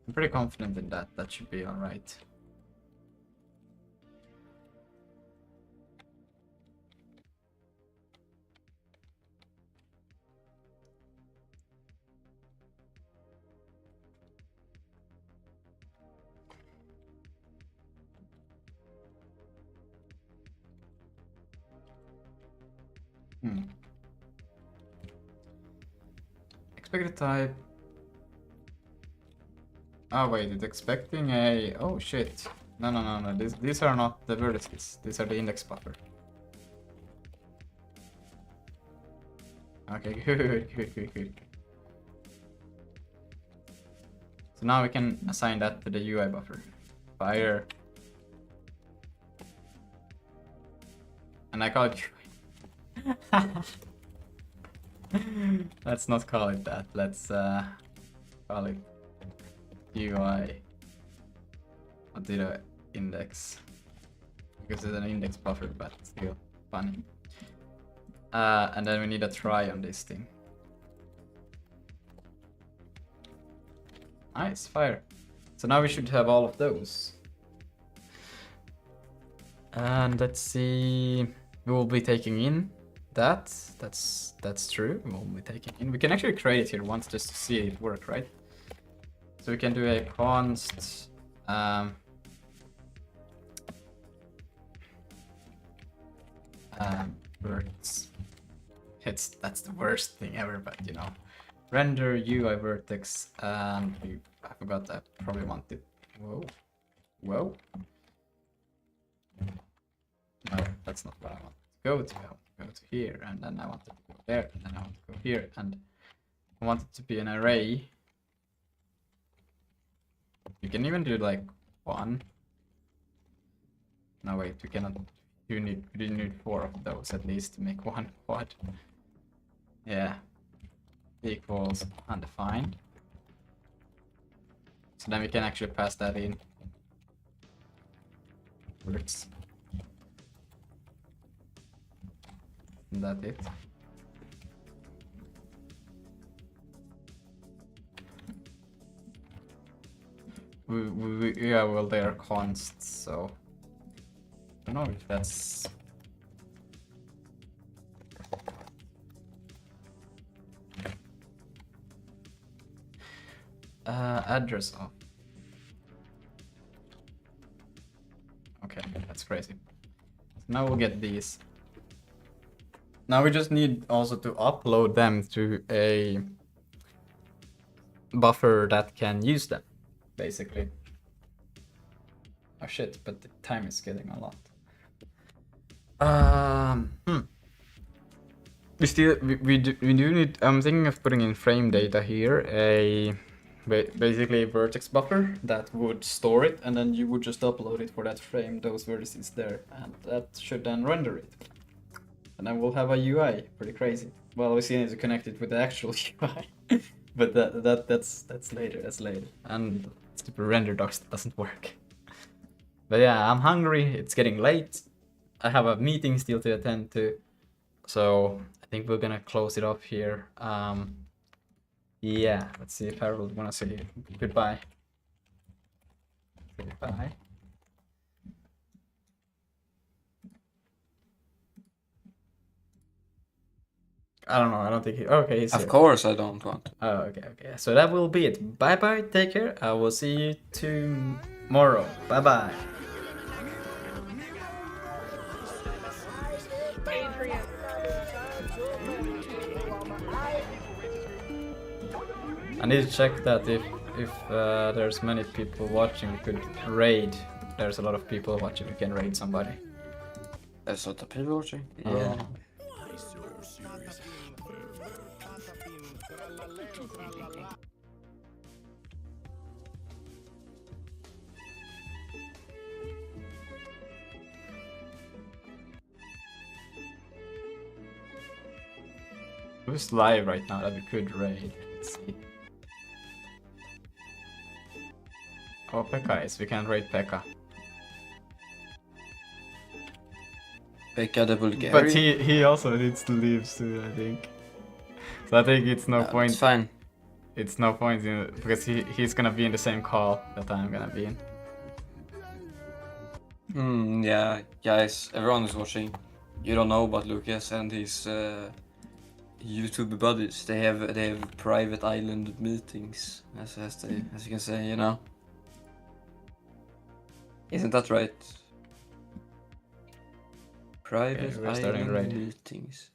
I'm pretty confident in that. That should be alright. Expected type. Oh wait, it's expecting a. Oh shit. No. These are not the vertices. These are the index buffer. Okay, good. So now we can assign that to the UI buffer. Fire. And I call it UI. Let's not call it that. Let's call it UI. What did I index? Because it's an index buffer, but still funny. And then we need a try on this thing. Nice, fire. So now we should have all of those. And let's see. We will be taking in that. That's true. We will be taking in. We can actually create it here once just to see it work, right? So we can do a const verts. That's the worst thing ever, but you know. Render UI vertex, and I forgot I probably wanted. Whoa. No, that's not what I want to go to. I want to go to here, and then I want it to go there, and then I want to go here, and I want it to be an array. You can even do like 1. No wait, we cannot. You need 4 of those at least to make 1 quad. Yeah. Equals undefined. So then we can actually pass that in. Words. And that's it. Yeah, well, they are consts, so I don't know if that's. Address of. Okay, that's crazy. So now we'll get these. Now we just need also to upload them to a buffer that can use them, basically. Oh shit, but the time is getting a lot. We do need. I'm thinking of putting in frame data here, basically a vertex buffer that would store it, and then you would just upload it for that frame, those vertices there, and that should then render it. And then we'll have a UI. Pretty crazy. Well, we still need to connect it with the actual UI, but that's later. That's later. And stupid render docs doesn't work. But yeah, I'm hungry. It's getting late. I have a meeting still to attend to, so I think we're gonna close it off here. Yeah, let's see if Harold wanna say goodbye. Goodbye. I don't know. I don't think he. Okay, he's Of here. course, I don't want. Oh, okay. So that will be it. Bye bye. Take care. I will see you tomorrow. Bye bye. I need to check that if there's many people watching, we could raid. There's a lot of people watching. We can raid somebody. There's a lot of people watching. Yeah. Who's live right now that we could raid? Let's see. Oh, Pekka is. We can raid Pekka. Pekka the Bulgarian. But he also needs to leave soon, I think. So I think it's no point. It's fine. It's no point in, because he's gonna be in the same call that I'm gonna be in. Yeah, guys, everyone is watching. You don't know about Lucas and his YouTube buddies. They have private island meetings, as you can say, you know. Isn't that right? Private we're starting island raid. meetings.